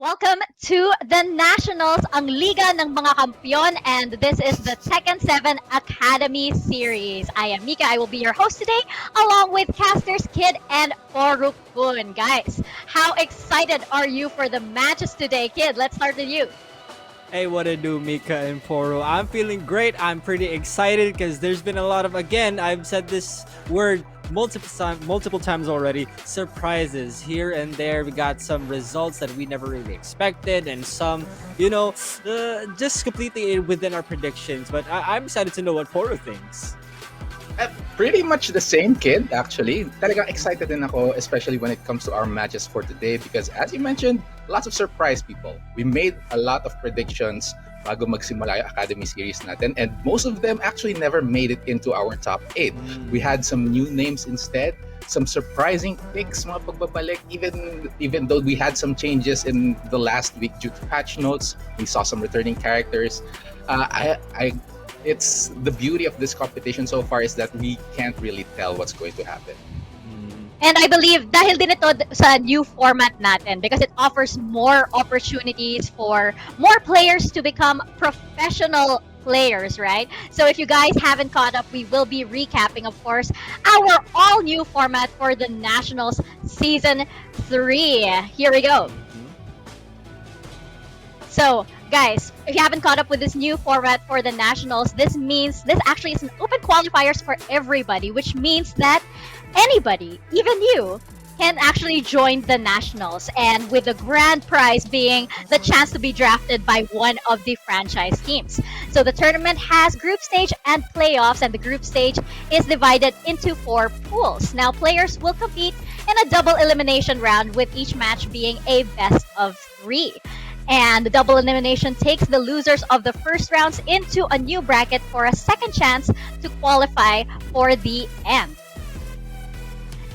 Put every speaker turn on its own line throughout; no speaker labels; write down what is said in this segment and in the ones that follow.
Welcome to the Nationals, ang Liga ng mga Kampiyon, and this is the Tekken 7 Academy Series. I am Mika, I will be your host today, along with casters Kid and Porukun. Guys, how excited are you for the matches today? Kid, let's start with you.
Hey, what it do, Mika and Poro? I'm feeling great. I'm pretty excited because there's been a lot of, again, I've said this word multiple times already, surprises here and there. We got some results that we never really expected, and some, just completely within our predictions. But I'm excited to know what Poro thinks.
Pretty much the same, Kid, actually. Talagang excited din ako, especially when it comes to our matches for today because as you mentioned, lots of surprise people. We made a lot of predictions bago magsimula yung Academy series natin and most of them actually never made it into our top 8. We had some new names instead, some surprising picks, mga pagbabalik, even though we had some changes in the last week due to patch notes. We saw some returning characters. It's the beauty of this competition so far is that we can't really tell what's going to happen.
And I believe dahil din ito sa new format natin because it offers more opportunities for more players to become professional players, right? So if you guys haven't caught up, we will be recapping, of course, our all-new format for the Nationals Season 3. Here we go. So, guys, if you haven't caught up with this new format for the Nationals, this actually is an open qualifiers for everybody, which means that anybody, even you, can actually join the Nationals, and with the grand prize being the chance to be drafted by one of the franchise teams. So the tournament has group stage and playoffs, and the group stage is divided into 4 pools. Now, players will compete in a double elimination round, with each match being a best of 3. And the double elimination takes the losers of the first rounds into a new bracket for a second chance to qualify for the end.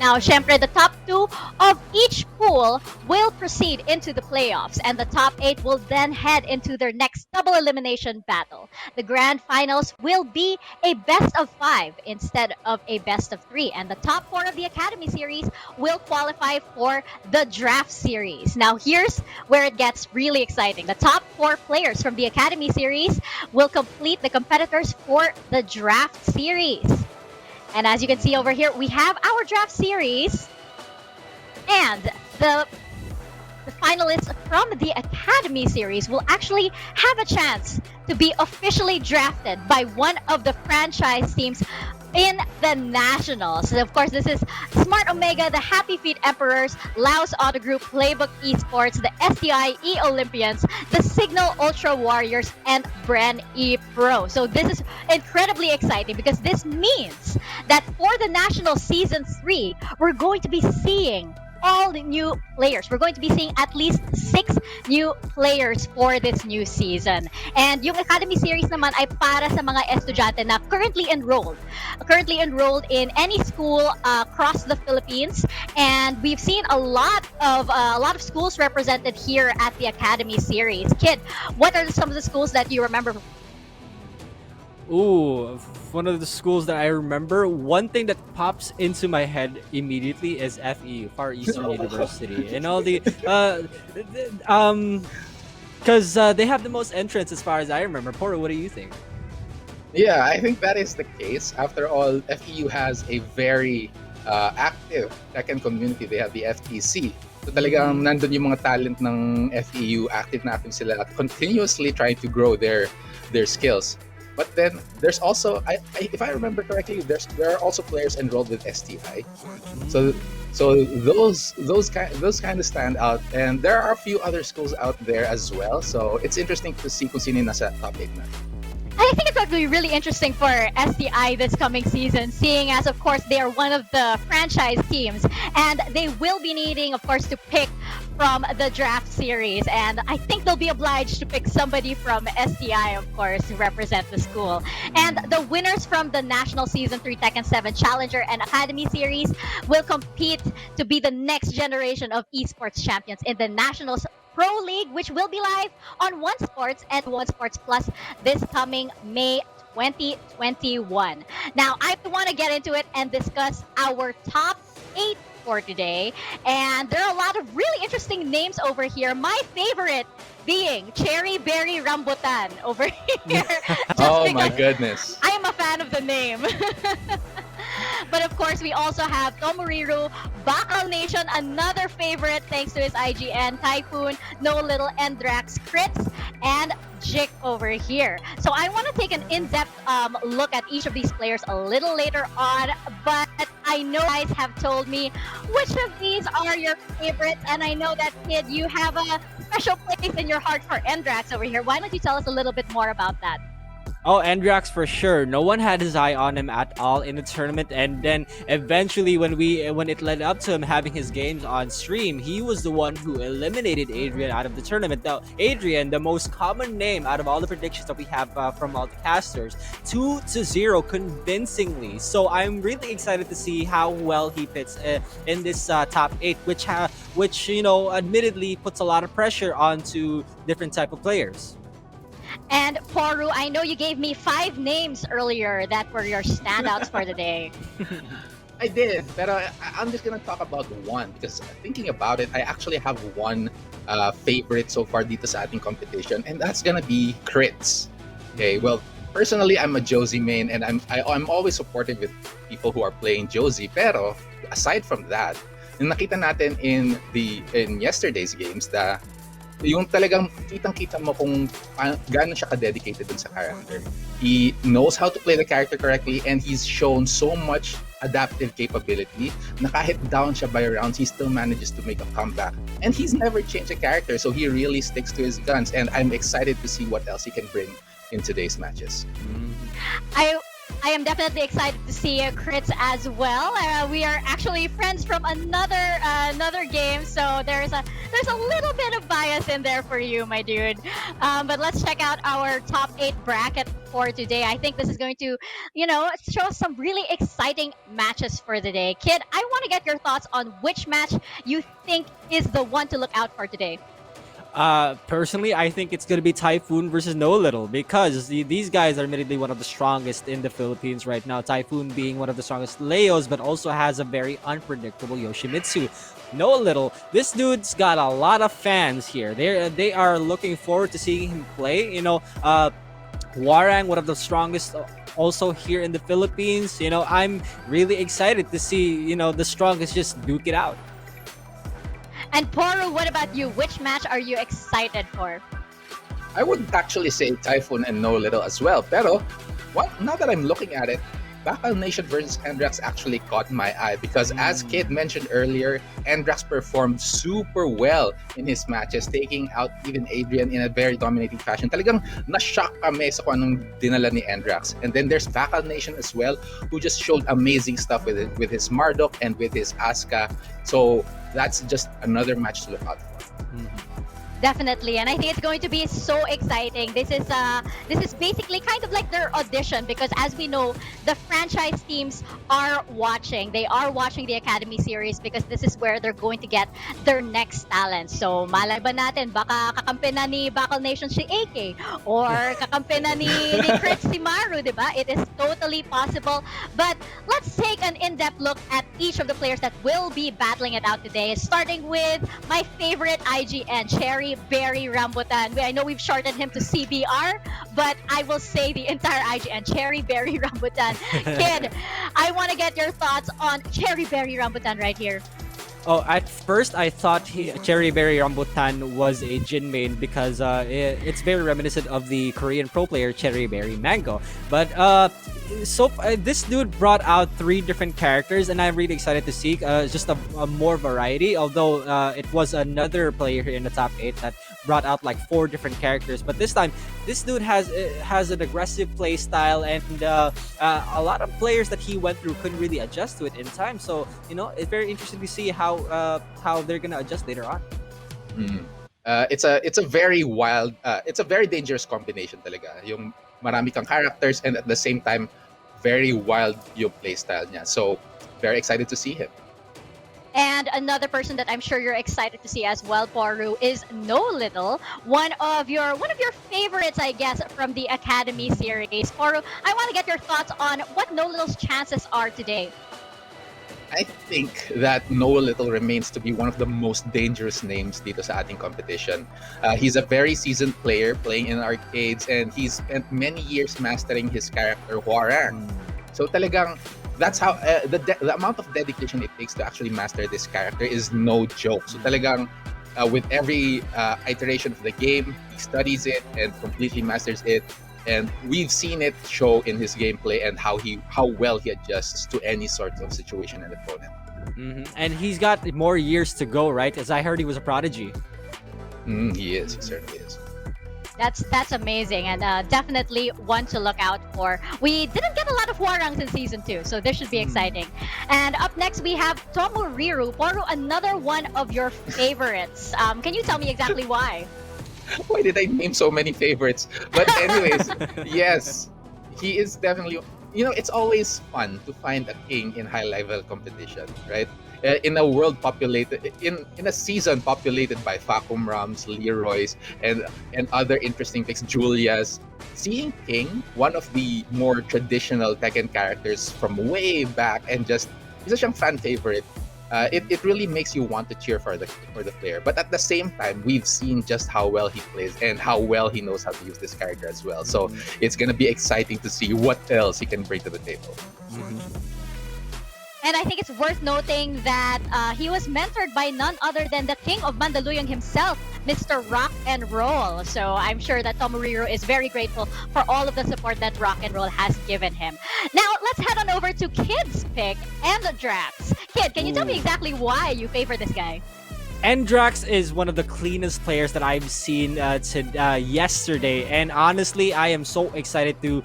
Now, syempre, the top 2 of each pool will proceed into the playoffs, and the top 8 will then head into their next double elimination battle. The grand finals will be a best of 5 instead of a best of 3, and the top 4 of the Academy Series will qualify for the Draft Series. Now, here's where it gets really exciting. The top 4 players from the Academy Series will complete the competitors for the Draft Series. And as you can see over here, we have our draft series. And the finalists from the Academy series will actually have a chance to be officially drafted by one of the franchise teams in the Nationals. So of course, this is Smart Omega, the Happy Feet Emperors, Laos Auto Group, Playbook Esports, the STI E-Olympians, the Signal Ultra Warriors, and Bren E Pro. So this is incredibly exciting because this means that for the National Season 3, we're going to be seeing all the new players. We're going to be seeing at least 6 new players for this new season. And yung Academy Series naman ay para sa mga estudyante na currently enrolled in any school across the Philippines. And we've seen a lot of schools represented here at the Academy Series. Kid, what are some of the schools that you remember?
Ooh, one of the schools that I remember, one thing that pops into my head immediately is FEU, Far Eastern University, and all the because they have the most entrants as far as I remember. Poro, what do you think?
Yeah, I think that is the case. After all, FEU has a very active Tekken community. They have the FTC. So talagang nandun yung mga talent ng FEU, active na active sila at continuously trying to grow their skills. But then there's also, if I remember correctly, there are also players enrolled with STI. So those kind of stand out, and there are a few other schools out there as well. So it's interesting to see kung sino yung nasa top 8 na.
I think it's going to be really interesting for STI this coming season, seeing as, of course, they are one of the franchise teams, and they will be needing, of course, to pick from the draft series. And I think they'll be obliged to pick somebody from STI, of course, to represent the school. And the winners from the National Season 3 Tekken 7 Challenger and Academy Series will compete to be the next generation of esports champions in the Nationals Pro League, which will be live on One Sports and One Sports Plus this coming May 2021. Now, I want to get into it and discuss our top 8 for today. And there are a lot of really interesting names over here. My favorite being CherryBerryRambutan over here, just
Oh my
because
goodness.
I am a fan of the name. But of course, we also have Tomoriru, BakalNation, another favorite thanks to his IGN, Typhoon, Noelittle, Endrax, Kritz, and Jik over here. So I want to take an in-depth look at each of these players a little later on, but I know you guys have told me which of these are your favorites, and I know that, Kid, you have a special place in your heart for Endrax over here. Why don't you tell us a little bit more about that?
Oh, Endrax for sure. No one had his eye on him at all in the tournament, and then eventually, when it led up to him having his games on stream, he was the one who eliminated Adrian out of the tournament. Now, Adrian, the most common name out of all the predictions that we have from all the casters, 2-0 convincingly. So I'm really excited to see how well he fits in this top eight, which admittedly puts a lot of pressure onto different type of players.
And Poru, I know you gave me 5 names earlier that were your standouts for the day.
I did, but I'm just gonna talk about one because thinking about it, I actually have one favorite so far dito sa ating competition, and that's gonna be Kritz. Okay, well, personally, I'm a Josie main, and I'm always supportive with people who are playing Josie. Pero aside from that, yung nakita natin in yesterday's games, yung talagang kitang-kita mo kung gaano siya ka-dedicated dun sa character. He knows how to play the character correctly, and he's shown so much adaptive capability na kahit down siya by rounds, he still manages to make a comeback. And he's never changed the character, so he really sticks to his guns, and I'm excited to see what else he can bring in today's matches.
I am definitely excited to see Kritz as well. We are actually friends from another game, so there's a little bit of bias in there for you, my dude. But let's check out our top 8 bracket for today. I think this is going to, show us some really exciting matches for the day. Kid, I want to get your thoughts on which match you think is the one to look out for today.
Personally, I think it's gonna be Typhoon versus Noelittle because these guys are admittedly one of the strongest in the Philippines right now. Typhoon being one of the strongest Leos, but also has a very unpredictable Yoshimitsu. Noelittle, this dude's got a lot of fans here. They are looking forward to seeing him play. Warang, one of the strongest also here in the Philippines. I'm really excited to see the strongest just duke it out.
And Poru, what about you? Which match are you excited for?
I would actually say Typhoon and Noelittle as well. Pero, now that I'm looking at it, BakalNation versus Endrax actually caught my eye because as Kid mentioned earlier, Endrax performed super well in his matches, taking out even Adrian in a very dominating fashion. Talagang na-shock kami sa kung anong dinala ni Endrax. And then there's BakalNation as well, who just showed amazing stuff with his Marduk and with his Asuka. So that's just another match to look out for.
Definitely, and I think it's going to be so exciting. This is basically kind of like their audition because, as we know, the franchise teams are watching. They are watching the Academy series because this is where they're going to get their next talent. So, malay ba natin, baka kakampi na ni BakalNation si AK or kakampi na ni Kritz si Maru, di ba? It is totally possible. But let's take an in-depth look at each of the players that will be battling it out today, starting with my favorite IGN, CherryBerryRambutan. I know we've shortened him to CBR, but I will say the entire IGN, CherryBerryRambutan. Kid, I want to get your thoughts on CherryBerryRambutan right here.
Oh, at first I thought CherryBerryRambutan was a Jin main because it's very reminiscent of the Korean pro player Cherry Berry Mango. But this dude brought out 3 different characters, and I'm really excited to see just a more variety. Although it was another player here in the top 8 that brought out like 4 different characters, but this time this dude has an aggressive play style, and a lot of players that he went through couldn't really adjust to it in time. So it's very interesting to see how they're gonna adjust later on.
It's a very wild, it's a very dangerous combination talaga. Yung marami kang characters and at the same time very wild yung playstyle niya. So very excited to see him.
And another person that I'm sure you're excited to see as well, Poru, is Noelittle, one of your favorites, I guess, from the Academy series. Poru, I want to get your thoughts on what Noelittle's chances are today.
I think that Noelittle remains to be one of the most dangerous names dito sa ating competition. He's a very seasoned player playing in arcades, and he's spent many years mastering his character Huarang. So talagang that's how the amount of dedication it takes to actually master this character is no joke. So talagang with every iteration of the game, he studies it and completely masters it. And we've seen it show in his gameplay and how well he adjusts to any sort of situation and opponent.
And he's got more years to go, right? As I heard, he was a prodigy.
He is. He certainly is.
That's amazing, and definitely one to look out for. We didn't get a lot of Huarangs in season 2, so this should be exciting. And up next we have Tomoriru. Poru, another one of your favorites. Can you tell me exactly why?
Why did I name so many favorites? But anyways, yes, he is definitely. It's always fun to find a king in high level competition, right? In a world populated in a season populated by Facumrams, Leroy's, and other interesting picks, Julia's. Seeing King, one of the more traditional Tekken characters from way back, and just he's such a fan favorite. It really makes you want to cheer for the player. But at the same time, we've seen just how well he plays and how well he knows how to use this character as well. So it's gonna be exciting to see what else he can bring to the table.
And I think it's worth noting that he was mentored by none other than the king of Mandaluyong himself, Mr. Rock and Roll. So I'm sure that Tomoriru is very grateful for all of the support that Rock and Roll has given him. Now, let's head on over to Kid's pick, Endrax. Kid, can you tell me exactly why you favor this guy?
Endrax is one of the cleanest players that I've seen yesterday, and honestly, I am so excited to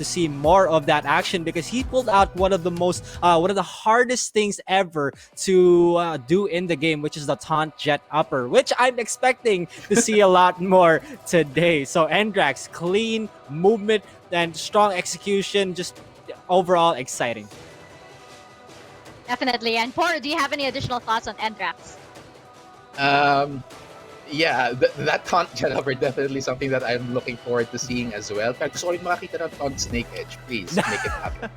see more of that action because he pulled out one of the hardest things ever to do in the game, which is the taunt jet upper, which I'm expecting to see a lot more today. So Endrax, clean movement and strong execution, just overall exciting.
Definitely. And Poru, do you have any additional thoughts on Endrax?
Yeah, that taunt jet upper definitely something that I'm looking forward to seeing as well. Pero gusto ko rin makakita ng taunt snake edge. Please, make it happen.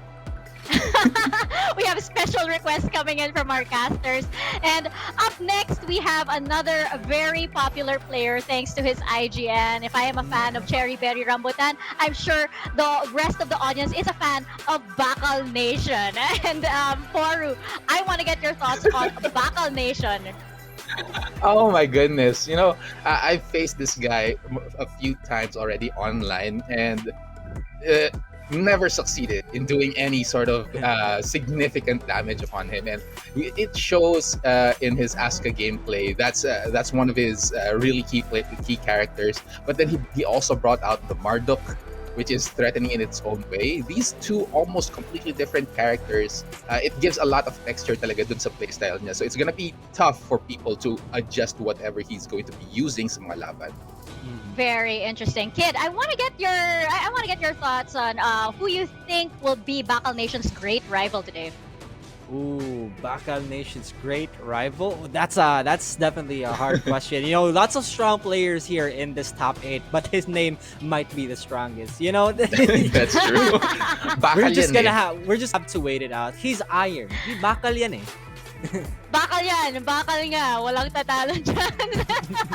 We have special requests coming in from our casters. And up next, we have another very popular player thanks to his IGN. If I am a fan of CherryBerryRambutan, I'm sure the rest of the audience is a fan of BakalNation. And Poru, I want to get your thoughts on BakalNation.
Oh my goodness. I've faced this guy a few times already online and never succeeded in doing any sort of significant damage upon him. And it shows in his Asuka gameplay. That's one of his really key characters. But then he also brought out the Marduk, which is threatening in its own way. These two almost completely different characters, it gives a lot of texture talaga dun sa playstyle niya. So it's gonna be tough for people to adjust to whatever he's going to be using sa mga laban.
Very interesting. Kid, I want to get your thoughts on who you think will be BakalNation's great rival today.
Ooh, BakalNation's great rival? That's definitely a hard question. Lots of strong players here in this top 8, but his name might be the strongest.
That's true.
We're just have to wait it out. He's iron. Bakal yan eh.
Bakal yan. Bakal nga. Walang tatalo dyan.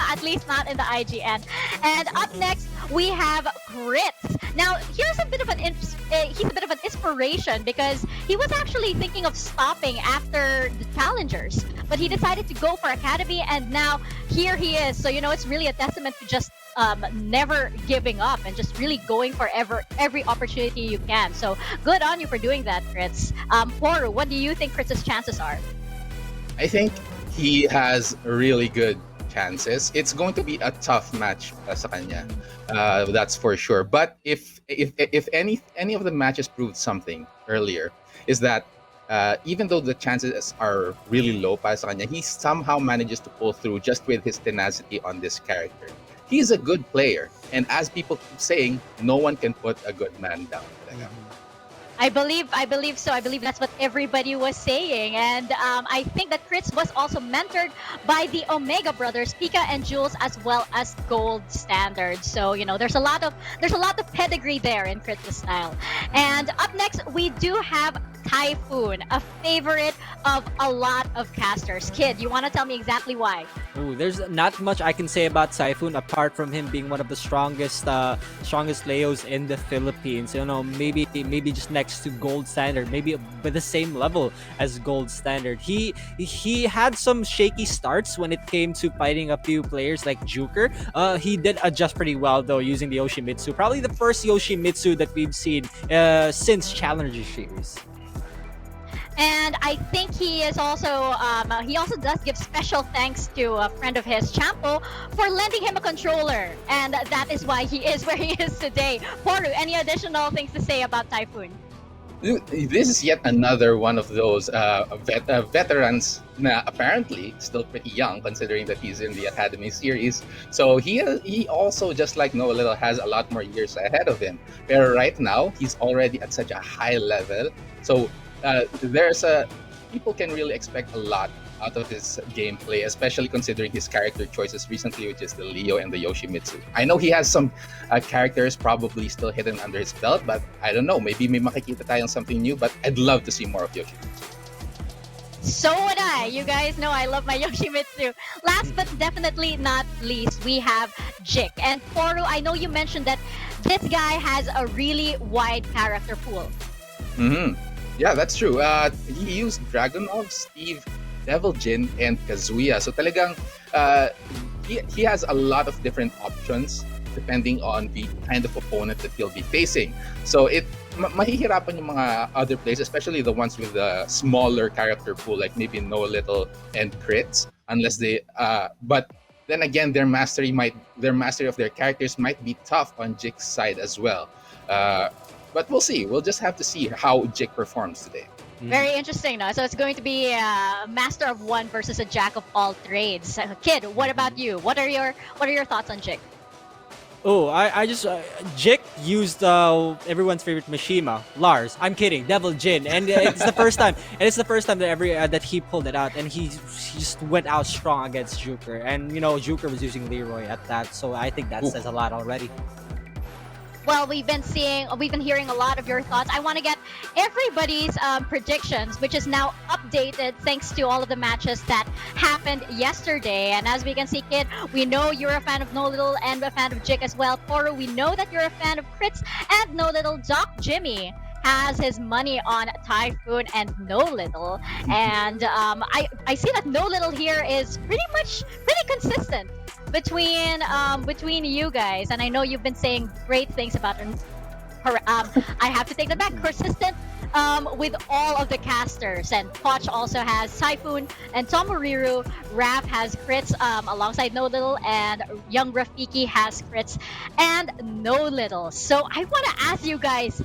At least not in the IGN. And up next, we have Kritz. Now, here's a bit of he's a bit of an inspiration because he was actually thinking of stopping after the challengers, but he decided to go for academy, and now here he is. So it's really a testament to just never giving up and just really going for every opportunity you can. So good on you for doing that, Kritz. Poru, what do you think Kritz's chances are?
I think he has really good chances. It's going to be a tough match sa kanya. That's for sure. But if any of the matches proved something earlier, is that even though the chances are really low para sa kanya, he somehow manages to pull through just with his tenacity on this character. He's a good player, and as people keep saying, no one can put a good man down.
I believe so. I believe that's what everybody was saying, and I think that Kritz was also mentored by the Omega brothers, Pika and Jules, as well as Gold Standard. So there's a lot of pedigree there in Kritz's style. And up next, we do have Typhoon, a favorite of a lot of casters. Kid, you want to tell me exactly why?
Ooh, there's not much I can say about Typhoon apart from him being one of the strongest Leos in the Philippines. Maybe just next to Gold Standard, maybe with the same level as Gold Standard. He had some shaky starts when it came to fighting a few players like Juker. He did adjust pretty well though using the Yoshimitsu. Probably the first Yoshimitsu that we've seen since Challenger Series.
And I think he also does give special thanks to a friend of his, Champo, for lending him a controller, and that is why he is where he is today. Poru, any additional things to say about Typhoon?
This is yet another one of those veterans na apparently still pretty young considering that he's in the Academy series. So he also, just like Noelittle, has a lot more years ahead of him. But right now, he's already at such a high level. So people can really expect a lot out of his gameplay, especially considering his character choices recently, which is the Leo and the Yoshimitsu. I know he has some characters probably still hidden under his belt, but I don't know, maybe may makikita tayong something new, but I'd love to see more of Yoshimitsu.
So would I. You guys know I love my Yoshimitsu. Last but definitely not least, we have Jik. And Poru, I know you mentioned that this guy has a really wide character pool.
Mm-hmm. Yeah, that's true. He used Dragunov, Steve, Devil Jin, and Kazuya. So talagang he has a lot of different options depending on the kind of opponent that he'll be facing. So mahihirapan yung mga other players, especially the ones with a smaller character pool, like maybe Noelittle and Kritz, unless they. But then again, their mastery of their characters might be tough on Jik's side as well. But we'll see. We'll just have to see how Jik performs today.
Very interesting, no? So it's going to be a master of one versus a jack of all trades. Kid, what about you? What are your thoughts on Jik?
Oh, I just Jik used everyone's favorite Mishima, Lars. I'm kidding, Devil Jin, and it's the first time. And it's the first time that that he pulled it out, and he just went out strong against Juker. And Juker was using Leroy at that, so I think that says a lot already.
Well, we've been hearing a lot of your thoughts. I want to get everybody's predictions, which is now updated thanks to all of the matches that happened yesterday. And as we can see, Kid, we know you're a fan of Noelittle and a fan of Jik as well. Poru, we know that you're a fan of Kritz and Noelittle. Doc Jimmy has his money on Typhoon and Noelittle. And I see that Noelittle here is pretty consistent between you guys, and I know you've been saying great things about her. I have to take that back. Persistent with all of the casters, and Poch also has Typhoon and Tomoriru. Raph has Kritz alongside Noelittle, and young Rafiki has Kritz and Noelittle. So I want to ask you guys,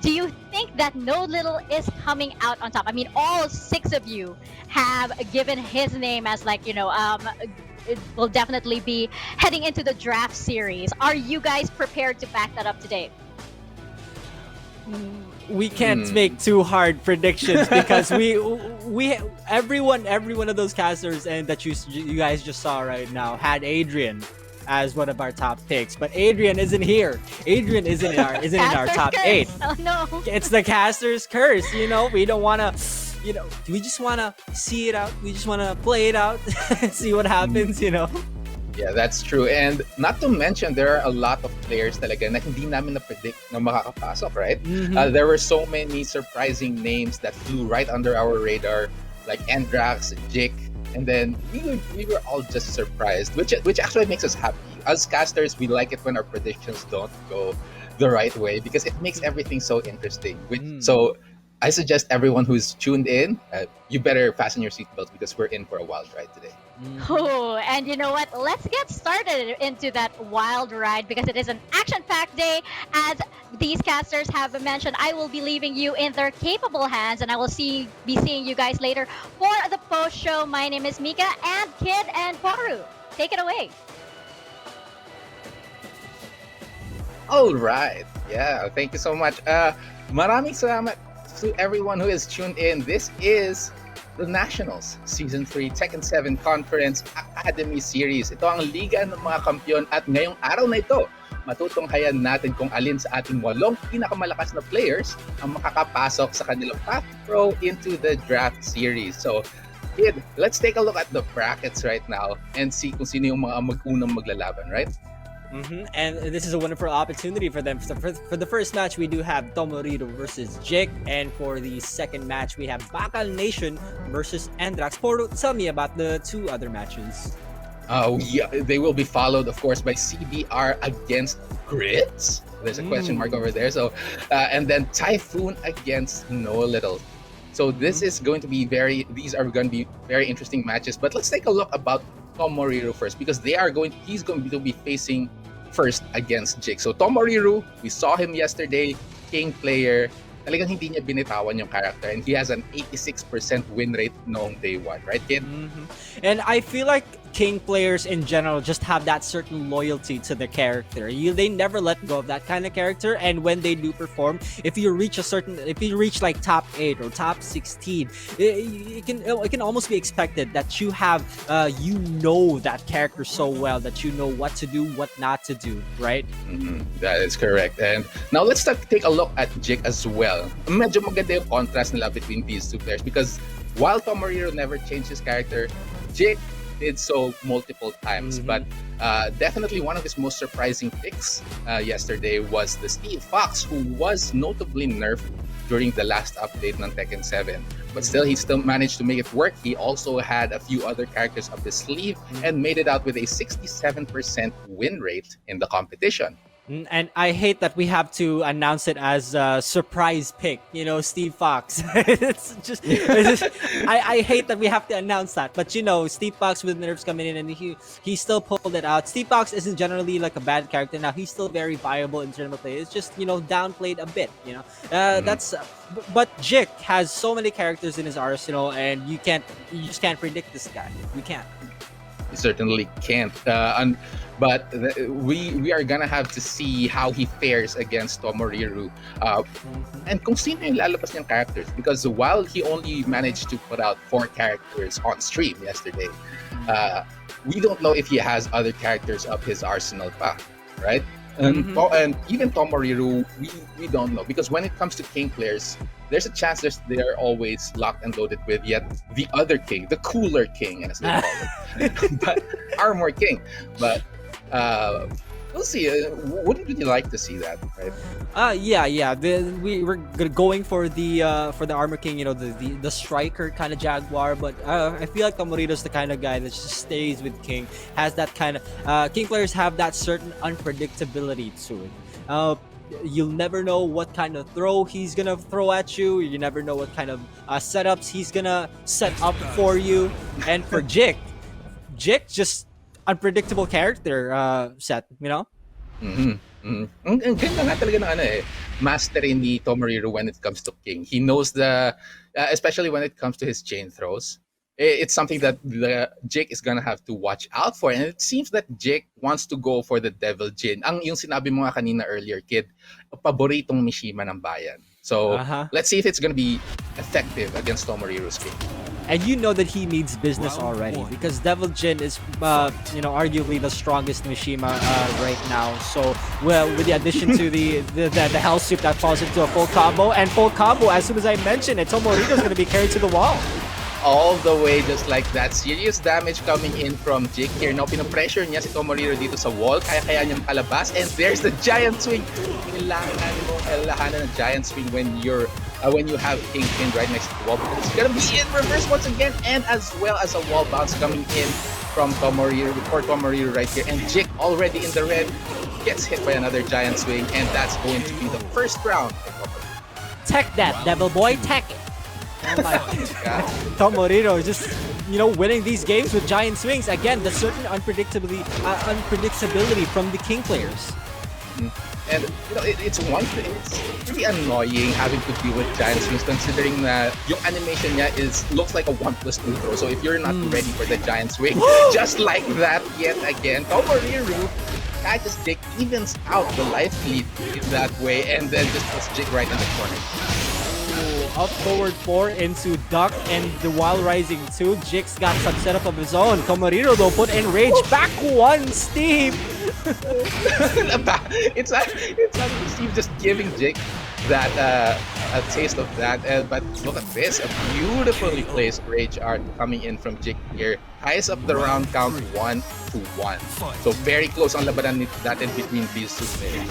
do you think that Noelittle is coming out on top? I mean, all 6 of you have given his name as it will definitely be heading into the draft series. Are you guys prepared to back that up today?
We can't make too hard predictions because we every one of those casters and that you guys just saw right now had Adrian as one of our top picks, but Adrian isn't here. Adrian isn't in our top
curse.
8.
Oh no!
It's the caster's curse. We don't want to. We just want to see it out. We just want to play it out, see what happens.
Yeah, that's true. And not to mention, there are a lot of players talaga na hindi namin na-predict na makakapasok, right?
Mm-hmm.
There were so many surprising names that flew right under our radar, like Endrax, Jik, and then we were all just surprised, which actually makes us happy. As casters, we like it when our predictions don't go the right way because it makes everything so interesting. So I suggest everyone who's tuned in, you better fasten your seatbelts because we're in for a wild ride today.
Oh, and you know what? Let's get started into that wild ride because it is an action-packed day. As these casters have mentioned, I will be leaving you in their capable hands, and I will be seeing you guys later for the post show. My name is Mika, and Kid and Poru, take it away.
All right. Yeah, thank you so much. Maraming salamat to everyone who is tuned in. This is the Nationals Season 3 Tekken 7 Conference Academy Series. Ito ang liga ng mga kampiyon at ngayong araw na ito, matutunghayan natin kung alin sa ating 8 pinakamalakas na players ang makakapasok sa kanilang path to pro into the draft series. So, kid, let's take a look at the brackets right now and see kung sino yung mga unang maglalaban, right?
And this is a wonderful opportunity for them. So for the first match, we do have Tomoriru versus Jake, and for the second match, we have BakalNation versus Endrax. Poro, tell me about the 2 other matches.
Yeah, they will be followed, of course, by CBR against Kritz. There's a question mark over there. So, and then Typhoon against Noelittle. So these are going to be very interesting matches. But let's take a look about Tomoriru first, because he's going to be facing first against Jake. So Tomoriru, we saw him yesterday, King player. Talagang hindi niya binitawan yung character, and he has an 86% win rate noong day 1, right, kid?
And I feel like King players in general just have that certain loyalty to the character. They never let go of that kind of character, and when they do perform, if you reach like top 8 or top 16, it can almost be expected that you have that character so well that you know what to do, what not to do, right?
That is correct. And now let's take a look at Jake as well. Medyo maganda yung contrast nila between these 2 players, because while Tomoriru never changed his character, Jake did so multiple times. But definitely one of his most surprising picks yesterday was the Steve Fox, who was notably nerfed during the last update ng Tekken 7. But still, he still managed to make it work. He also had a few other characters up his sleeve and made it out with a 67% win rate in the competition.
And I hate that we have to announce it as a surprise pick, Steve Fox. I hate that we have to announce that. But Steve Fox with nerfs coming in, and he still pulled it out. Steve Fox isn't generally like a bad character. Now he's still very viable in terms of play. It's just downplayed a bit. But Jik has so many characters in his arsenal, and you just can't predict this guy. We can't.
You certainly can't. But we are gonna have to see how he fares against Tomoriru, and kung sino yung lalabas niyang characters, because while he only managed to put out 4 characters on stream yesterday, we don't know if he has other characters up his arsenal pa, right? And even Tomoriru, we don't know, because when it comes to King players, there's a chance they are always locked and loaded with yet the other King, the cooler King, as they call it, but Armor King. But we'll see. Wouldn't you like to see that, right?
Yeah. We're going for the Armor King, the striker kind of Jaguar. But I feel like Tomoriru's the kind of guy that just stays with King. Has that kind of King players have that certain unpredictability to it. You'll never know what kind of throw he's gonna throw at you. You never know what kind of setups he's gonna set up for you. And for Jik just unpredictable character set,
Ang ganda nga talaga ng mastery ni Tomoriru when it comes to King. He knows especially when it comes to his chain throws. It's something that Jake is gonna have to watch out for, and it seems that Jake wants to go for the Devil Jin. Yung sinabi mo nga kanina earlier, kid, paboritong Mishima ng bayan. So let's see if it's gonna be effective against Tomoriru's King.
And you know that he means business already, because Devil Jin is, arguably the strongest Mishima right now. So, with the addition to the Hell Soup that falls into a full combo, as soon as I mention it, Tomoriru's gonna be carried to the wall.
All the way, just like that. Serious damage coming in from Jake here. Now, pinapressure niya si Tomoriru dito sa wall. Kaya niyang palabas. And there's the giant swing. Kailangan mo ng giant swing when you have King pinned right next to the wall, because it's gonna be in reverse once again, and as well as a wall bounce coming in from Tomoriru right here. And Jake already in the red, gets hit by another giant swing, and that's going to be the first round.
Tech that, Devil Boy, tech it. Oh my God. Tomoriru is just, winning these games with giant swings. Again, the certain unpredictability from the King players.
And it's one thing. It's pretty annoying having to deal with giant swings, considering that yung animation niya looks like a 1+2 throw. So if you're not ready for the giant swing, just like that, yet again, Tomoriru catches Jake, evens out the life lead in that way, and then just puts Jake right in the corner.
Up forward 4 into duck, and the while rising 2, Jik's got some setup of his own. Tomoriru though put in rage, back 1, Steve!
it's Steve just giving Jake that a taste of that. But look at this, a beautifully placed rage art coming in from Jake here. Ties up the round count 1-1. So very close on labanan natin between these two players.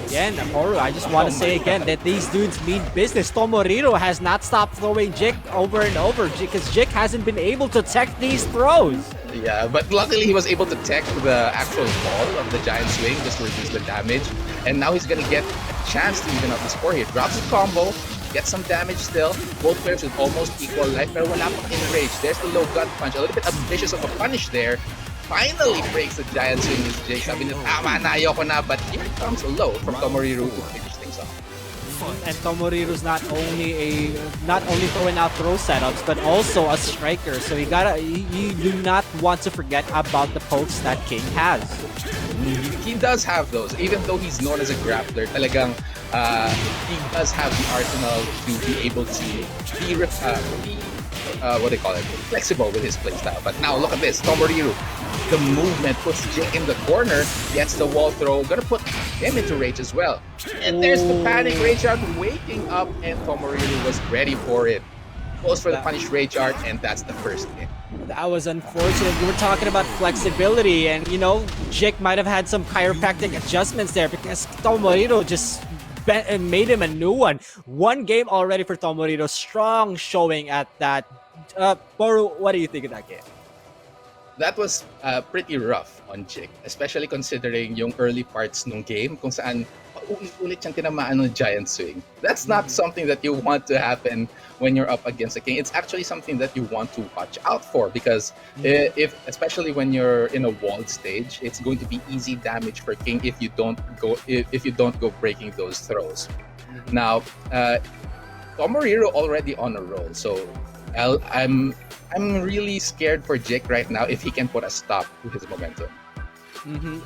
Again, Amoro, I just want to say again that these dudes mean business. Tomoriru has not stopped throwing Jik over and over because Jik hasn't been able to tech these throws.
Yeah, but luckily he was able to tech the actual ball of the giant swing just to reduce the damage. And now he's gonna get a chance to even up the score here. Drops a combo, gets some damage still. Both players with almost equal life, pero wala pang enrage. There's the low gut punch. A little bit ambitious of a punish there. Finally breaks the giant swing with Jake. Sabi niya, tama na, ayoko na. But here comes a low from Tomoriru to finish things off.
And Tomoriru's not only throwing out throw setups, but also a striker. So you do not want to forget about the pokes that King has.
He does have those, even though he's known as a grappler. Talagang he does have the arsenal to be able to be flexible with his playstyle. But now look at this, Tomoriru. The movement puts Jake in the corner, gets the wall throw, gonna put him into rage as well. And there's the panic rage art waking up, and Tomoriru was ready for it. Goes for the punish rage art, and that's the first hit.
That was unfortunate. We were talking about flexibility, and Jake might have had some chiropractic adjustments there because Tomoriru just made him a new one. One game already for Tomoriru. Strong showing at that. Boru, what do you think of that game?
That was pretty rough on Jake, especially considering yung early parts ng game kung saan ulit siyang tinamaan ng giant swing. That's not something that you want to happen when you're up against a king. It's actually something that you want to watch out for because especially when you're in a walled stage, it's going to be easy damage for king if you don't go breaking those throws. Now, Tomoriru already on a roll, so I'm really scared for Jake right now if he can put a stop to his momentum.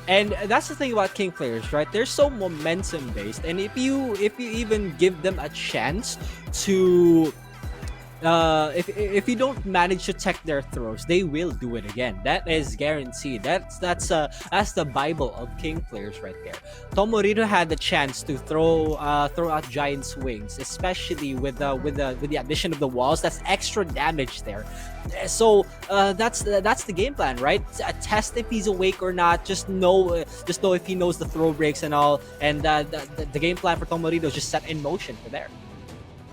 And that's the thing about king players, right? They're so momentum based, and if you even give them a chance to if you don't manage to tech their throws, they will do it again. That is guaranteed. That's the Bible of king players right there. Tomoriru had the chance to throw out giant swings, especially with the addition of the walls. That's extra damage there. So that's the game plan, right? Test if he's awake or not. Just know if he knows the throw breaks and all. And the game plan for Tomoriru is just set in motion for there.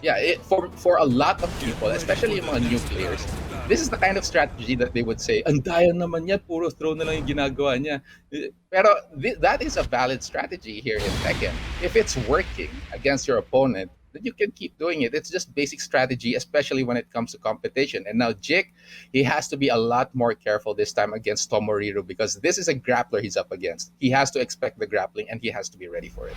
Yeah, for a lot of people, especially yung mga new players, this is the kind of strategy that they would say, andaya naman niya, puro throw na lang yung ginagawa niya. Pero that is a valid strategy here in Tekken. If it's working against your opponent, then you can keep doing it. It's just basic strategy, especially when it comes to competition. And now Jake, he has to be a lot more careful this time against Tomoriru because this is a grappler he's up against. He has to expect the grappling and he has to be ready for it.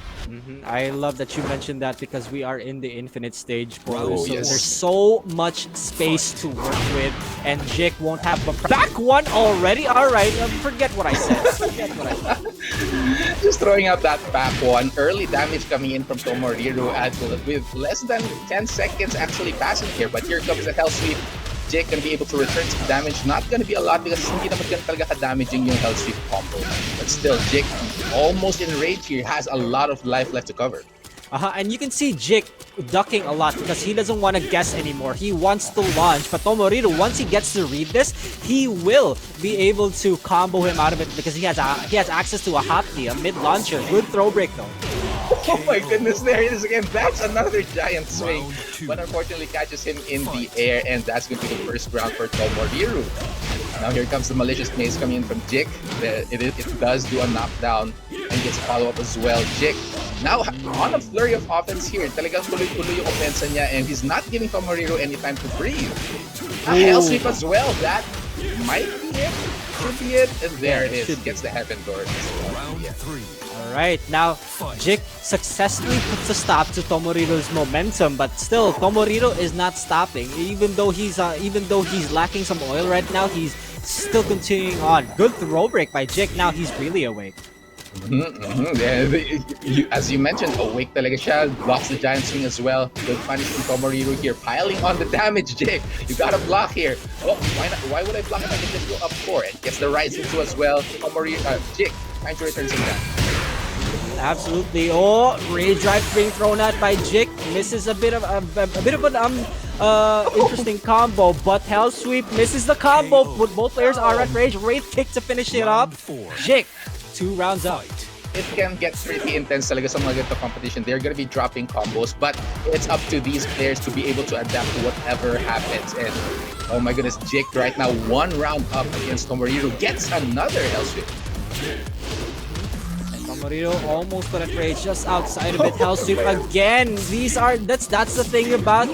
I love that you mentioned that because we are in the infinite stage, bro. So
yes.
There's so much space to work with, and Jake won't have a back one already. All right, forget what I said.
Just throwing out that back one. Early damage coming in from Tomoriru with less than 10 seconds actually passing here. But here comes the Hell Sweep. Jake can be able to return some damage. Not going to be a lot because hindi naman ganun talaga ka-damaging yung Hell Sweep combo. But still, Jake almost in rage here. Has a lot of life left to cover.
And you can see Jake ducking a lot because he doesn't want to guess anymore. He wants to launch, but Tomoriru, once he gets to read this, he will be able to combo him out of it because he has access to a hopkey, a mid launcher. Good throw break though.
Oh my goodness, there it is again. That's another giant swing, but unfortunately catches him in the air, and that's going to be the first round for Tomoriru. Now here comes the malicious maze coming in from Jik. It does do a knockdown and gets a follow-up as well. Jik now on a flurry of offense here. Talagang tuloy-tuloy yung offense niya, and he's not giving Tomoriru any time to breathe. A Hell Sweep as well. That might be it. Should be it. And there it is. Gets the heaven door.
Alright, now Jik successfully puts a stop to Tomoriru's momentum, but still Tomoriru is not stopping. Even though he's lacking some oil right now, he's still continuing on. Good throw break by Jik. Now he's really awake.
Yeah, as you mentioned, awake talaga siya. Blocks the giant swing as well. Good punish from Tomoriru here, piling on the damage. Jake, you gotta block here. Oh, why not? Why would I block if I can just go up 4? And gets the rising 2 as well. Jake trying to return some damage.
Absolutely. Oh, rage drive being thrown out by Jik. Misses a bit of an interesting combo, but Hell Sweep misses the combo. But both players are at rage. Wraith kick to finish it up. Jik, 2 rounds out.
It can get pretty intense talaga sa mga ganito competition. They're gonna be dropping combos, but it's up to these players to be able to adapt to whatever happens. And oh my goodness, Jik right now 1 round up against Tomoriru gets another Hell Sweep.
Tomoriru almost got at rage just outside of it. Hell Sweep again. That's the thing about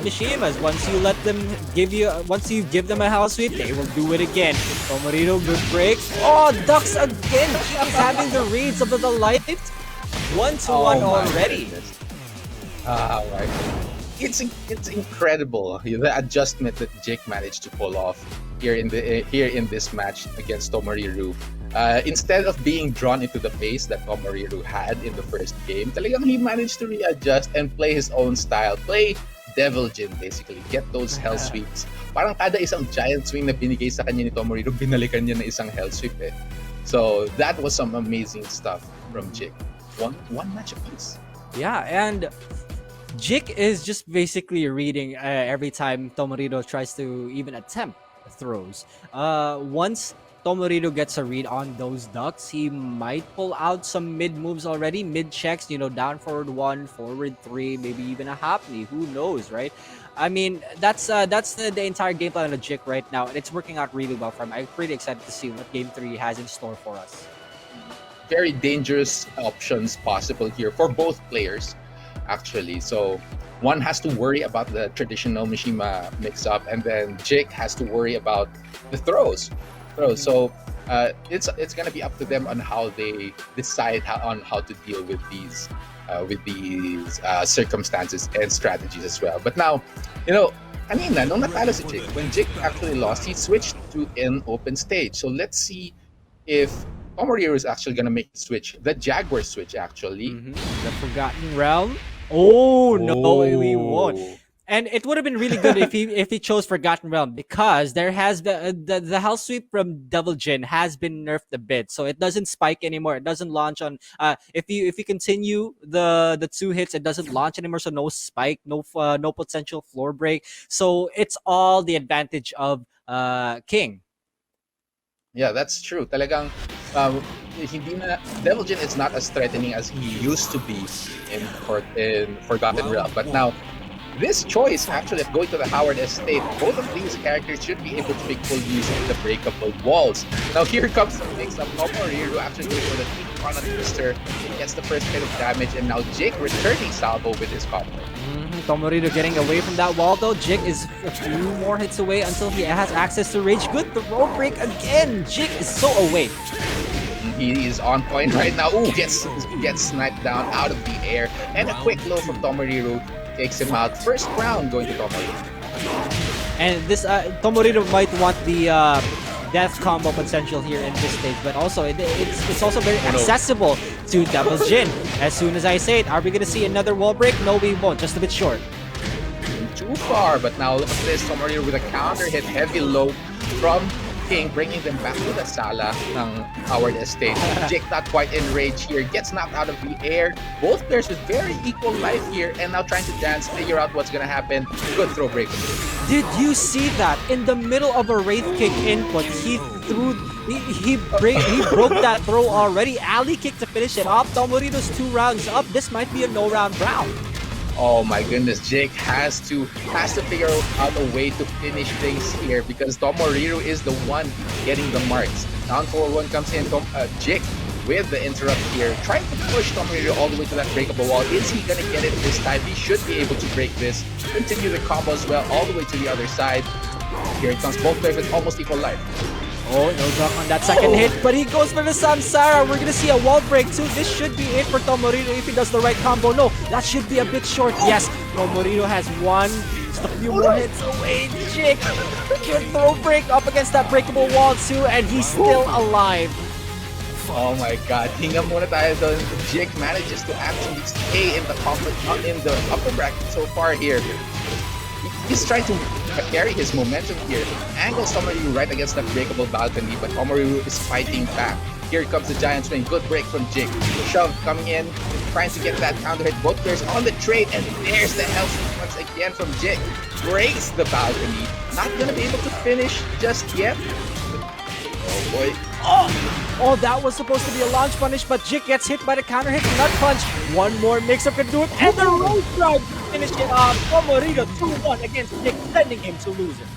Mishimas. Once you give them a Hell Sweep, they will do it again. Tomoriru good break. Oh, ducks again. He's having the reads of the light. 1-1 already.
Right. It's incredible the adjustment that Jik managed to pull off here in this match against Tomoriru. Instead of being drawn into the pace that Tomoriru had in the first game, talagang he managed to readjust and play his own style. Play Devil Jin, basically. Get those Hell Sweeps. Parang kada isang giant swing na binigay sa kanya ni Tomoriru, binalikan niya na isang Hell Sweep eh. So that was some amazing stuff from Jik. One match apiece.
Yeah, and Jik is just basically reading every time Tomoriru tries to even attempt throws. Once Tomoriru gets a read on those ducks, he might pull out some mid moves already, mid checks, down forward 1, forward 3, maybe even a hapney. Who knows, right? I mean, that's the entire game plan of Jik right now, and it's working out really well for him. I'm pretty excited to see what Game 3 has in store for us.
Very dangerous options possible here for both players, actually. So one has to worry about the traditional Mishima mix-up, and then Jik has to worry about the throws. So it's gonna be up to them on how they decide on how to deal with these circumstances and strategies as well. But now, kanina nung natalo si Jik, when Jik actually lost, he switched to an open stage. So let's see if Tomoriru is actually gonna make the switch, the Jaguar switch actually.
The Forgotten Realm. Oh no, we won't. And it would have been really good if he chose Forgotten Realm, because there has the Hell Sweep from Devil Jin has been nerfed a bit, so it doesn't spike anymore. It doesn't launch on if you continue the 2 hits, it doesn't launch anymore. So no spike, no potential floor break. So it's all the advantage of King.
Yeah, that's true. Talagang Devil Jin is not as threatening as he used to be in Forgotten Realm, but now this choice actually of going to the Howard Estate, both of these characters should be able to make full use of the breakable walls. Now here comes the mix-up. Tomoriru actually goes for the Chrono Twister, gets the first hit of damage, and now Jik returning salvo with his combo.
Tomoriru getting away from that wall though. Jik is a few more hits away until he has access to Rage. Good throw break again. Jik is so away.
He is on point right now. Ooh, gets sniped down out of the air. And a quick low from Tomoriru takes him out. First round going to Tomoriru.
And this Tomoriru might want the death combo potential here in this stage, but also it's also very accessible to Devil Jin. As soon as I say it, are we gonna see another wall break? No, we won't. Just a bit short.
Too far, but now look at this. Tomoriru with a counter hit, heavy low from King, bringing them back to the sala ng Howard Estate. Jik not quite in rage here, gets knocked out of the air. Both players with very equal life here, and now trying to dance, figure out what's gonna happen. Good throw break.
Did you see that? In the middle of a Wraith kick input, he broke that throw already. Ali kick to finish it off. Tomoriru's 2 rounds up. This might be a no-round round.
Oh my goodness, Jik has to figure out a way to finish things here, because Tomoriru is the one getting the marks. Down 4-1 comes in, Jik with the interrupt here, trying to push Tomoriru all the way to that breakable wall. Is he gonna get it this time? He should be able to break this, continue the combo as well, all the way to the other side. Here it comes, both players with almost equal life.
Oh, no block on that second hit, but he goes for the Samsara. We're gonna see a wall break too. This should be it for Tomoriru if he does the right combo. No, that should be a bit short. Yes, Tomoriru has one. Just a few more hits away. Jik, good throw break up against that breakable wall too, and he's still alive.
Oh my god, hinga muna tayo doon. Jik manages to actually stay in the upper bracket so far here. He's trying to carry his momentum here. Angles Tomoriru right against that breakable balcony, but Tomoriru is fighting back. here comes the giant swing. Good break from Jake. Shove coming in, trying to get that counter hit. Both players on the trade, and there's the health sequence again from Jake. Breaks the balcony. Not gonna be able to finish just yet. Oh boy.
Oh, that was supposed to be a launch punish, but Jik gets hit by the counter hit nut punch. One more mix-up can do it, and the road drive finish it off. Tomoriru 2-1 against Jik, sending him to loser.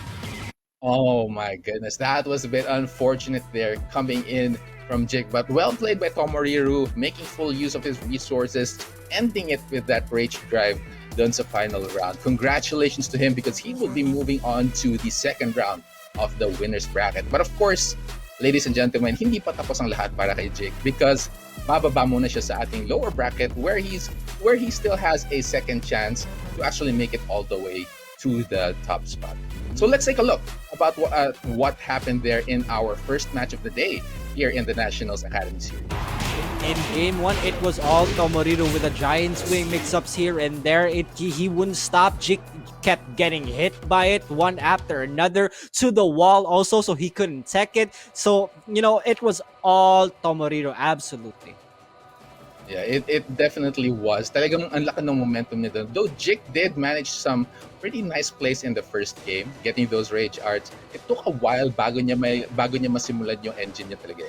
Oh my goodness, that was a bit unfortunate there coming in from Jig, but well played by Tomoriru, making full use of his resources, ending it with that rage drive dun sa final round. Congratulations to him because he will be moving on to the second round of the winner's bracket. But of course, ladies and gentlemen, hindi pa tapos ang lahat para kay Jake because bababa muna siya sa ating lower bracket where he still has a second chance to actually make it all the way to the top spot. So let's take a look about what happened there in our first match of the day here in the Nationals Academy Series.
In game 1, it was all Tomoriru with a giant swing mix-ups here and there. He wouldn't stop. Jik kept getting hit by it one after another to the wall also, so he couldn't tech it. So, it was all Tomoriru, absolutely.
Yeah, it definitely was. Talagang ang laki ng momentum niya doon. Though Jik did manage some pretty nice plays in the first game, getting those rage arts. It took a while bago niya masimulan yung engine niya talaga.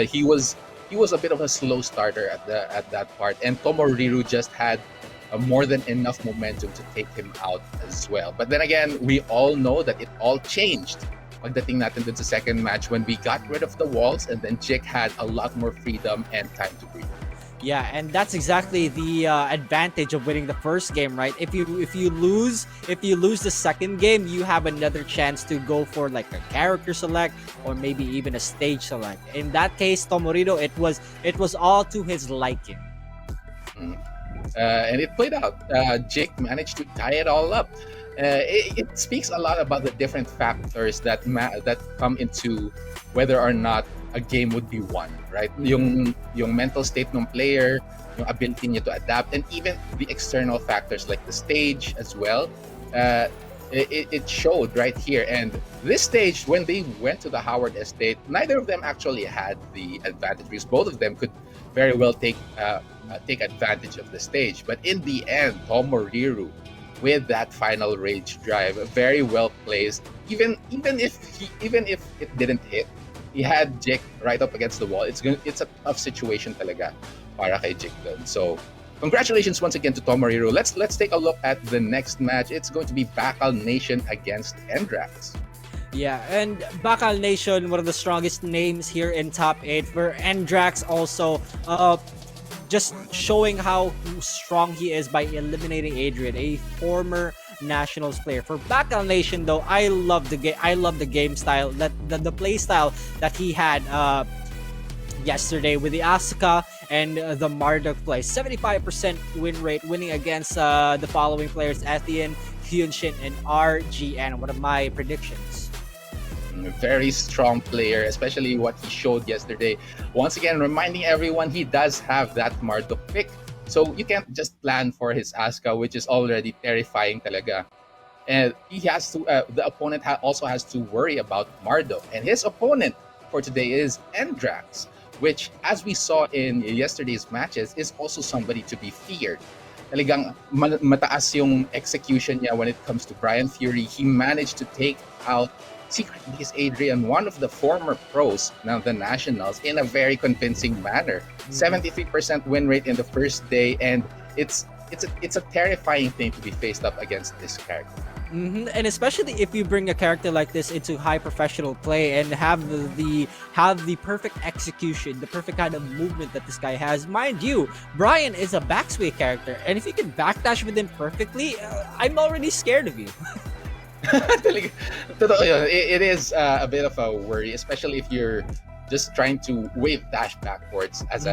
He was a bit of a slow starter at that part, and Tomoriru just had more than enough momentum to take him out as well. But then again, we all know that it all changed pagdating natin dun sa second match when we got rid of the walls, and then Jik had a lot more freedom and time to breathe.
Yeah, and that's exactly the advantage of winning the first game, right? If you lose the second game, you have another chance to go for like a character select or maybe even a stage select. In that case, Tomoriru, it was all to his liking.
And it played out. Jake managed to tie it all up. It speaks a lot about the different factors that come into whether or not a game would be won, right? Yung mental state ng player, yung ability niya to adapt, and even the external factors like the stage as well. It showed right here. And this stage, when they went to the Howard Estate, neither of them actually had the advantage because both of them could very well take advantage of the stage. But in the end, Tomoriru, with that final rage drive, very well placed. Even if it didn't hit, he had Jake right up against the wall. It's a tough situation talaga para kay Jake dun. So congratulations once again to Tomoriru. Let's take a look at the next match. It's going to be BakalNation against Endrax.
Yeah, and BakalNation, one of the strongest names here in top 8. For Endrax also, just showing how strong he is by eliminating Adrian, a former Nationals player. For BakalNation though, I love the game style, that the play style that he had yesterday with the Asuka and the Marduk play. 75% win rate, winning against the following players: Ethian, Hyunshin, and RGN. One of my predictions.
Very strong player, especially what he showed yesterday. Once again, reminding everyone he does have that Marduk pick. So you can't just plan for his Asuka, which is already terrifying talaga. And he has to, the opponent also has to worry about Marduk. And his opponent for today is Endrax, which, as we saw in yesterday's matches, is also somebody to be feared. Talagang mataas yung execution niya when it comes to Brian Fury. He managed to take out Secret Beast Adrian, one of the former pros now the Nationals, in a very convincing manner. 73% win rate in the first day, and it's a terrifying thing to be faced up against this character.
And especially if you bring a character like this into high professional play and have the perfect execution, the perfect kind of movement that this guy has. Mind you, Brian is a backsway character, and if you can backdash with him perfectly, I'm already scared of you.
It is a bit of a worry, especially if you're just trying to wave dash backwards as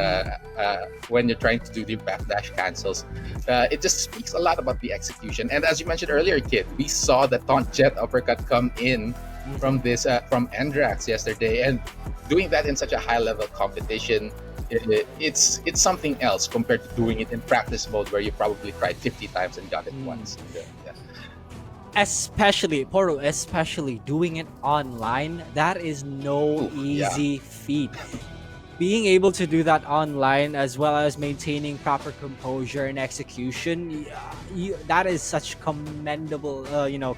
when you're trying to do the backdash cancels. It just speaks a lot about the execution. And as you mentioned earlier, Kid, we saw the taunt jet uppercut come in from Endrax yesterday, and doing that in such a high level competition, it's something else compared to doing it in practice mode where you probably tried 50 times and got it once. Yeah.
Especially doing it online, that is no easy feat. being able to do that online as well as maintaining proper composure and execution, that is such commendable,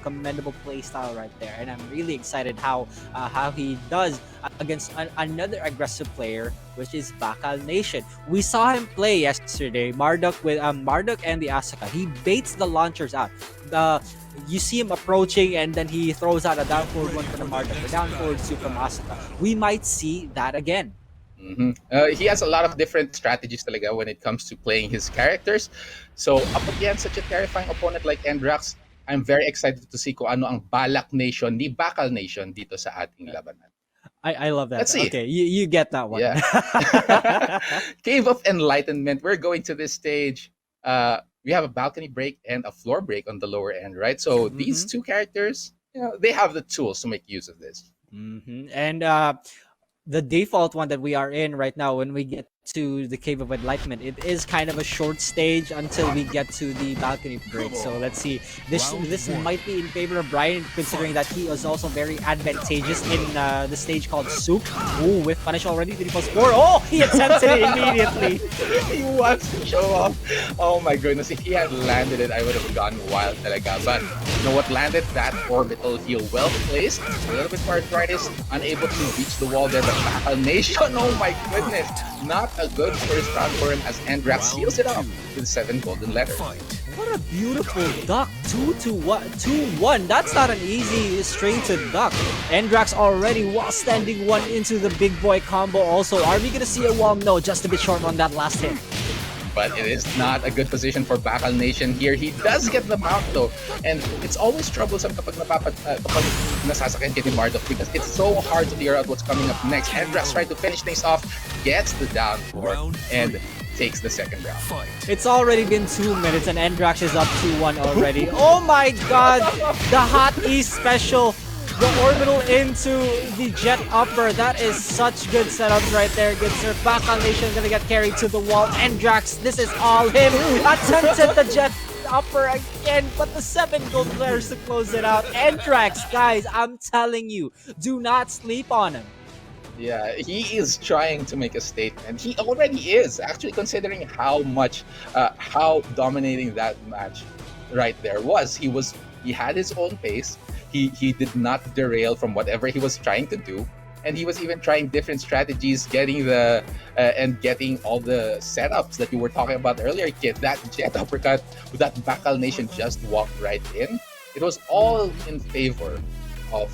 commendable play style right there. And I'm really excited how he does against another aggressive player, which is BakalNation. We saw him play yesterday, Marduk and the Asuka. He baits the launchers out. You see him approaching, and then he throws out a down forward one from the Marduk, a down forward two from Asuka. We might see that again.
He has a lot of different strategies talaga when it comes to playing his characters. So up against such a terrifying opponent like Endrax, I'm very excited to see kung ano ang balak nation ni BakalNation dito sa ating labanan.
I love that.
Let's see.
Okay, you get that one.
Yeah. Cave of Enlightenment. We're going to this stage. We have a balcony break and a floor break on the lower end, right? So these two characters, they have the tools to make use of this.
And the default one that we are in right now, when we get to the Cave of Enlightenment, it is kind of a short stage until we get to the balcony break. So let's see. This might be in favor of Brian, considering that he is also very advantageous in the stage called Soup. Ooh, with punish already. Did he post score? Oh, he attempted it immediately.
He wants to show off. Oh my goodness, if he had landed it, I would have gone wild talaga. But you know what landed? That orbital heal well placed. A little bit more arthritis, unable to reach the wall there. But BakalNation, oh my goodness. Not a good first round for him as Endrax seals it up with 7 golden letters.
What a beautiful duck. 2-1. That's not an easy string to duck. Endrax already while standing one into the big boy combo also. Are we going to see a wall? No, just a bit short on that last hit.
But it is not a good position for BakalNation here. He does get the mount though, and it's always troublesome kapag nasasakyan kay Marduk because it's so hard to figure out what's coming up next. Endrax trying to finish things off, gets the down four, and takes the second round.
It's already been 2 minutes and Endrax is up 2-1 already. Oh my god! The Hot E special! The orbital into the jet upper. That is such good setups right there. Good serve. BakalNation gonna get carried to the wall. Endrax, this is all him. Attempted the jet upper again, but the 7 gold players to close it out. Endrax, guys, I'm telling you, do not sleep on him.
Yeah, he is trying to make a statement. He already is, actually, considering how dominating that match right there was. He had his own pace. He did not derail from whatever he was trying to do, and he was even trying different strategies, getting all the setups that you were talking about earlier. Kid, that jet uppercut that BakalNation just walked right in. It was all in favor of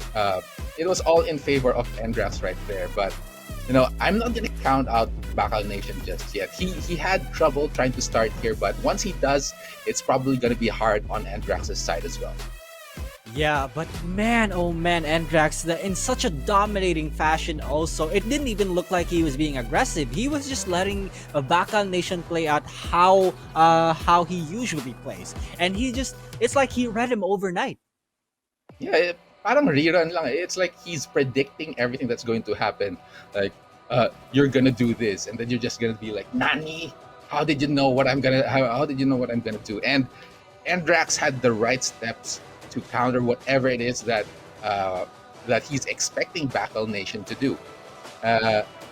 Endrax right there. But I'm not gonna count out BakalNation just yet. He had trouble trying to start here, but once he does, it's probably gonna be hard on Endrax's side as well.
Yeah, but man, oh man, Endrax, in such a dominating fashion also. It didn't even look like he was being aggressive. He was just letting BakalNation play out how he usually plays. And it's like he read him overnight.
Yeah, parang rerun lang. It's like he's predicting everything that's going to happen. Like, you're gonna do this, and then you're just gonna be like, Nani, how did you know what I'm gonna do? And Endrax had the right steps to counter whatever it is that he's expecting BakalNation to do.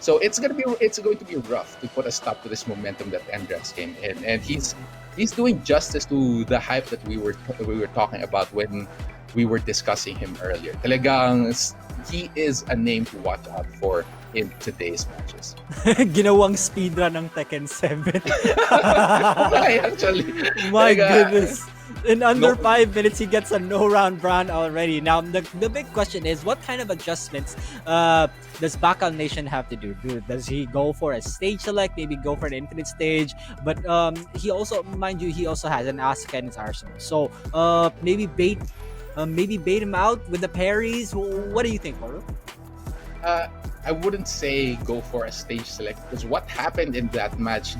So it's going to be rough to put a stop to this momentum that Endrax came in, and he's doing justice to the hype that we were talking about when we were discussing him earlier. Talagang he is a name to watch out for in today's matches.
Ginawang speedrun ng Tekken 7.
Actually,
my goodness. In under 5 minutes, he gets a no-round brand already. Now, the big question is, what kind of adjustments does BakalNation have to do? Does he go for a stage select, maybe go for an infinite stage? But he also, mind you, he also has an Asuka in his arsenal. So maybe bait him out with the parries. What do you think, Moro?
I wouldn't say go for a stage select because what happened in that match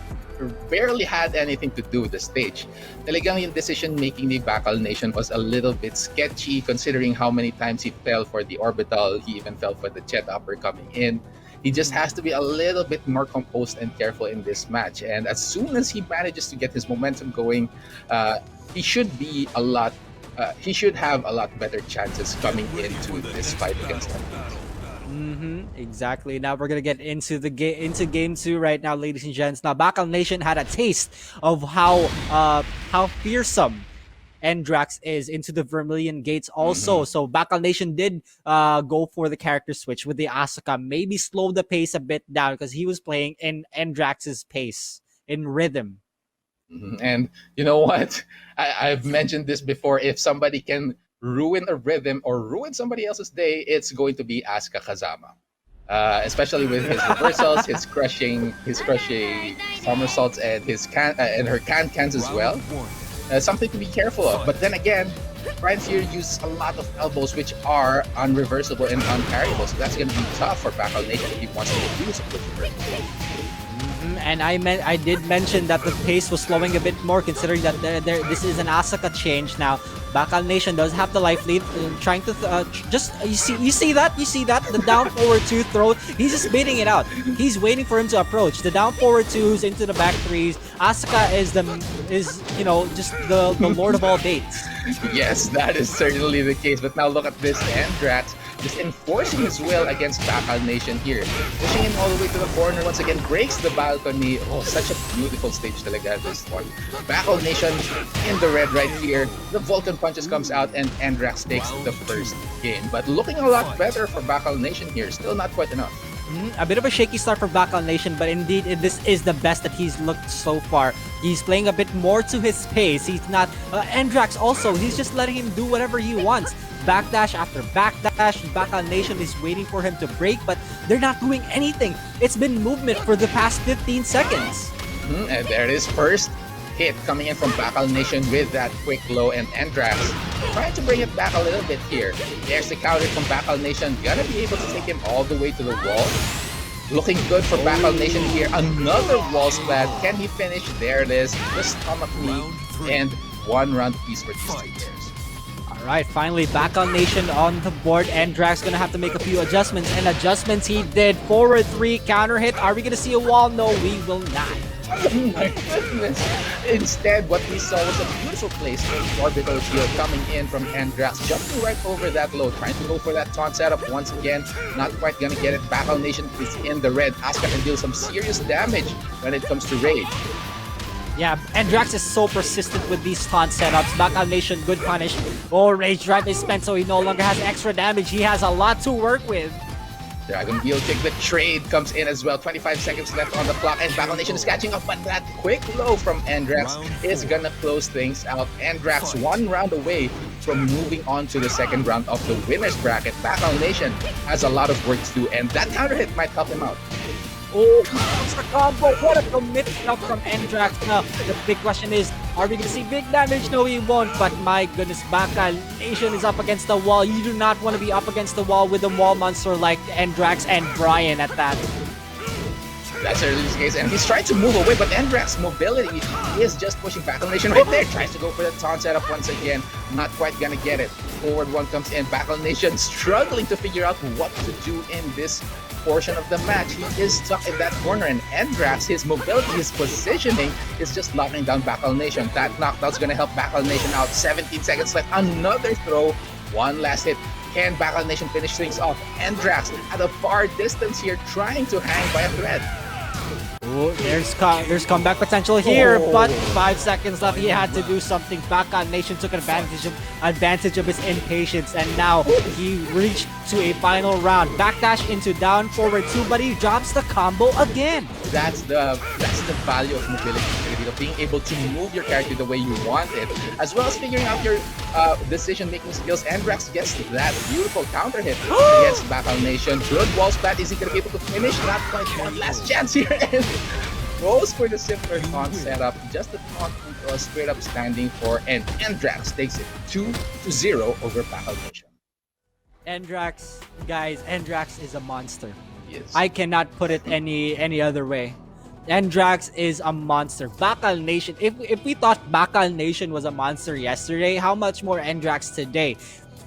barely had anything to do with the stage. Talagang yung decision making ni BakalNation was a little bit sketchy considering how many times he fell for the orbital. He even fell for the jet upper coming in. He just has to be a little bit more composed and careful in this match. And as soon as he manages to get his momentum going, he should have a lot better chances coming into this fight against him.
Exactly. Now we're gonna get into the into game two right now, ladies and gents. Now, BakalNation had a taste of how fearsome Endrax is into the Vermilion Gates also.
Mhm.
So BakalNation did go for the character switch with the Asuka, maybe slow the pace a bit down because he was playing in Endrax's pace in rhythm.
And you know what? I've mentioned this before. If somebody can ruin a rhythm or ruin somebody else's day, it's going to be Asuka Kazama. Especially with his reversals, his crushing somersaults, and his and her cans as well. Something to be careful of. But then again, Brian Fury uses a lot of elbows which are unreversible and unparryable. So that's going to be tough for BakalNation if he wants to make use of those reversals.
And I did mention that the pace was slowing a bit more, considering that this is an Asuka change now. BakalNation does have the life lead, trying to just you see that the down forward two throw. He's just baiting it out. He's waiting for him to approach the down forward twos into the back threes. Asuka is just the lord of all baits.
Yes, that is certainly the case. But now look at this Endrax just enforcing his will against BakalNation here. Pushing him all the way to the corner once again, breaks the balcony. Oh, such a beautiful stage talaga this one. BakalNation in the red right here. The Vulcan punches comes out and Endrax takes the first game. But looking a lot better for BakalNation here. Still not quite enough.
A bit of a shaky start for BakalNation, but indeed this is the best that he's looked so far. He's playing a bit more to his pace. He's not Endrax also. He's just letting him do whatever he wants. Backdash after backdash. BakalNation is waiting for him to break, but they're not doing anything. It's been movement for the past 15 seconds.
And there it is, first hit coming in from BakalNation with that quick low, and Endrax trying to bring it back a little bit here. There's the counter from BakalNation. Gonna be able to take him all the way to the wall. Looking good for BakalNation here. Another wall splat. Can he finish? There it is. The stomach knee and one round piece for these two players.
Alright, finally BakalNation on the board. Endrax gonna have to make a few adjustments, and adjustments he did. Forward three, counter hit. Are we gonna see a wall? No, we will not.
Oh my goodness. Instead, what we saw was a beautiful place for orbital shield coming in from Endrax, jumping right over that low, trying to go for that taunt setup once again. Not quite gonna get it. BakalNation is in the red. Asuka can deal some serious damage when it comes to Rage.
Yeah, Endrax is so persistent with these taunt setups. BakalNation, good punish. Oh, Rage Drive is spent, so he no longer has extra damage. He has a lot to work with.
Dragon Wheel kick, the trade comes in as well. 25 seconds left on the clock, and BakalNation is catching up, but that quick low from Endrax is gonna close things out. Endrax 1 round away from moving on to the second round of the winner's bracket. BakalNation has a lot of work to do, and that counter hit might help him out.
Oh, it's a combo. What a commit up from Endrax. Now, the big question is, are we going to see big damage? No, we won't. But my goodness, BakalNation is up against the wall. You do not want to be up against the wall with a wall monster like Endrax and Brian at that.
That's certainly the case, and he's trying to move away, but Endrax's mobility is just pushing BakalNation right there. Tries to go for the taunt setup once again. Not quite gonna get it. Forward one comes in. BakalNation struggling to figure out what to do in this portion of the match. He is stuck in that corner, and Endrax, his mobility, his positioning is just locking down BakalNation. That knockout's gonna help BakalNation out. 17 seconds left. Another throw. One last hit. Can BakalNation finish things off? Endrax at a far distance here, trying to hang by a thread.
Oh, there's comeback potential here, but 5 seconds left. He had to do something. BakalNation took advantage of his impatience, and now he reached to a final round. Backdash into down forward two, but he drops the combo again.
That's the value of mobility, being able to move your character the way you want it, as well as figuring out your decision-making skills. Endrax gets that beautiful counter hit against BakalNation. Good wall splat. Is he going to be able to finish? Not quite. One last chance here. And goes for the simpler taunt setup. Just the taunt straight up standing for, and Endrax takes it 2-0 over BakalNation.
Endrax, guys, Endrax is a monster.
Yes.
I cannot put it any other way. Endrax is a monster. BakalNation, if we thought BakalNation was a monster yesterday, how much more Endrax today?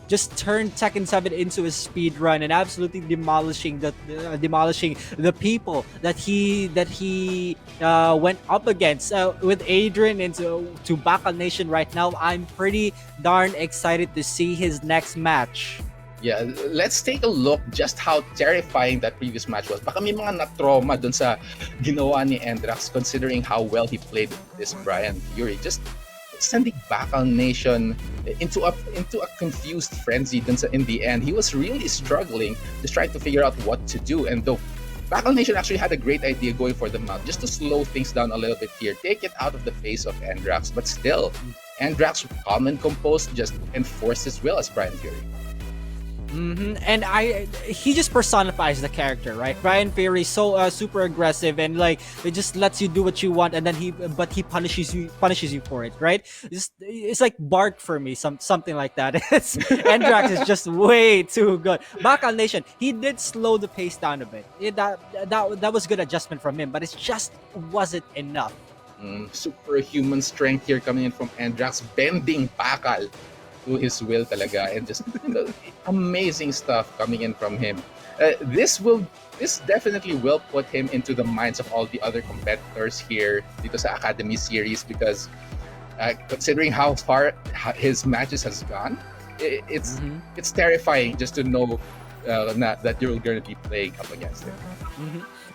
Just turned Tekken 7 into a speed run and absolutely demolishing the people that he went up against. With Adrian into BakalNation right now, I'm pretty darn excited to see his next match.
Yeah, let's take a look just how terrifying that previous match was. Baka may mga na-trauma dun sa ginawa ni Endrax considering how well he played this Brian Fury. Just sending BakalNation into a confused frenzy dun in the end. He was really struggling, just trying to figure out what to do. And though BakalNation actually had a great idea going for the mount, just to slow things down a little bit here, take it out of the face of Endrax. But still, Endrax, calm and composed, just enforced his will as Brian Fury.
And he just personifies the character, right? Brian Fury is so super aggressive, and like it just lets you do what you want, and then he punishes you for it, right? It's like Bark for me, something like that. It's Endrax is just way too good. BakalNation, he did slow the pace down a bit. That was good adjustment from him, but it just wasn't enough.
Superhuman strength here coming in from Endrax, bending Bakal to his will talaga, and just amazing stuff coming in from him. This definitely will put him into the minds of all the other competitors here dito sa Academy series, because considering how far his matches has gone, it's terrifying just to know that you're going to be playing up against him.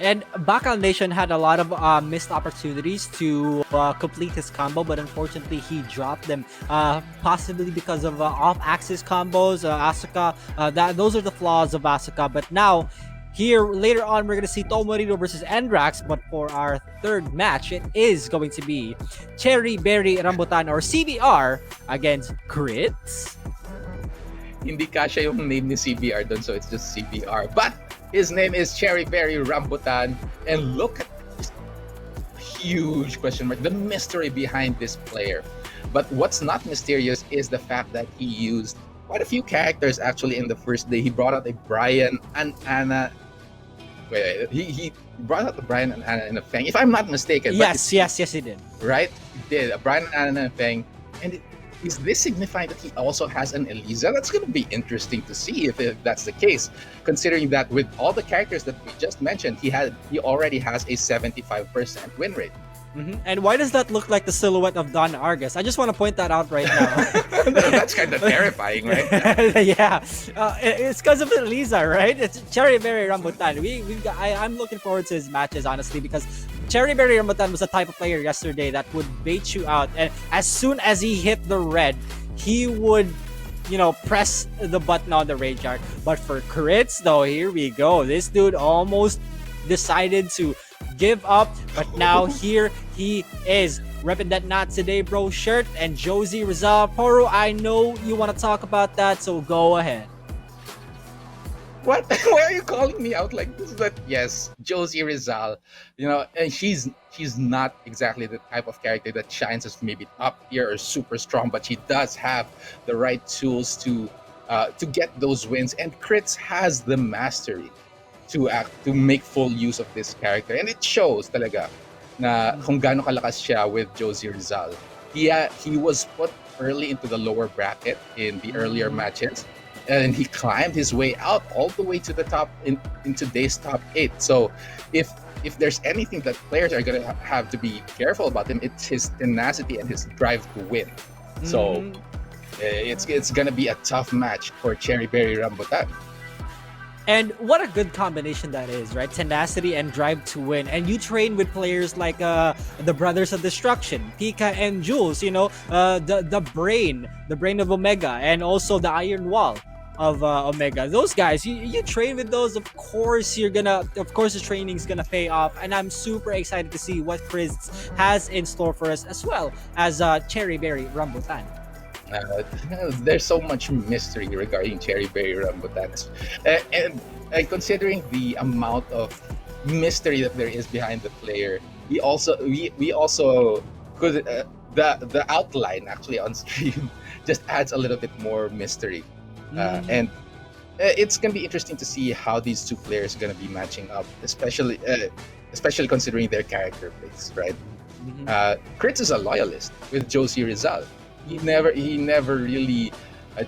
And BakalNation had a lot of missed opportunities to complete his combo, but unfortunately he dropped them, possibly because of off-axis combos. Asuka, those are the flaws of Asuka. But now, here later on, we're gonna see Tomoriru versus Endrax. But for our third match, it is going to be CherryBerryRambutan, or CBR, against Kritz.
Hindi kasha yung name ni CBR dun, so it's just CBR. But his name is CherryBerryRambutan, and look at this huge question mark, the mystery behind this player. But what's not mysterious is the fact that he used quite a few characters actually in the first day. He brought out a Brian and Anna. He brought out the Brian and Anna and a Feng, if I'm not mistaken.
Yes, he did.
Right? He did. A Brian and Anna and a Feng. And is this signifying that he also has an Eliza? That's going to be interesting to see if that's the case, considering that with all the characters that we just mentioned, he already has a 75% win rate.
And why does that look like the silhouette of Don Argus? I just want to point that out right now.
That's kind of terrifying, right?
Yeah, it's because of Eliza, right? It's CherryBerryRambutan. I'm looking forward to his matches, honestly, because CherryBerryRambutan was the type of player yesterday that would bait you out, and as soon as he hit the red, he would press the button on the rage art. But for Kritz, though, here we go. This dude almost decided to give up, but now here he is repping that Not Today Bro shirt. And Josie Rizal, Poro, I know you want to talk about that, so go ahead.
What? Why are you calling me out like this? But yes, Josie Rizal, and she's not exactly the type of character that shines as maybe top tier or super strong, but she does have the right tools to get those wins, and Kritz has the mastery to make full use of this character, and it shows talaga na kung gaano kalakas siya with Josie Rizal. He was put early into the lower bracket in the earlier matches, and he climbed his way out all the way to the top in today's top 8. So if there's anything that players are going to have to be careful about him, it's his tenacity and his drive to win. So it's going to be a tough match for CherryBerryRambutan.
And what a good combination that is, right? Tenacity and drive to win. And you train with players like the Brothers of Destruction, Pika and Jules, the brain of Omega, and also the Iron Wall of Omega. Those guys, you train with those. Of course, the training's gonna pay off. And I'm super excited to see what Kritz has in store for us, as well as CherryBerryRambutan.
There's so much mystery regarding CherryBerryRambutan, and considering the amount of mystery that there is behind the player, we also could the outline actually on stream just adds a little bit more mystery, and it's gonna be interesting to see how these two players are gonna be matching up, especially considering their character plays, right? Kritz is a loyalist with Josie Rizal. He never really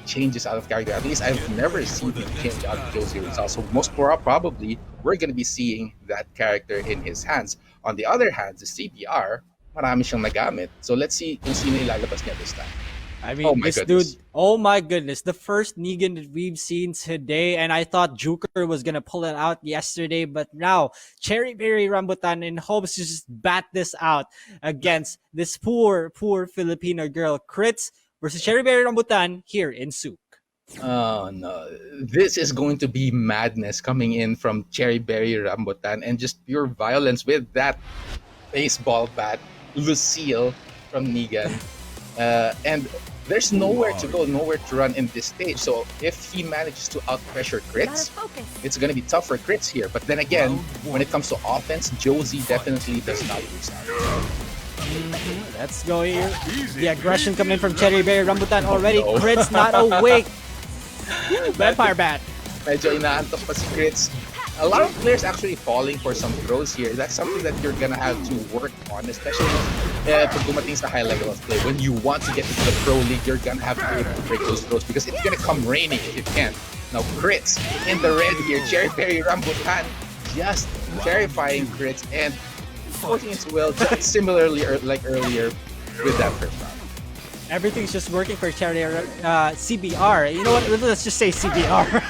changes out of character. At least I've never seen him change out of Josie Rizal. So most probably, we're going to be seeing that character in his hands. On the other hand, the CBR, marami siyang nagamit. So let's see kung sino ilalabas niya this time.
I
Oh
mean,
my
this dude,
goodness.
oh my goodness, the first Negan that we've seen today, and I thought Joker was gonna pull it out yesterday, but now Cherry Berry Rambutan in hopes to just bat this out against this poor Filipino girl, Kritz versus Cherry Berry Rambutan here in Souk.
Oh no, this is going to be madness coming in from Cherry Berry Rambutan and just pure violence with that baseball bat, Lucille from Negan. And there's nowhere to go, nowhere to run in this stage. So if he manages to out pressure Kritz, it's going to be tough for Kritz here. But then again, when it comes to offense, Josie definitely does not lose out.
Let's go here. The aggression coming in from Cherry Berry Rambutan already.
no.
Kritz not awake. Vampire bat.
Medyo inaantok pa si Kritz. A lot of players actually falling for some throws here. That's something that you're gonna have to work on, especially pag dumating sa high level of play. When you want to get into the pro league, you're gonna have to be able to break those throws because it's gonna come raining if you can't. Now Kritz in the red here, Cherry Berry Rambutan just terrifying Kritz and working its will just similarly like earlier with that first round.
Everything's just working for Cherry CBR. You know what? Let's just say CBR.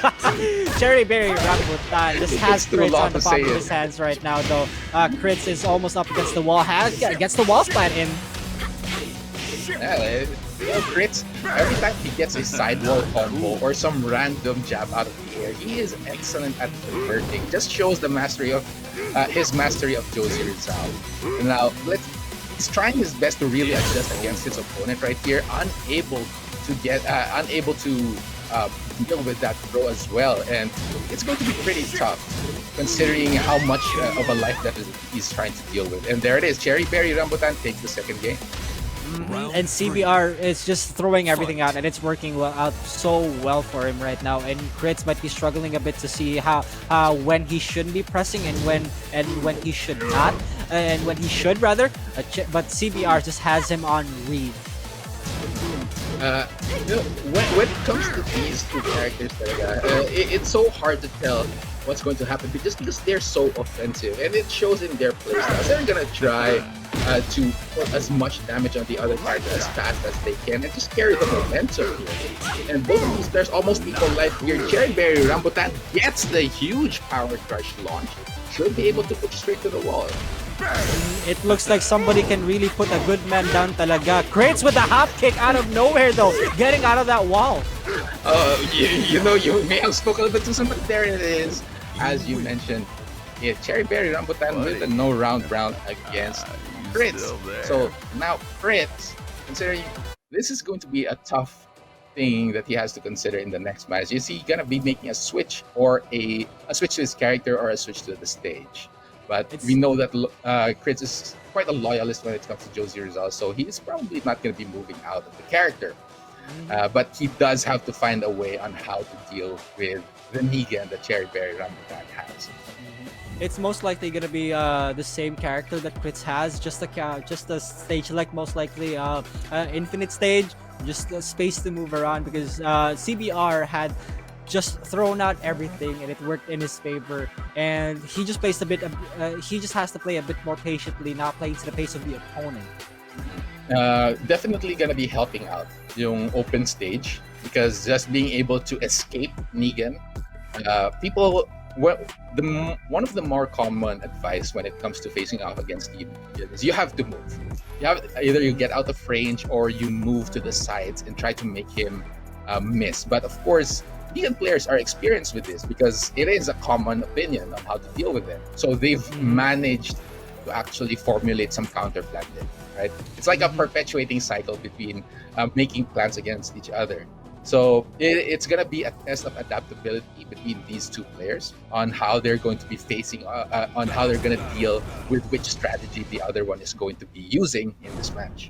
Cherry Berry Rambutan just has
It's too
Kritz
long
on the
to
palm
say
of
it.
his hands right now, though. Kritz is almost up against the wall. Gets the wall splat in.
Yeah, Kritz, every time he gets a sidewall combo or some random jab out of the air, he is excellent at converting. Just shows the mastery of his mastery of Josie Rizal. Now, he's trying his best to really adjust against his opponent right here, unable to deal with that throw as well, and it's going to be pretty tough considering how much of a life that he's trying to deal with. And there it is, Cherry Berry Rambutan takes the second game.
And CBR is just throwing everything out, and it's working out so well for him right now. And Kritz might be struggling a bit to see how when he shouldn't be pressing and when he should not, and when he should rather. But CBR just has him on read.
When it comes to these two characters, it's so hard to tell what's going to happen just because they're so offensive, and it shows in their playstyles. They're gonna try to put as much damage on the other character as fast as they can and just carry the momentum here. And both of these players almost equal life here. Cherry Berry Rambutan gets the huge power crush launch. Should be able to put straight to the wall.
It looks like somebody can really put a good man down talaga. Kritz with a hop kick out of nowhere though, getting out of that wall.
You may have spoken a little bit too soon, but there it is. As you mentioned, Cherry Berry Rambutan with a no round against Kritz. So now Kritz, considering this is going to be a tough thing that he has to consider in the next match. Is he gonna be making a switch or a switch to his character or a switch to the stage? But we know that Kritz is quite a loyalist when it comes to Josie Rizal, so he's probably not going to be moving out of the character. But he does have to find a way on how to deal with the Negan that Cherry Berry Rambutan has.
It's most likely gonna be the same character that Kritz has, just a stage like most likely infinite stage, just a space to move around because CBR had just thrown out everything and it worked in his favor, and he just plays a bit. He just has to play a bit more patiently, not playing to the pace of the opponent.
Definitely gonna be helping out yung open stage because just being able to escape Negan, one of the more common advice when it comes to facing off against Negan is you have to move. Either you get out of range or you move to the sides and try to make him miss. But of course, Negan players are experienced with this because it is a common opinion on how to deal with them. So they've managed to actually formulate some counter plan there, right? It's like a perpetuating cycle between making plans against each other. So it's going to be a test of adaptability between these two players on how they're going to be facing, on how they're going to deal with which strategy the other one is going to be using in this match.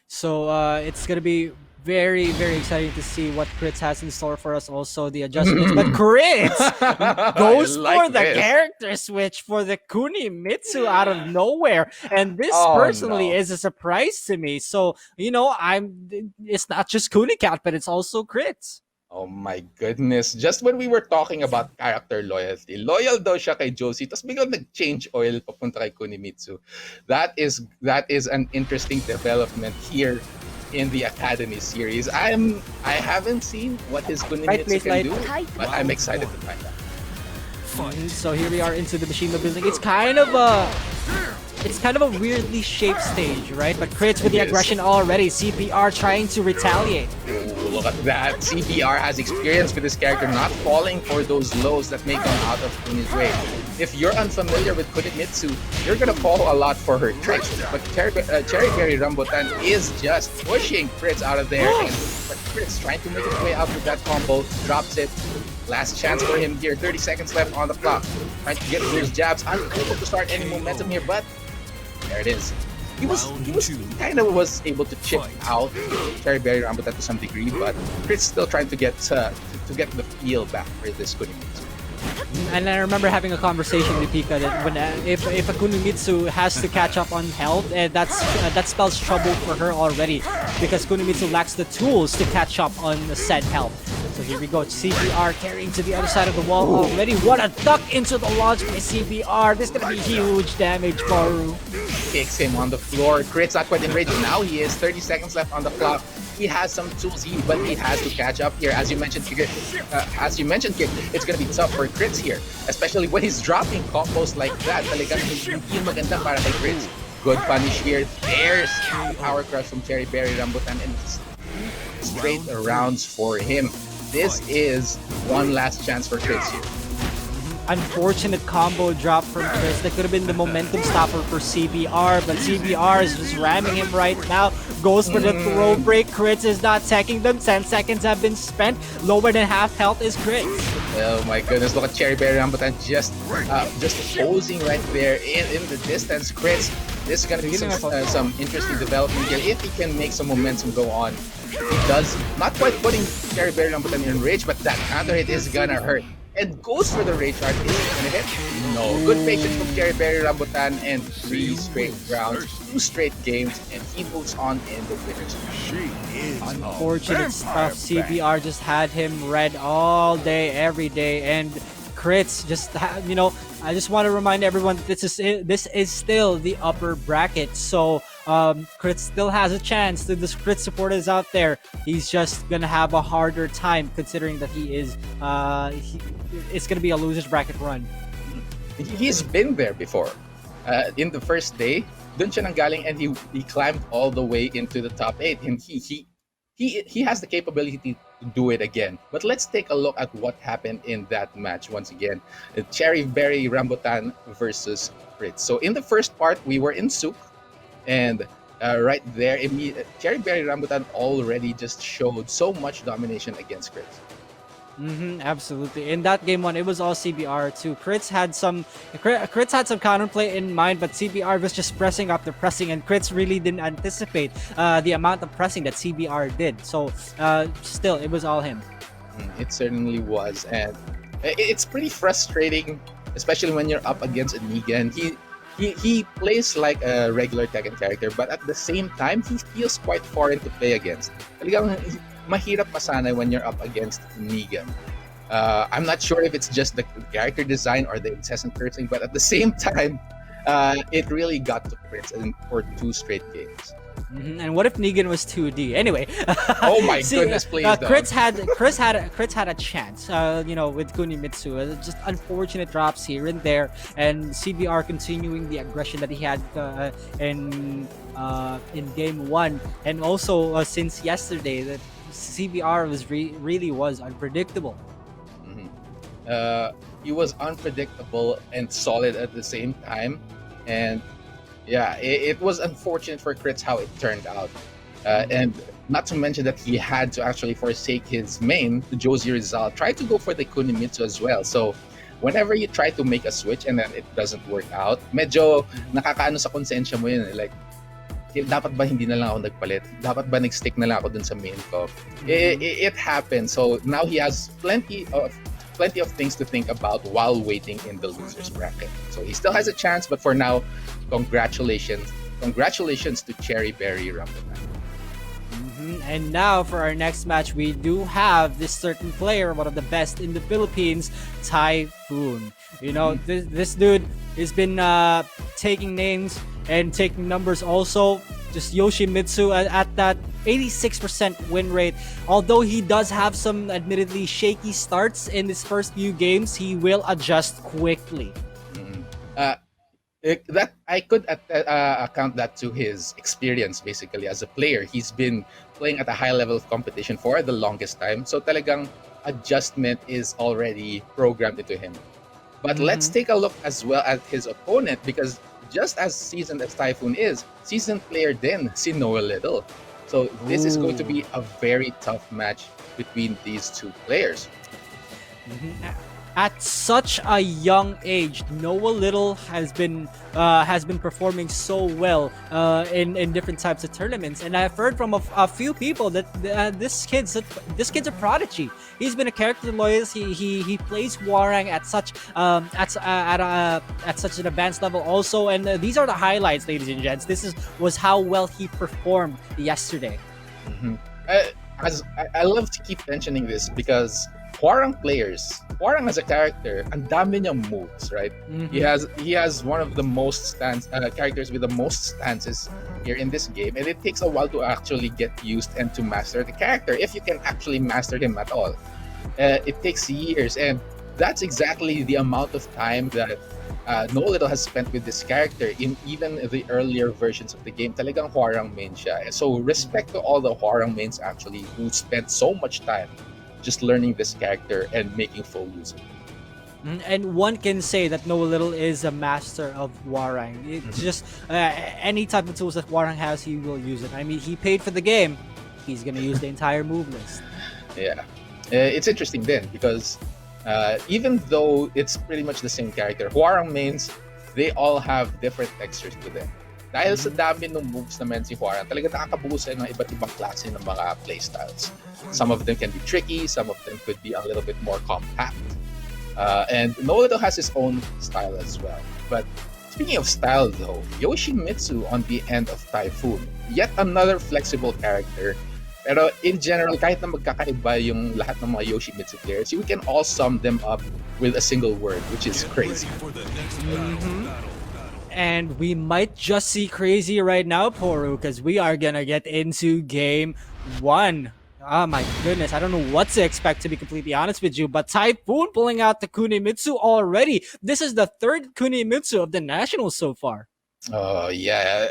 So it's gonna be very, very exciting to see what Kritz has in store for us. Also, the adjustments, but Kritz goes for the character switch for the Kuni Mitsu out of nowhere, and this personally is a surprise to me. So it's not just Kuni Cat, but it's also Kritz.
Oh my goodness. Just when we were talking about character loyalty, loyal daw siya kay Josie, tapos biglang nag-change oil papunta kay Kunimitsu. That is an interesting development here in the Academy series. I haven't seen what his
Right,
Kunimitsu
please,
can
light.
do, but I'm excited to find out.
So here we are into the Machine building. It's kind of a weirdly shaped stage, right? But Kritz with the
It is.
aggression already. CPR trying to retaliate.
Ooh, look at that. CBR has experience with this character not falling for those lows that may come out of Kuni's way. If you're unfamiliar with Kunimitsu, you're gonna fall a lot for her tricks. But CherryBerryRambutan is just pushing Kritz out of there. But Kritz trying to make his way out with that combo, drops it. Last chance for him here. 30 seconds left on the clock. Trying to get those jabs. Unable to start any momentum here, but there it is. He kind of was able to chip out CherryBerryRambutan to some degree, but Kritz still trying to get the feel back for this Kunimitsu.
And I remember having a conversation with Pika that when if a Kunimitsu has to catch up on health, that spells trouble for her already because Kunimitsu lacks the tools to catch up on the said health. So here we go, CBR carrying to the other side of the wall already. What a duck into the launch by CBR. This is gonna be huge damage, Baru.
Kicks him on the floor. Kritz not quite enraged. Now he is 30 seconds left on the clock. He has some tools, but he has to catch up here. As you mentioned, Kik, it's gonna be tough for Kritz here, especially when he's dropping combos like that. Talagang hindi maganda para kay Kritz. Good punish here. There's the power crush from CherryBerryRambutan and straight rounds for him. This is one last chance for Kritz here.
Unfortunate combo drop from Kritz. That could have been the momentum stopper for CBR, but CBR is just ramming him right now. Goes for the throw break. Kritz is not taking them. 10 seconds have been spent. Lower than half health is Kritz.
Oh my goodness, look at CherryBerryRambutan just posing right there in the distance. Kritz, this is going to be some interesting development here. If he can make some momentum go on, he does. Not quite putting CherryBerryRambutan in rage, but that counter hit is going to hurt. And goes for the rage art. Is it gonna hit? No. Good patience from CherryBerryRambutan and 3 straight rounds, 2 straight games, and he moves on in the winner's round.
Unfortunate stuff. CBR just had him red all day, every day, and Kritz just I just want to remind everyone that this is still the upper bracket, so Kritz still has a chance. To the Kritz supporters out there, he's just gonna have a harder time considering that it's gonna be a loser's bracket run.
He's been there before. In the first day, dun siya nanggaling and he climbed all the way into the top 8, and he has the capability to do it again. But let's take a look at what happened in that match once again. CherryBerryRambutan versus Kritz. So in the first part, we were in Souk, and right there, CherryBerryRambutan already just showed so much domination against Kritz.
Absolutely. In that game 1, it was all CBR too. Kritz had some counterplay in mind, but CBR was just pressing up the pressing, and Kritz really didn't anticipate the amount of pressing that CBR did. So still, it was all him.
It certainly was, and it's pretty frustrating, especially when you're up against Negan. He plays like a regular Tekken character, but at the same time, he feels quite foreign to play against. Talagang mahirap pasanay when you're up against Negan. I'm not sure if it's just the character design or the incessant cursing, but at the same time, it really got to Kritz for 2 straight games.
And what if Negan was 2D? Anyway.
Oh my goodness, please don't.
Kritz had a chance, with Kunimitsu. Just unfortunate drops here and there, and CBR continuing the aggression that he had in game 1, and also since yesterday, that CBR was really was unpredictable.
He was unpredictable and solid at the same time, and yeah, it was unfortunate for Kritz how it turned out. And not to mention that he had to actually forsake his main to Josie Rizal, try to go for the Kunimitsu as well. So whenever you try to make a switch and then it doesn't work out, medyo nakakaano sa konsensya mo yun. Like, dapat ba hindi na lang ako nagpalit? Dapat ba nag-stick na lang ako dun sa main ko? It happened. So now he has plenty of things to think about while waiting in the loser's bracket. So he still has a chance, but for now, congratulations to CherryBerryRambutan.
And now for our next match, we do have this certain player, one of the best in the Philippines, Typhoon. This dude has been taking names and taking numbers also. Just Yoshimitsu at that 86% win rate. Although he does have some admittedly shaky starts in his first few games, he will adjust quickly.
Mm. Uh, that I could account that to his experience basically as a player. He's been playing at a high level of competition for the longest time. So talagang adjustment is already programmed into him. But let's take a look as well at his opponent because just as seasoned as Typhoon is, seasoned player din si Noelittle. So this is going to be a very tough match between these two players.
At such a young age, Noelittle has been performing so well in different types of tournaments, and I've heard from a few people that this kid's a prodigy. He's been a character loyalist. He plays Warang at such an advanced level also, and these are the highlights, ladies and gents. Was how well he performed yesterday.
Mhm. I love to keep mentioning this because Hwarang as a character, ang dami niyang moves, right? He has one of the most characters with the most stances here in this game, and it takes a while to actually get used and to master the character if you can actually master him at all. It takes years, and that's exactly the amount of time that Noelittle has spent with this character in even the earlier versions of the game. Talagang Hwarang main siya. So respect to all the Hwarang mains actually who spent so much time just learning this character and making full use of it.
And one can say that Noelittle is a master of Warang. It's just any type of tools that Warang has, he will use it. I mean, he paid for the game. He's gonna use the entire move list.
Yeah, it's interesting then because even though it's pretty much the same character, Hwarang mains, they all have different textures to them. Dahil sa dami ng moves naman si Hwarang, talaga nakakabuo siya ng iba't ibang klase ng mga playstyles. Some of them can be tricky, some of them could be a little bit more compact. And Noelittle has his own style as well. But speaking of style though, Yoshimitsu on the end of Typhoon, yet another flexible character. Pero in general, kahit na magkakaiba yung lahat ng mga Yoshimitsu players, we can all sum them up with a single word, which is crazy.
And we might just see crazy right now, Poru, because we are gonna get into game 1. Oh my goodness, I don't know what to expect, to be completely honest with you, but Typhoon pulling out the Kunimitsu already. This is the third Kunimitsu of the Nationals so far.
Oh yeah,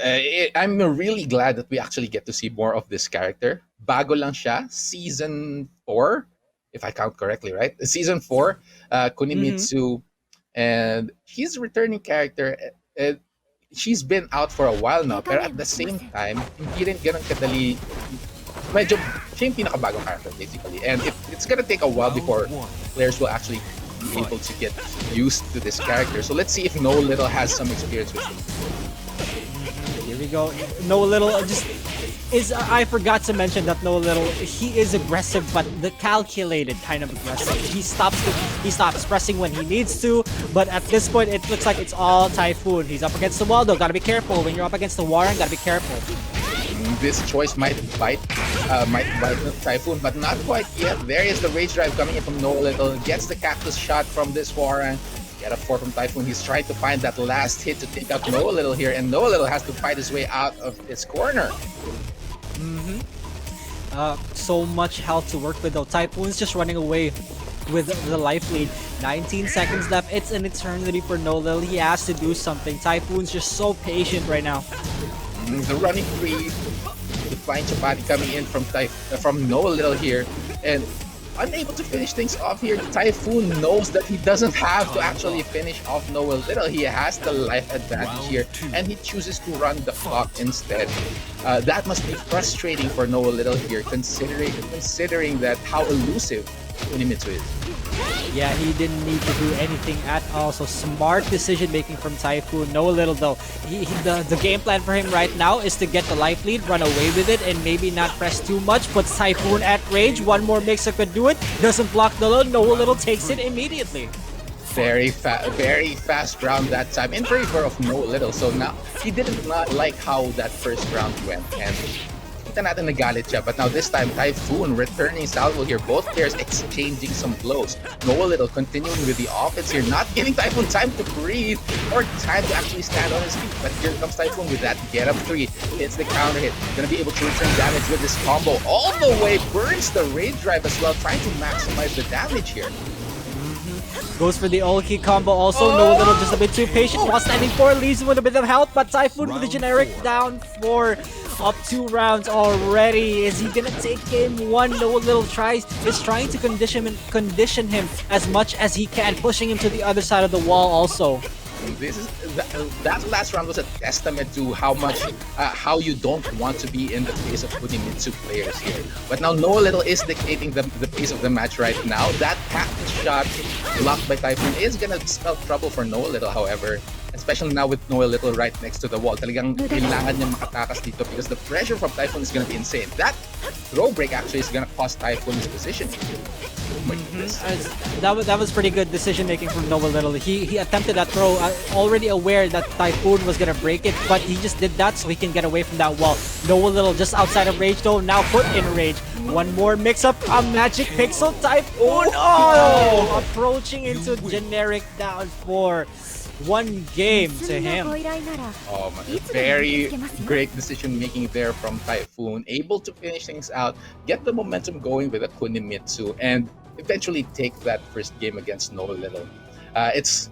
I'm really glad that we actually get to see more of this character. Bago lang siya, season 4, if I count correctly, right? Season 4, Kunimitsu, and he's a returning character. She's been out for a while now, pero at the same time, hindi rin ganun kadali. Medyo siya yung pinakabagong character basically, and it's gonna take a while before players will actually be able to get used to this character. So let's see if Noelittle has some experience with him.
Here we go. Noelittle I forgot to mention that Noelittle, he is aggressive, but the calculated kind of aggressive. He stops pressing when he needs to, but at this point it looks like it's all Typhoon. He's up against the wall though, gotta be careful. When you're up against the Warren, gotta be careful.
This choice might bite Typhoon, but not quite yet. There is the Rage Drive coming in from Noelittle. Gets the Cactus shot from this Warren. Get a 4 from Typhoon. He's trying to find that last hit to take out Noelittle here, and Noelittle has to fight his way out of this corner.
So much health to work with though. Typhoon's just running away with the life lead. 19 seconds left. It's an eternity for Noelittle. He has to do something. Typhoon's just so patient right now.
The running free, the flying chapati coming in from Noelittle here, and unable to finish things off here. Typhoon knows that he doesn't have to actually finish off Noelittle. He has the life advantage here, and he chooses to run the clock instead. That must be frustrating for Noelittle here, considering that how elusive Kunimitsu is.
Yeah, he didn't need to do anything at all. So smart decision making from Typhoon. Noelittle though, the game plan for him right now is to get the life lead, run away with it, and maybe not press too much. Puts Typhoon at rage. One more mixer could do it. Doesn't block the load. Noelittle takes it immediately.
Very fast round that time in favor of Noelittle. So now he did not like how that first round went, and nakita natin nagalit siya. But now this time, Typhoon returning salvo here. Both players exchanging some blows. Noelittle continuing with the offense here, not giving Typhoon time to breathe or time to actually stand on his feet. But here comes Typhoon with that get up 3. Hits the counter hit. Gonna be able to return damage with this combo. All the way burns the rage drive as well, trying to maximize the damage here.
Goes for the all-key combo also. Noelittle just a bit too patient while standing for, leaves him with a bit of health, but Typhoon with the generic down for up 2 rounds already. Is he gonna take game 1? Noelittle is trying to condition him as much as he can, pushing him to the other side of the wall also.
That last round was a testament to how you don't want to be in the face of Kunimitsu players here. But now Noelittle is dictating the pace of the match right now. That cactus shot blocked by Typhoon is gonna spell trouble for Noelittle, however. Especially now with Noelittle right next to the wall. Talagang kailangan niya makatakas dito because the pressure from Typhoon is gonna be insane. That throw break actually is gonna cost Typhoon his position.
That was pretty good decision making from Noelittle. He attempted that throw, already aware that Typhoon was gonna break it, but he just did that so he can get away from that wall. Noelittle just outside of rage though, now put in rage. One more mix up, a magic pixel. Typhoon, approaching into generic down for 1 game to him.
Very great decision making there from Typhoon. Able to finish things out, get the momentum going with a Kunimitsu, and eventually take that first game against Noelittle. It's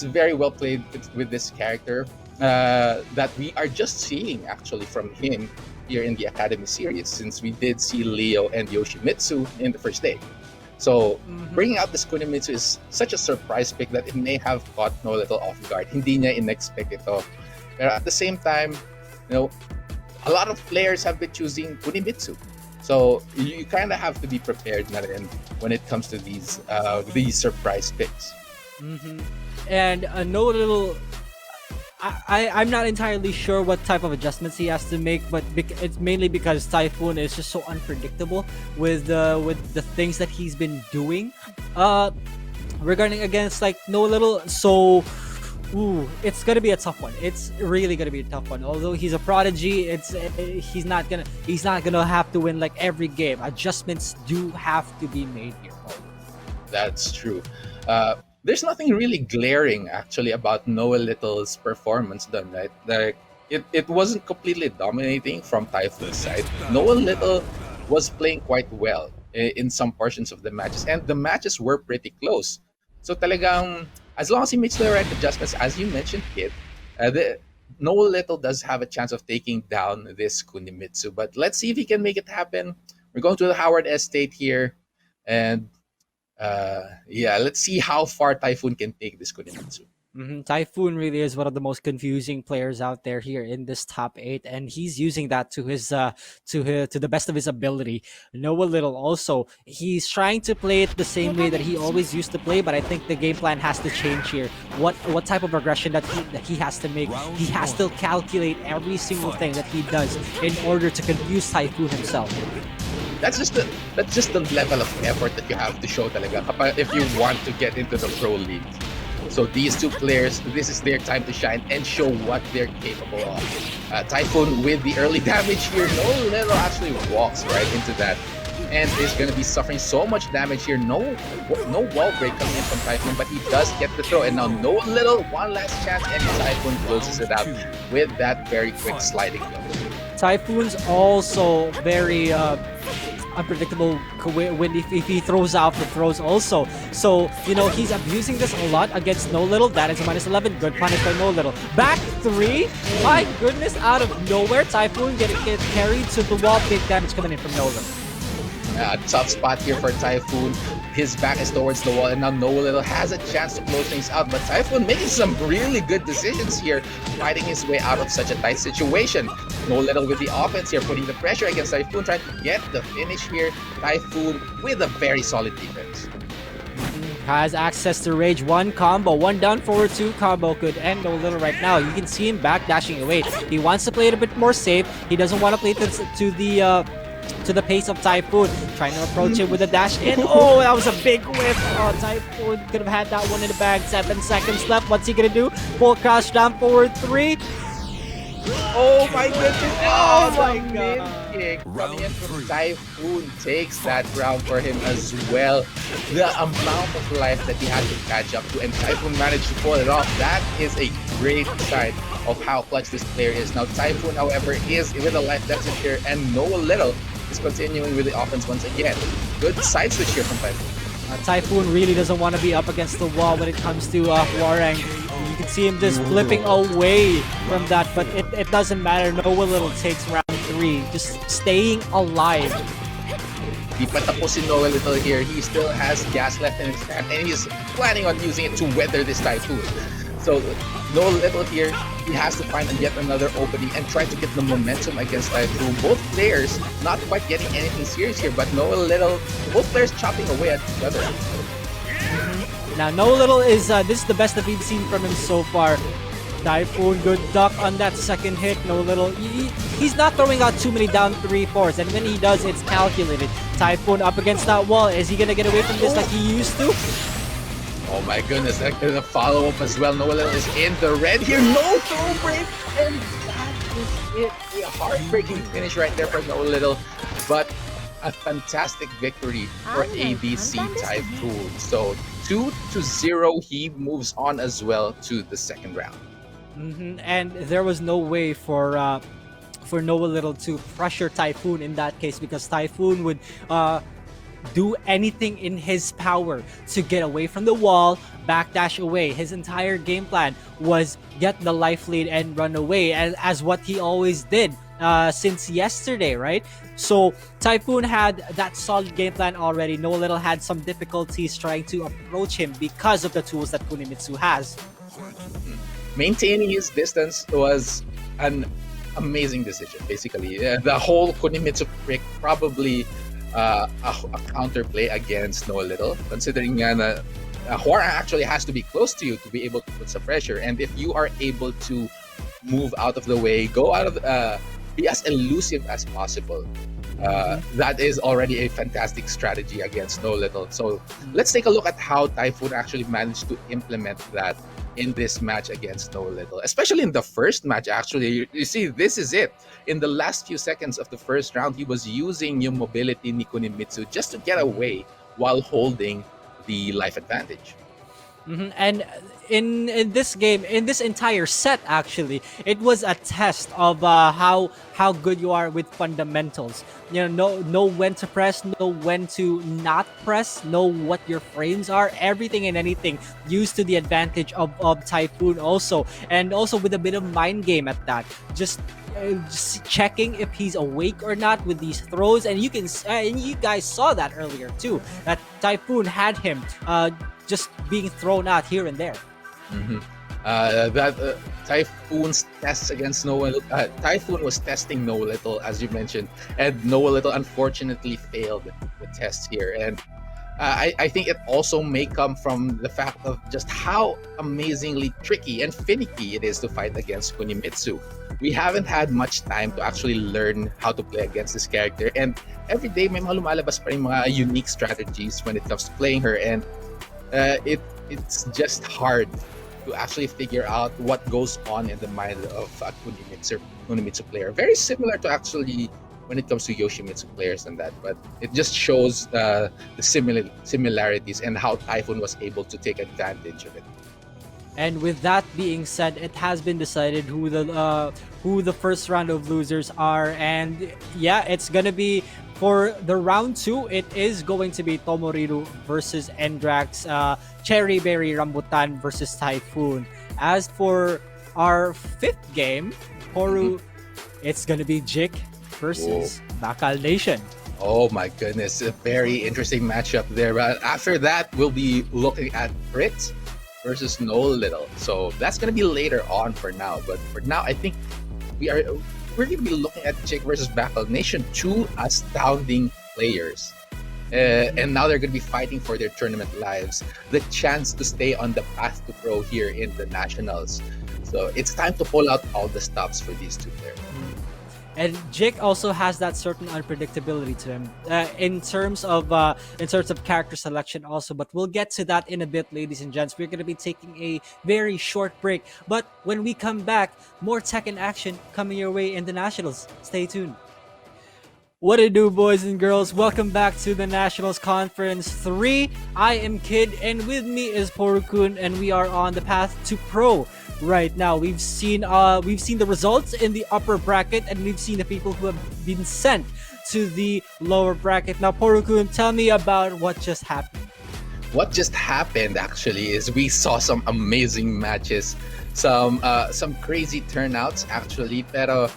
very well played with this character that we are just seeing actually from him here in the Academy series, since we did see Leo and Yoshimitsu in the first day. So bringing out this Kunimitsu is such a surprise pick that it may have caught Noelittle off guard. Hindi niya in-expect ito. Pero at the same time, a lot of players have been choosing Kunimitsu. So you kind of have to be prepared na rin when it comes to these surprise picks.
And Noelittle, I'm not entirely sure what type of adjustments he has to make, but it's mainly because Typhoon is just so unpredictable with the things that he's been doing regarding against like Noelittle. So it's gonna be a tough one. It's really gonna be a tough one. Although he's a prodigy, he's not gonna have to win like every game. Adjustments do have to be made here.
That's true. There's nothing really glaring actually about Noelittle's performance done, right? Like it wasn't completely dominating from Typhoon's side. Noelittle was playing quite well in some portions of the matches, and the matches were pretty close. So talagang as long as he makes the right adjustments, as you mentioned, Kit, Noelittle does have a chance of taking down this Kunimitsu. But let's see if he can make it happen. We're going to the Howard Estate here, and let's see how far Typhoon can take this Kunimitsu.
Typhoon really is one of the most confusing players out there here in this top 8, and he's using that to the best of his ability. Noelittle also, he's trying to play it the same way that he always used to play, but I think the game plan has to change here. What type of aggression that he has to make? He has to calculate every single thing that he does in order to confuse Typhoon himself.
That's just the level of effort that you have to show talaga if you want to get into the pro league. So these two players, this is their time to shine and show what they're capable of. Typhoon with the early damage here. Noelittle actually walks right into that and is going to be suffering so much damage here. No wall break coming in from Typhoon, but he does get the throw. And now Noelittle, one last chance, and Typhoon closes it out with that very quick sliding go.
Typhoon's also very unpredictable when if he throws out the throws also. So, he's abusing this a lot against Noelittle. That is a -11. Good punish by Noelittle. Back 3. My goodness, out of nowhere, Typhoon get carried to the wall. Big damage coming in from Noelittle.
Tough spot here for Typhoon. His back is towards the wall, and now Noelittle has a chance to close things out. But Typhoon making some really good decisions here, fighting his way out of such a tight situation. Noelittle with the offense here, putting the pressure against Typhoon, trying to get the finish here. Typhoon with a very solid defense.
Has access to rage 1 combo, 1 down forward 2 combo could end Noelittle right now. You can see him back dashing away. He wants to play it a bit more safe. He doesn't want to play to the pace of Typhoon, trying to approach it with a dash in. Oh, that was a big whiff. Oh, Typhoon could have had that one in the bag. 7 seconds left. What's he gonna do? Full crash down forward 3.
Oh my goodness!
Oh
Oh,
my
the
God.
mid kick coming in from Typhoon takes that round for him as well. The amount of life that he had to catch up to, and Typhoon managed to pull it off. That is a great sign of how clutch this player is. Now Typhoon, however, is with a life deficit here, and Noelittle is continuing with the offense once again. Good side switch here from Typhoon.
Typhoon really doesn't want to be up against the wall when it comes to Warang. You can see him just flipping away from that, but it doesn't matter. Noelittle takes round 3, just staying alive.
Di pa tapos si Noelittle here. He still has gas left in his hand, and he's planning on using it to weather this Typhoon. So Noelittle here, he has to find yet another opening and try to get the momentum against Typhoon. Both players not quite getting anything serious here, but Noelittle, both players chopping away at each other.
Now Noelittle is this is the best that we've seen from him so far. Typhoon, good duck on that second hit. Noelittle, he's not throwing out too many down 3-4s, and when he does, it's calculated. Typhoon up against that wall. Is he gonna get away from this like he used to?
Oh my goodness, that could have follow up as well. Noelittle is in the red here. No throw break, and that is it. A heartbreaking finish right there for Noelittle, but a fantastic victory for ADC Typhoon. So 2-0, he moves on as well to the second round.
And there was no way for Noelittle to pressure Typhoon in that case, because Typhoon would do anything in his power to get away from the wall, backdash away. His entire game plan was get the life lead and run away, as what he always did since yesterday, right? So Typhoon had that solid game plan already. Noelittle had some difficulties trying to approach him because of the tools that Kunimitsu has.
Maintaining his distance was an amazing decision, basically. The whole Kunimitsu trick probably a counterplay against Noelittle, considering Hwara actually has to be close to you to be able to put some pressure. And if you are able to move out of the way, go out of be as elusive as possible, that is already a fantastic strategy against Noelittle. So let's take a look at how Typhoon actually managed to implement that in this match against Noelittle, especially in the first match. Actually, you see, this is it. In the last few seconds of the first round, he was using yung mobility ni Kunimitsu just to get away while holding the life advantage.
And in this game, in this entire set, actually, it was a test of how good you are with fundamentals. You know when to press, know when to not press, know what your frames are. Everything and anything used to the advantage of Typhoon also, and also with a bit of mind game at that. Just checking if he's awake or not with these throws, and you guys saw that earlier too. That Typhoon had him just being thrown out here and there.
Typhoon's tests against Noelittle. Typhoon was testing Noelittle, as you mentioned, and Noelittle unfortunately failed the test here. And I think it also may come from the fact of just how amazingly tricky and finicky it is to fight against Kunimitsu. We haven't had much time to actually learn how to play against this character, and every day may mga lumalabas pa rin mga unique strategies when it comes to playing her, and it's just hard to actually figure out what goes on in the mind of a Kunimitsu player. Very similar to actually when it comes to Yoshimitsu players and that, but it just shows the similarities and how Typhoon was able to take advantage of it.
And with that being said, it has been decided who the first round of losers are, and yeah, it's gonna be for the round 2. It is going to be Tomoriru versus Endrax, CherryBerryRambutan versus Typhoon. As for our 5th game, Horu, it's gonna be Jik versus BakalNation.
Oh my goodness, a very interesting matchup there. But after that, we'll be looking at Kritz versus Noelittle. So that's gonna be later on for now. But for now, I think we're gonna be looking at Jik versus BakalNation, 2 astounding players. And now they're gonna be fighting for their tournament lives, the chance to stay on the path to pro here in the nationals. So it's time to pull out all the stops for these 2 players.
And Jake also has that certain unpredictability to him in terms of character selection also. But we'll get to that in a bit, ladies and gents. We're gonna be taking a very short break. But when we come back, more Tekken action coming your way in the Nationals. Stay tuned. What it do, boys and girls? Welcome back to the Nationals Conference 3. I am Kid, and with me is Porukun, and we are on the path to pro right now. We've seen the results in the upper bracket, and we've seen the people who have been sent to the lower bracket. Now, Porukun, tell me about what just happened.
What just happened actually is we saw some amazing matches, some crazy turnouts actually. Pero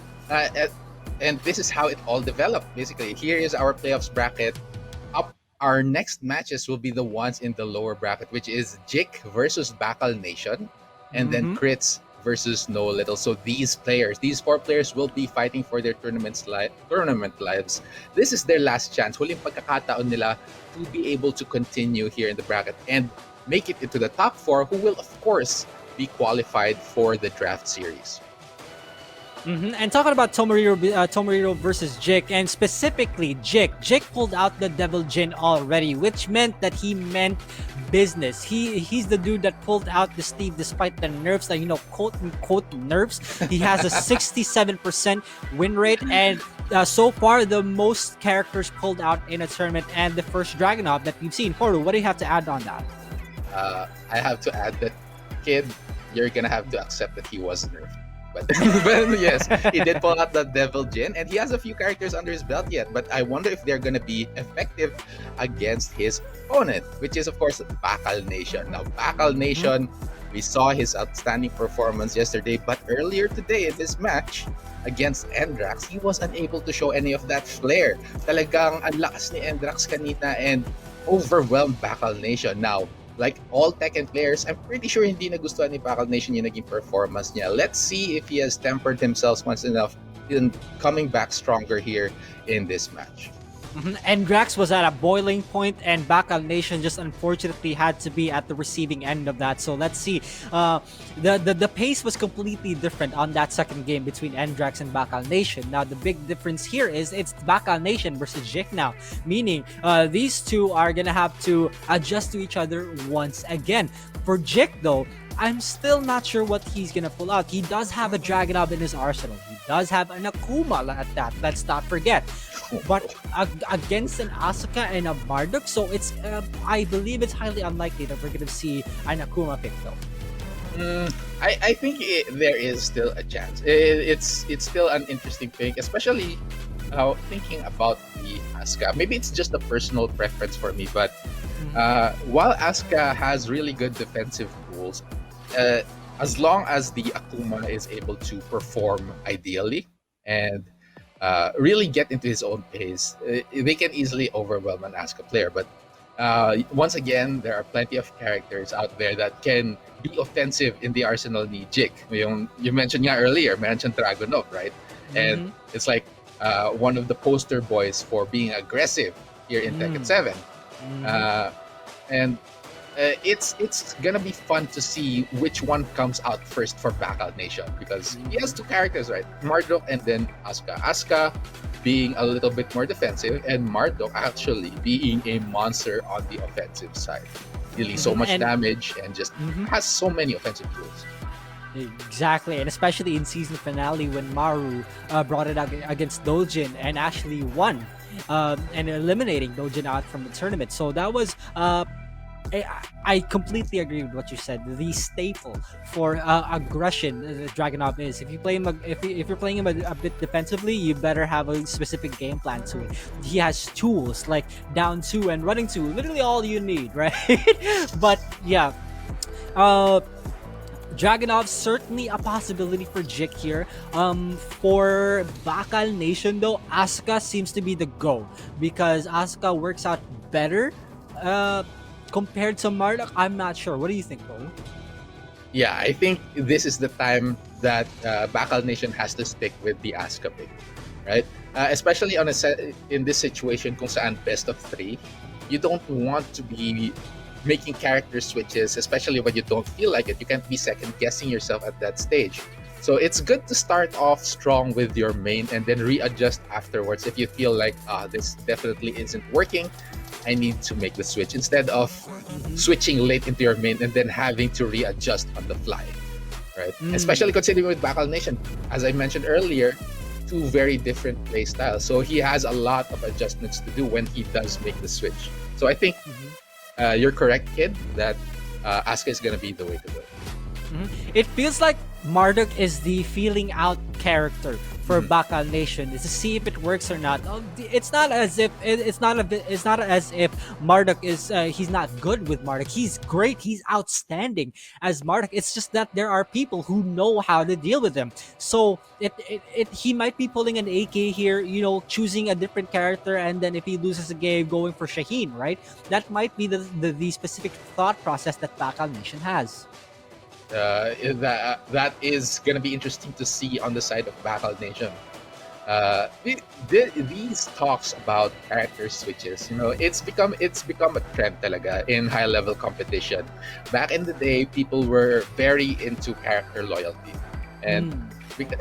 and this is how it all developed. Basically, here is our playoffs bracket. Up, our next matches will be the ones in the lower bracket, which is Jik versus BakalNation, and then Kritz versus Noelittle. So these four players, will be fighting for their tournament lives. This is their last chance. Huling pagkakataon nila to be able to continue here in the bracket and make it into the top four, who will of course be qualified for the draft series.
And talking about Tomoriru versus Jik, and specifically Jik pulled out the Devil Jin already, which meant that he meant business. He's the dude that pulled out the Steve despite the nerfs, that quote unquote nerfs. He has a 67% win rate, and so far the most characters pulled out in a tournament, and the first Dragunov that we've seen. Poru, what do you have to add on that?
I have to add that, Kid, you're gonna have to accept that he was nerfed. But yes, he did pull out the Devil Jin, and he has a few characters under his belt yet. But I wonder if they're gonna be effective against his opponent, which is of course BakalNation. Now, BakalNation, we saw his outstanding performance yesterday, but earlier today in this match against Endrax, he was unable to show any of that flair. Talagang ang lakas ni Endrax kanina and overwhelmed BakalNation. Now, like all Tekken players, I'm pretty sure hindi nagustuhan ni BakalNation yung naging performance niya. Let's see if he has tempered himself once enough in coming back stronger here in this match.
Endrax was at a boiling point, and BakalNation just unfortunately had to be at the receiving end of that. So let's see. The pace was completely different on that second game between Endrax and BakalNation. Now the big difference here is it's BakalNation versus Jik now, meaning these two are gonna have to adjust to each other once again. For Jik though, I'm still not sure what he's gonna pull out. He does have a Dragunov in his arsenal. He does have an Akuma at that. Let's not forget. But against an Asuka and a Marduk, so it's I believe it's highly unlikely that we're gonna see an Akuma pick though.
I think there is still a chance. It's still an interesting pick, especially thinking about the Asuka. Maybe it's just a personal preference for me, but while Asuka has really good defensive tools, as long as the Akuma is able to perform ideally and really get into his own pace, they can easily overwhelm an Asuka player. But once again, there are plenty of characters out there that can be offensive in the arsenal ni Jik. You mentioned earlier, mentioned Dragunov, right? And it's like one of the poster boys for being aggressive here in Tekken 7. And it's gonna be fun to see which one comes out first for BakalNation, because he has two characters, right? Marduk and then Asuka. Asuka being a little bit more defensive, and Marduk actually being a monster on the offensive side, dealing so much damage and just has so many offensive tools.
Exactly, and especially in season finale when Maru brought it out against Dojin and actually won, and eliminating Dojin out from the tournament. So that was I completely agree with what you said. The staple for aggression Dragunov is, if you play him if you're playing him a bit defensively, you better have a specific game plan to it. He has tools like down 2 and running 2, literally all you need, right? But yeah, Dragunov certainly a possibility for Jik here. For BakalNation though, Asuka seems to be the go, because Asuka works out better compared to Marduk. I'm not sure. What do you think, though?
Yeah, I think this is the time that BakalNation has to stick with the Asuka pick, right? Especially in this situation, kung saan best of 3, you don't want to be making character switches, especially when you don't feel like it. You can't be second guessing yourself at that stage. So it's good to start off strong with your main and then readjust afterwards if you feel like this definitely isn't working. I need to make the switch instead of switching late into your main and then having to readjust on the fly, right? Especially considering with BakalNation, as I mentioned earlier, two very different play styles. So he has a lot of adjustments to do when he does make the switch. So I think you're correct, kid, that Asuka is going to be the way to go.
It feels like Marduk is the feeling out character for BakalNation, is to see if it works or not. It's not as if it's not as if Marduk is he's not good with Marduk. He's great. He's outstanding as Marduk. It's just that there are people who know how to deal with him. So he might be pulling an AK here, choosing a different character, and then if he loses a game, going for Shaheen, right? That might be the specific thought process that BakalNation has.
That is gonna be interesting to see on the side of BakalNation. These talks about character switches, it's become a trend talaga in high level competition. Back in the day, people were very into character loyalty, and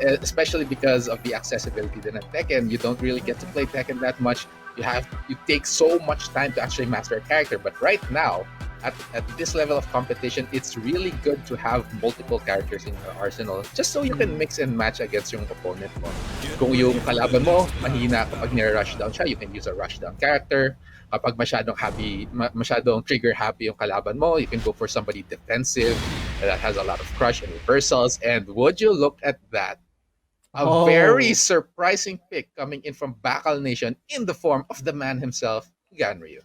especially because of the accessibility. Then at Tekken, you don't really get to play Tekken that much. You take so much time to actually master a character. But right now, at this level of competition, it's really good to have multiple characters in your arsenal just so you can mix and match against yung opponent mo. Kung yung kalaban mo, mahina kapag nire-rush down siya, you can use a rush down character. Kapag masyadong trigger happy yung kalaban mo, you can go for somebody defensive that has a lot of crush and reversals. And would you look at that? A very surprising pick coming in from BakalNation in the form of the man himself, Ganryu.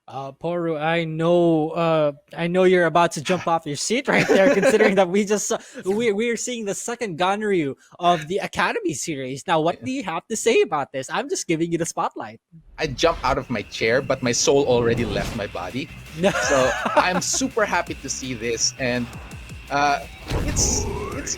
Poru, I know you're about to jump off your seat right there, considering that we're seeing the second Ganryu of the Academy series. Now, what do you have to say about this? I'm just giving you the spotlight.
I jumped out of my chair, but my soul already left my body. So I'm super happy to see this, and it's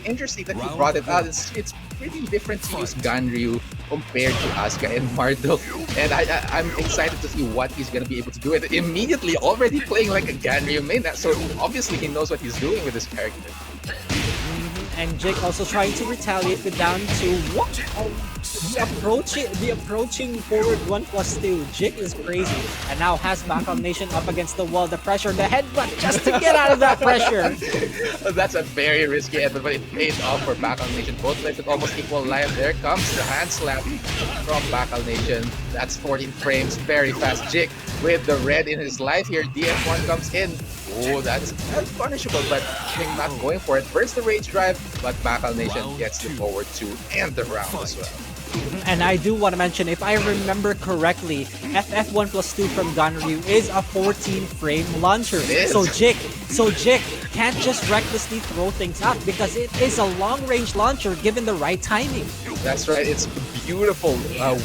interesting that you brought it out. It's pretty different to use Ganryu compared to Asuka and Marduk, and I'm excited to see what he's gonna be able to do. And immediately already playing like a Ganryu main, so obviously he knows what he's doing with his character.
And Jake also trying to retaliate with down to what? The approaching forward 1+2. Jake is crazy, and now has BakalNation up against the wall. The pressure, the headbutt, just to get out of that pressure.
That's a very risky headbutt, but it paid off for BakalNation. Both players with almost equal life. There comes the hand slap from BakalNation. That's 14 frames, very fast. Jake with the red in his life here. DF1 comes in. Oh, that's punishable, but King not going for it. Burns the rage drive, but BakalNation gets the forward 2 and the round as well.
And I do want to mention, if I remember correctly, FF1+2 from Ganryu is a 14 frame launcher. So Jik can't just recklessly throw things out because it is a long range launcher given the right timing.
That's right. It's a beautiful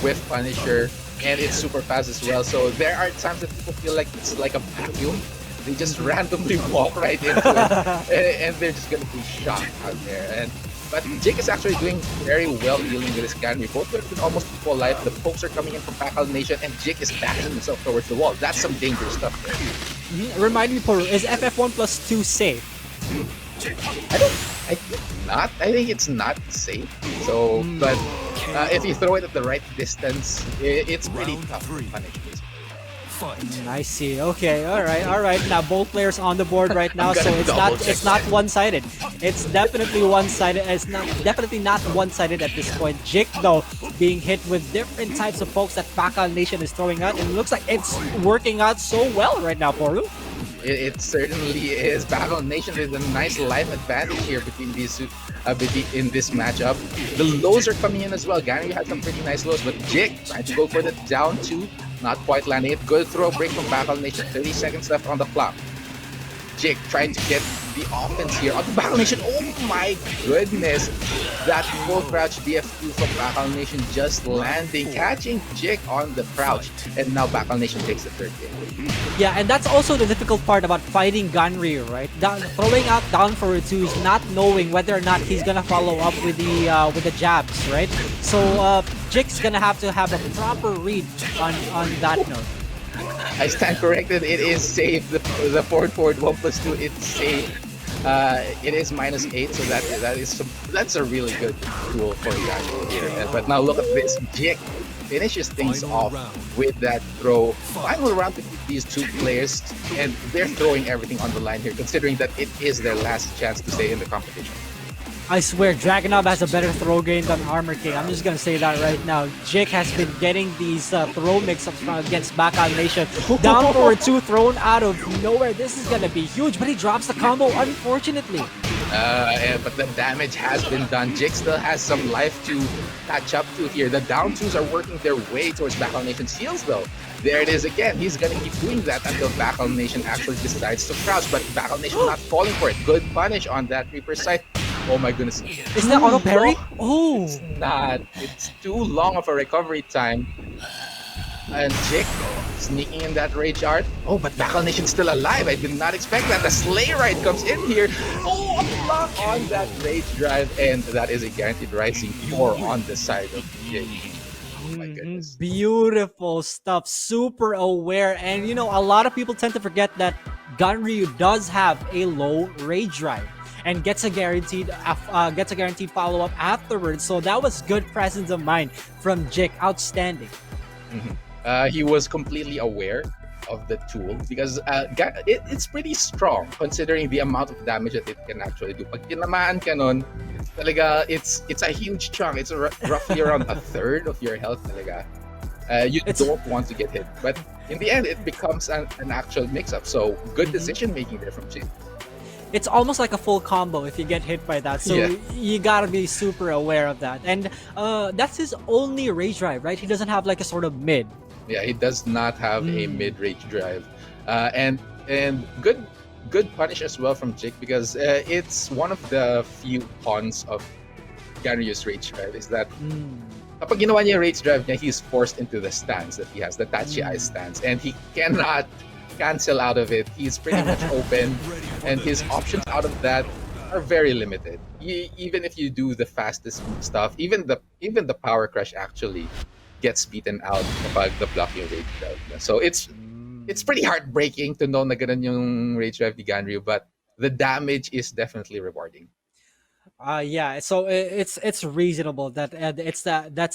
whiff punisher, and it's super fast as well. So there are times that people feel like it's like a vacuum. They just randomly walk right into it, and they're just gonna be shot out there. But Jake is actually doing very well dealing with his Ganryu. Both players with almost equal life. The pokes are coming in from BakalNation, and Jake is backing himself towards the wall. That's some dangerous stuff there.
Remind me, Poru, is FF1+2 safe?
I think not. I think it's not safe. So, but if you throw it at the right distance, it's pretty tough to punish this.
I see. Okay, all right. Now both players on the board right now, so it's not one-sided. It's definitely one-sided. It's definitely not one-sided at this point. Jake though being hit with different types of pokes that BakalNation is throwing out, and it looks like it's working out so well right now, Poru.
It certainly is. BakalNation with a nice life advantage here between these in this matchup. The lows are coming in as well. Ganryu has some pretty nice lows, but Jake trying to go for the down 2. Not quite landing it. Good throw break from BakalNation. 30 seconds left on the clock. Jake trying to get the offense here on the BakalNation. Oh my goodness. That full crouch DF2 from BakalNation just landing, catching Jake on the crouch. And now BakalNation takes the third game.
Yeah, and that's also the difficult part about fighting Ganryu, right? Throwing out down forward 2s, not knowing whether or not he's gonna follow up with the jabs, right? So Jake's gonna have to have a proper read on that note.
I stand corrected. It is safe. The forward 1+2, it's safe. It is -8, so that's a really good tool for Gago here. But now look at this. Jik finishes things off with that throw. Final round to these two players, and they're throwing everything on the line here, considering that it is their last chance to stay in the competition.
I swear, Dragunov has a better throw game than Armor King. I'm just gonna say that right now. Jik has been getting these throw mix-ups against BakalNation. Down forward 2 thrown out of nowhere. This is gonna be huge, but he drops the combo, unfortunately.
But the damage has been done. Jik still has some life to catch up to here. The down twos are working their way towards BakalNation's heels, though. There it is again. He's gonna keep doing that until BakalNation actually decides to crouch, but BakalNation not falling for it. Good punish on that Reaper side. Oh my goodness.
Is that auto parry? Oh!
It's not. It's too long of a recovery time. And Jik sneaking in that rage art. Oh, but BakalNation's still alive. I did not expect that. The sleigh ride comes in here. Oh, a block on that rage drive. And that is a guaranteed rising 4 on the side of Jik. Oh my goodness.
Beautiful stuff. Super aware. And you know, a lot of people tend to forget that Ganryu does have a low rage drive and gets a guaranteed follow-up afterwards. So that was good presence of mind from Jik. Outstanding.
He was completely aware of the tool because it's pretty strong considering the amount of damage that it can actually do. Pag tinamaan ka nun, talaga, it's a huge chunk. It's roughly around a third of your health talaga. You don't want to get hit. But in the end, it becomes an actual mix-up. So good decision-making there from Jik.
It's almost like a full combo if you get hit by that. So you gotta be super aware of that. And that's his only rage drive, right? He doesn't have like a sort of mid.
Yeah, he does not have a mid-rage drive. And good punish as well from Jik because it's one of the few cons of Ganryu's rage drive is that kapag ginawa niya yung rage drive niya, he's forced into the stance that he has, the Tachi Eye stance. And he cannot cancel out of it. He's pretty much open, and his options out of that are very limited. Even if you do the fastest stuff, even the power crush actually gets beaten out kapag the block yung rage drive. So it's pretty heartbreaking to know na ganun yung rage drive ni Ganryu, but the damage is definitely rewarding.
Yeah, so it's reasonable that that's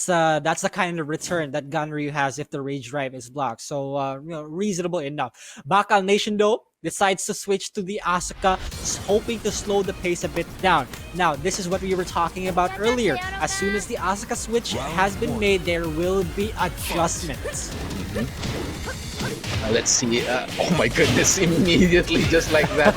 the kind of return that Ganryu has if the rage drive is blocked. So you know, reasonable enough. BakalNation though decides to switch to the Asuka, hoping to slow the pace a bit down. Now, this is what we were talking about earlier. As soon as the Asuka switch has been made, there will be adjustments.
Let's see. Oh my goodness! Immediately, just like that.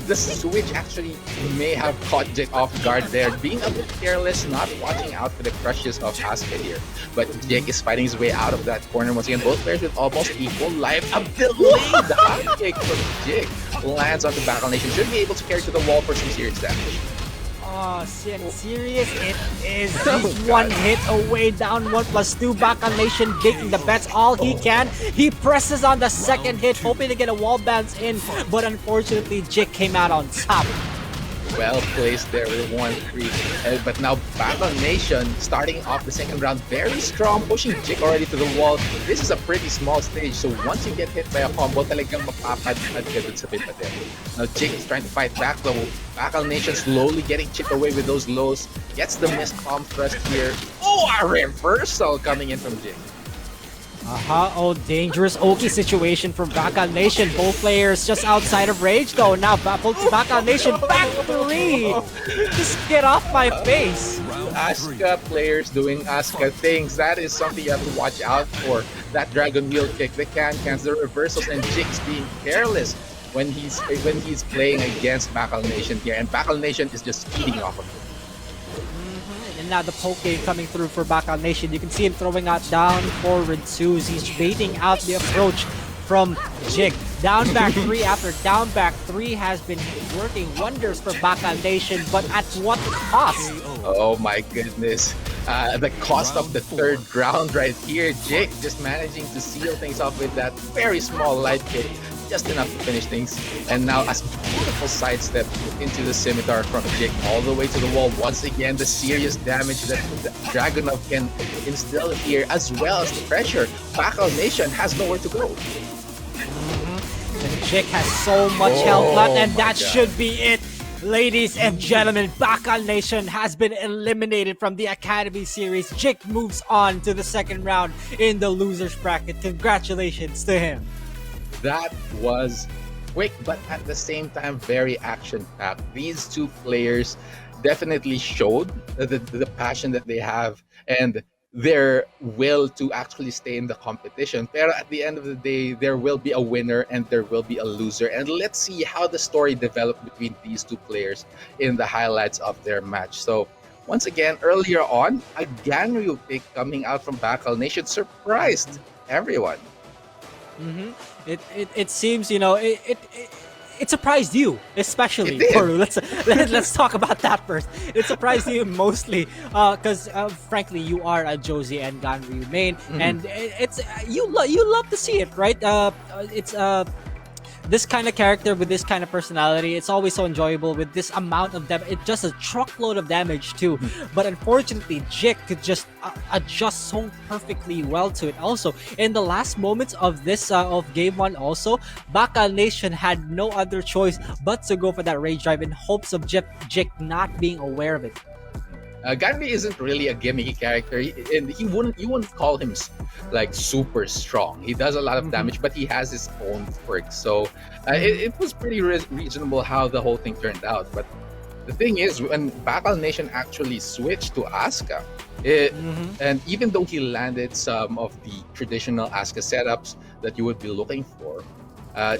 The switch actually may have caught Jik off guard there, being a bit careless, not watching out for the crushes of Asuka here. But Jik is fighting his way out of that corner once again. Both players with almost equal life. A delayed high kick from Jik lands onto BakalNation. Should be able to carry to the wall for some serious damage.
Oh, serious it is. He's one hit away, down 1+2. BakalNation taking the bets all he can. He presses on the second hit, hoping to get a wall bounce in, but unfortunately Jik came out on top.
Well placed there with 1-3. But now BakalNation starting off the second round very strong, pushing Jik already to the wall. This is a pretty small stage, so once you get hit by a combo, talagang mapapadpad ka dun sa pita there. Now Jik is trying to fight back though. BakalNation slowly getting chipped away with those lows. Gets the missed palm thrust here. Oh, a reversal coming in from Jik.
Oh, dangerous Oki situation from BakalNation. Both players just outside of rage though. Now BakalNation back 3. Just get off my face.
Asuka players doing Asuka things. That is something you have to watch out for. That dragon wheel kick, the cans, the reversals, and Jik's being careless when he's playing against BakalNation here, and BakalNation is just feeding off of him.
And now the poke game coming through for BakalNation. You can see him throwing out down forward twos. He's baiting out the approach from Jik. Down back 3 after down back 3 has been working wonders for BakalNation, but at what cost?
Oh my goodness. The cost of the third round right here. Jik just managing to seal things off with that very small light kick. Just enough to finish things. And now a beautiful sidestep into the scimitar from Jik all the way to the wall. Once again, the serious damage that Dragunov can instill here, as well as the pressure. BakalNation has nowhere to go.
And Jake has so much health left, and
my
that
God.
should be it. Ladies and gentlemen, BakalNation has been eliminated from the Academy Series. Jake moves on to the second round in the losers bracket. Congratulations to him.
That was quick, but at the same time, very action packed. These two players definitely showed the passion that they have and their will to actually stay in the competition. Pero at the end of the day, there will be a winner and there will be a loser. And let's see how the story developed between these two players in the highlights of their match. So, once again, earlier on, a Ganryu pick coming out from BakalNation surprised everyone.
Mm-hmm. It seems, it surprised you, especially.
It did.
Toru. Let's talk about that first. It surprised you mostly because frankly you are a Josie and Ganryu main, and it's you love to see it, right? It's this kind of character with this kind of personality, it's always so enjoyable with this amount of damage. It's just a truckload of damage too. But unfortunately, Jik could just adjust so perfectly well to it. Also, in the last moments of this of game one, also BakalNation had no other choice but to go for that rage drive in hopes of Jik not being aware of it.
Gandhi isn't really a gimmicky character, and you wouldn't call him like super strong. He does a lot of damage, but he has his own quirks. So it was pretty reasonable how the whole thing turned out. But the thing is, when BakalNation actually switched to Asuka, and even though he landed some of the traditional Asuka setups that you would be looking for,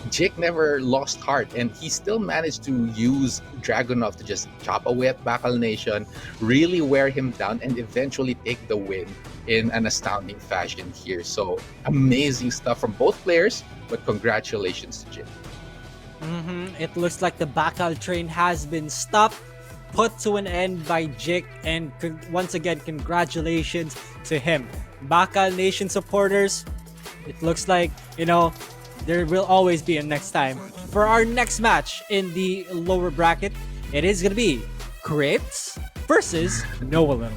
Jake never lost heart, and he still managed to use Dragunov to just chop away at BakalNation, really wear him down, and eventually take the win in an astounding fashion here. So amazing stuff from both players, but congratulations to Jake.
It looks like the Bakal train has been stopped, put to an end by Jake, and once again, congratulations to him. BakalNation supporters, it looks like, there will always be a next time. For our next match in the lower bracket, it is going to be Kritz versus Noelittle.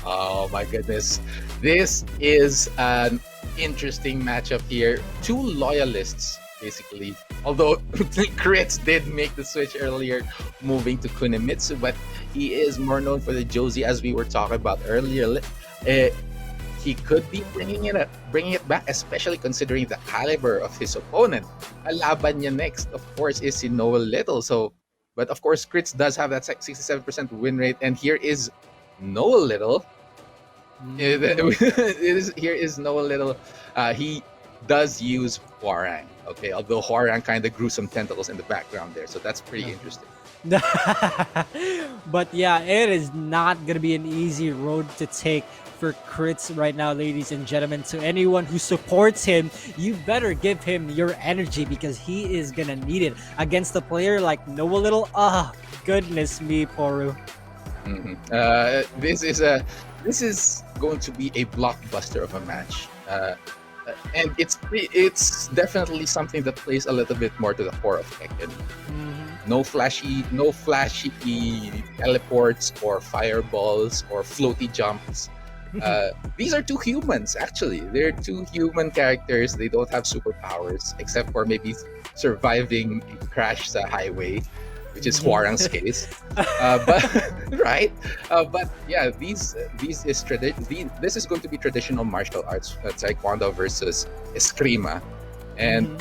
Oh my goodness. This is an interesting matchup here. Two loyalists, basically. Although Kritz did make the switch earlier, moving to Kunimitsu, but he is more known for the Josie, as we were talking about earlier. He could be bringing it back, especially considering the caliber of his opponent. Ang laban niya next, of course, is si Noelittle. So, but of course, Kritz does have that 67% win rate, and here is Noelittle. Here is Noelittle. He does use Hwarang. Okay, although Hwarang kind of grew some tentacles in the background there, so that's pretty interesting.
But yeah, it is not gonna be an easy road to take for Kritz right now, ladies and gentlemen. To anyone who supports him, you better give him your energy because he is gonna need it against a player like Noelittle. Goodness me, Poru.
This is going to be a blockbuster of a match. And it's definitely something that plays a little bit more to the core of Tekken. No flashy teleports or fireballs or floaty jumps. These are two humans, actually. They're two human characters. They don't have superpowers, except for maybe surviving a crash sa highway, which is Hwarang's case. But right, but yeah, this is going to be traditional martial arts, Taekwondo versus Eskrima, and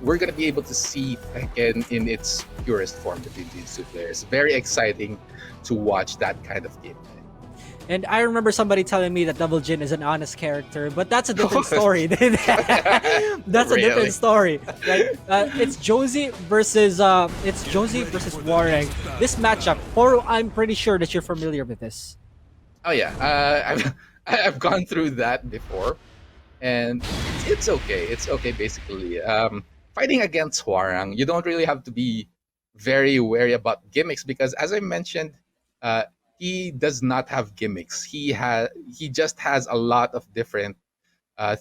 we're gonna be able to see Tekken in its purest form between these two players. Very exciting to watch that kind of game.
And I remember somebody telling me that Double Jin is an honest character, but that's a different story. That's a different story. Right? It's Josie versus Hwarang. This matchup, Poro, I'm pretty sure that you're familiar with this.
Oh yeah, I've gone through that before, and it's okay. It's okay basically. Fighting against Hwarang, you don't really have to be very wary about gimmicks because, as I mentioned, he does not have gimmicks. He just has a lot of different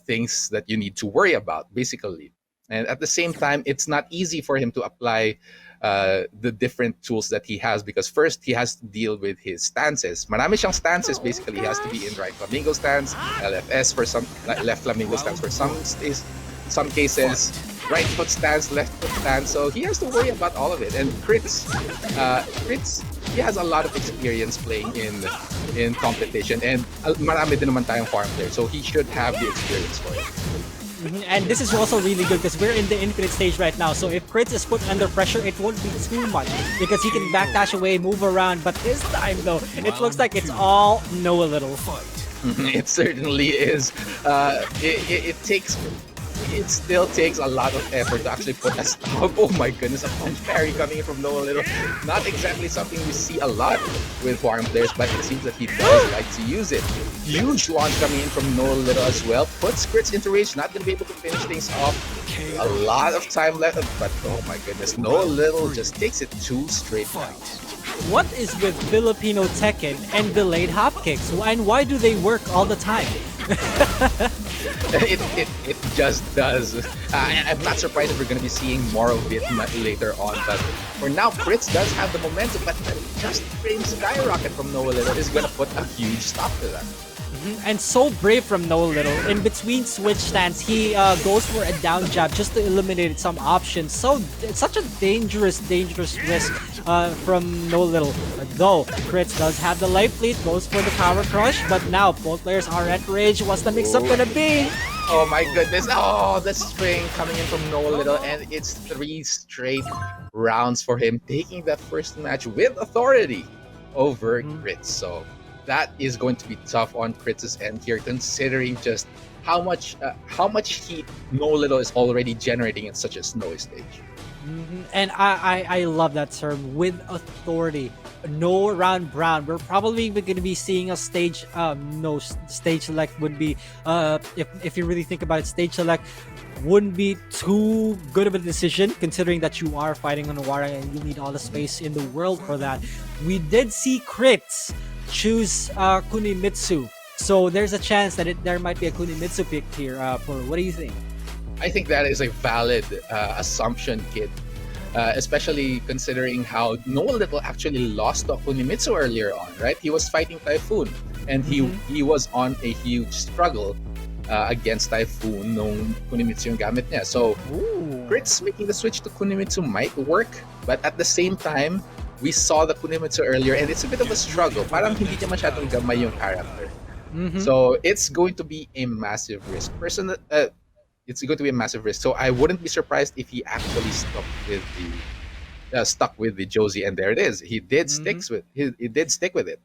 things that you need to worry about, basically. And at the same time, it's not easy for him to apply the different tools that he has because first he has to deal with his stances. Marami siyang stances. Basically, he has to be in right flamingo stance, LFS for some, left flamingo stance for some some cases, right foot stance, left foot stance. So he has to worry about all of it. And Kritz, he has a lot of experience playing in competition, and marami din naman tayong farm player, so he should have the experience for it.
And this is also really good because we're in the infinite stage right now. So if Kritz is put under pressure, it won't be too much because he can backdash away, move around. But this time, though, it looks like it's all Noelittle.
It certainly is. It still takes a lot of effort to actually put a stop. Oh my goodness, a punch parry coming in from Noelittle. Not exactly something we see a lot with farm players, but it seems that he does like to use it. Huge launch coming in from Noelittle as well. Puts Kritz into rage, not going to be able to finish things off. A lot of time left, but oh my goodness, Noelittle just takes it 2 straight rounds.
What is with Filipino Tekken and delayed hop kicks? And why do they work all the time?
It just does. I'm not surprised if we're going to be seeing more of it later on, but for now, Kritz does have the momentum, but just frame skyrocket from Noelittle is going to put a huge stop to that.
And so brave from Noelittle. In between switch stance, he goes for a down jab just to eliminate some options. So it's such a dangerous risk from Noelittle. Though Kritz does have the life lead, goes for the power crush, but now both players are at rage. What's the mix-up gonna be?
Oh my goodness! Oh, the string coming in from Noelittle, and it's 3 straight rounds for him, taking that first match with authority over Kritz. So that is going to be tough on Kritz's end here, considering just how much heat Noelittle is already generating in such a snowy stage.
And I love that term, with authority. No round brown. We're probably going to be seeing a stage stage select would be if you really think about it, stage select wouldn't be too good of a decision considering that you are fighting on Awara and you need all the space in the world for that. We did see Kritz choose Kunimitsu, so there's a chance that there might be a Kunimitsu pick here. For what do you think?
I think that is a valid assumption, Kid. Especially considering how Noelittle actually lost to Kunimitsu earlier on, right? He was fighting Typhoon, and he was on a huge struggle against Typhoon nung Kunimitsu yung gamit niya. So, Kritz making the switch to Kunimitsu might work, but at the same time, we saw the Kunimitsu earlier, and it's a bit of a struggle. Parang hindi niya masyadong gamay yung character. So, it's going to be a massive risk. It's going to be a massive risk. So I wouldn't be surprised if he actually stuck with the Josie, and there it is. He did stick with it.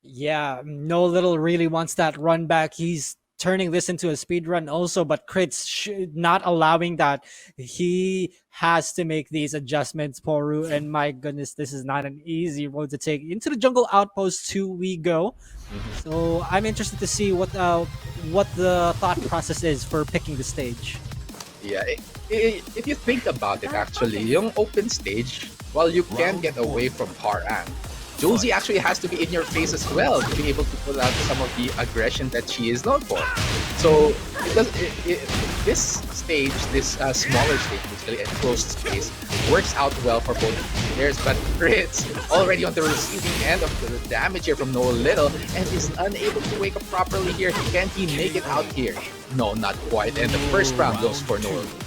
Yeah, Noelittle really wants that run back. He's turning this into a speed run also, but Kritz not allowing that. He has to make these adjustments, Poru, and my goodness, this is not an easy road to take. Into the jungle outpost 2 we go. So I'm interested to see what the thought process is for picking the stage.
Yeah, if you think about it, actually, yung open stage, while you can get away from Harang, Josie actually has to be in your face as well to be able to pull out some of the aggression that she is known for. So this stage, this smaller stage, basically enclosed space, works out well for both players. But Kritz already on the receiving end of the damage here from Noelittle and is unable to wake up properly here. Can he make it out here? No, not quite. And the first round goes for Noelittle.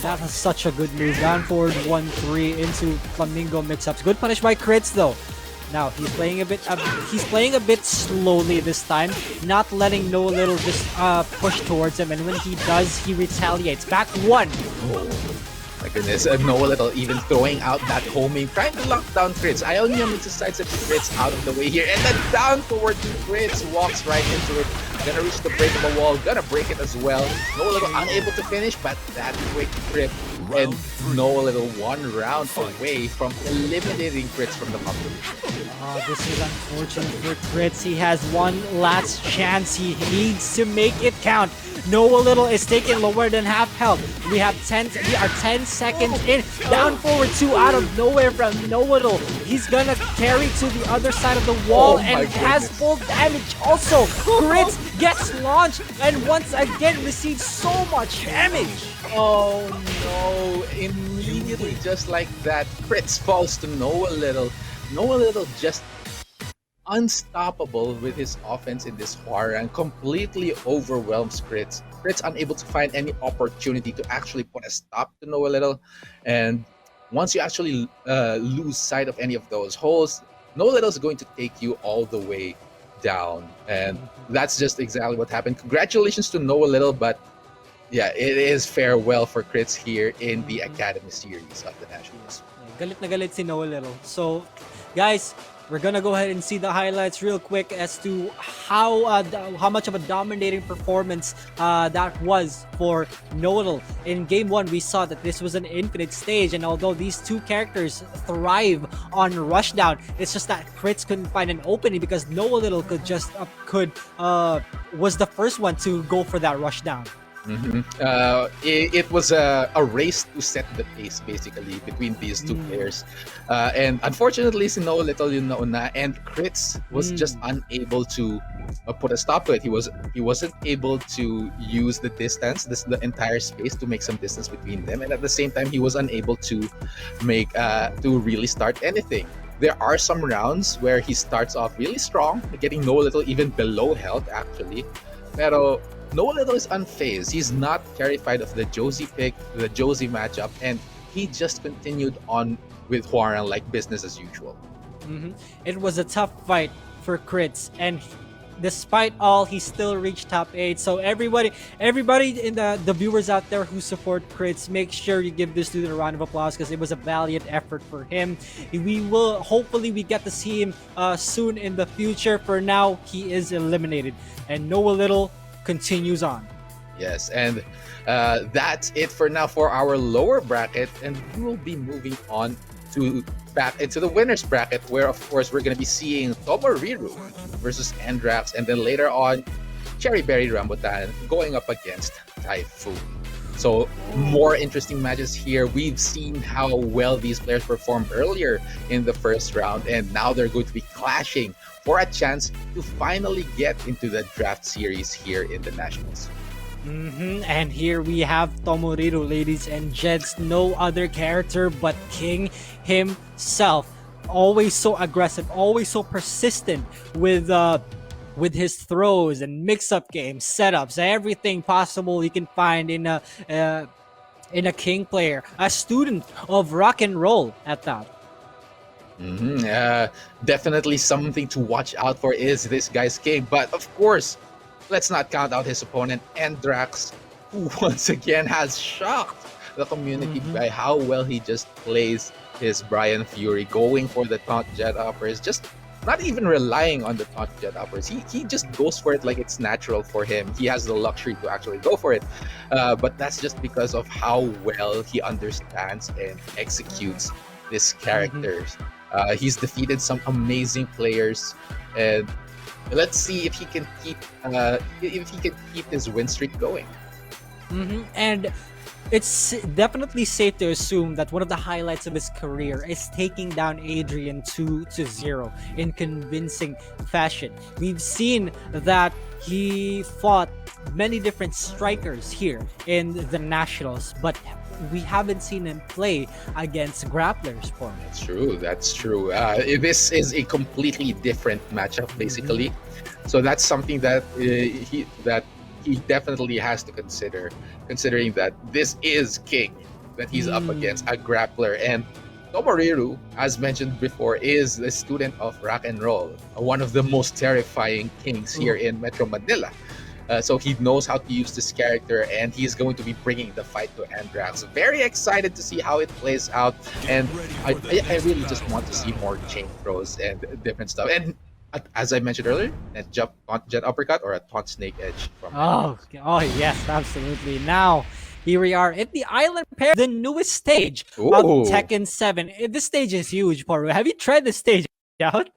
That was such a good move. Down forward 1-3 into Flamingo mix-ups. Good punish by Kritz though. Now he's playing a bit slowly this time, not letting Noelittle just push towards him, and when he does, he retaliates. Back 1.
My goodness, Noelittle even throwing out that homing, trying to lock down Kritz. Ayaw niya sidestep Kritz out of the way here, and then down forward to Kritz, walks right into it. Gonna reach the break of the wall, gonna break it as well. Noelittle unable to finish, but that quick trip, and Noelittle 1 round away from eliminating Kritz from the competition.
This is unfortunate for Kritz. He has one last chance. He needs to make it count. Noelittle is taking lower than half health. We are 10 seconds in. Down forward 2 out of nowhere from Noelittle. He's gonna carry to the other side of the wall and has full damage also. Kritz gets launched and once again receives so much damage.
Oh no, immediately just like that, Kritz falls to Noelittle. Noelittle just unstoppable with his offense in this Hwarang, completely overwhelms Kritz. Kritz unable to find any opportunity to actually put a stop to Noelittle. And once you actually lose sight of any of those holes, Noelittle is going to take you all the way down. And that's just exactly what happened. Congratulations to Noelittle, but yeah, it is farewell for Kritz here in the Academy series of the Nationals.
Galit na galit si Noelittle. So, guys, we're gonna go ahead and see the highlights real quick as to how much of a dominating performance that was for Noelittle. In Game 1, we saw that this was an infinite stage, and although these two characters thrive on rushdown, it's just that Kritz couldn't find an opening because Noelittle was the first one to go for that rushdown.
It was a race to set the pace basically between these two players, and unfortunately si Noelittle yung nauna, and Kritz was just unable to put a stop to it. He wasn't able to use the distance, the entire space, to make some distance between them, and at the same time he was unable to make to really start anything. There are some rounds where he starts off really strong, getting Noelittle even below health actually, pero Noelittle is unfazed. He's not terrified of the Josie pick, the Josie matchup, and he just continued on with Huarang like business as usual.
It was a tough fight for Kritz, and despite all, he still reached top 8. So everybody in the viewers out there who support Kritz, make sure you give this dude a round of applause because it was a valiant effort for him. Hopefully we get to see him soon in the future. For now, he is eliminated, and Noelittle continues on.
Yes, and that's it for now for our lower bracket, and we will be moving on to back into the winners bracket, where of course we're going to be seeing Tomoriru versus Endrax, and then later on CherryBerryRambutan going up against Typhoon. So more interesting matches here. We've seen how well these players performed earlier in the first round, and now they're going to be clashing for a chance to finally get into the draft series here in the Nationals.
And here we have Tomoriru, ladies and gents, no other character but King himself. Always so aggressive, always so persistent with his throws and mix-up games, setups, everything possible you can find in a King player, a student of rock and roll at that.
Definitely something to watch out for is this guy's King, but of course, let's not count out his opponent, Endrax, who once again has shocked the community by how well he just plays his Brian Fury, going for the taunt jet uppers, just not even relying on the taunt jet uppers. He just goes for it like it's natural for him. He has the luxury to actually go for it, but that's just because of how well he understands and executes this characters. He's defeated some amazing players, and let's see if he can keep his win streak going.
And it's definitely safe to assume that one of the highlights of his career is taking down Adrian 2-0 in convincing fashion. We've seen that he fought many different strikers here in the Nationals, but we haven't seen him play against grapplers for me.
That's true. This is a completely different matchup, basically. So that's something that he definitely has to consider, considering that this is King that he's up against, a grappler. And Tomoriru, as mentioned before, is a student of rock and roll, one of the most terrifying kings here in Metro Manila. So he knows how to use this character, and he's going to be bringing the fight to Endrax. Very excited to see how it plays out, and I really just want to see more chain throws and different stuff. And as I mentioned earlier, a jet uppercut or a taunt snake edge from
Oh yes, absolutely. Now here we are at the Island Pair, the newest stage of Tekken 7. This stage is huge, Poru. Have you tried this stage out?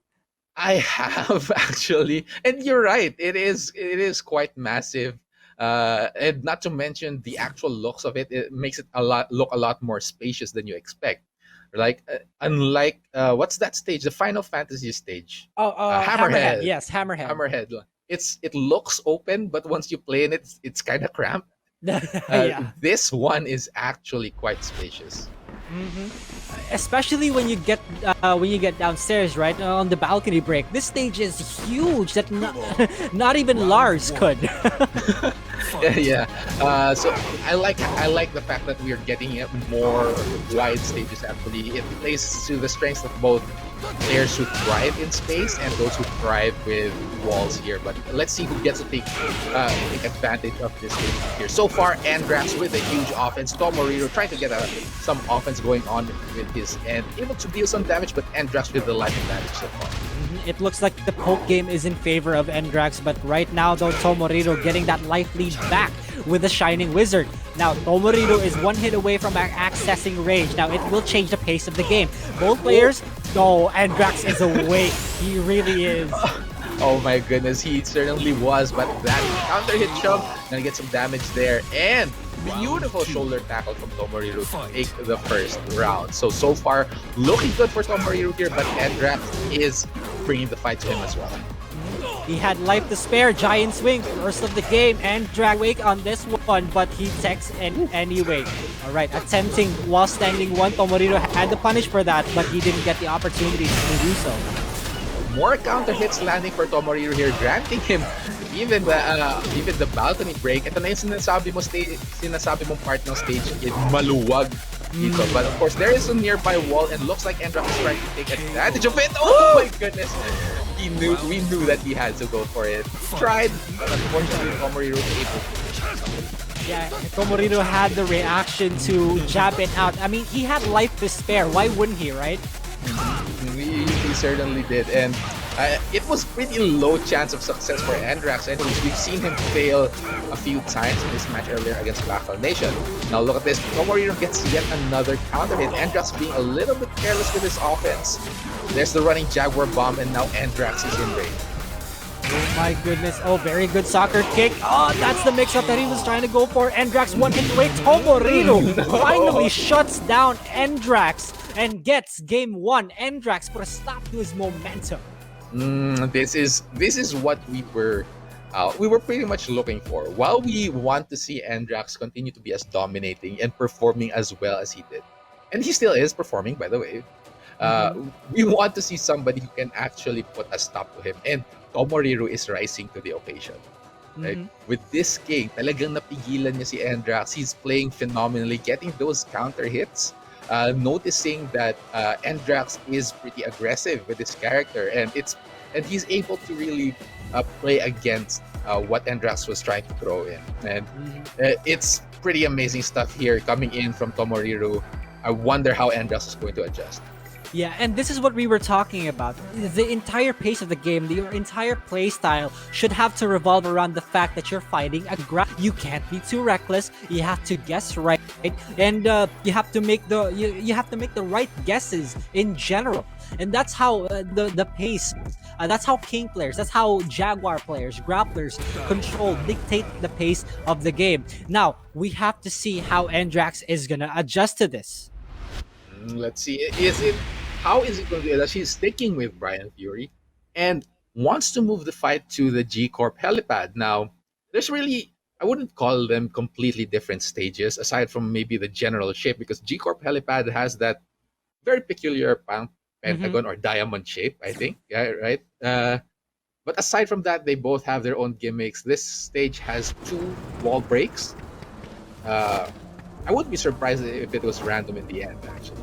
I have actually, and you're right. It is quite massive, and not to mention the actual looks of it. It makes it look a lot more spacious than you expect. Like unlike what's that stage? The Final Fantasy stage.
Hammerhead. Yes, Hammerhead.
Hammerhead. It looks open, but once you play in it, it's kind of cramped. This one is actually quite spacious.
Especially when you get downstairs, right, on the balcony break. This stage is huge that not even Lars could.
Yeah. So I like the fact that we are getting more wide stages. Actually, it plays to the strengths of both players who thrive in space and those who thrive with walls here. But let's see who gets to take advantage of this stage here. So far, Endrax with a huge offense. Tomoriru trying to get some offense going on with his end, able to deal some damage, but Endrax with the life advantage so far.
It looks like the poke game is in favor of Endrax, but right now though, Tomoriru getting that life lead back with the Shining Wizard. Now, Tomoriru is one hit away from accessing range. Now, it will change the pace of the game. Both players, no, Endrax is awake. He really is.
Oh my goodness, he certainly was, but that counter hit shove, gonna get some damage there, and beautiful shoulder tackle from Tomoriru to take the first round. So far, looking good for Tomoriru here, but Endrax is bringing the fight to him as well.
He had life to spare, giant swing, first of the game, and drag wake on this one, but he techs anyway. Alright, attempting while standing one, Tomoriru had to punish for that, but he didn't get the opportunity to do so.
More counter hits landing for Tomoriru here, granting him even the balcony break. Ito na yung sinasabi mong part ng stage, maluwag dito. But of course, there is a nearby wall and looks like Endrax is trying to take advantage of it. Oh my goodness! We knew that he had to go for it. Tried, but unfortunately, Tomoriru was able to.
Yeah, Tomoriru had the reaction to jab it out. I mean, he had life to spare. Why wouldn't he, right?
He certainly did, and it was pretty low chance of success for Endrax. Anyways, we've seen him fail a few times in this match earlier against BakalNation. Now look at this, Tomoriru gets yet another counter hit. Endrax being a little bit careless with his offense. There's the running Jaguar bomb, and now Endrax is in range.
Oh my goodness. Oh, very good soccer kick. Oh, that's the mix-up that he was trying to go for. Endrax one hit away. Tomoriru finally shuts down Endrax and gets game one. Endrax put a stop to his momentum.
This is what we were pretty much looking for. While we want to see Endrax continue to be as dominating and performing as well as he did, and he still is performing, by the way, we want to see somebody who can actually put a stop to him, and Tomoriru is rising to the occasion. Right? With this game, talagang napigilan niya si Endrax. He's playing phenomenally, getting those counter hits. Noticing that Endrax is pretty aggressive with his character, and he's able to really play against what Endrax was trying to throw in, and it's pretty amazing stuff here coming in from Tomoriru. I wonder how Endrax is going to adjust.
Yeah, and this is what we were talking about. The entire pace of the game, your entire play style should have to revolve around the fact that you're fighting a You can't be too reckless. You have to guess right, and you have to make the right guesses in general. And that's how the pace. That's how King players, that's how Jaguar players, grapplers dictate the pace of the game. Now we have to see how Endrax is gonna adjust to this.
Let's see. How is it going to do that? She's sticking with Brian Fury and wants to move the fight to the G Corp helipad. Now, there's really, I wouldn't call them completely different stages aside from maybe the general shape, because G Corp helipad has that very peculiar pentagon or diamond shape, I think. Yeah, right? But aside from that, they both have their own gimmicks. This stage has 2 wall breaks. I wouldn't be surprised if it was random in the end, actually.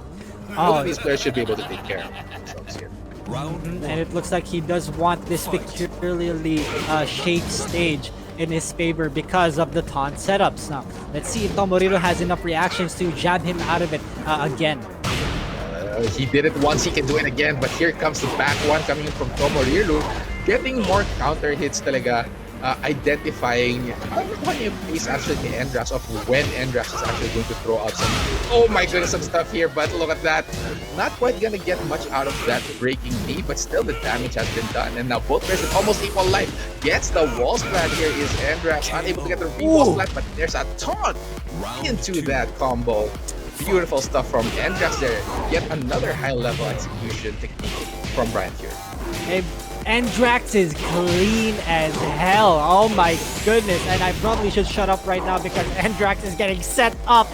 Both of these players should be able to take care of themselves here.
And it looks like he does want this peculiarly shaped stage in his favor because of the taunt setups. Now, let's see if Tomoriru has enough reactions to jab him out of it again.
He did it once, he can do it again, but here comes the back one coming in from Tomoriru, getting more counter hits talaga. Identifying yung pace actually the Endrax of when Endrax is actually going to throw out some, oh my goodness, some stuff here. But look at that, not quite gonna get much out of that breaking knee, but still the damage has been done, and now both players with almost equal life. Gets the wall splat here is Endrax, unable to get the wall splat, but there's a taunt into that combo. Beautiful stuff from Endrax there. Yet another high level execution technique from Brian here.
Endrax is clean as hell. Oh my goodness. And I probably should shut up right now because Endrax is getting set up.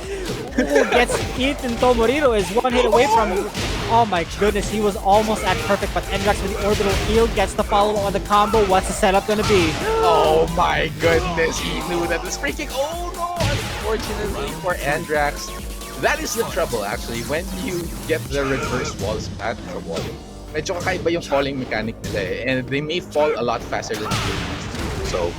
Ooh, gets eaten. Tomoriru is one hit away from him. Oh my goodness, he was almost at perfect, but Endrax with the orbital heal gets the follow on the combo. What's the setup gonna be?
Oh my goodness, he knew that was freaking. Oh no, unfortunately for Endrax. That is the trouble actually, when you get the reverse wall spat or wall. Medyo kakaiba yung falling mechanic nila eh, and they may fall a lot faster than you used to. So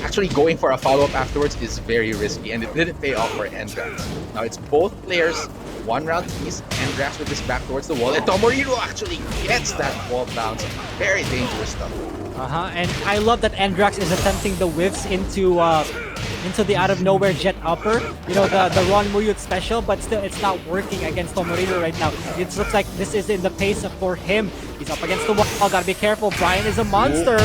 actually going for a follow-up afterwards is very risky, and it didn't pay off for Endrax. Now it's both players, one round piece, Endrax with his back towards the wall, and Tomoriru actually gets that wall bounce. Very dangerous stuff.
And I love that Endrax is attempting the whiffs into the out of nowhere jet upper. You know, the Ron Muyut special, but still it's not working against Tomoriru right now. It looks like this is in the pace for him. He's up against the wall. Gotta be careful. Brian is a monster.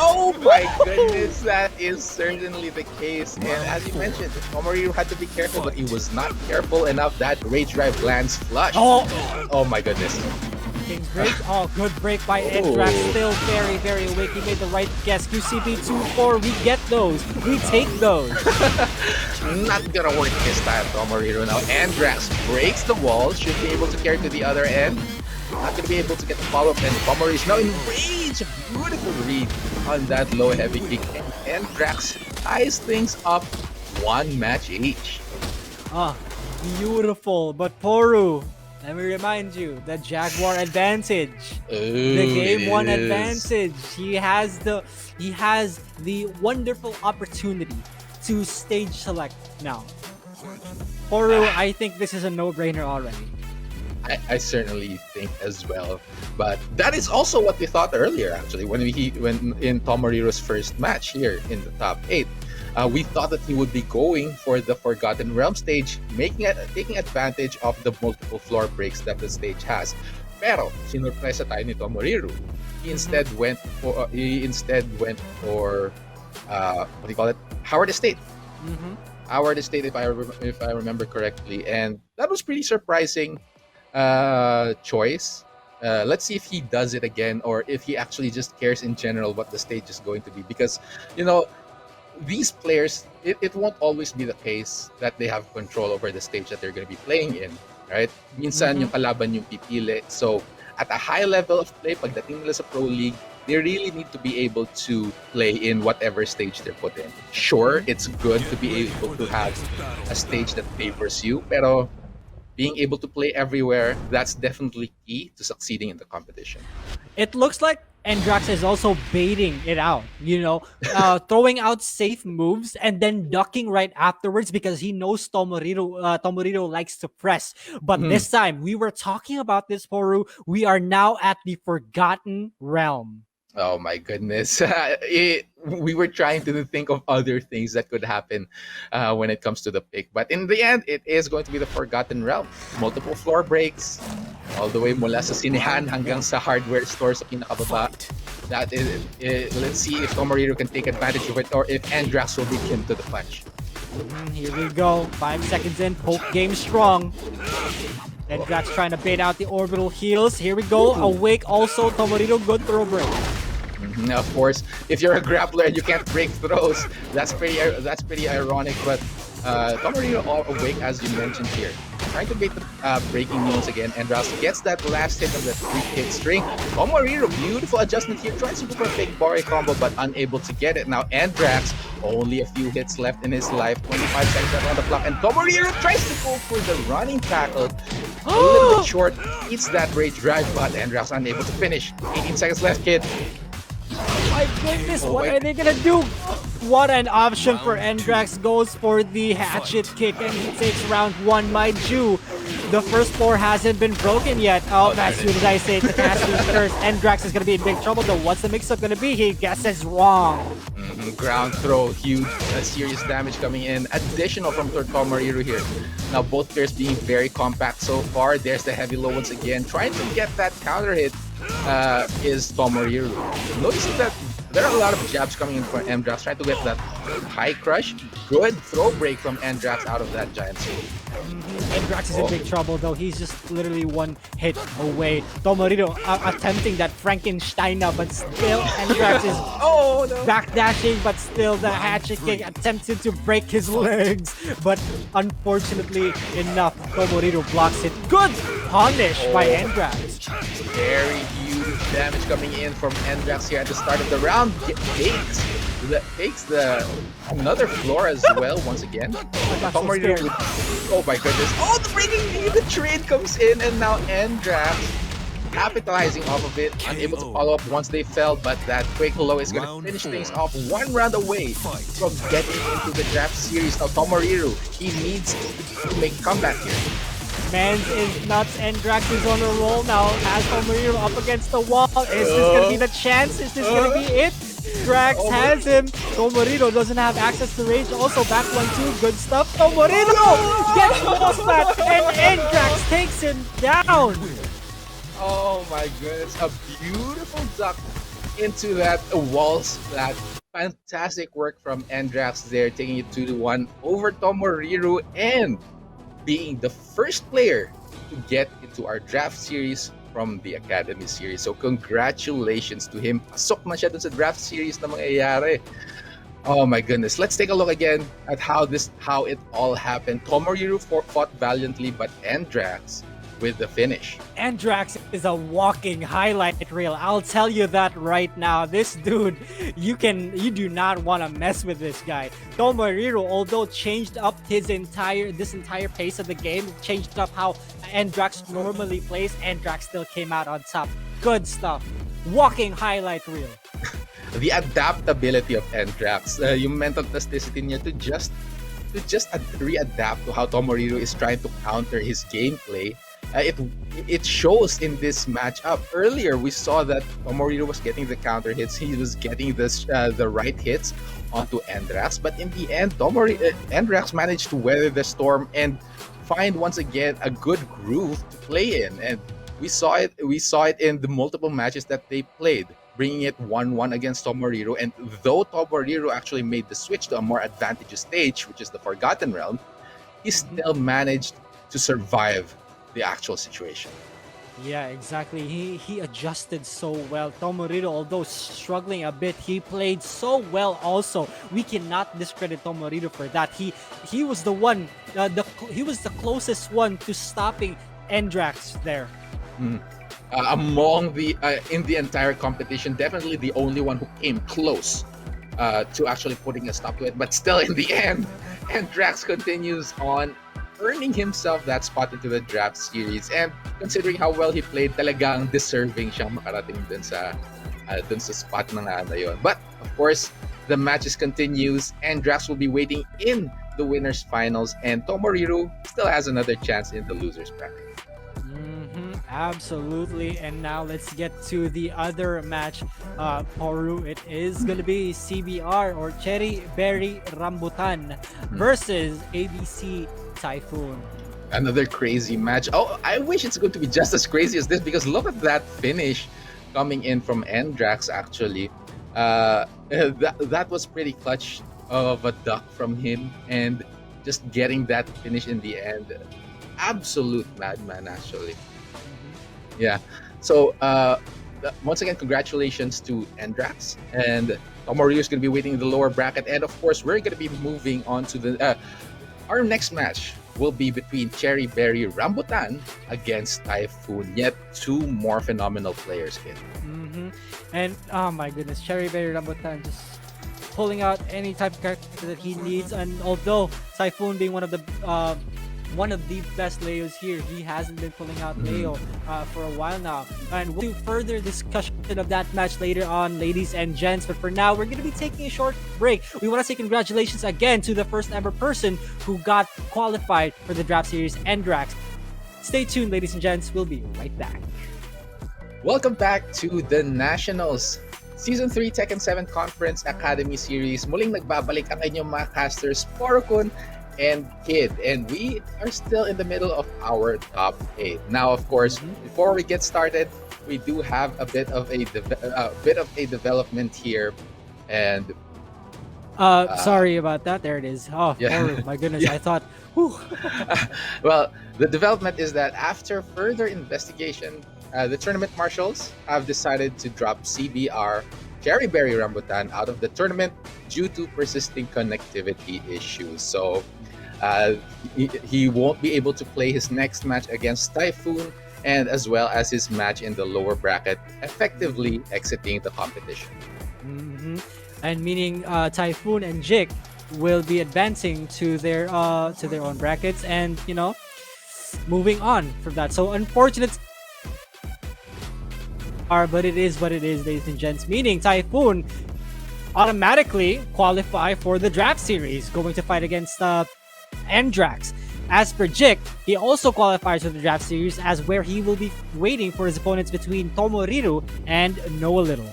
Oh my goodness, that is certainly the case. And as you mentioned, Tomoriru had to be careful, but he was not careful enough. That Rage Drive lands flush. Oh my goodness.
King's break. Oh, good break by Endrax. Still very, very awake. He made the right guess. QCB 2-4. We get those. We take those.
Not gonna work this time, Tomoriru. Now Endrax breaks the wall. Should be able to carry to the other end. Not gonna be able to get the follow-up, and Tomoriru is now in rage. Beautiful read on that low heavy kick. And Endrax ties things up one match each.
Beautiful. But Poru, let me remind you, the Jaguar advantage. The game one advantage. He has the wonderful opportunity to stage select now. Poru, I think this is a no-brainer already.
I certainly think as well, but that is also what we thought earlier. Actually, when in Tomoriru's first match here in the top 8, we thought that he would be going for the Forgotten Realm stage, taking advantage of the multiple floor breaks that the stage has. Pero sinurpresa tayo ni Tomoriru. He instead went for what do you call it? Howard Estate. Howard Estate, if I remember correctly, and that was pretty surprising. Choice. Let's see if he does it again, or if he actually just cares in general what the stage is going to be, because you know, these players, it won't always be the case that they have control over the stage that they're going to be playing in, right? Minsan yung kalaban yung pipili. So at a high level of play, pagdating nila sa Pro League, they really need to be able to play in whatever stage they're put in. Sure, it's good to be able to have a stage that favors you, pero being able to play everywhere, that's definitely key to succeeding in the competition.
It looks like Endrax is also baiting it out, you know, throwing out safe moves and then ducking right afterwards because he knows Tomoriru likes to press. But this time, we were talking about this, Poru. We are now at the Forgotten Realm.
Oh my goodness. We were trying to think of other things that could happen when it comes to the pick. But in the end, it is going to be the Forgotten Realm. Multiple floor breaks, all the way mula sa sinehan hanggang sa hardware store sa pinakababa. That is, let's see if Tomoriru can take advantage of it, or if Endrax will beat him to the punch.
Here we go. 5 seconds in. Poke game strong. Endrax trying to bait out the orbital heals. Here we go. Awake also. Tomoriru, good throw break.
Of course, if you're a grappler and you can't break throws, that's pretty ironic. But Tomoriru awake, as you mentioned here, trying to bait the breaking needles again. Endrax gets that last hit of the 3-hit string. Tomoriru, beautiful adjustment here, tries to do a big Bari combo but unable to get it. Now Endrax, only a few hits left in his life, 25 seconds left on the clock, and Tomoriru tries to go for the running tackle. A little bit short, eats that rage drive, but Endrax unable to finish. 18 seconds left, kid.
My goodness, what are they gonna do? What an option for Endrax. Goes for the hatchet kick and he takes round 1. Mind you, the first 4 hasn't been broken yet. Oh, as soon as I say the caster's curse, Endrax is gonna be in big trouble though. What's the mix-up gonna be? He guesses wrong.
Ground throw, huge, serious damage coming in. Additional from Tomoriru here. Now both players being very compact so far. There's the heavy low once again. Trying to get that counter hit is Tomoriru. Noticing that There are a lot of jabs coming in from Endrax, trying to get that high crush. Good throw break from Endrax out of that giant sword.
Endrax is in big trouble though. He's just literally one hit away. Tomoriru attempting that Frankensteiner, but still Endrax is
Oh no!
backdashing, but still the hatchet kick attempted to break his legs. But unfortunately enough, Tomoriru blocks it. Good punish by Endrax.
Very huge damage coming in from Endrax here at the start of the round. Takes the another floor as well once again. Tomoriru with, oh my goodness! Oh, the breaking knee! The trade comes in, and now Endrax capitalizing off of it, unable to follow up once they fell, but that quick low is going to finish things off, one round away from getting into the draft series. Now Tomoriru, he needs to make a comeback here.
Mans is nuts. Endrax is on a roll now. Has Tomoriru up against the wall. Is this gonna be the chance? Is this gonna be it? Drax has him. Tomoriru doesn't have access to range. Also back 1-2. Good stuff. Tomoriru gets the flat, and Endrax takes him down.
Oh my goodness, a beautiful duck into that wall splat. Fantastic work from Endrax there, taking it 2-1 over Tomoriru and being the first player to get into our draft series from the Academy series. So congratulations to him. Pasok na siya dun sa draft series na mangyayari. Oh my goodness. Let's take a look again at how it all happened. Tomoriru fought valiantly, but Endrax with the finish.
Endrax is a walking highlight reel. I'll tell you that right now. This dude, you do not want to mess with this guy. Tomoriru, although changed up this entire pace of the game, changed up how Endrax normally plays, Endrax still came out on top. Good stuff. Walking highlight reel.
The adaptability of Endrax, yung mental plasticity niya to just readapt to how Tomoriru is trying to counter his gameplay. It shows in this matchup. Earlier, we saw that Tomoriru was getting the counter hits. He was getting the right hits onto Endrax. But in the end, Endrax managed to weather the storm and find once again a good groove to play in. And we saw it in the multiple matches that they played, bringing it 1-1 against Tomoriru. And though Tomoriru actually made the switch to a more advantageous stage, which is the Forgotten Realm, he still managed to survive the actual situation.
Yeah, exactly. He adjusted so well. Tomoriru, although struggling a bit, he played so well also. We cannot discredit Tomoriru for that. He was the one, he was the closest one to stopping Endrax there.
Among the in the entire competition, definitely the only one who came close to actually putting a stop to it. But still, in the end, Endrax continues on earning himself that spot into the draft series, and considering how well he played, talagang deserving siyang makarating dun sa spot na yun. But of course, the matches continues. Endrax will be waiting in the winners finals, and Tomoriru still has another chance in the losers bracket.
Absolutely. And now let's get to the other match. Poru, it is gonna be CBR or CherryBerryRambutan versus ABC Typhoon.
Another crazy match. Oh, I wish it's going to be just as crazy as this, because look at that finish coming in from Endrax actually. That was pretty clutch of a duck from him, and just getting that finish in the end. Absolute madman actually. Yeah. So once again, congratulations to Endrax, and Tomoriru is going to be waiting in the lower bracket, and of course we're going to be moving on to the our next match will be between CherryBerryRambutan against Typhoon. Yet two more phenomenal players here.
And oh my goodness, CherryBerryRambutan just pulling out any type of character that he needs. And although Typhoon being one of the best Leos here, he hasn't been pulling out Leo for a while now. And we'll do further discussion of that match later on, ladies and gents. But for now, we're going to be taking a short break. We want to say congratulations again to the first ever person who got qualified for the draft series, Endrax. Stay tuned, ladies and gents. We'll be right back.
Welcome back to the Nationals Season 3 Tekken 7 Conference Academy Series. Muling nagbabalik ang inyong mga casters, Porokun and Kid, and we are still in the middle of our top 8. Now, of course,
Mhm.
before we get started, we do have a bit of a development here, and uh,
Sorry about that. There it is. Oh,
yeah,
Foru, my goodness.
yeah.
I thought, whew.
Well, the development is that after further investigation, the tournament marshals have decided to drop CBR CherryBerryRambutan out of the tournament due to persisting connectivity issues. So uh, he won't be able to play his next match against Typhoon and as well as his match in the lower bracket, effectively exiting the competition.
Mhm. And meaning Typhoon and Jik will be advancing to their own brackets, and moving on from that. So unfortunate are, but it is what it is, ladies and gents. Meaning Typhoon automatically qualify for the draft series, going to fight against Endrax. As per Jik, he also qualifies for the draft series, as where he will be waiting for his opponents between Tomoriru and Noelittle.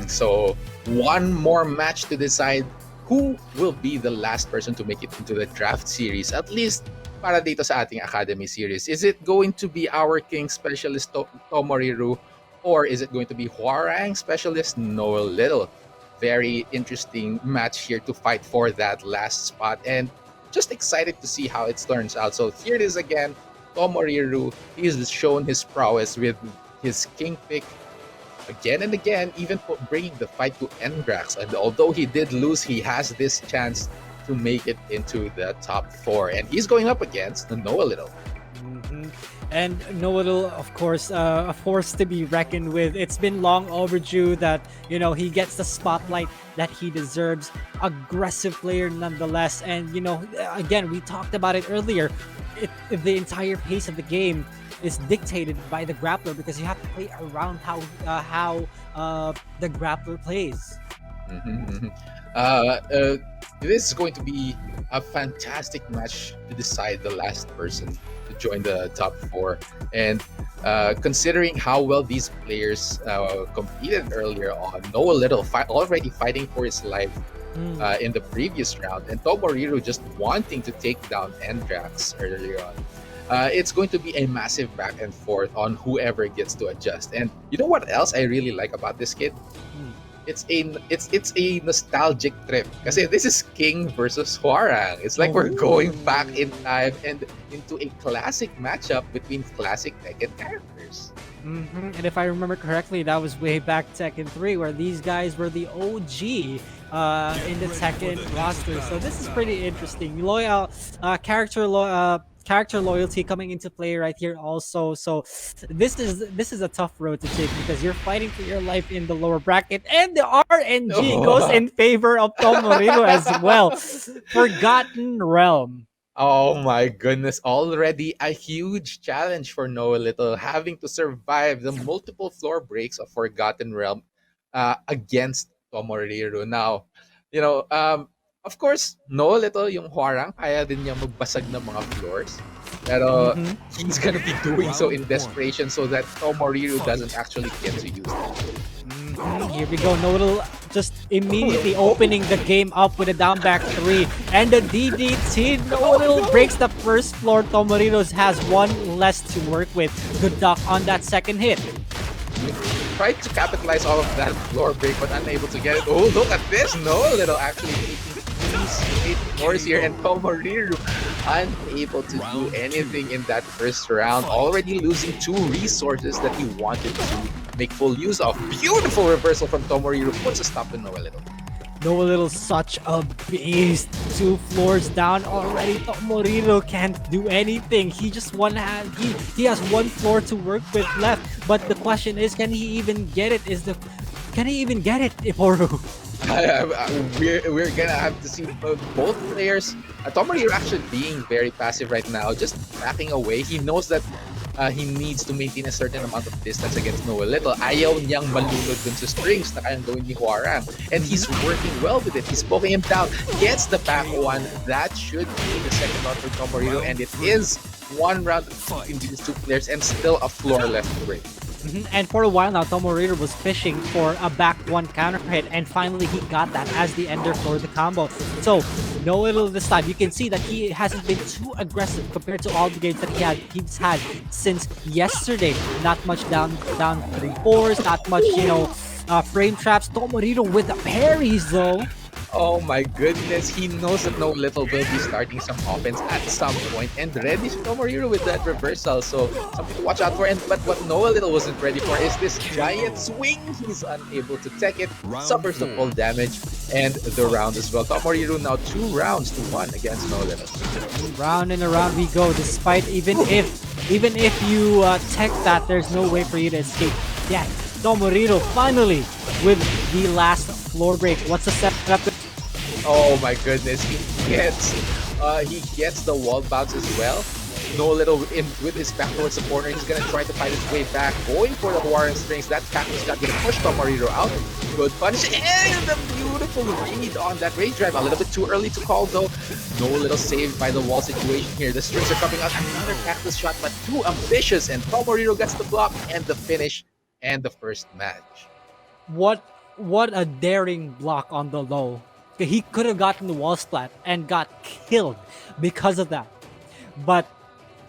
So one more match to decide who will be the last person to make it into the draft series, at least para dito sa ating Academy series. Is it going to be our King Specialist Tomoriru, or is it going to be Hwarang Specialist Noelittle? Very interesting match here to fight for that last spot, and just excited to see how it turns out. So here it is again, Tomoriru. He's shown his prowess with his King pick again and again, even bringing the fight to Endrax. And although he did lose, he has this chance to make it into the top 4. And he's going up against the Noelittle.
Mhm. And Noelittle, of course, a force to be reckoned with. It's been long overdue that he gets the spotlight that he deserves. Aggressive player nonetheless, and again, we talked about it earlier. The entire pace of the game is dictated by the grappler, because you have to play around how the grappler plays.
Mhm, mhm. Uh, uh, this is going to be a fantastic match to decide the last person to join the top 4. And considering how well these players competed earlier on, Noelittle already fighting for his life
Mm.
in the previous round, and Tomoriru just wanting to take down Endrax earlier on. It's going to be a massive back and forth on whoever gets to adjust. And you know what else I really like about this kid?
Mm.
It's a nostalgic trip. Kasi this is King versus Hwarang. It's like we're going back in time and into a classic matchup between classic Tekken characters.
Mhm. And if I remember correctly, that was way back Tekken 3, where these guys were the OG in the Tekken roster. So this is pretty interesting. Character loyalty coming into play right here also. So this is a tough road to take, because you're fighting for your life in the lower bracket, and the RNG goes in favor of Tomoriru as well. Forgotten Realm.
Oh my goodness, already a huge challenge for Noelittle, having to survive the multiple floor breaks of Forgotten Realm against Tomoriru. Now, you know, of course, Noelittle, yung Hwarang, kaya din niya magbasag ng mga floors. Pero
Mhm.
he's gonna be doing so in desperation so that Tomoriru doesn't actually get to use it.
Here we go. Noelittle just immediately opening the game up with a down back 3 and the DDT. Noelittle breaks the first floor. Tomoriru has one less to work with. Good duck on that second hit.
Tried to capitalize all of that floor break, but unable to get it. Oh, look at this! Noelittle actually taking 3 straight floors here, and Tomoriru unable to do anything in that first round, already losing 2 resources that he wanted to make full use of. Beautiful reversal from Tomoriru, puts a stop to Noelittle.
Noelittle, such a beast. 2 floors down already. Tomoriru can't do anything. He just he has 1 floor to work with left. But the question is, can he even get it? Can he even get it, Iporu?
We're gonna have to see both players. Tomoriru actually being very passive right now, just backing away. He knows that he needs to maintain a certain amount of distance against Noelittle. Ayaw niyang malunod dun sa strings na kayang gawin ni Hwarang. And he's working well with it. He's poking him down. Gets the back one. That should be the second round for Tomoriru. And it is 1 round between these 2 players and still a floor left to break.
And for a while now, Tomoriru was fishing for a back one counter hit, and finally he got that as the ender for the combo. So Noelittle this time, you can see that he hasn't been too aggressive compared to all the games that he's had since yesterday. Not much down 3-4s, not much frame traps. Tomoriru with the parries though.
Oh my goodness, he knows that Noelittle will be starting some offense at some point, and ready to Tomoriru with that reversal. So something to watch out for. And but what Noelittle wasn't ready for is this giant swing. He's unable to tech it, suffers the full damage, and the round as well. Tomoriru now 2 rounds to 1 against Noelittle.
Round and around we go. Despite even if you tech that, there's no way for you to escape. Yeah, Tomoriru finally with the last floor break. What's the setup?
Oh my goodness, he gets the wall bounce as well. Noelittle with his back towards the corner. He's gonna try to fight his way back, going for the Warren strings. That cactus got gonna push Tomoriru out. Good punish and a beautiful read on that rage drive. A little bit too early to call though. Noelittle saved by the wall situation here. The strings are coming out. Another cactus shot, but too ambitious. And Tomoriru gets the block and the finish and the first match.
What a daring block on the low. He could have gotten the wall splat and got killed because of that. But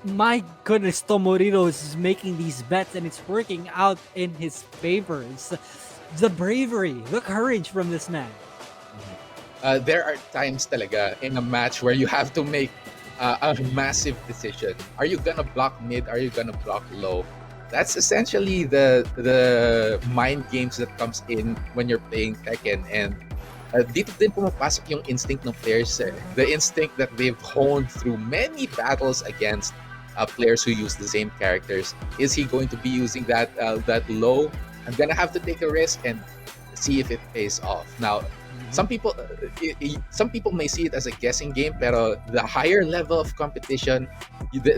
my goodness, Tomoriru is making these bets and it's working out in his favor. It's the bravery, the courage from this man.
There are times talaga in a match where you have to make a massive decision. Are you gonna block mid? Are you gonna block low? That's essentially the mind games that comes in when you're playing Tekken. And dito din pumapasok yung instinct ng players. The instinct that they've honed through many battles against players who use the same characters. Is he going to be using that low? I'm gonna have to take a risk and see if it pays off. Now, some people may see it as a guessing game, pero the higher level of competition,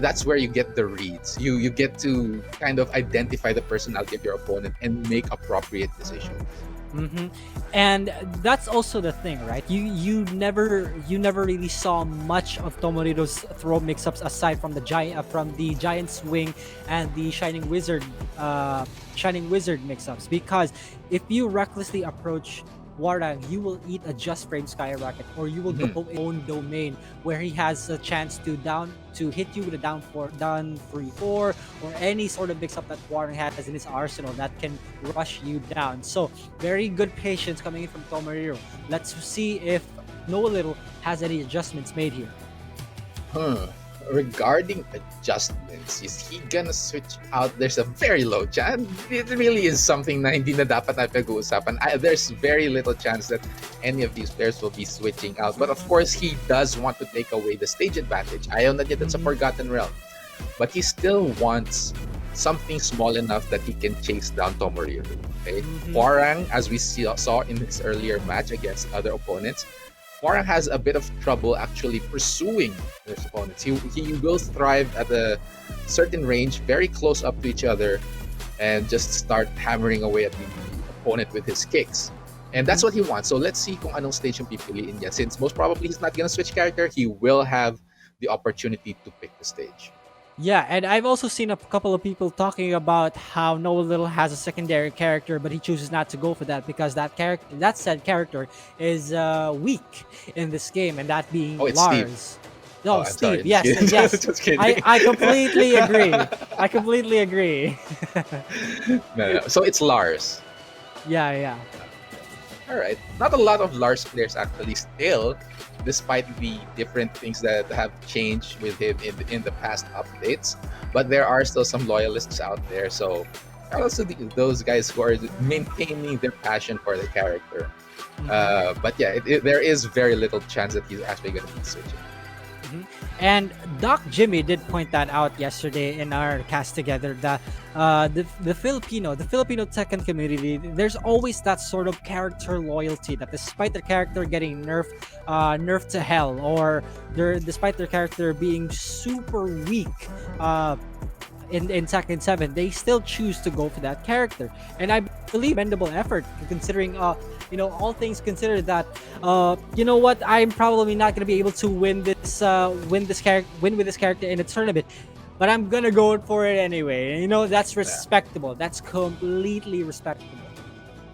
that's where you get the reads. You get to kind of identify the personality of your opponent and make appropriate decisions.
And that's also the thing, right? You never really saw much of Tomoriru's throw mix-ups aside from the giant swing and the shining wizard mix-ups, because if you recklessly approach Warang, you will eat a just frame skyrocket, or you will go own domain where he has a chance to hit you with a down 3-4 or any sort of mix up that Warang has in his arsenal that can rush you down. So very good patience coming in from Tomoriru. Let's see if Noelittle has any adjustments made here.
Regarding adjustments, is he gonna switch out? There's a very low chance. It really is something na hindi na dapat na pag-uusapan. There's very little chance that any of these players will be switching out. But of course, he does want to take away the stage advantage. Ayaw na niya dun sa Forgotten Realm. But he still wants something small enough that he can chase down Tomoriru. Okay? Warang, as we saw in his earlier match against other opponents, Warang has a bit of trouble actually pursuing his opponents. He will thrive at a certain range, very close up to each other, and just start hammering away at the opponent with his kicks. And that's what he wants. So let's see kung anong stage yung pipiliin niya. Since most probably he's not gonna switch character, he will have the opportunity to pick the stage.
Yeah, and I've also seen a couple of people talking about how Noelittle has a secondary character, but he chooses not to go for that because that said character is weak in this game, and that being
It's
Lars.
Steve.
No,
I'm
Steve.
sorry,
Yes,
just kidding.
yes.
Just kidding.
I completely agree. I completely agree.
No. So it's Lars.
Yeah.
All right. Not a lot of Lars players actually still, despite the different things that have changed with him in the past updates. But there are still some loyalists out there. So also those guys who are maintaining their passion for the character. But yeah, there is very little chance that he's actually going to be switching.
And Doc Jimmy did point that out yesterday in our cast together, that the Filipino Tekken community, there's always that sort of character loyalty that despite their character getting nerfed to hell, or despite their character being super weak in Tekken 7, they still choose to go for that character. And I believe commendable effort, considering all things considered, that I'm probably not going to be able to win with this character in a tournament. but I'm gonna go for it anyway. And you know, that's
Yeah.
respectable. That's completely respectable.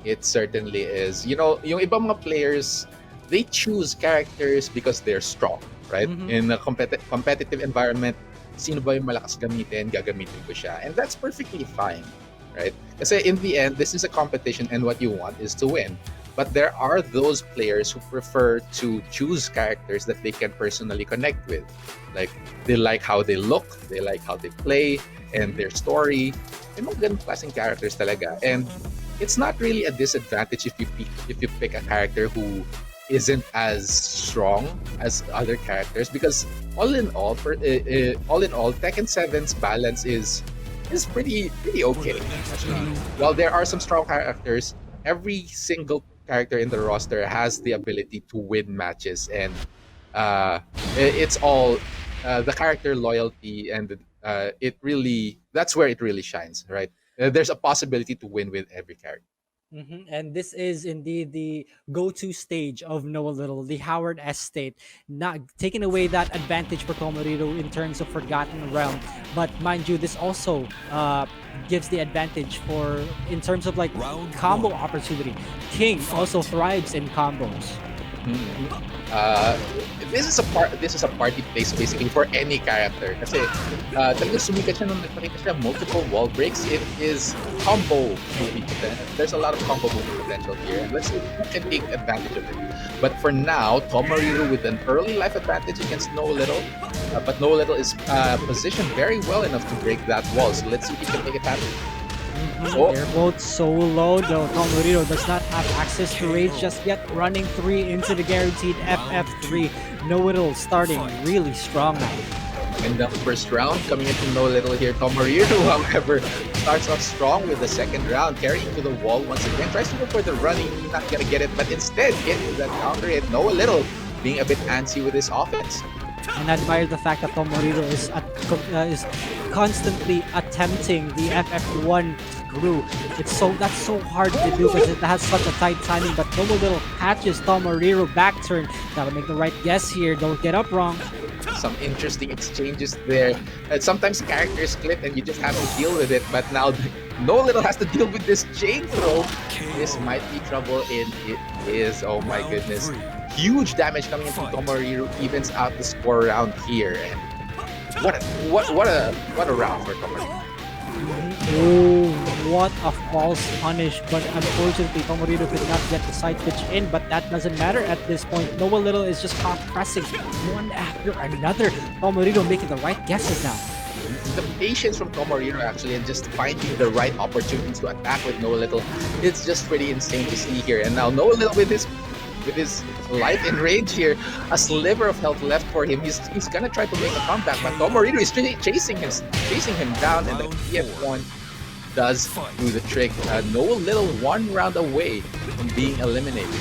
It certainly is. You know, yung ibang mga players, they choose characters because they're strong, right?
Mhm.
In a competitive environment, sino ba yung malakas gamitin, gagamitin ko siya. And that's perfectly fine, right? Kasi in the end, this is a competition and what you want is to win. But there are those players who prefer to choose characters that they can personally connect with. Like, they like how they look, they like how they play, and their story. Yung mga ganun klaseng characters talaga. And it's not really a disadvantage if you pick a character who isn't as strong as other characters, because all in all, Tekken 7's balance is pretty okay. Actually, while there are some strong characters, every single character in the roster has the ability to win matches, and it's all the character loyalty, and it really, that's where it really shines, right? There's a possibility to win with every character.
And this is indeed the go-to stage of Noelittle, the Howard Estate, not taking away that advantage for Tomoriru in terms of Forgotten Realm. But mind you, this also gives the advantage for in terms of like combo opportunity. King also thrives in combos.
Uh, this is a party place basically for any character, kasi talagang sumikat siya nung nagpakita siya multiple wall breaks. It is combo movie potential. There's a lot of combo movie potential here, and let's see who can take advantage of it. But for now, Tomoriru with an early life advantage against Noelittle, but Noelittle is positioned very well enough to break that wall, so let's see if he can make it happen. Oh.
They're both so low though. Tomoriru does not have access to rage just yet, running 3 into the guaranteed FF3. Noelittle starting really strong now.
In the first round, coming into Noelittle here, Tomoriru, however, starts off strong with the second round, carrying to the wall once again, tries to go for the running, not gonna get it, but instead get that counter hit. Noelittle being a bit antsy with his offense.
And I admire the fact that Tomoriru is constantly attempting the FF1 screw. That's so hard to do because it has such a tight timing. But Noelittle catches Tomoriru back turn. Gotta make the right guess here. Don't get up wrong.
Some interesting exchanges there. And sometimes characters clip and you just have to deal with it. But now Noelittle has to deal with this chain throw. This might be trouble, and it is. Oh my goodness. Huge damage coming into Tomoriru, evens out the score round here, and what a round for Tomoriru.
Oh, what a false punish! But unfortunately, Tomoriru could not get the side pitch in. But that doesn't matter at this point. Noelittle is just caught pressing one after another. Tomoriru making the right guesses now.
The patience from Tomoriru actually, and just finding the right opportunities to attack with Noelittle, it's just pretty insane to see here. And now Noelittle with his life in range here, a sliver of health left for him. He's gonna try to make a comeback, but Tomoriru is chasing him down, and the PF1 does do the trick. Noelittle 1 round away from being eliminated.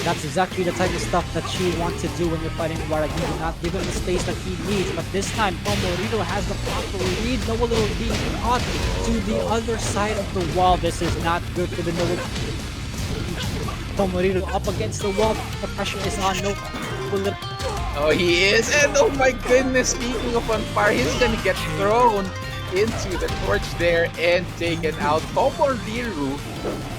That's exactly the type of stuff that you want to do when you're fighting Warag. You do not give him the space that he needs, but this time Tomoriru has the proper read. Noelittle being caught to the other side of the wall. This is not good for the Noelittle. Tomoriru up against the wall. The pressure is on.
Oh, he is, and oh my goodness, speaking of on fire, he's gonna get thrown into the torch there and taken out. Tomoriru,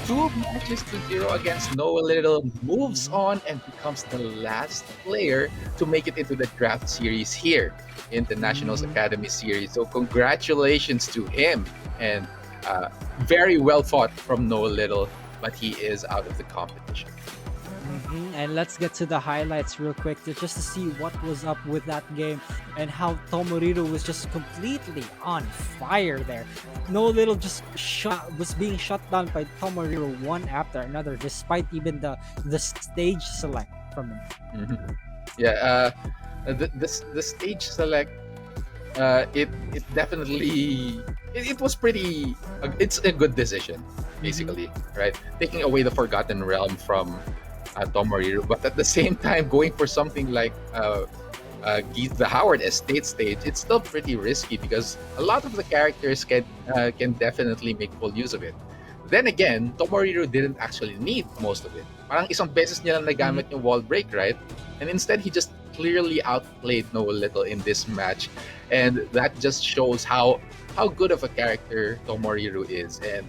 2 matches to 0 against Noelittle, moves on and becomes the last player to make it into the draft series here in the Nationals Academy series. So congratulations to him, and very well fought from Noelittle, but he is out of the competition.
And let's get to the highlights real quick just to see what was up with that game and how Tomoriru was just completely on fire there. Noelittle just was being shut down by Tomoriru one after another, despite even the stage select from him.
Mm-hmm. Yeah, the stage select, it definitely it was pretty. It's a good decision, basically, right? Taking away the Forgotten Realm from Tomoriru, but at the same time going for something like the Howard Estate stage, it's still pretty risky because a lot of the characters can definitely make full use of it. Then again, Tomoriru didn't actually need most of it. Parang isang beses niya lang nagamit yung wall break, right? And instead he just clearly outplayed Noelittle in this match, and that just shows how good of a character Tomoriru is, and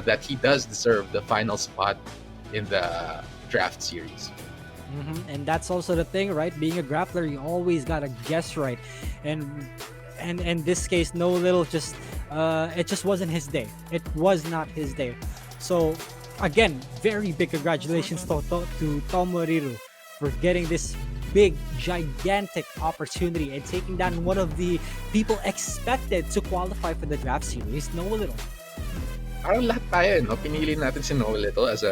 that he does deserve the final spot in the draft series.
And that's also the thing, right? Being a grappler, you always gotta guess right, and in this case, Noelittle just it just wasn't his day. It was not his day. So again, very big congratulations to Tomoriru for getting this big, gigantic opportunity and taking down one of the people expected to qualify for the draft series, Noelittle.
Parang lahat tayo, no? Pinili natin si Noelittle as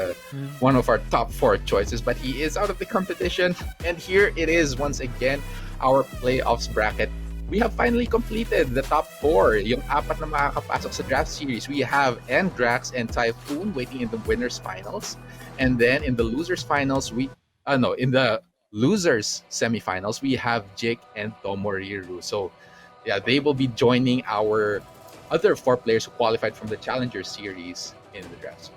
one of our top 4 choices, but he is out of the competition. And here it is once again, our playoffs bracket. We have finally completed the top 4. Yung 4 na makakapasok sa draft series. We have Endrax and Typhoon waiting in the winners finals. And then in the losers finals, in the losers semifinals, we have Jake and Tomoriru. So yeah, they will be joining our other 4 players who qualified from the Challenger Series in the draft.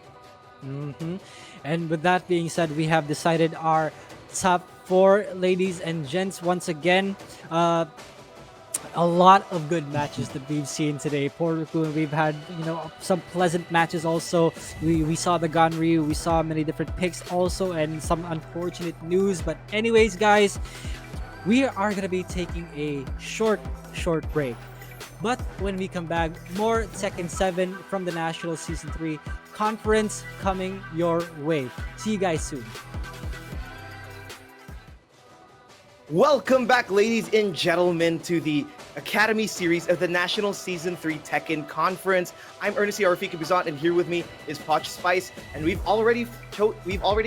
And with that being said, we have decided our top 4, ladies and gents. Once again, a lot of good matches that we've seen today. Poruku, and we've had some pleasant matches also. We saw the Ganryu, we saw many different picks also, and some unfortunate news. But anyways, guys, we are gonna be taking a short break. But when we come back, more Tekken 7 from the National Season 3 Conference coming your way. See you guys soon.
Welcome back, ladies and gentlemen, to the Academy Series of the National Season 3 Tekken Conference. I'm Ernest Rafiki Bizot, and here with me is Poch Spice, and we've already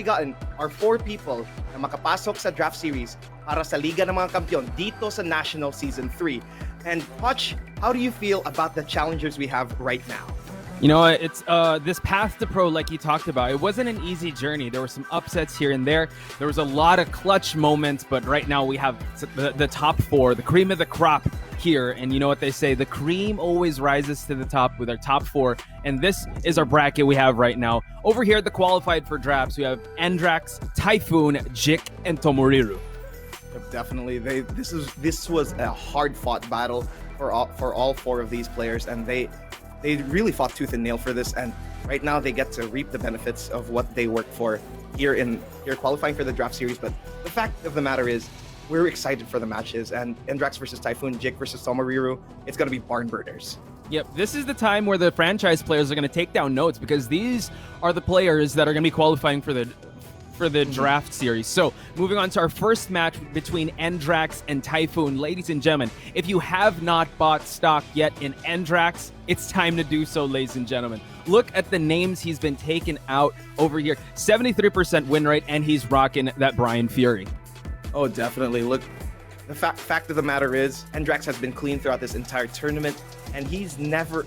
gotten our 4 people na makapasok sa draft series para sa Liga ng mga Kampiyon dito sa National Season 3. And Poch, how do you feel about the challengers we have right now?
You know, it's this path to pro, like you talked about, it wasn't an easy journey. There were some upsets here and there. There was a lot of clutch moments, but right now we have the top 4, the cream of the crop here. And you know what they say, the cream always rises to the top with our top 4. And this is our bracket we have right now. Over here, the qualified for drafts, we have Endrax, Typhoon, Jik, and Tomoriru.
Definitely, this was a hard-fought battle for all 4 of these players, and they really fought tooth and nail for this. And right now, they get to reap the benefits of what they worked for here qualifying for the draft series. But the fact of the matter is, we're excited for the matches. And Endrax versus Typhoon, Jik versus Tomoriru, it's going to be barn burners.
Yep, this is the time where the franchise players are going to take down notes, because these are the players that are going to be qualifying for the draft series. So moving on to our first match between Endrax and Typhoon. Ladies and gentlemen, if you have not bought stock yet in Endrax, it's time to do so, ladies and gentlemen. Look at the names he's been taken out over here. 73% win rate, and he's rocking that Brian Fury.
Oh, definitely. Look, the fact of the matter is, Endrax has been clean throughout this entire tournament, and he's never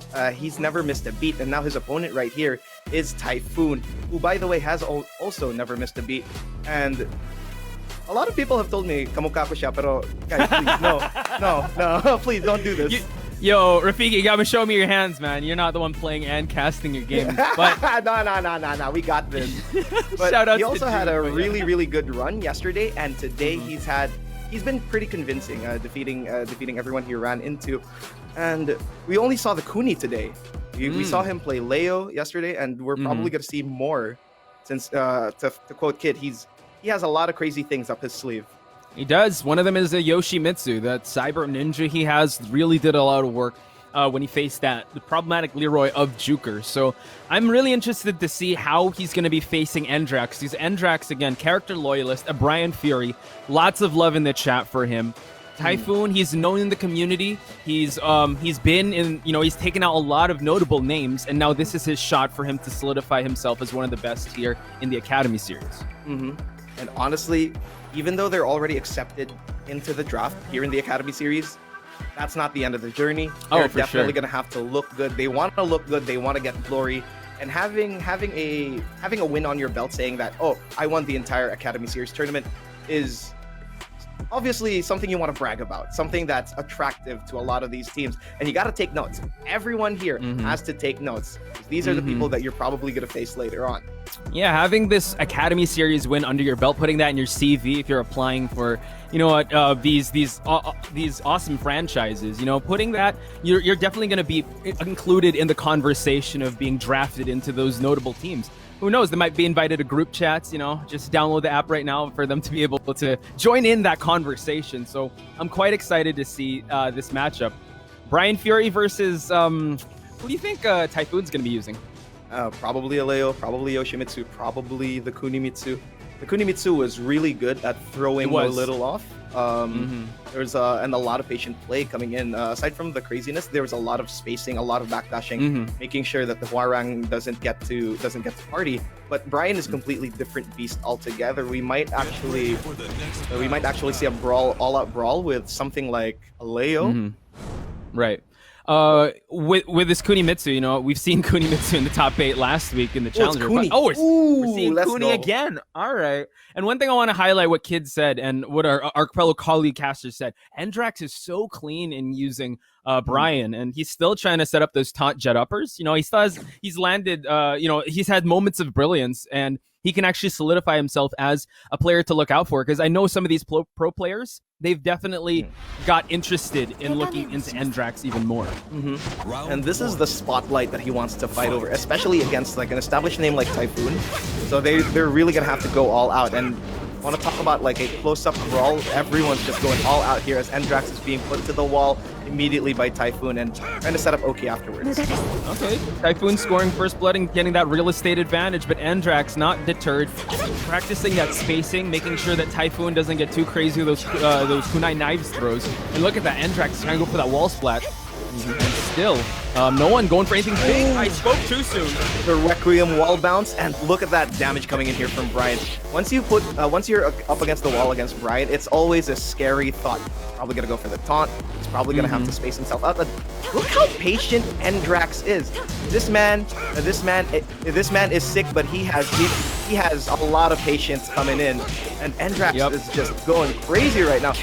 missed a beat. And now his opponent right here is Typhoon, who, by the way, has also never missed a beat. And a lot of people have told me, kamukha ko siya, pero guys, please, no, please don't do this.
Yo, Rafiki, you gotta show me your hands, man. You're not the one playing and casting your game. But
no, we got this. But
shout out
he
to
also had
Drew,
a
but
really, really good run yesterday, and today he's been pretty convincing, defeating everyone he ran into. And we only saw the Kuni today. We saw him play Leo yesterday, and we're probably going to see more, since to quote Kid, he has a lot of crazy things up his sleeve.
He does. One of them is a Yoshimitsu. That cyber ninja he has really did a lot of work when he faced the problematic Leroy of Juker. So I'm really interested to see how he's going to be facing Endrax. He's Endrax, again, character loyalist, a Brian Fury. Lots of love in the chat for him. Typhoon, he's known in the community. He's been in, he's taken out a lot of notable names, and now this is his shot for him to solidify himself as one of the best here in the Academy series.
And honestly, even though they're already accepted into the draft here in the Academy series, that's not the end of the journey. They're definitely going to have to look good. They want to look good. They want to get glory. And having a win on your belt, saying that, oh, I won the entire Academy series tournament, is obviously something you want to brag about, something that's attractive to a lot of these teams. And you got to take notes. Everyone here has to take notes. These are the people that you're probably going to face later on.
Yeah, having this Academy Series win under your belt, putting that in your CV if you're applying for, these awesome franchises, putting that, you're definitely going to be included in the conversation of being drafted into those notable teams. Who knows? They might be invited to group chats. Just download the app right now for them to be able to join in that conversation. So I'm quite excited to see this matchup. Brian Fury versus who do you think Typhoon's going to be using?
Probably Aleo, probably Yoshimitsu, probably the Kunimitsu. The Kunimitsu was really good at throwing Noelittle off. There was and a lot of patient play coming in. Aside from the craziness, there was a lot of spacing, a lot of backdashing, making sure that the Hwarang doesn't get to party. But Brian is completely different beast altogether. We might actually see a all-out brawl with something like Aleo.
Right. With this Kunimitsu, we've seen Kunimitsu in the top 8 last week in the Challenger.
We're
seeing Kuni again. All right. And one thing I want to highlight what Kid said and what our fellow colleague caster said. Endrax is so clean in using Brian, and he's still trying to set up those taunt jet uppers. He's landed, he's had moments of brilliance, and he can actually solidify himself as a player to look out for, because I know some of these pro players, they've definitely got interested in looking into Endrax even more.
And this is the spotlight that he wants to fight over, especially against like an established name like Typhoon. So they're really gonna have to go all out. And want to talk about like a close-up brawl? Everyone's just going all out here as Endrax is being put to the wall immediately by Typhoon and trying to set up Oki afterwards.
Okay, Typhoon scoring first blood and getting that real estate advantage, but Endrax not deterred, practicing that spacing, making sure that Typhoon doesn't get too crazy with those kunai knives throws. And look at that, Endrax trying to go for that wall splat. And still, no one going for anything big. I spoke too soon.
The Requiem wall bounce, and look at that damage coming in here from Brian. Once you're up against the wall against Brian, it's always a scary thought. Probably gonna go for the taunt. He's probably gonna have to space himself out. But look how patient Endrax is. This man is sick, but he has a lot of patience coming in, and Endrax is just going crazy right now.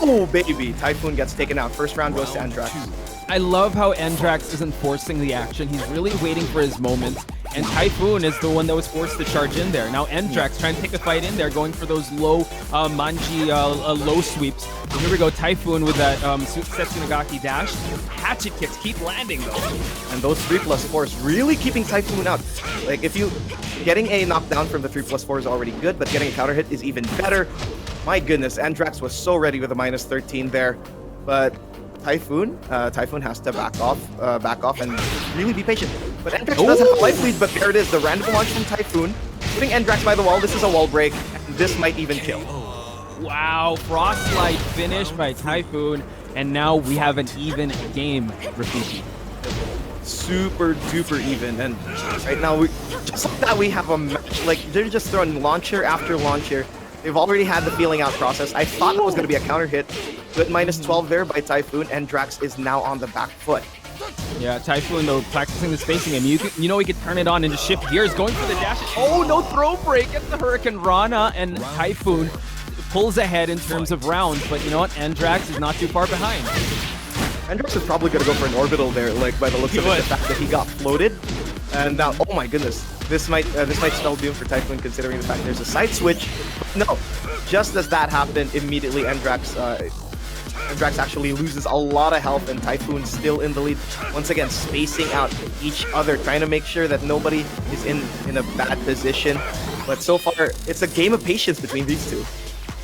Oh baby, Typhoon gets taken out. First round goes to Endrax.
I love how Endrax isn't forcing the action. He's really waiting for his moment. And Typhoon is the one that was forced to charge in there. Now Endrax trying to take the fight in there, going for those low manji low sweeps. And here we go, Typhoon with that Setsunagaki dash. Hatchet kicks keep landing though.
And those 3+4s really keeping Typhoon out. Like if you getting a knockdown from the 3+4 is already good, but getting a counter hit is even better. My goodness, Endrax was so ready with a -13 there, but Typhoon has to back off and really be patient. But Endrax does have a life lead, but there it is, the random launch from Typhoon, putting Endrax by the wall. This is a wall break, and this might even kill.
Wow, Frostlight finish by Typhoon, and now we have an even game, Rafiki.
Super duper even, and right now just like that we have a match. Like they're just throwing launcher after launcher. They've already had the feeling out process. I thought it was going to be a counter hit. Good -12 there by Typhoon, and Drax is now on the back foot.
Yeah, Typhoon though practicing the spacing game. He could turn it on and just shift gears, going for the dash. Oh no, throw break at the Hurricane Rana, and Typhoon pulls ahead in terms of rounds. But you know what? Endrax is not too far behind.
Endrax is probably going to go for an orbital there, like by the looks of it, the fact that he got floated. And now, oh my goodness, this might spell doom for Typhoon, considering the fact there's a side switch. But no, just as that happened, immediately Endrax actually loses a lot of health, and Typhoon still in the lead. Once again, spacing out each other, trying to make sure that nobody is in a bad position. But so far, it's a game of patience between these two.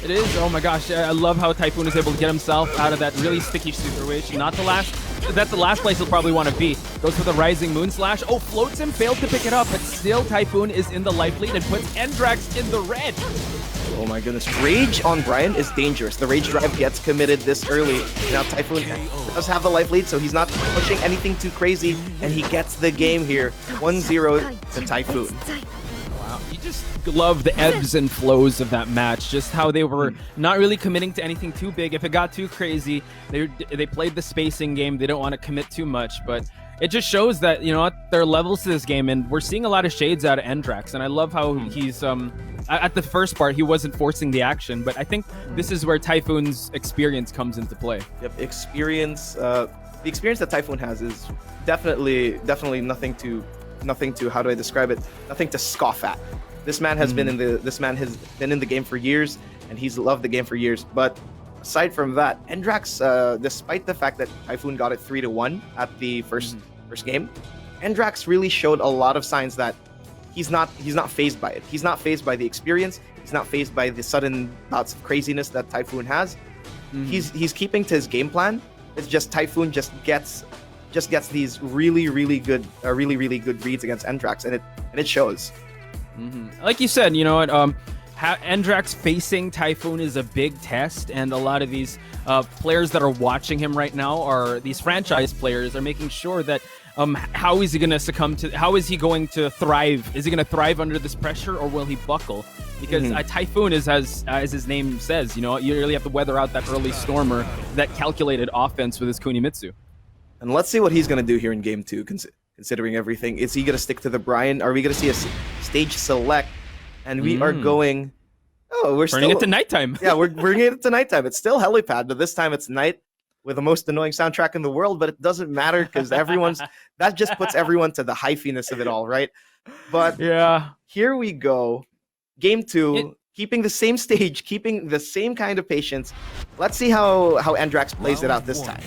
It is. Oh my gosh, I love how Typhoon is able to get himself out of that really sticky situation. That's the last place he'll probably want to be. Goes for the Rising Moon Slash. Oh, floats him, failed to pick it up, but still Typhoon is in the life lead and puts Endrax in the red.
Oh my goodness, Rage on Brian is dangerous. The Rage Drive gets committed this early. Now Typhoon does have the life lead, so he's not pushing anything too crazy, and he gets the game here. 1-0 to Typhoon.
Wow, you just love the ebbs and flows of that match. Just how they were not really committing to anything too big. If it got too crazy, they played the spacing game. They don't want to commit too much, but it just shows that, you know what, there are levels to this game, and we're seeing a lot of shades out of Endrax, and I love how he's at the first part he wasn't forcing the action, but I think this is where Typhoon's experience comes into play.
Yep, experience. The experience that Typhoon has is definitely nothing to nothing to, how do I describe it? Nothing to scoff at. This man has been in the game for years, and he's loved the game for years. But aside from that, Endrax, despite the fact that Typhoon got it 3-1 at the first game, Endrax really showed a lot of signs that he's not fazed by it. He's not fazed by the experience. He's not fazed by the sudden bouts of craziness that Typhoon has. He's keeping to his game plan. It's just Typhoon just gets these really good reads against Endrax, and it shows.
Like you said, you know what? Endrax facing Typhoon is a big test, and a lot of these players that are watching him right now are these franchise players are making sure that how is he going to succumb to? How is he going to thrive? Is he going to thrive under this pressure, or will he buckle? Because Typhoon is, as his name says, you know, you really have to weather out that early stormer, that calculated offense with his Kunimitsu.
And let's see what he's going to do here in Game 2, considering everything. Is he going to stick to the Brian? Are we going to see a stage select? And we are going... Oh, we're
turning it to nighttime.
Yeah, we're bringing it to nighttime. It's still helipad, but this time it's night with the most annoying soundtrack in the world, but it doesn't matter because that just puts everyone to the hyphiness of it all, right? But
yeah,
here we go. Game 2, keeping the same stage, keeping the same kind of patience. Let's see how Endrax plays it out this time.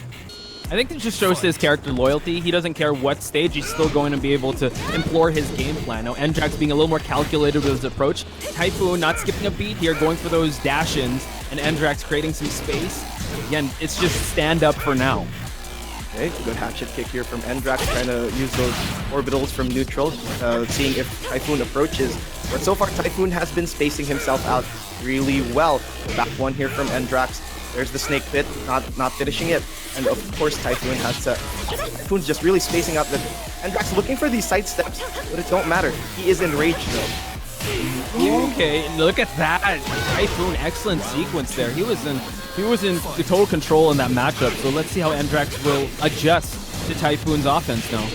I think it just shows his character loyalty. He doesn't care what stage, he's still going to be able to implore his game plan. Now, Endrax being a little more calculated with his approach. Typhoon not skipping a beat here, going for those dash-ins, and Endrax creating some space. Again, it's just stand up for now.
Okay, good hatchet kick here from Endrax, trying to use those orbitals from neutral, seeing if Typhoon approaches. But so far, Typhoon has been spacing himself out really well. Back one here from Endrax. There's the snake pit, not finishing it. And of course, Typhoon's just really spacing out the... Endrax looking for these side steps, but it don't matter. He is enraged though.
Okay, look at that. Typhoon, excellent sequence there. He was in total control in that matchup. So let's see how Endrax will adjust to Typhoon's offense now.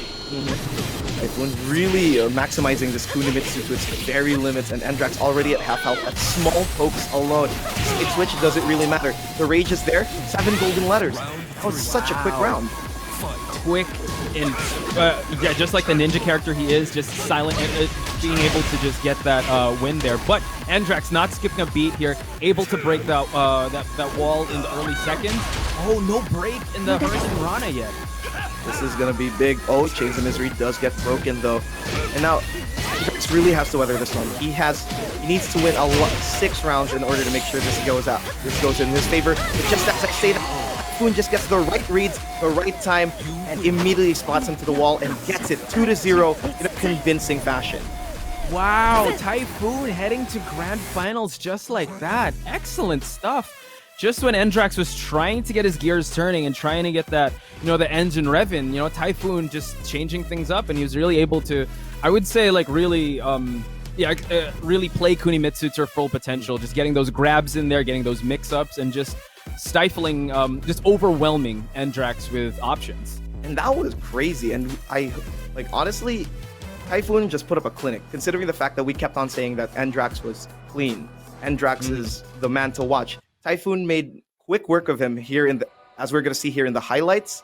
Typhoon really maximizing this Kunimitsu to its very limits, and Endrax already at half health at small pokes alone. Stage switch doesn't really matter. The rage is there. 7 golden letters. That was such a quick round.
Quick and yeah, just like the ninja character he is, just silent, being able to just get that win there. But Endrax not skipping a beat here, able to break that wall in the early seconds. Oh, no break in the Hurricane Rana yet.
This is gonna be big. Oh, Chains of Misery does get broken though, and now Endrax really has to weather this one. He needs to win 6 rounds in order to make sure this goes out. This goes in his favor. But just as I say that, Typhoon just gets the right reads, the right time, and immediately spots him to the wall and gets it 2-0 in a convincing fashion.
Wow, Typhoon heading to grand finals just like that. Excellent stuff. Just when Endrax was trying to get his gears turning and trying to get that, you know, the engine revving, you know, Typhoon just changing things up, and he was really able to, I would say, like really play Kunimitsu to her full potential, just getting those grabs in there, getting those mix-ups, and just stifling, just overwhelming Endrax with options.
And that was crazy, and honestly, Typhoon just put up a clinic, considering the fact that we kept on saying that Endrax was clean. Endrax is the man to watch. Typhoon made quick work of him here as we're going to see here in the highlights,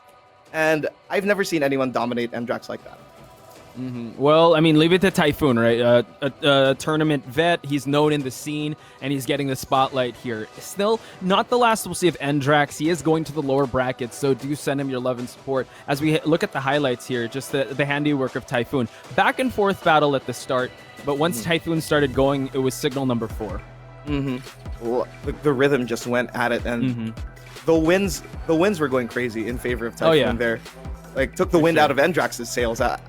and I've never seen anyone dominate Endrax like that.
Well, I mean, leave it to Typhoon, right? A tournament vet, he's known in the scene, and he's getting the spotlight here. Still, not the last we'll see of Endrax. He is going to the lower brackets, so do send him your love and support. As we look at the highlights here, just the handiwork of Typhoon. Back and forth battle at the start, but once Typhoon started going, it was signal number 4.
Well, the rhythm just went at it, and the wins were going crazy in favor of Typhoon there. Like, took the wind out of Endrax's sails at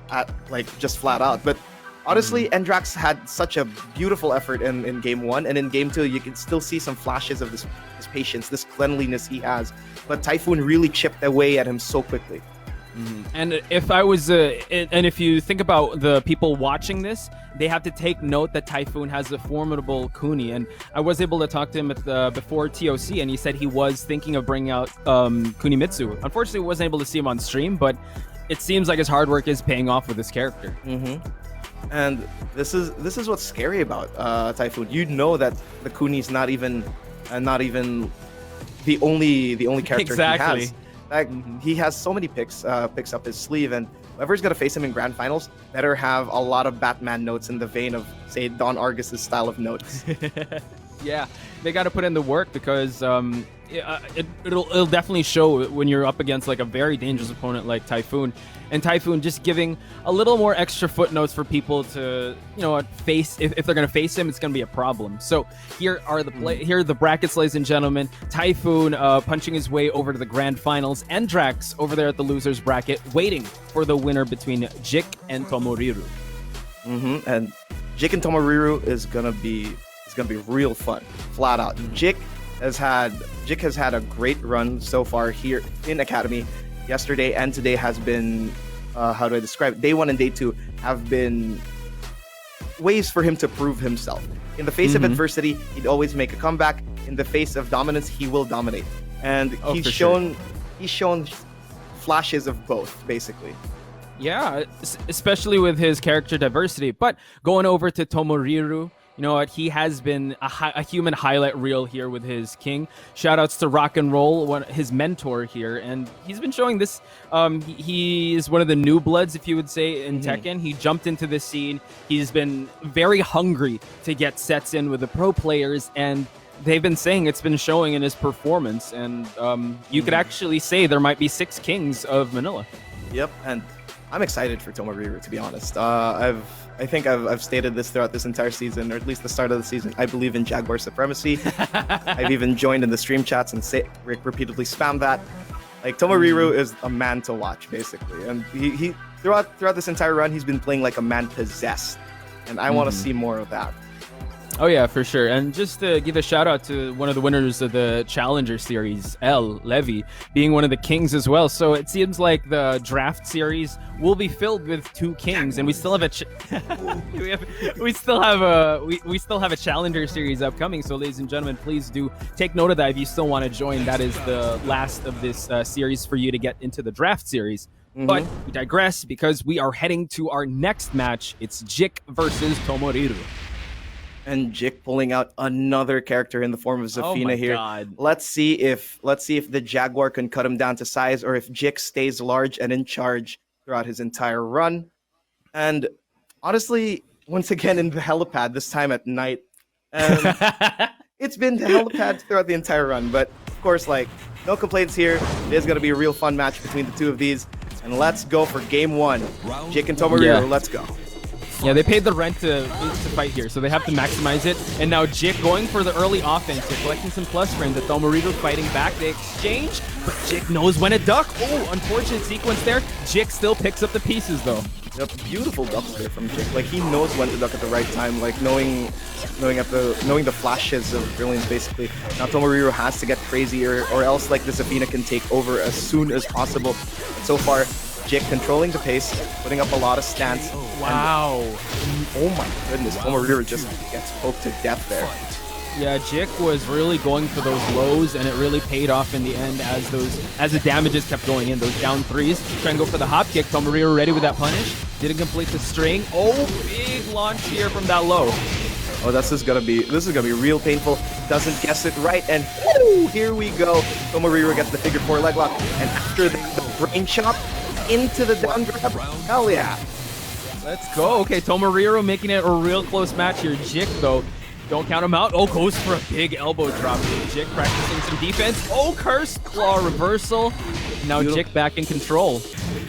just flat out. But honestly, Endrax had such a beautiful effort in Game 1, and in Game 2, you can still see some flashes of this patience, this cleanliness he has. But Typhoon really chipped away at him so quickly.
And if you think about the people watching this, they have to take note that Typhoon has a formidable Kuni, and I was able to talk to him before TOC, and he said he was thinking of bringing out Kunimitsu. Unfortunately, we wasn't able to see him on stream, but it seems like his hard work is paying off with this character.
And this is what's scary about Typhoon. You know that the Kuni's not even the only character he has. Like, he has so many picks up his sleeve, and whoever's gonna face him in grand finals better have a lot of Batman notes in the vein of, say, Don Argus's style of notes.
Yeah, they got to put in the work because it'll definitely show when you're up against like a very dangerous opponent like Typhoon, and Typhoon just giving a little more extra footnotes for people to face. If they're gonna face him, it's gonna be a problem. So here are the brackets, ladies and gentlemen. Typhoon punching his way over to the grand finals. Endrax over there at the losers bracket, waiting for the winner between Jik and Tomoriru.
And Jik and Tomoriru is gonna be real fun, flat out. Jik has had a great run so far here in Academy. Yesterday and today has been, how do I describe it? Day 1 and day 2 have been ways for him to prove himself. In the face of adversity, he'd always make a comeback. In the face of dominance, he will dominate. And he's shown flashes of both, basically.
Yeah, especially with his character diversity. But going over to Tomoriru, you know what? He has been a human highlight reel here with his king. Shoutouts to Rock and Roll, his mentor here, and he's been showing this. He is one of the new bloods, if you would say, in Tekken. He jumped into this scene. He's been very hungry to get sets in with the pro players, and they've been saying it's been showing in his performance. And you could actually say there might be 6 kings of Manila.
Yep, and I'm excited for Tomoriru, to be honest. I think I've stated this throughout this entire season, or at least the start of the season. I believe in Jaguar supremacy. I've even joined in the stream chats and repeatedly spam that. Like, Tomoriru is a man to watch, basically, and he throughout this entire run, he's been playing like a man possessed, and I want to see more of that.
Oh yeah, for sure. And just to give a shout out to one of the winners of the Challenger Series, Levy, being one of the kings as well. So it seems like the draft series will be filled with 2 kings, and we still have we still have a Challenger Series upcoming. So ladies and gentlemen, please do take note of that if you still want to join. That is the last of this series for you to get into the draft series. But we digress because we are heading to our next match. It's Jik versus Tomoriru.
And Jik pulling out another character in the form of Zafina here.
God.
Let's see if the Jaguar can cut him down to size, or if Jik stays large and in charge throughout his entire run. And honestly, once again in the helipad, this time at night. It's been the helipad throughout the entire run, but of course, like, no complaints here. It is going to be a real fun match between the two of these. And let's go for game 1. Jik and Tomoriru, let's go.
Yeah, they paid the rent to fight here, so they have to maximize it. And now Jik going for the early offense. They're collecting some plus frames. The Tomoriru fighting back. They exchange, but Jik knows when to duck. Oh, unfortunate sequence there. Jik still picks up the pieces, though.
Yep, beautiful ducks there from Jik. Like, he knows when to duck at the right time. Like, knowing the flashes of brilliance, basically. Now Tomoriru has to get crazy, or else, like, the Zafina can take over as soon as possible. But so far, Jik controlling the pace, putting up a lot of stance.
Wow.
Oh my goodness, Tomoriru just gets poked to death there.
Yeah, Jik was really going for those lows, and it really paid off in the end as the damages kept going in. Those down 3s. Try and go for the hop kick. Tomoriru ready with that punish. Didn't complete the string. Oh, big launch here from that low.
Oh, this is gonna be real painful. Doesn't guess it right, and woo, here we go. Tomoriru gets the figure 4 leg lock, and after the brain chop into the down grab. Hell yeah.
Let's go. Okay, Tomoriru making it a real close match here. Jik, though, don't count him out. Oh, goes for a big elbow drop. Jik practicing some defense. Oh, Cursed Claw reversal. Now Jik back in control.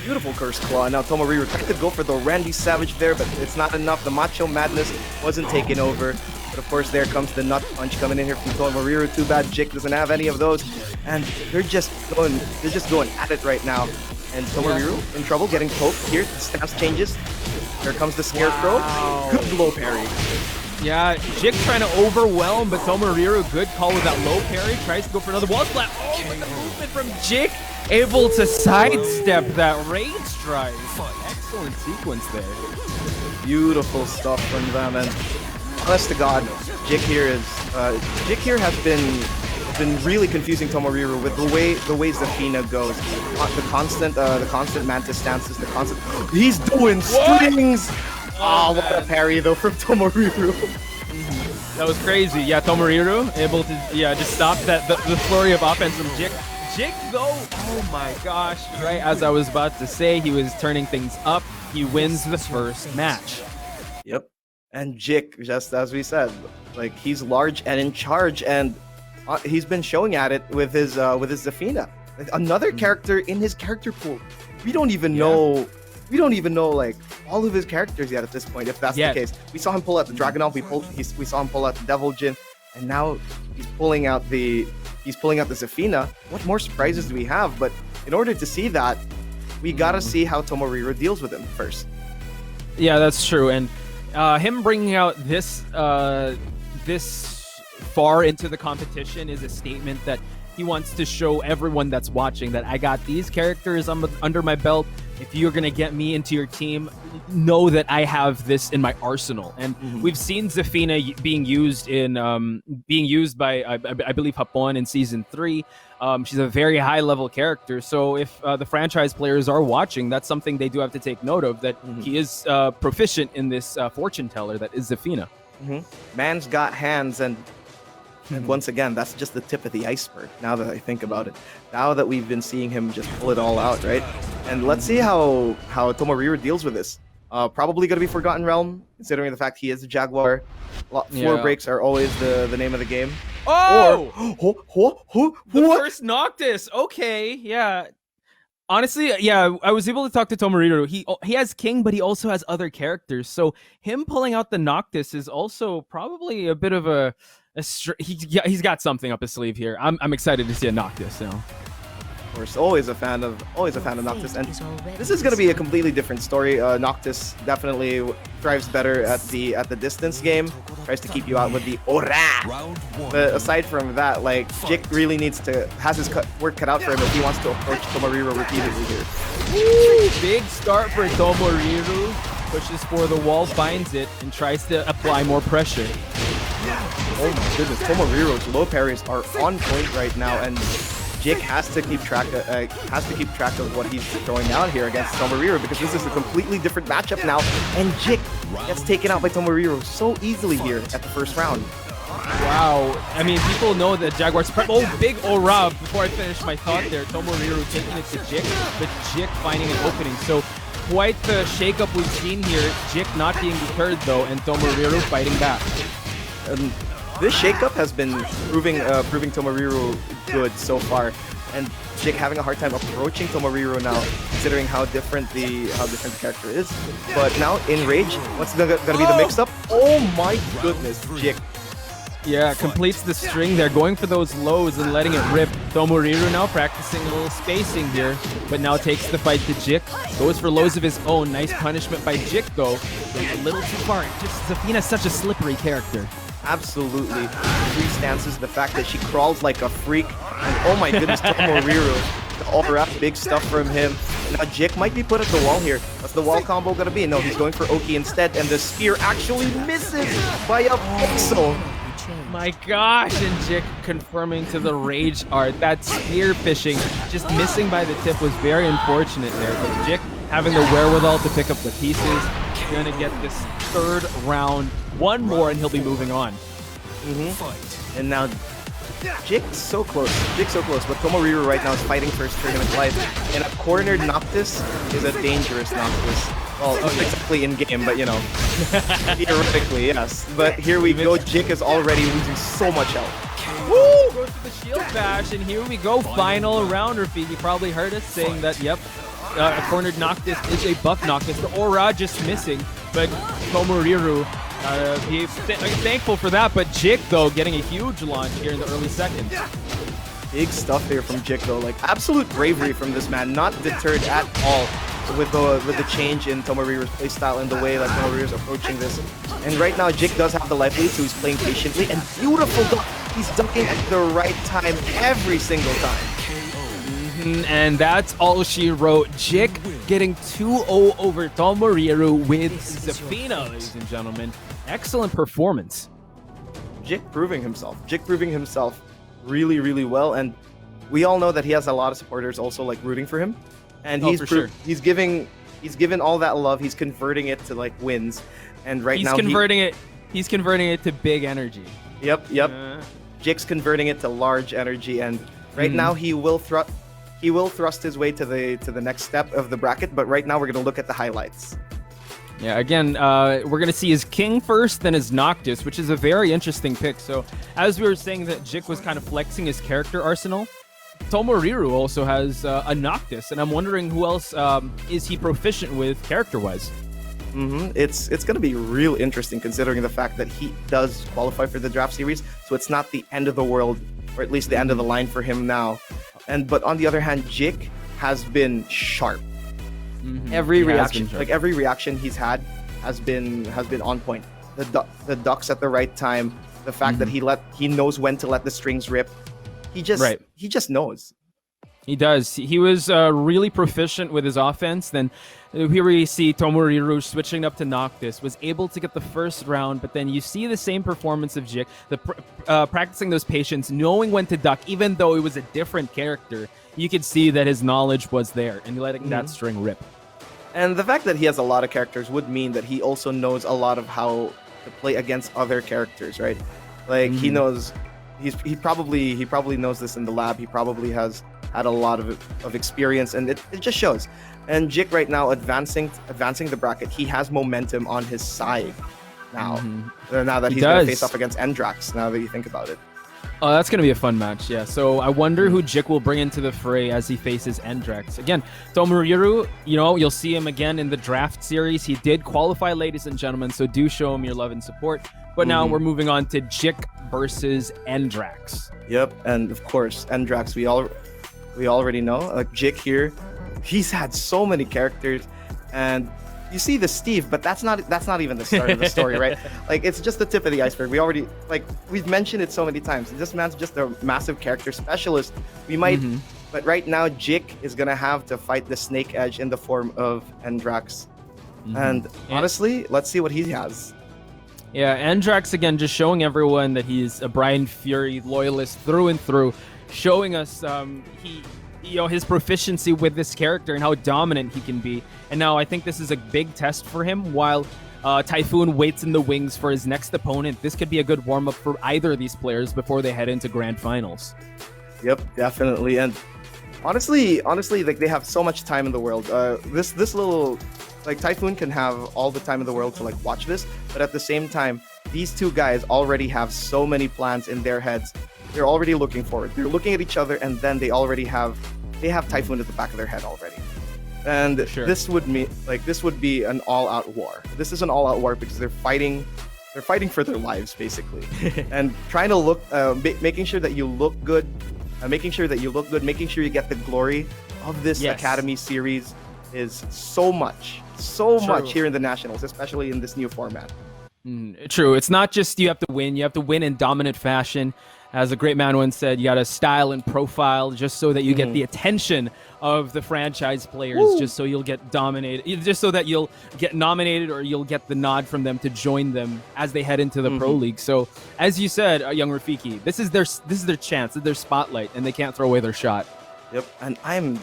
Beautiful Cursed Claw. Now Tomoriru tried to go for the Randy Savage there, but it's not enough. The Macho Madness wasn't taken over. But of course, there comes the nut punch coming in here from Tomoriru. Too bad Jik doesn't have any of those. And they're just going at it right now. And Tomoriru in trouble, getting poked here. The stance changes. Here comes the Scarecrow.
Wow.
Good low parry.
Yeah, Jik trying to overwhelm, but Tomoriru, good call with that low parry. Tries to go for another wall splat. Oh, but the movement from Jik, able to sidestep that rage strike. Excellent sequence there.
Beautiful stuff from them. And honest to God, Jik here has been really confusing Tomoriru with the way Zafina goes. The constant mantis stances, he's doing strings. Oh, what a parry though from Tomoriru.
That was crazy. Yeah, Tomoriru able to just stop the flurry of offense from Jik. Jig, though, oh my gosh. Right as I was about to say, he was turning things up. He wins the first match.
Yep. And Jik, just as we said, like he's large and in charge, and he's been showing at it with his Zafina. Like, another character in his character pool. We don't even know like all of his characters yet at this point, if that's the case. We saw him pull out the Dragunov, we saw him pull out the Devil Jin, and now he's pulling out the Zafina. What more surprises do we have? But in order to see that, we gotta see how Tomoriru deals with him first.
Yeah, that's true. And him bringing out this far into the competition is a statement that he wants to show everyone that's watching that I got these characters under my belt. If you're going to get me into your team, know that I have this in my arsenal. And we've seen Zafina being used by, I believe, Hapon in Season 3. She's a very high-level character. So if the franchise players are watching, that's something they do have to take note of, that he is proficient in this fortune teller that is Zafina.
Man's got hands, and once again, that's just the tip of the iceberg, now that I think about it. Now that we've been seeing him just pull it all out, right? And let's see how Tomoriru deals with this. Probably going to be Forgotten Realm, considering the fact he is a Jaguar. Floor breaks are always the name of the game.
Oh! The
What?
first Noctis! Okay, yeah. Honestly, yeah, I was able to talk to Tomoriru. He has King, but he also has other characters. So him pulling out the Noctis is also probably a bit of he's got something up his sleeve here. I'm excited to see a Noctis now.
Of course, always a fan of Noctis, and this is going to be a completely different story. Noctis definitely thrives better at the distance game. Tries to keep you out with the aura. But aside from that, like Jik really has his work cut out for him if he wants to approach Tomoriru repeatedly here.
Woo! Big start for Tomoriru. Pushes for the wall, finds it, and tries to apply more pressure.
Oh my goodness, Tomoriru's low parries are on point right now, and Jik has to keep track of what he's throwing down here against Tomoriru, because this is a completely different matchup now, and Jik gets taken out by Tomoriru so easily here at the first round.
Wow, I mean, people know that Jaguar's big aura. Before I finish my thought there, Tomoriru taking it to Jik, but Jik finding an opening. So quite the shakeup we've seen here. Jik not being deterred though, and Tomoriru fighting back.
This shakeup has been proving Tomoriru good so far, and Jik having a hard time approaching Tomoriru now, considering how different the character is. But now in Rage, what's gonna be the mix-up? Oh my goodness, Jik.
Yeah, completes the string there, going for those lows and letting it rip. Tomoriru now practicing a little spacing here, but now takes the fight to Jik. Goes for lows of his own. Nice punishment by Jik though. A little too far. Just Zafina's such a slippery character.
Absolutely. Three stances, the fact that she crawls like a freak. And oh my goodness, Tomoriru. The all-wrap, big stuff from him. Now Jik might be put at the wall here. What's the wall combo gonna be? No, he's going for Oki instead, and the spear actually misses by a pixel.
My gosh, and Jik confirming to the Rage art. That spear fishing, just missing by the tip, was very unfortunate there. But Jik having the wherewithal to pick up the pieces, gonna get this third round. One more and he'll be moving on.
And now Jik's so close. But Tomoriru right now is fighting first for his life. And a cornered Noctis is a dangerous Noctis. Well, not exactly in game, but you know, theoretically, yes. But here we go. Jik is already losing so much health.
Woo! Goes to the shield bash, and here we go. Final round, Rafiki. You probably heard us saying that, yep, a cornered Noctis is a buff Noctis. The aura just missing, but Tomoriru, thankful for that. But Jik, though, getting a huge launch here in the early seconds.
Big stuff there from Jik, though. Like, absolute bravery from this man. Not deterred at all with the change in Tomoriru's playstyle and the way that Tomoriru's approaching this. And right now, Jik does have the life lead, so he's playing patiently. And beautiful duck. He's ducking at the right time every single time.
And that's all she wrote. Jik getting 2-0 over Tomoriru with Zafina, ladies and gentlemen. Excellent performance.
Jik proving himself really, really well. And we all know that he has a lot of supporters also like rooting for him. And he's giving all that love. He's converting it to like wins. And right now
he's converting it to big energy.
Yep. Jik's converting it to large energy, and Right now, he will thrust his way to the next step of the bracket. But right now, we're gonna look at the highlights.
Yeah, again, we're going to see his King first, then his Noctis, which is a very interesting pick. So, as we were saying that Jik was kind of flexing his character arsenal, Tomoriru also has a Noctis, and I'm wondering who else is he proficient with character-wise.
It's going to be real interesting considering the fact that he does qualify for the draft series, so it's not the end of the world, or at least the end of the line for him now. But on the other hand, Jik has been sharp. Every reaction he's had has been on point. The ducks at the right time, the fact that he knows when to let the strings rip. He just knows.
He does. He was really proficient with his offense. Then here we see Tomoriru switching up to Noctis, was able to get the first round, but then you see the same performance of Jik, practicing those patience, knowing when to duck, even though it was a different character. You could see that his knowledge was there and letting that string rip.
And the fact that he has a lot of characters would mean that he also knows a lot of how to play against other characters, right? Like he knows, he probably knows this in the lab. He probably has had a lot of experience, and it just shows. And Jik right now advancing the bracket, he has momentum on his side now. Now that he's going to face off against Endrax. Now that you think about it.
Oh, that's going to be a fun match, yeah. So I wonder who Jik will bring into the fray as he faces Endrax. Again, Tomoriru, you'll see him again in the draft series. He did qualify, ladies and gentlemen, so do show him your love and support. But now we're moving on to Jik versus Endrax.
Yep, and of course, Endrax, we already know. Like Jik here, he's had so many characters, and you see the Steve, but that's not even the start of the story, right? Like it's just the tip of the iceberg. We've mentioned it so many times. This man's just a massive character specialist. We might, but right now Jik is gonna have to fight the Snake Edge in the form of Endrax, and honestly, let's see what he has.
Yeah, Endrax again, just showing everyone that he's a Brian Fury loyalist through and through, showing us his proficiency with this character and how dominant he can be. And now I think this is a big test for him while Typhoon waits in the wings for his next opponent. This could be a good warm-up for either of these players before they head into grand finals.
Yep, definitely. And honestly, like they have so much time in the world. This little, like Typhoon can have all the time in the world to like watch this, but at the same time, these two guys already have so many plans in their heads. They're already looking forward. They're looking at each other, and then they have Typhoon at the back of their head already. And this would be an all-out war. This is an all-out war because they're fighting for their lives basically, and trying to look, making sure that you look good, making sure you get the glory of this Academy series is so much here in the Nationals, especially in this new format.
True. It's not just you have to win. You have to win in dominant fashion. As a great man once said, you got to style and profile just so that you get the attention of the franchise players, just so you'll get dominated, just so that you'll get nominated or you'll get the nod from them to join them as they head into the Pro League. So, as you said, young Rafiki, this is their chance, this is their spotlight, and they can't throw away their shot.
Yep, and I'm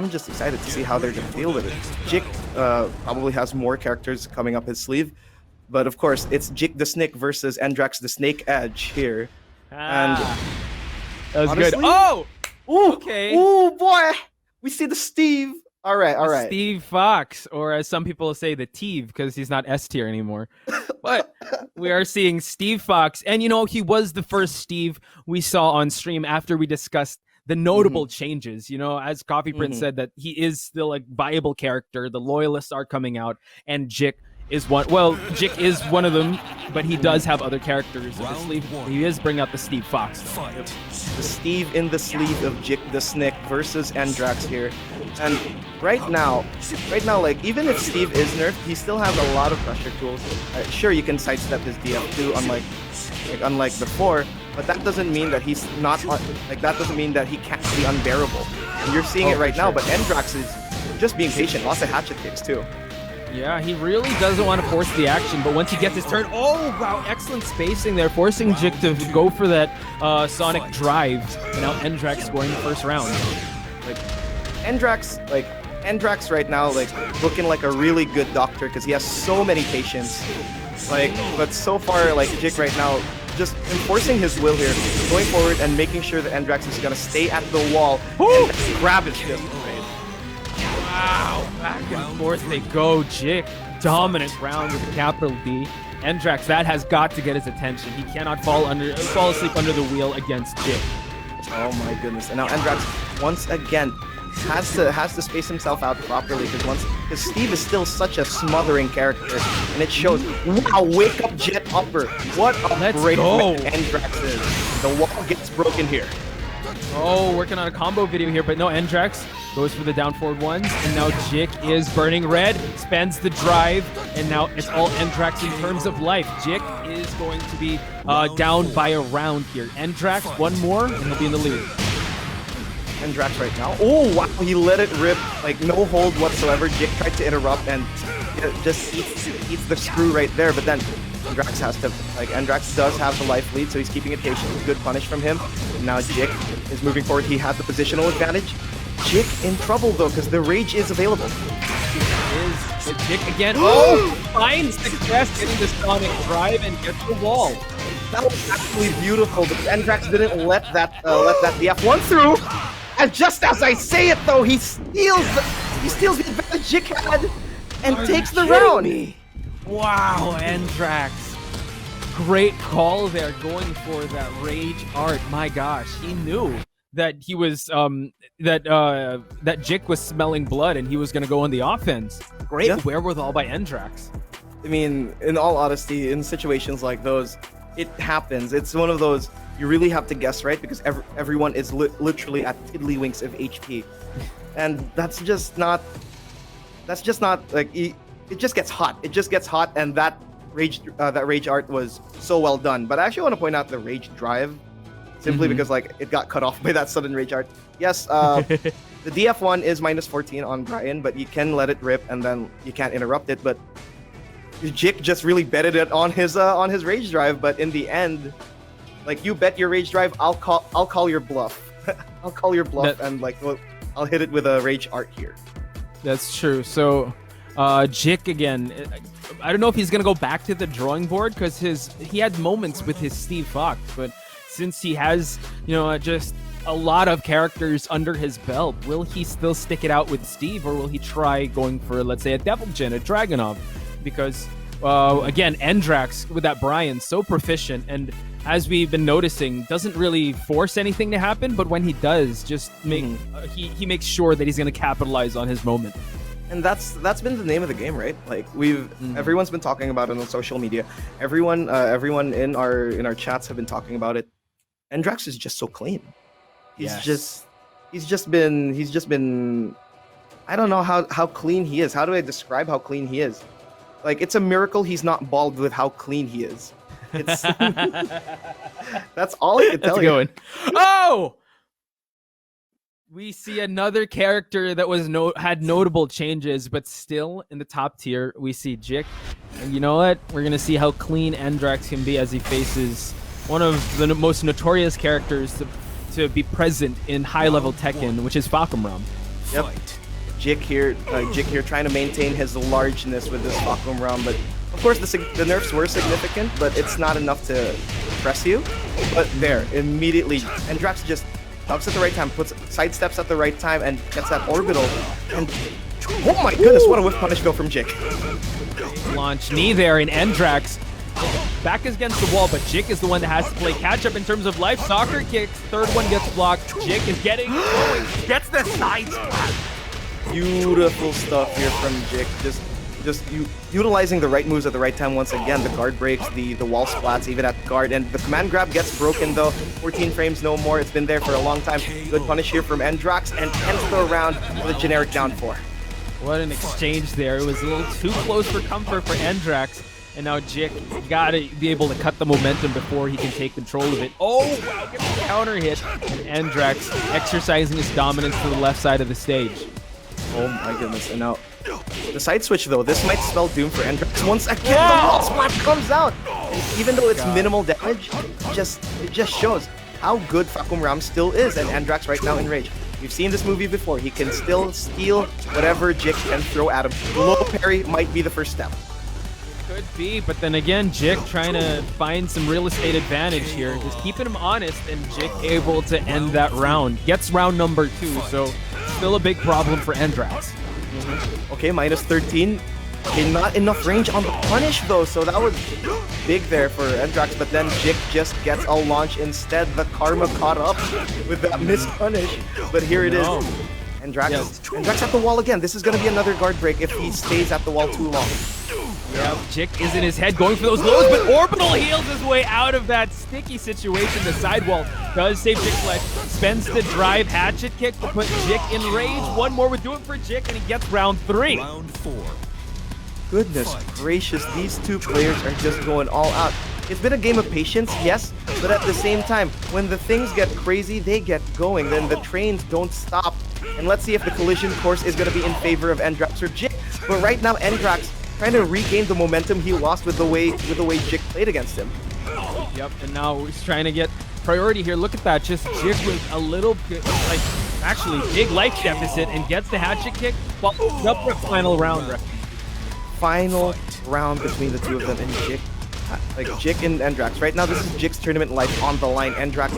just excited to see how they're going to deal with it. Jik probably has more characters coming up his sleeve, but of course, it's Jik the Snake versus Endrax the Snake Edge here. And
that was
honestly,
good. Oh, okay.
Oh boy, we see the Steve. All right.
Steve Fox, or as some people say, the Teve, because he's not S tier anymore. But we are seeing Steve Fox, and he was the first Steve we saw on stream after we discussed the notable changes. As Coffee Prince said, that he is still a viable character. The loyalists are coming out, and Jik is one. Well, Jik is one of them, but he does have other characters in the sleeve. He is bringing out the Steve Fox.
The Steve in the sleeve of Jik the Snake versus Endrax here. And right now, like even if Steve is nerfed, he still has a lot of pressure tools. Sure, you can sidestep his DF2, unlike before, but that doesn't mean that he's not that doesn't mean that he can't be unbearable. And you're seeing it right now, but Endrax is just being patient. Lots of hatchet kicks too.
Yeah, he really doesn't want to force the action, but once he gets his turn, oh wow, excellent spacing there, forcing Jik to go for that Sonic drive, and now Endrax scoring the first round.
Endrax right now, looking like a really good doctor because he has so many patients. But so far, Jik right now, just enforcing his will here, going forward and making sure that Endrax is gonna stay at the wall and grab his fist.
Wow, back and forth they go. Jik, dominant round with a capital D. Endrax, that has got to get his attention. He cannot fall asleep under the wheel against Jik.
Oh my goodness! And now Endrax once again has to space himself out properly because Steve is still such a smothering character, and it shows. Wow! Wake up jet upper. What a great man Endrax is. The wall gets broken here.
Oh, working on a combo video here, but no, Endrax goes for the down forward ones, and now Jik is burning red, spends the drive, and now it's all Endrax in terms of life. Jik is going to be down by a round here. Endrax, one more, and he'll be in the lead.
Endrax right now. Oh, wow, he let it rip, like no hold whatsoever. Jik tried to interrupt and just eats the screw right there, but then Endrax has to, Endrax does have the life lead, so he's keeping it patient. Good punish from him. Now Jik is moving forward. He has the positional advantage. Jik in trouble though, because the rage is available.
Is Jik again? Oh, finds success getting the sonic drive and gets the wall.
That was actually beautiful, but Endrax didn't let that DF1 through. And just as I say it though, he steals the advantage Jik had and takes the round.
Wow, Endrax. Great call there, going for that rage art. My gosh, he knew that he was that Jik was smelling blood and he was gonna go on the offense. Great wherewithal by Endrax.
I mean, in all honesty, in situations like those, it happens. It's one of those you really have to guess right because everyone is literally at tiddlywinks of HP, and that's just not like it just gets hot. It just gets hot, and that rage art was so well done. But I actually want to point out the rage drive, simply because like it got cut off by that sudden rage art. Yes, the DF1 is -14 on Brian, but you can let it rip, and then you can't interrupt it. But Jik just really betted it on his rage drive. But in the end, like you bet your rage drive, I'll call your bluff. I'll call your bluff, and like I'll hit it with a rage art here.
That's true. So Jik again. I don't know if he's gonna go back to the drawing board because he had moments with his Steve Fox, but since he has just a lot of characters under his belt, will he still stick it out with Steve, or will he try going for, let's say, a Devil Jin, a Dragunov? Because again, Endrax with that Brian, so proficient, and as we've been noticing, doesn't really force anything to happen, but when he does, just he makes sure that he's going to capitalize on his moment.
And that's been the name of the game, right? Like everyone's been talking about it on social media. Everyone in our chats have been talking about it. Endrax is just so clean. He's just been I don't know how clean he is. How do I describe how clean he is? Like, it's a miracle he's not bald with how clean he is. It's that's all I can tell you.
Going. Oh, we see another character that had notable changes, but still in the top tier. We see Jik, and you know what? We're gonna see how clean Endrax can be as he faces one of the most notorious characters to be present in high-level Tekken, which is Falcomram.
Yep. Jik here trying to maintain his largeness with this Falcomram, but of course the nerfs were significant, but it's not enough to press you. But there, immediately, Endrax just jumps at the right time, sidesteps at the right time, and gets that orbital. And oh my goodness, what a whiff punish go from Jik.
Launch knee there, and Endrax back against the wall, but Jik is the one that has to play catch up in terms of life. Soccer kicks, third one gets blocked. Jik is getting going, gets the side splat.
Beautiful stuff here from Jik. Just utilizing the right moves at the right time once again. The guard breaks, the wall splats even at guard, and the command grab gets broken though. 14 frames no more. It's been there for a long time. Good punish here from Endrax, and ends the round with a generic down 4.
What an exchange there. It was a little too close for comfort for Endrax. And now Jik gotta be able to cut the momentum before he can take control of it. Oh, wow, gets a counter hit. And Endrax exercising his dominance to the left side of the stage.
Oh my goodness. And now the side switch though, this might spell doom for Endrax. Once again, the wall splat comes out. And even though it's minimal damage, it just shows how good Falcomram still is. And Endrax right now in rage. We've seen this movie before. He can still steal whatever Jik can throw at him. Low parry might be the first step.
Could be, but then again, Jik trying to find some real estate advantage here. Just keeping him honest, and Jik able to end that round. Gets round number 2, so still a big problem for Endrax.
Okay, minus 13. Okay, not enough range on the punish though, so that was big there for Endrax, but then Jik just gets a launch instead. The karma caught up with that missed punish, but here it is. Endrax at the wall again. This is going to be another guard break if he stays at the wall too long.
Yeah, Jik is in his head going for those lows, but Orbital heals his way out of that sticky situation. The sidewall does save Jik's life. Spends the drive hatchet kick to put Jik in range. One more would do it for Jik, and he gets round 3.
Round 4.
Goodness gracious, these two players are just going all out. It's been a game of patience, yes, but at the same time, when the things get crazy, they get going. Then the trains don't stop. And let's see if the collision course is going to be in favor of Endrax or Jik. But right now, Endrax trying to regain the momentum he lost with the way Jik played against him.
Yep, and now he's trying to get priority here. Look at that, just Jik with a little bit, like, actually big life deficit and gets the hatchet kick. Well, up for a final round.
Final round between the two of them, and Jik, like Jik and Endrax. Right now, this is Jik's tournament life on the line. Endrax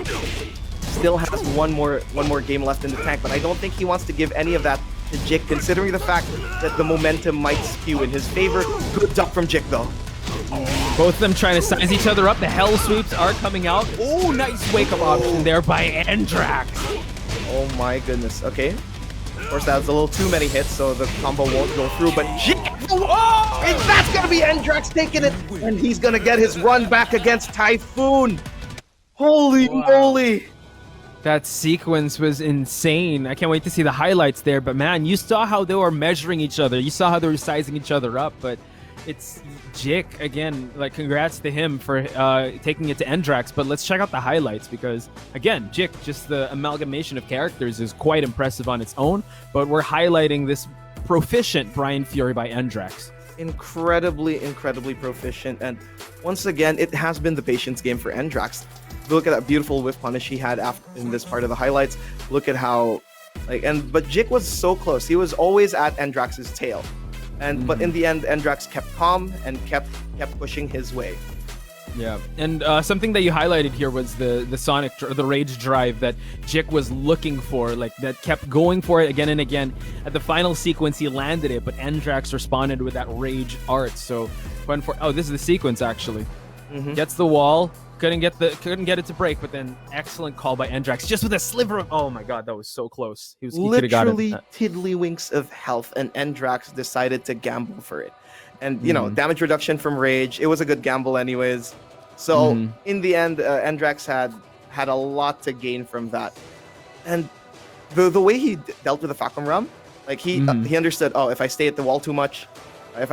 still has one more game left in the tank, but I don't think he wants to give any of that to Jik, considering the fact that the momentum might skew in his favor. Good duck from Jik, though.
Both of them trying to size each other up. The hell sweeps are coming out. Oh, nice wake-up option there by Endrax.
Oh my goodness. Okay. Of course, that was a little too many hits, so the combo won't go through, but Jik! Oh! And that's gonna be Endrax taking it! And he's gonna get his run back against Typhoon! Holy moly!
That sequence was insane. I can't wait to see the highlights there, but man, you saw how they were measuring each other. You saw how they were sizing each other up, but it's Jik, again, like congrats to him for taking it to Endrax, but let's check out the highlights because, again, Jik, just the amalgamation of characters is quite impressive on its own, but we're highlighting this proficient Brian Fury by Endrax.
Incredibly proficient, and once again, it has been the patience game for Endrax. Look at that beautiful whiff punish he had in this part of the highlights. Look at how, but Jik was so close. He was always at Endrax's tail. But in the end, Endrax kept calm and kept pushing his way.
Yeah, and something that you highlighted here was the the rage drive that Jik was looking for, like that kept going for it again and again. At the final sequence, he landed it, but Endrax responded with that rage art. So, this is the sequence actually. Gets the wall. Couldn't get it to break, but then excellent call by Endrax, just with a sliver of. Oh my god, that was so close. He could have got it.
Literally tiddlywinks of health, and Endrax decided to gamble for it. And you know, damage reduction from rage. It was a good gamble, anyways. So in the end, Endrax had a lot to gain from that. And the way he dealt with the Facom Ram, like he understood. Oh, if I stay at the wall too much. Of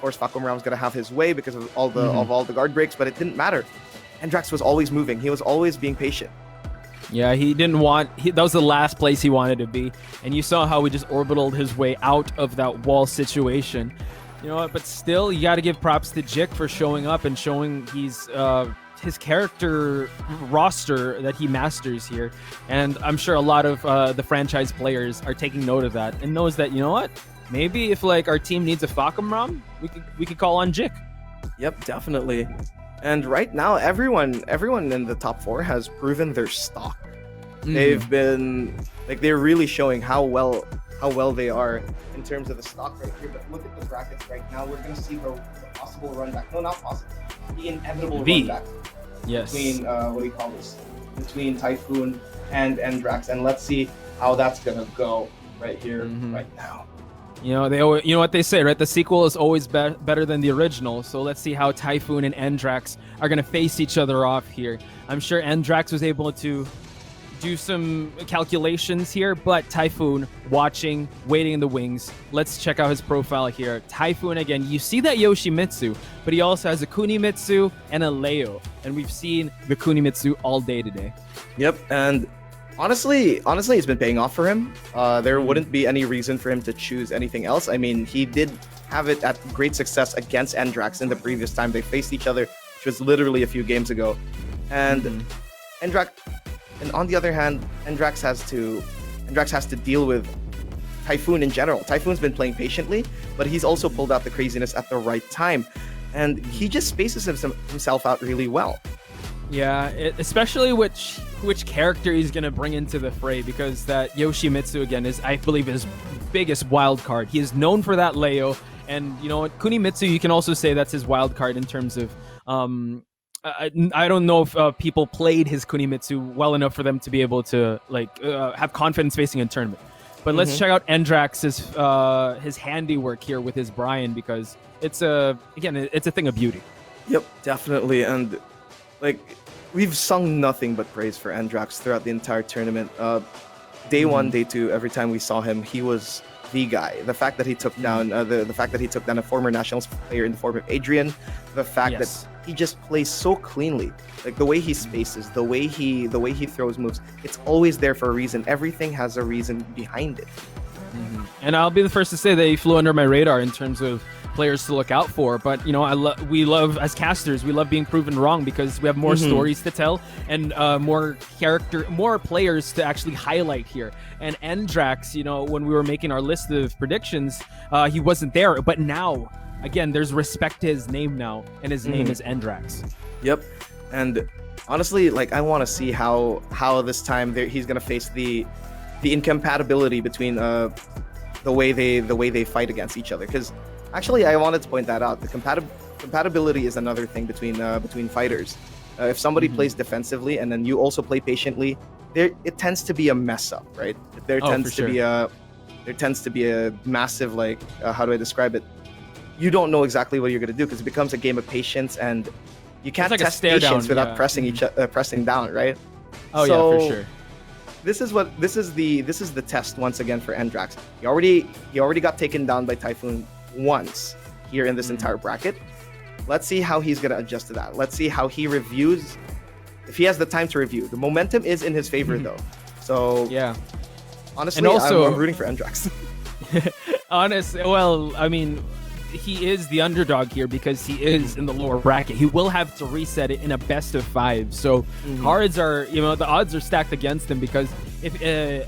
course, Facom Ram's gonna have his way because of all the guard breaks, but it didn't matter. Endrax was always moving. He was always being patient.
Yeah, he didn't want. That was the last place he wanted to be, and you saw how he just orbitaled his way out of that wall situation. You know what? But still, you got to give props to Jik for showing up and showing his character roster that he masters here. And I'm sure a lot of the franchise players are taking note of that and knows that, you know what? Maybe if our team needs a Facom Ram, we could call on Jik.
Yep, definitely. And right now, everyone in the top 4 has proven their stock. They've been they're really showing how well they are in terms of the stock right here. But look at the brackets right now. We're gonna see the possible run back. No, not possible. The inevitable run back.
Yes.
Between Typhoon and Endrax, and let's see how that's gonna go right here, right now.
You know what they say, right? The sequel is always better than the original. So let's see how Typhoon and Endrax are going to face each other off here. I'm sure Endrax was able to do some calculations here, but Typhoon watching, waiting in the wings. Let's check out his profile here. Typhoon, again, you see that Yoshimitsu, but he also has a Kunimitsu and a Leo. And we've seen the Kunimitsu all day today.
Yep, and honestly, it's been paying off for him. There wouldn't be any reason for him to choose anything else. I mean, he did have it at great success against Endrax in the previous time they faced each other, which was literally a few games ago. And Endrax, and on the other hand, Endrax has to deal with Typhoon in general. Typhoon's been playing patiently, but he's also pulled out the craziness at the right time. And he just spaces himself out really well.
Yeah, especially which character he's gonna bring into the fray, because that Yoshimitsu again is, I believe, his biggest wild card. He is known for that Leo, and you know what, Kunimitsu, you can also say that's his wild card in terms of I don't know if people played his Kunimitsu well enough for them to be able to have confidence facing a tournament. But let's check out Endrax's his handiwork here with his Brian, because it's a thing of beauty.
Yep, definitely. And like, we've sung nothing but praise for Endrax throughout the entire tournament. Day one, day two, every time we saw him, he was the guy. The fact that he took down the fact that he took down a former nationals player in the form of Adrian, the fact that he just plays so cleanly, like the way he spaces, the way he throws moves, it's always there for a reason. Everything has a reason behind it.
And I'll be the first to say that he flew under my radar in terms of players to look out for. But you know, we love, as casters, we love being proven wrong, because we have more stories to tell and more players to actually highlight here. And Endrax, you know, when we were making our list of predictions, he wasn't there, but now again, there's respect to his name now, and his name is Endrax.
Yep. And honestly, like, I want to see how this time he's gonna face the incompatibility between the way they fight against each other. Because actually, I wanted to point that out. The compatibility is another thing between fighters. If somebody plays defensively and then you also play patiently, it tends to be a mess up, right? There tends to be a massive, like, how do I describe it? You don't know exactly what you're going to do, because it becomes a game of patience, and you can't test patience without pressing down, right?
Oh, so, yeah, for sure.
This is the test once again for Endrax. He already got taken down by Typhoon once here in this entire bracket. Let's see how he's gonna adjust to that. Let's see how he reviews, if he has the time to review. The momentum is in his favor though. So yeah, honestly, and also, I'm rooting for Endrax.
Well, I mean, he is the underdog here because he is in the lower bracket. He will have to reset it in a best of 5. So cards are, the odds are stacked against him, because if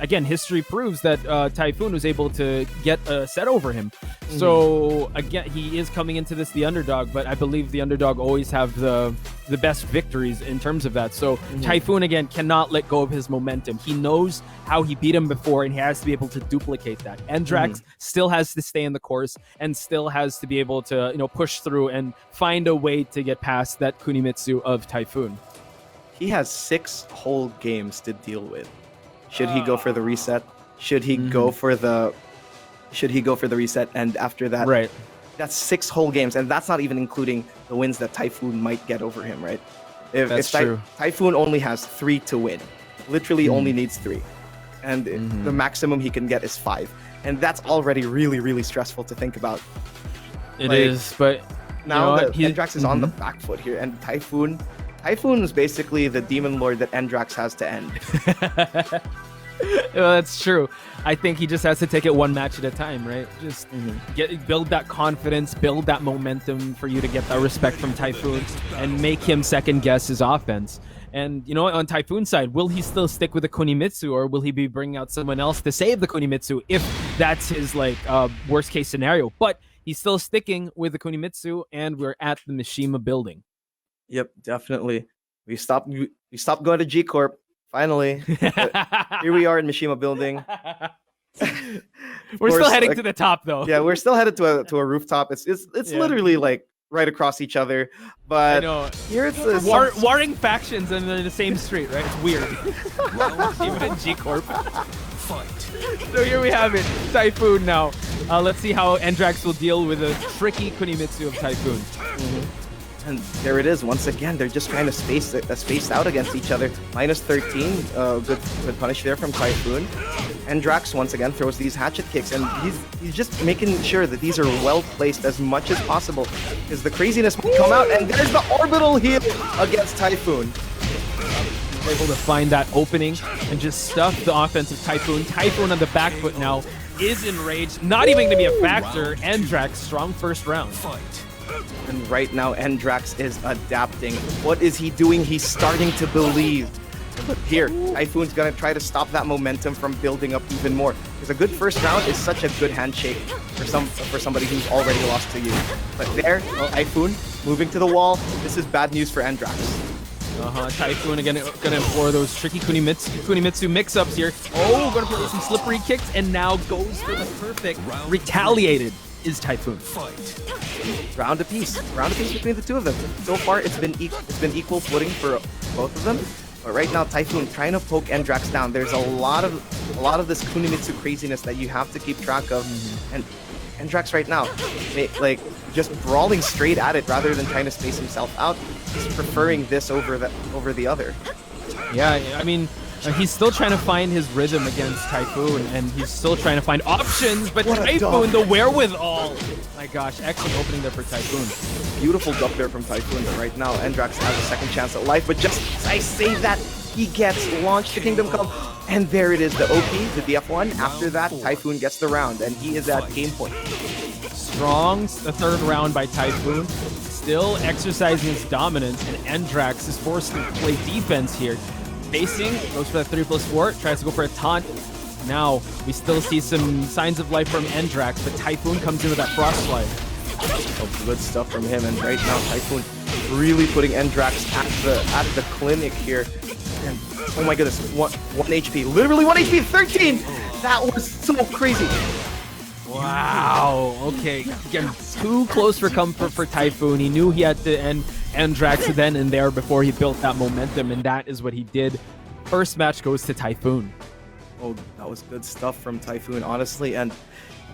again, history proves that Typhoon was able to get a set over him. So again, he is coming into this the underdog, but I believe the underdog always have the best victories in terms of that. So Typhoon again cannot let go of his momentum. He knows how he beat him before, and he has to be able to duplicate that. Endrax still has to stay in the course and still has to be able to push through and find a way to get past that Kunimitsu of Typhoon.
He has 6 whole games to deal with. Should he go for the reset? Should he go for the reset? And after that,
right,
that's 6 whole games, and that's not even including the wins that Typhoon might get over him, right? If
true.
Typhoon only has 3 to win, literally only needs 3, and the maximum he can get is 5, and that's already really, really stressful to think about.
It is, but
now that Endrax is on the back foot here, and Typhoon is basically the demon lord that Endrax has to end.
Well, that's true. I think he just has to take it one match at a time, right? Just build that confidence, build that momentum for you to get that respect from Typhoon, and make him second guess his offense. And on Typhoon's side, will he still stick with the Kunimitsu, or will he be bringing out someone else to save the Kunimitsu if that's his worst case scenario? But he's still sticking with the Kunimitsu, and we're at the Mishima building.
Yep, definitely. We stopped going to G Corp. Finally, here we are in Mishima building.
We're still heading to the top, though.
Yeah, we're still headed to a rooftop. It's literally like right across each other. But here it's
warring factions and they're in the same street, right? It's weird. Even in G Corp. Fight. So here we have it, Typhoon now. Let's see how Endrax will deal with a tricky Kunimitsu of Typhoon.
And there it is. Once again, they're just kind of spaced out against each other. Minus 13. Good punish there from Typhoon. Endrax once again throws these hatchet kicks, and he's just making sure that these are well placed as much as possible, because the craziness will come out. And there's the orbital heal against Typhoon.
He's able to find that opening and just stuff the offensive Typhoon. Typhoon on the back foot now is enraged. Not even going to be a factor. Endrax, strong first round.
And right now, Endrax is adapting. What is he doing? He's starting to believe. But here, Typhoon's gonna try to stop that momentum from building up even more. Because a good first round is such a good handshake for somebody who's already lost to you. But there, Typhoon moving to the wall. This is bad news for Endrax.
Typhoon again gonna implore those tricky Kunimitsu mix-ups here. Oh, gonna play some slippery kicks, and now goes for the perfect. Retaliated is Typhoon.
Round apiece between the two of them. So far, it's been equal footing for both of them. But right now, Typhoon trying to poke Endrax down. There's a lot of this Kunimitsu craziness that you have to keep track of, and Endrax right now, like just brawling straight at it rather than trying to space himself out. He's preferring this over the other.
Yeah, I mean, he's still trying to find his rhythm against Typhoon, and he's still trying to find options, but Typhoon, the wherewithal. My gosh, excellent opening there for Typhoon.
Beautiful duck there from Typhoon, but right now, Endrax has a second chance at life, but just as I say that, he gets launched to Kingdom Come, and there it is, the OP, the DF1. After that, Typhoon gets the round, and he is at game point.
Strong, the third round by Typhoon. Still exercising his dominance, and Endrax is forced to play defense here. Facing, goes for that 3+4, tries to go for a taunt. Now, we still see some signs of life from Endrax, but Typhoon comes in with that frost slide.
Oh, good stuff from him, and right now, Typhoon really putting Endrax at the clinic here. And, oh my goodness, 1 HP, literally 1 HP, 13! That was so crazy.
Wow, okay, getting too close for comfort for Typhoon. He knew he had to end Endrax then and there before he built that momentum, and that is what he did. First match goes to Typhoon.
Oh, that was good stuff from Typhoon, honestly, and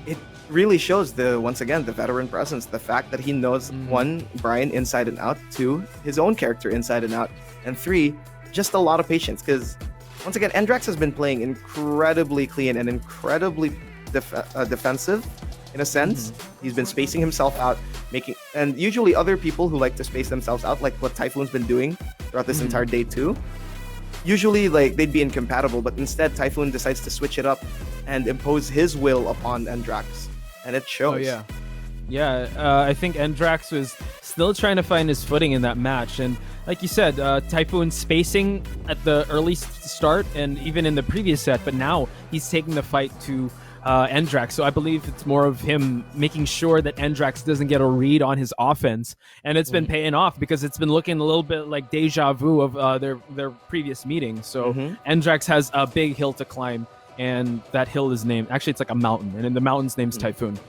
it really shows once again the veteran presence, the fact that he knows 1, Brian inside and out, 2, his own character inside and out, and 3, just a lot of patience, because once again, Endrax has been playing incredibly clean and incredibly defensive in a sense. He's been spacing himself out, and usually other people who like to space themselves out, like what Typhoon's been doing throughout this entire day too, usually like they'd be incompatible, but instead Typhoon decides to switch it up and impose his will upon Endrax, and it shows.
Oh yeah, I think Endrax was still trying to find his footing in that match, and like you said, Typhoon spacing at the early start and even in the previous set, but now he's taking the fight to Endrax. So I believe it's more of him making sure that Endrax doesn't get a read on his offense, and it's been paying off because it's been looking a little bit like deja vu of their previous meeting. So Endrax has a big hill to climb, and that hill is named, actually it's like a mountain, and in the mountain's name's Typhoon.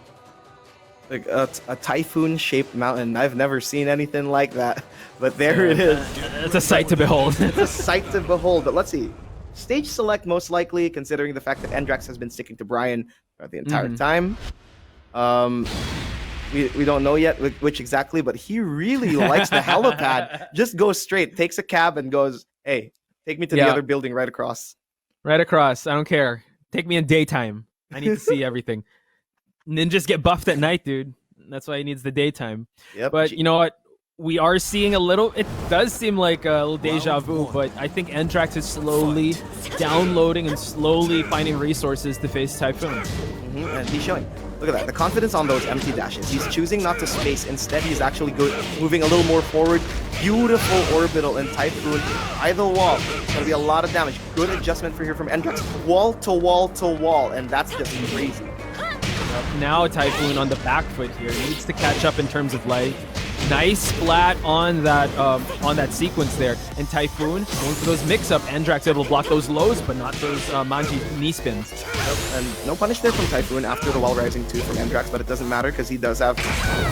Like a typhoon-shaped mountain. I've never seen anything like that, but there it is.
It's a sight to behold.
It's a sight to behold, but let's see. Stage select most likely, considering the fact that Endrax has been sticking to Brian the entire time. We don't know yet which exactly, but he really likes the helipad. Just goes straight, takes a cab, and goes, hey, take me to the other building right across.
Right across. I don't care. Take me in daytime. I need to see everything. Ninjas get buffed at night, dude. That's why he needs the daytime.
Yep.
But you know what? We are seeing a little, it does seem like a little deja vu, but I think Endrax is slowly downloading and slowly finding resources to face Typhoon.
And he's showing. Look at that. The confidence on those empty dashes. He's choosing not to space. Instead, he's actually moving a little more forward. Beautiful orbital and Typhoon by the wall. It's going to be a lot of damage. Good adjustment for here from Endrax. Wall to wall to wall. And that's just crazy.
Now Typhoon on the back foot here. Needs to catch up in terms of life. Nice splat on that sequence there. And Typhoon going for those mix-up. Endrax able to block those lows, but not those Manji knee spins.
And no punish there from Typhoon after the wall rising 2 from Endrax, but it doesn't matter because he does have,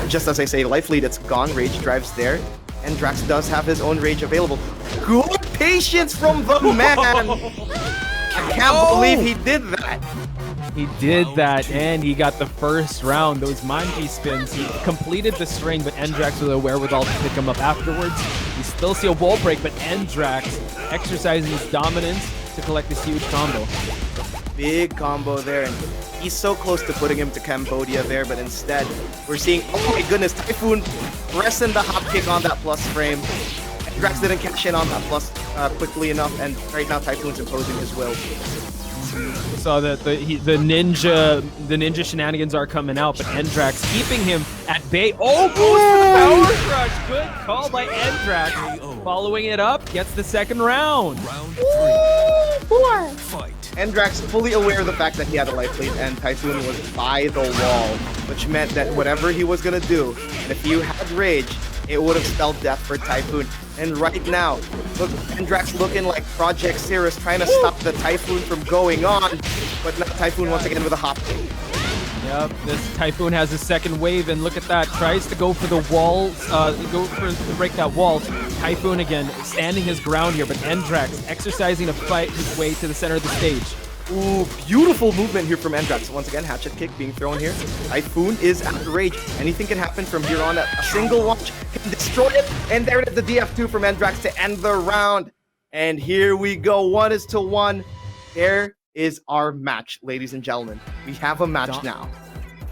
just as I say, life lead, it's gone. Rage drives there. Endrax does have his own rage available. Good patience from the man! I can't believe he did that.
He did that, and he got the first round. Those Manji spins, he completed the string, but Endrax with a wherewithal to pick him up afterwards. We still see a wall break, but Endrax exercising his dominance to collect this huge combo.
Big combo there, and he's so close to putting him to Cambodia there, but instead, we're seeing, oh my goodness, Typhoon pressing the hop kick on that plus frame. Endrax didn't cash in on that plus quickly enough, and right now Typhoon's imposing his will.
saw that the ninja shenanigans are coming out, but Endrax keeping him at bay. Oh, goes for the power crush. Good call by Endrax. Following it up, gets the second round.
Round 3. Fight.
Endrax fully aware of the fact that he had a life lead and Typhoon was by the wall, which meant that whatever he was gonna do, if you had rage, it would have spelled death for Typhoon. And right now, look, Endrax looking like Project Cirrus trying to stop the Typhoon from going on, but now Typhoon once again with a hop.
Yep, this Typhoon has a second wave, and look at that. Tries to go for the wall, to break that wall. Typhoon again, standing his ground here, but Endrax exercising to fight his way to the center of the stage.
Ooh, beautiful movement here from Endrax. Once again, hatchet kick being thrown here. Typhoon is at rage. Anything can happen from here on. A single launch can destroy it. And there it is, the DF2 from Endrax to end the round. And here we go, 1-1. There is our match, ladies and gentlemen. We have a match now.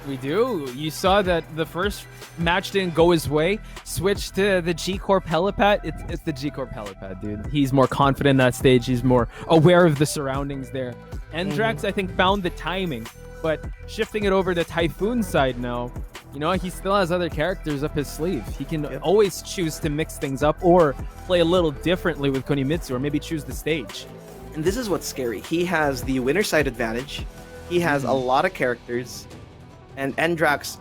We do. You saw that the first match didn't go his way. Switched to the G-Corp helipad. It's the G-Corp helipad, dude. He's more confident in that stage. He's more aware of the surroundings there. Endrax, I think, found the timing. But shifting it over to Typhoon's side now, you know, he still has other characters up his sleeve. He can always choose to mix things up or play a little differently with Kunimitsu, or maybe choose the stage.
And this is what's scary. He has the winner side advantage. He has a lot of characters. And Endrax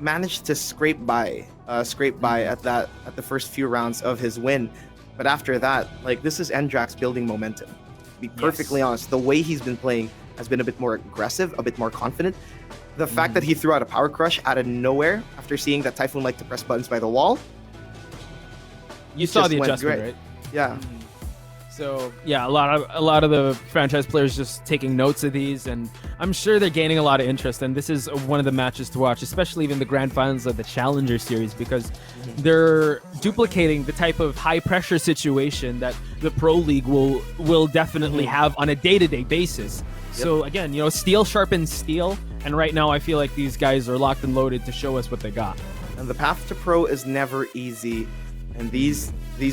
managed to scrape by at the first few rounds of his win. But after that, like, this is Endrax building momentum. To be perfectly honest, the way he's been playing has been a bit more aggressive, a bit more confident. The fact that he threw out a power crush out of nowhere after seeing that Typhoon liked to press buttons by the wall.
You saw the
went
adjustment,
great.
right?
Yeah.
So yeah, a lot of the franchise players just taking notes of these, and I'm sure they're gaining a lot of interest. And this is one of the matches to watch, especially even the grand finals of the Challenger Series, because they're duplicating the type of high pressure situation that the Pro League will definitely have on a day-to-day basis. So again, you know, steel sharpens steel, and right now I feel like these guys are locked and loaded to show us what they got.
And the path to pro is never easy, and these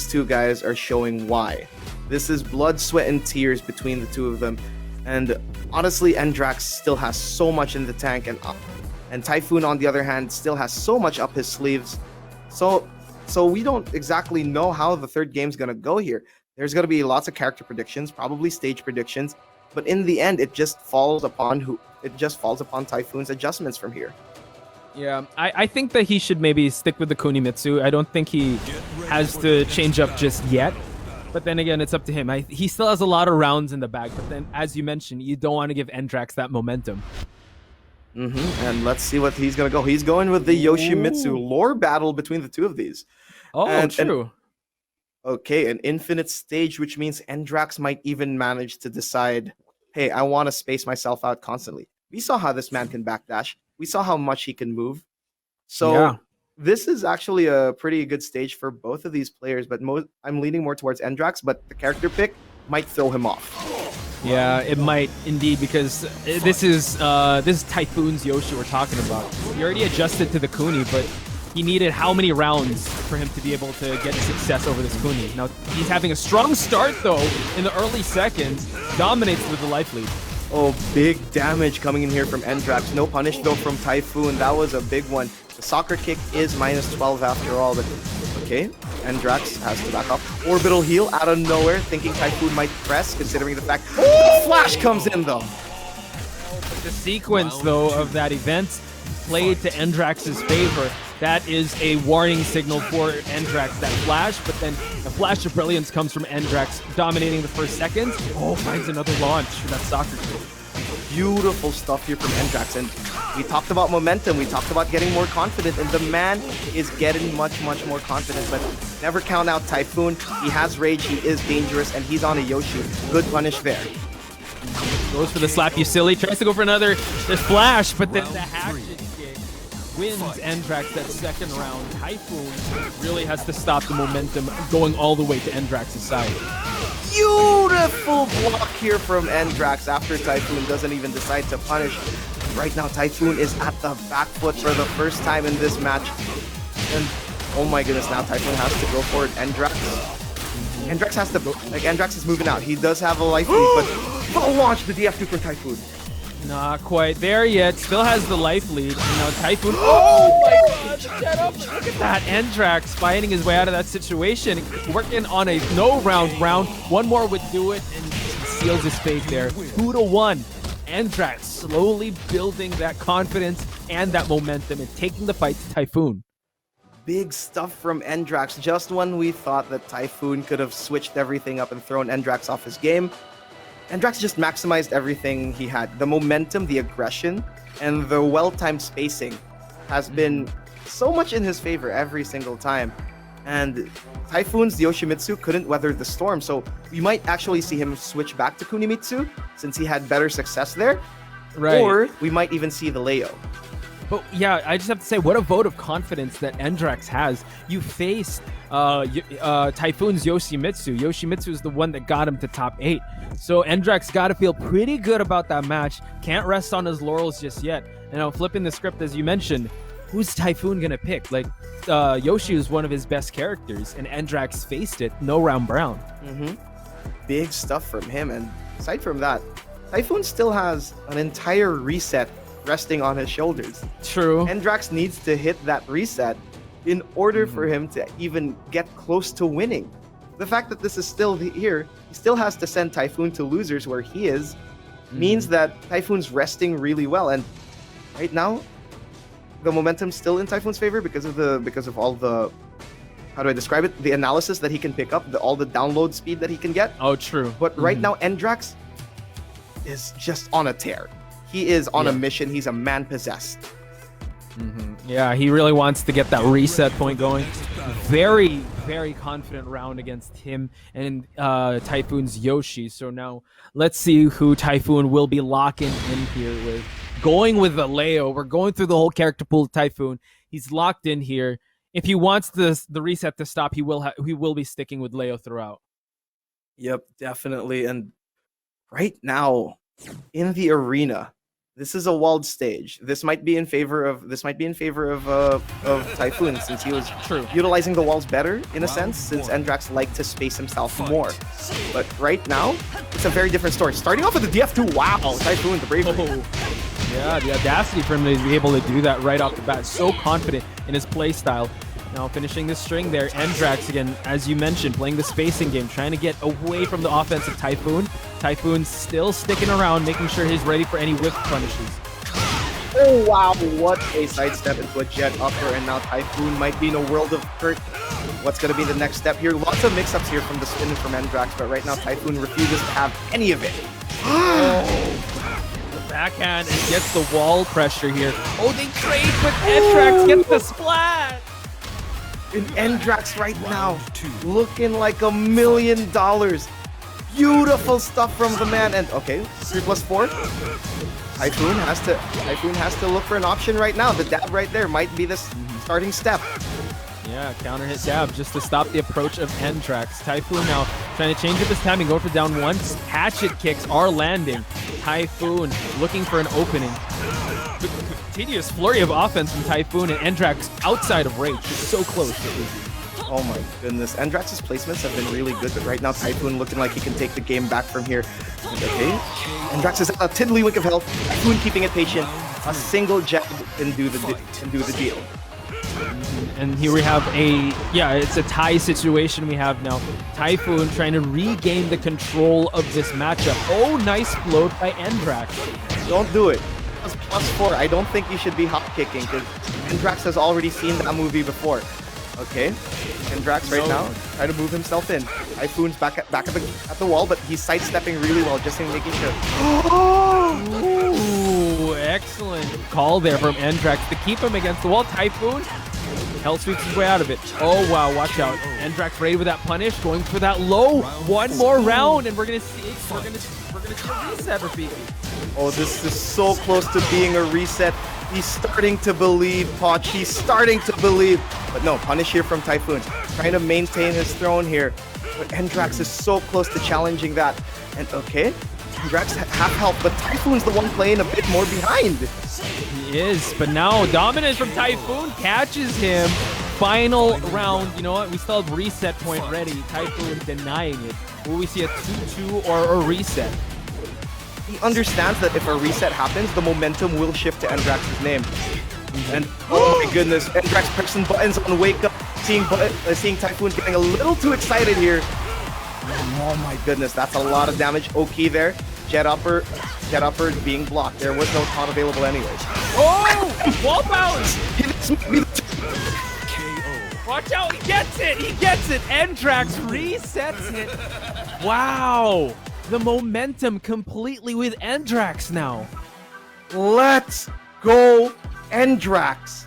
two guys are showing why. This is blood, sweat, and tears between the two of them. And honestly, Endrax still has so much in the tank, and Typhoon, on the other hand, still has so much up his sleeves. So we don't exactly know how the third game's gonna go here. There's gonna be lots of character predictions, probably stage predictions, but in the end, it just falls upon Typhoon's adjustments from here.
Yeah, I think that he should maybe stick with the Kunimitsu. I don't think he has to change up just yet. But then again, it's up to him. He still has a lot of rounds in the bag. But then, as you mentioned, you don't want to give Endrax that momentum.
And let's see what he's going to go. He's going with the Yoshimitsu lore battle between the two of these.
Oh, true.
Okay, an infinite stage, which means Endrax might even manage to decide, hey, I want to space myself out constantly. We saw how this man can backdash. We saw how much he can move. So this is actually a pretty good stage for both of these players, but I'm leaning more towards Endrax, but the character pick might throw him off.
Yeah, it might indeed, because this is Typhoon's Yoshi we're talking about. He already adjusted to the Kuni, but he needed how many rounds for him to be able to get success over this Kuni? Now, he's having a strong start, though, in the early seconds. Dominates with the life lead.
Oh, big damage coming in here from Endrax. No punish, though, from Typhoon. That was a big one. The soccer kick is -12 after all, but okay. Endrax has to back up. Orbital heal out of nowhere, thinking Typhoon might press, considering the fact the flash comes in, though.
But the sequence, though, of that event played to Endrax's favor. That is a warning signal for Endrax, that flash, but then a flash of brilliance comes from Endrax, dominating the first seconds. Oh, finds another launch for that soccer kick.
Beautiful stuff here from Endrax, and we talked about momentum, we talked about getting more confident, and the man is getting much more confident, but never count out Typhoon. He has rage, he is dangerous, and he's on a Yoshi. Good punish there.
Goes for the slap, you silly. Tries to go for another flash, but then the hatchet kick wins Endrax that second round. Typhoon really has to stop the momentum going all the way to Endrax's side.
Beautiful block here from Endrax after Typhoon doesn't even decide to punish. Right now, Typhoon is at the back foot for the first time in this match. And oh my goodness, now Typhoon has to go for it. Endrax Endrax has to, like, Endrax is moving out. He does have a life lead, but full launch the DF2 for Typhoon.
Not quite there yet. Still has the life lead. You know, Typhoon. Oh my god, shut up. Look at that. Endrax fighting his way out of that situation. Working on a no round. One more would do it, and he seals his fate there. 2-1. Endrax slowly building that confidence and that momentum and taking the fight to Typhoon.
Big stuff from Endrax. Just when we thought that Typhoon could have switched everything up and thrown Endrax off his game, Endrax just maximized everything he had. The momentum, the aggression, and the well-timed spacing has been so much in his favor every single time. And Typhoon's Yoshimitsu couldn't weather the storm, so we might actually see him switch back to Kunimitsu since he had better success there.
Right.
Or we might even see the Leo.
But yeah, I just have to say, what a vote of confidence that Endrax has. You faced Typhoon's Yoshimitsu. Yoshimitsu is the one that got him to top 8. So Endrax got to feel pretty good about that match. Can't rest on his laurels just yet. You know, flipping the script, as you mentioned, who's Typhoon going to pick? Like, Yoshi is one of his best characters, and Endrax faced it. No round brown.
Big stuff from him. And aside from that, Typhoon still has an entire reset resting on his shoulders.
True.
Endrax needs to hit that reset in order for him to even get close to winning. The fact that this is still here, he still has to send Typhoon to losers where he is, means that Typhoon's resting really well. And right now, the momentum's still in Typhoon's favor because of all the, how do I describe it? The analysis that he can pick up, all the download speed that he can get.
Oh, true.
But right now, Endrax is just on a tear. He is on a mission. He's a man possessed.
Yeah, he really wants to get that reset point going. Very, very confident round against him and Typhoon's Yoshi. So now let's see who Typhoon will be locking in here with. Going with the Leo. We're going through the whole character pool of Typhoon. He's locked in here. If he wants the reset to stop, he will be sticking with Leo throughout.
Yep, definitely. And right now in the arena, this is a walled stage. This might be in favor of Typhoon, since he was utilizing the walls better in a sense, since Endrax liked to space himself more. But right now, it's a very different story. Starting off with the DF2, wow, Typhoon, the bravery.
Yeah, the audacity for him to be able to do that right off the bat. So confident in his play style. Now finishing the string there, Endrax again, as you mentioned, playing the spacing game, trying to get away from the offensive Typhoon. Typhoon still sticking around, making sure he's ready for any whiff punishes.
Oh wow, what a sidestep into a jet upper, and now Typhoon might be in a world of hurt. What's going to be the next step here? Lots of mix-ups here from the spin and from Endrax, but right now Typhoon refuses to have any of it.
Backhand and gets the wall pressure here. Oh, they trade, but Endrax gets the splat!
In Endrax right now, looking like $1 million. Beautiful stuff from the man. And okay, 3+4. Typhoon has to look for an option right now. The dab right there might be the starting step.
Yeah, counter hit dab just to stop the approach of Endrax. Typhoon now trying to change up his timing, go for down one. Hatchet kicks are landing. Typhoon looking for an opening. Continuous flurry of offense from Typhoon, and Endrax outside of range. Just so close.
Oh my goodness. Endrax's placements have been really good, but right now Typhoon looking like he can take the game back from here. Okay. Endrax is a tiddlywink of health. Typhoon keeping it patient. A single jab can do the deal.
And here we have it's a tie situation we have now. Typhoon trying to regain the control of this matchup. Oh, nice float by Endrax.
Don't do it. +4. I don't think you should be hop kicking because Endrax has already seen that movie before. Okay, Endrax right now trying to move himself in. Typhoon's back at the wall, but he's sidestepping really well, just in making sure.
Ooh, excellent call there from Endrax to keep him against the wall. Typhoon hell sweeps his way out of it. Oh wow, watch out! Endrax ready with that punish, going for that low. One more round, and we're gonna see a reset repeat.
Oh, this is so close to being a reset. He's starting to believe, Poch. He's starting to believe. But no, punish here from Typhoon. Trying to maintain his throne here. But Endrax is so close to challenging that. And okay, Endrax half health, but Typhoon's the one playing a bit more behind.
He is, but now dominance from Typhoon catches him. final round, you know what? We still have reset point ready. Typhoon denying it. Will we see a 2-2 or a reset?
He understands that if a reset happens, the momentum will shift to Endrax's name. And oh my goodness, Endrax pressing buttons on wake up, seeing Typhoon getting a little too excited here. Oh my goodness, that's a lot of damage. Okay there, Jet Upper being blocked. There was no taunt available anyways.
Oh! Wall bounce!
KO.
Watch out, he gets it! He gets it! Endrax resets it. Wow! The momentum completely with Endrax now.
Let's go, Endrax.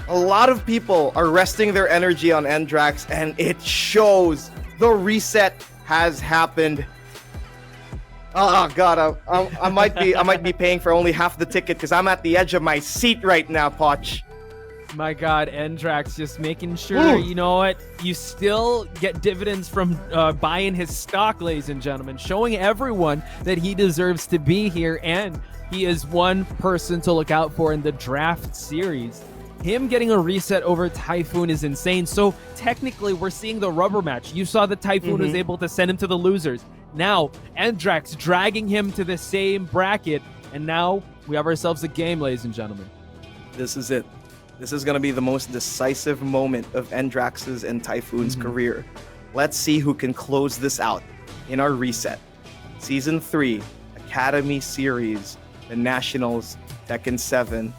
A lot of people are resting their energy on Endrax, and it shows. The reset has happened. Oh god, I might be paying for only half the ticket because I'm at the edge of my seat right now, Poch.
My god, Endrax just making sure, you know what, you still get dividends from buying his stock, ladies and gentlemen, showing everyone that he deserves to be here, and he is one person to look out for in the draft series. Him getting a reset over Typhoon is insane. So technically, we're seeing the rubber match. You saw that Typhoon was able to send him to the losers. Now, Endrax dragging him to the same bracket. And now, we have ourselves a game, ladies and gentlemen.
This is it. This is going to be the most decisive moment of Endrax's and Typhoon's career. Let's see who can close this out in our reset. Season 3, Academy Series, the Nationals, Tekken 7.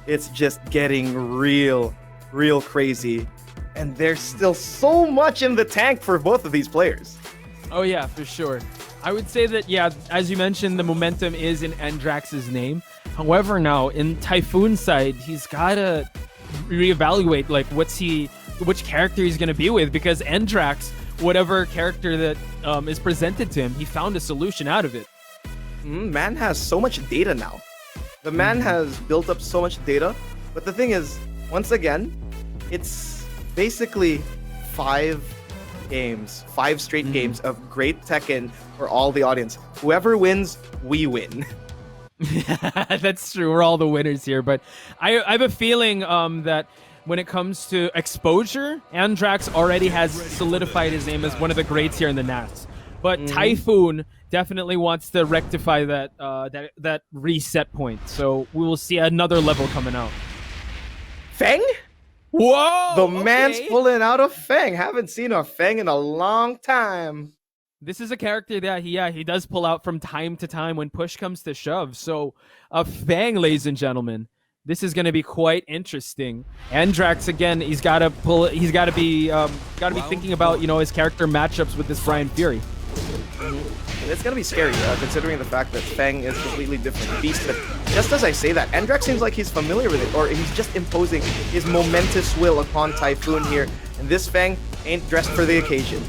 It's just getting real crazy. And there's still so much in the tank for both of these players.
Oh yeah, for sure. I would say that, yeah, as you mentioned, the momentum is in Endrax's name. However, now, in Typhoon's side, he's got to reevaluate, like, which character he's going to be with, because Endrax, whatever character that is presented to him, he found a solution out of it.
Man has so much data now. The man has built up so much data, but the thing is, once again, it's basically 5 straight games of great Tekken for all the audience. Whoever wins, we win.
That's true. We're all the winners here, but I have a feeling that when it comes to exposure, Endrax already has solidified his name as one of the greats here in the Nats. But Typhoon definitely wants to rectify that that reset point. So we will see another level coming out.
Feng?
Whoa!
The man's pulling out a Feng. Haven't seen a Feng in a long time.
This is a character that he does pull out from time to time when push comes to shove. So a Feng, ladies and gentlemen. This is going to be quite interesting. Endrax again, he's got to be thinking about, you know, his character matchups with this Brian Fury.
It's gonna be scary, considering the fact that Feng is a completely different beast. But just as I say that, Endrax seems like he's familiar with it, or he's just imposing his momentous will upon Typhoon here. And this Feng ain't dressed for the occasion.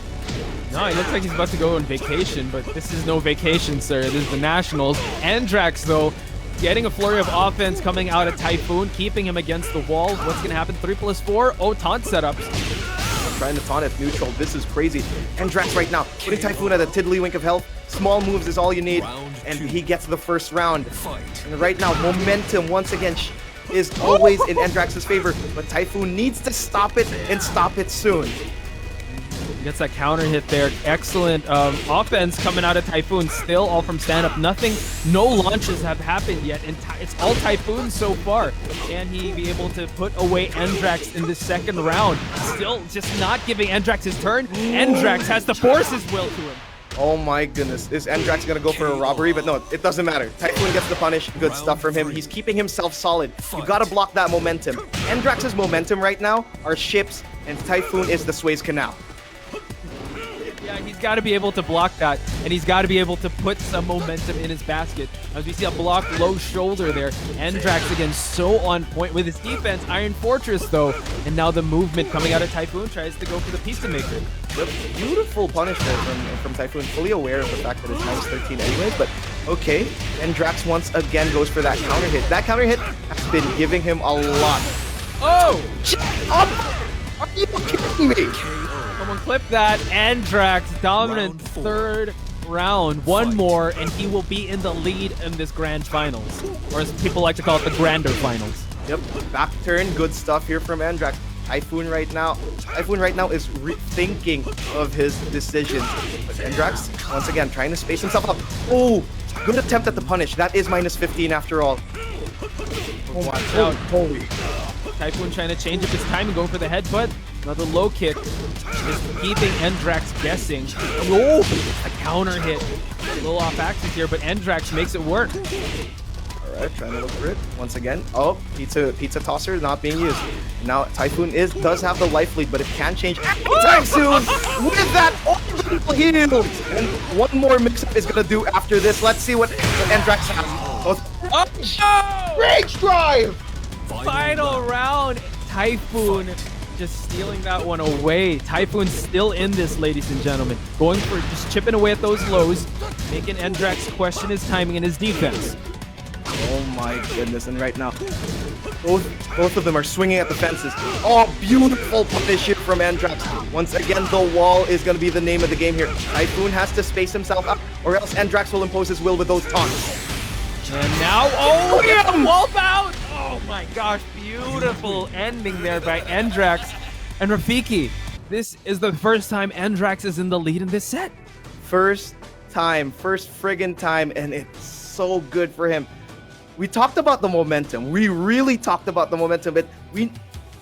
No, it looks like he's about to go on vacation, but this is no vacation, sir. This is the Nationals. Endrax, though, getting a flurry of offense coming out of Typhoon, keeping him against the wall. What's gonna happen? 3+4. Oh, taunt setups.
Trying to taunt at neutral. This is crazy. Endrax right now, putting Typhoon at a tiddlywink of health. Small moves is all you need, and he gets the first round. And right now, momentum once again is always in Endrax's favor, but Typhoon needs to stop it, and stop it soon.
Gets that counter hit there. Excellent offense coming out of Typhoon. Still all from stand-up. Nothing, no launches have happened yet. And it's all Typhoon so far. Can he be able to put away Endrax in the second round? Still just not giving Endrax his turn. Endrax has to force his will to him.
Oh my goodness. Is Endrax going to go for a robbery? But no, it doesn't matter. Typhoon gets the punish. Good stuff from him. He's keeping himself solid. You got to block that momentum. Endrax's momentum right now are ships, and Typhoon is the Suez Canal.
Yeah, he's got to be able to block that, and he's got to be able to put some momentum in his basket. As we see a block low shoulder there. Endrax again so on point with his defense. Iron Fortress though, and now the movement coming out of Typhoon tries to go for the pizza maker.
The beautiful punish there from Typhoon, fully aware of the fact that it's -13 anyways, but okay. Endrax once again goes for that counter hit. That counter hit has been giving him a lot.
Oh!
Shut up! Are you kidding me?
Someone clip that. Endrax dominant third round. One more, and he will be in the lead in this grand finals. Or as people like to call it, the grander finals.
Yep, back turn. Good stuff here from Endrax. Typhoon right now is rethinking of his decisions. But Endrax, once again, trying to space himself up. Oh, good attempt at the punish. That is minus 15 after all.
Watch out. Typhoon trying to change up his timing, going for the headbutt. Another low kick is keeping Endrax guessing. Oh, a counter hit. A little off axis here, but Endrax makes it work.
Alright, trying to look for it once again. Oh, pizza tosser not being used. Now Typhoon does have the life lead, but it can change anytime soon with that orbital heal. And one more mix-up is gonna do after this. Let's see what Endrax has.
Oh,
Rage drive!
final round. Typhoon just stealing that one away. Typhoon's still in this, ladies and gentlemen. Going for just chipping away at those lows, making Endrax question his timing and his defense.
Oh my goodness, and right now, both of them are swinging at the fences. Oh, beautiful punish here from Endrax. Once again, the wall is going to be the name of the game here. Typhoon has to space himself up, or else Endrax will impose his will with those taunts.
And now, oh, get the wall bound! Oh my gosh, beautiful ending there by Endrax. And Rafiki, this is the first time Endrax is in the lead in this set.
First friggin' time, and it's so good for him. We talked about the momentum. We really talked about the momentum, but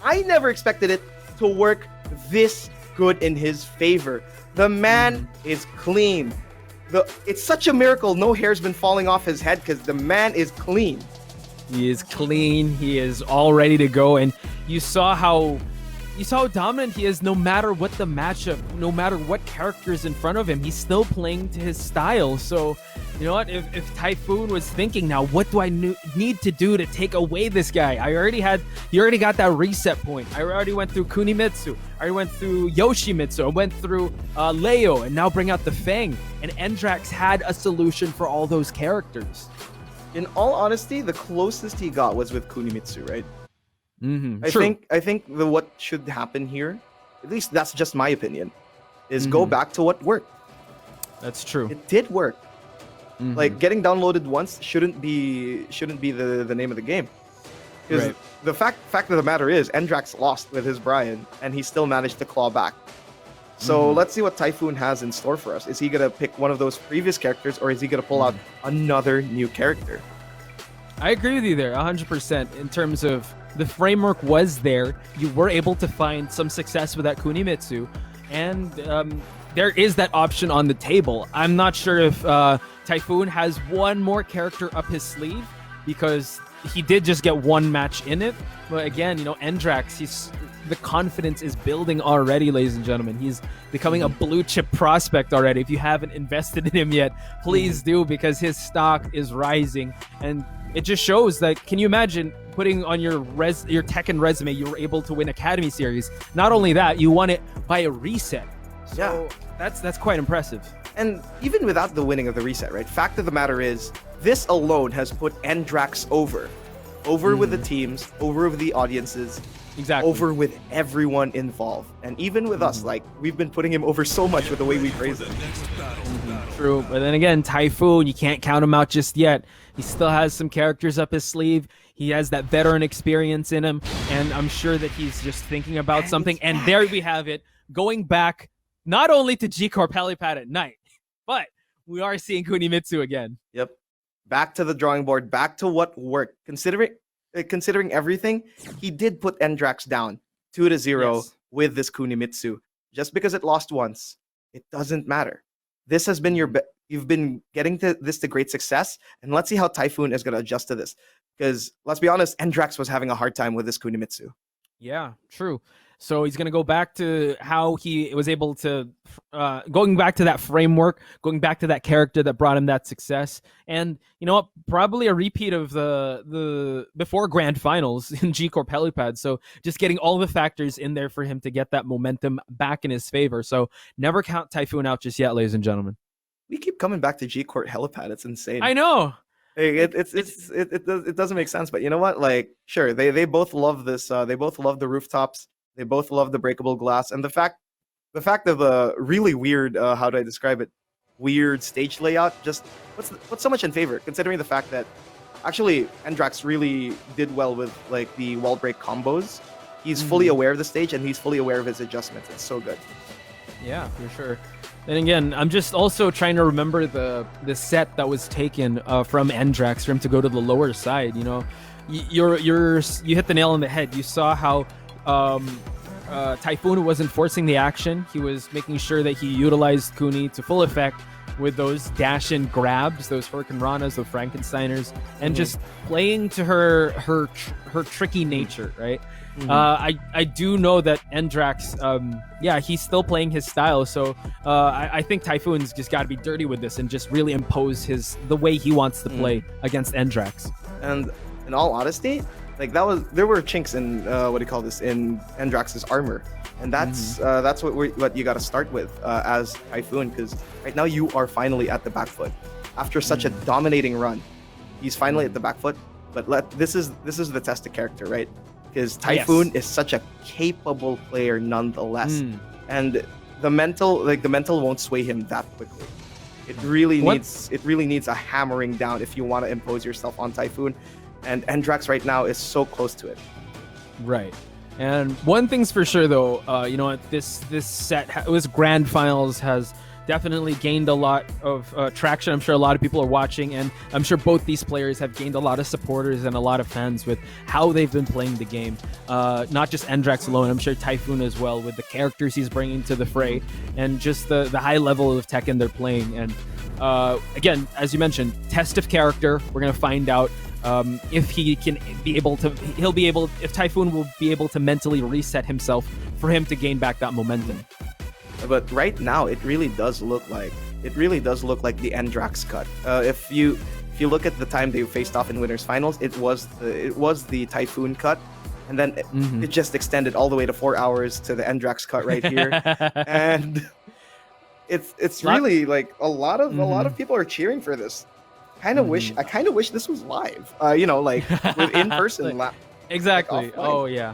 I never expected it to work this good in his favor. The man is clean. It's such a miracle no hair's been falling off his head because the man is clean.
He is clean. He is all ready to go. And you saw how dominant he is no matter what the matchup, no matter what character is in front of him. He's still playing to his style. So, you know what? If Typhoon was thinking, now what do I need to do to take away this guy? He already got that reset point. I already went through Kunimitsu. I already went through Yoshimitsu. I went through Leo, and now bring out the Fang. And Endrax had a solution for all those characters.
In all honesty, the closest he got was with Kunimitsu, right?
True.
I think what should happen here, at least that's just my opinion, is go back to what worked.
That's true.
It did work. Like getting downloaded once shouldn't be the name of the game. Because the fact of the matter is, Endrax lost with his Brian, and he still managed to claw back. So let's see what Typhoon has in store for us. Is he gonna pick one of those previous characters, or is he gonna pull out another new character?
I agree with you there, 100%. In terms of the framework was there, you were able to find some success with that Kunimitsu, and there is that option on the table. I'm not sure if Typhoon has one more character up his sleeve, because he did just get one match in it. But again, you know, Endrax, the confidence is building already, ladies and gentlemen. He's becoming a blue chip prospect already. If you haven't invested in him yet, please do, because his stock is rising. And it just shows that, can you imagine putting on your Tekken resume, you were able to win Academy Series. Not only that, you won it by a reset. So that's quite impressive.
And even without the winning of the reset, right? Fact of the matter is, this alone has put Endrax over with the teams, over with the audiences,
exactly,
over with everyone involved, and even with us. Like, we've been putting him over so much with the way we praise him.
True, but then again, Typhoon, you can't count him out just yet. He still has some characters up his sleeve. He has that veteran experience in him, and I'm sure that he's just thinking about something. And there we have it, going back not only to G-Corp Helipad at night, but we are seeing Kunimitsu again.
Yep. Back to the drawing board, back to what worked. Considering everything, he did put Endrax down 2-0 with this Kunimitsu. Just because it lost once, it doesn't matter. This has been you've been getting this to great success, and let's see how Typhoon is going to adjust to this. Because let's be honest, Endrax was having a hard time with this Kunimitsu.
Yeah, true. So he's going to go back to how he was able to, going back to that framework, going back to that character that brought him that success. And you know what? Probably a repeat of the before grand finals in G-Corp Helipad. So just getting all the factors in there for him to get that momentum back in his favor. So never count Typhoon out just yet, ladies and gentlemen.
We keep coming back to G-Corp Helipad. It's insane.
I know.
It doesn't make sense, but you know what? Like, sure, they both love this. They both love the rooftops. They both love the breakable glass, and the fact of a really weird, how do I describe it? Weird stage layout. Just what's so much in favor, considering the fact that actually Endrax really did well with like the wall break combos. He's fully aware of the stage, and he's fully aware of his adjustments. It's so good.
Yeah, for sure. And again, I'm just also trying to remember the set that was taken from Endrax for him to go to the lower side. You know, you hit the nail on the head. You saw how Typhoon wasn't forcing the action. He was making sure that he utilized Kuni to full effect with those dash and grabs, those Hurricane Ranas, those Frankensteiners, and just playing to her tricky nature, right? I do know that Endrax, he's still playing his style. So I think Typhoon's just got to be dirty with this and just really impose the way he wants to play against Endrax.
And in all honesty, like there were chinks in in Endrax's armor, and that's what you got to start with as Typhoon, because right now you are finally at the back foot after such a dominating run. He's finally at the back foot, but this is the test of character, right? Because Typhoon is such a capable player nonetheless, and the mental won't sway him that quickly. It really needs a hammering down if you want to impose yourself on Typhoon, and Endrax right now is so close to it.
Right. And one thing's for sure, though, this set, it was grand finals, has definitely gained a lot of traction. I'm sure a lot of people are watching, and I'm sure both these players have gained a lot of supporters and a lot of fans with how they've been playing the game. Not just Endrax alone, I'm sure Typhoon as well, with the characters he's bringing to the fray and just the high level of Tekken they're playing. And again, as you mentioned, test of character. We're going to find out if if Typhoon will be able to mentally reset himself for him to gain back that momentum.
But right now, it really does look like the Endrax cut. If you look at the time they faced off in winners finals, it was the Typhoon cut, and then it just extended all the way to 4 hours to the Endrax cut right here, and it's really like a lot of people are cheering for this. I kind of wish this was live. With in person.
Exactly.
Like
oh yeah.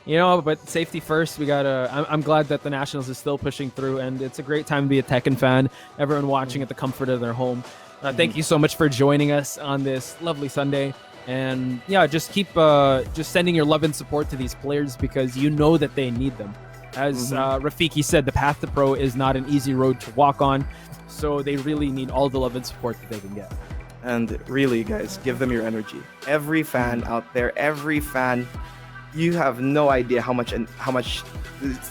But safety first. I'm glad that the Nationals is still pushing through, and it's a great time to be a Tekken fan. Everyone watching at the comfort of their home. Thank you so much for joining us on this lovely Sunday. And yeah, just keep just sending your love and support to these players, because you know that they need them. As Rafiki said, the path to pro is not an easy road to walk on. So they really need all the love and support that they can get.
And really, guys, give them your energy. Every fan out there, you have no idea how much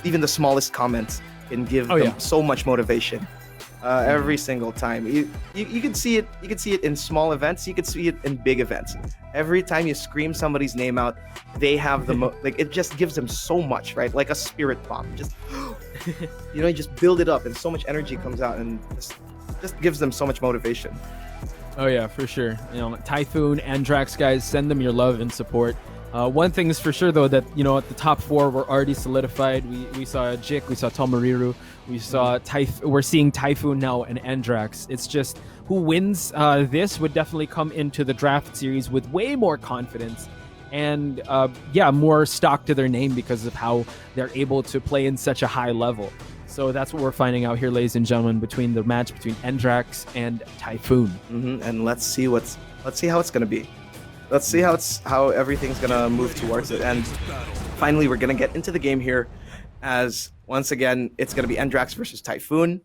even the smallest comments can give them so much motivation. Every single time. You can see it. You can see it in small events. You can see it in big events. Every time you scream somebody's name out, they have it just gives them so much, right? Like a spirit bomb. Just you just build it up, and so much energy comes out, and just gives them so much motivation.
Oh yeah, for sure. Typhoon, Endrax, guys, send them your love and support. One thing is for sure, though, that at the top four were already solidified. We saw Jik, we saw Tomoriru, we saw we're seeing Typhoon now and Endrax. It's just who wins this would definitely come into the draft series with way more confidence and more stock to their name because of how they're able to play in such a high level. So that's what we're finding out here, ladies and gentlemen, between the match between Endrax and Typhoon.
And let's see how it's gonna be. Let's see how everything's gonna move towards it. And finally, we're gonna get into the game here, as once again it's gonna be Endrax versus Typhoon.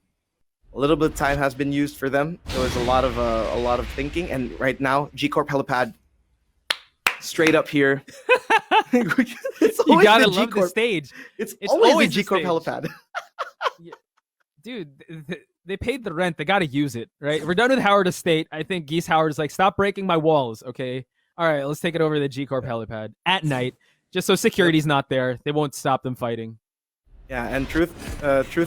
A little bit of time has been used for them. There was a lot of thinking, and right now, G Corp helipad straight up here.
You gotta love the stage.
It's always the G Corp helipad.
Dude, they paid the rent. They got to use it, right? We're done with Howard Estate. I think Geese Howard's like, stop breaking my walls, okay? All right, let's take it over to the G Corp helipad at night, just so security's not there. They won't stop them fighting.
Yeah, and truth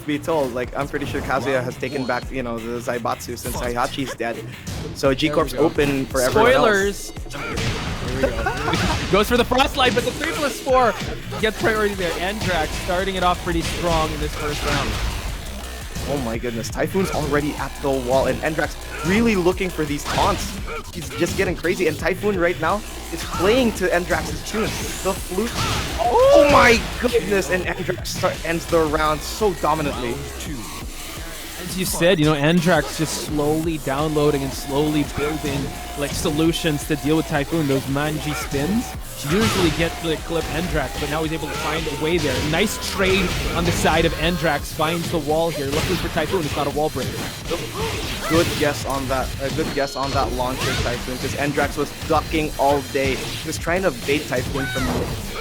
be told, like I'm pretty sure Kazuya has taken back, the Zaibatsu since Heihachi's dead. So G Corp's open for everyone else.
Spoilers. Here we go. Goes for the Frostlight, but the 3+4 gets priority there. Endrax starting it off pretty strong in this first round.
Oh my goodness, Typhoon's already at the wall, and Endrax really looking for these taunts. He's just getting crazy, and Typhoon right now is playing to Endrax's tune. The flute. Oh my goodness, and Endrax ends the round so dominantly.
as you said, Endrax just slowly downloading and slowly building like solutions to deal with Typhoon. Those manji spins usually get to clip Endrax, but now he's able to find a way there. Nice trade on the side of Endrax, finds the wall here. Luckily for Typhoon, it's not a wall breaker.
Good guess on that. A good guess on that launcher, Typhoon, because Endrax was ducking all day. He was trying to bait Typhoon from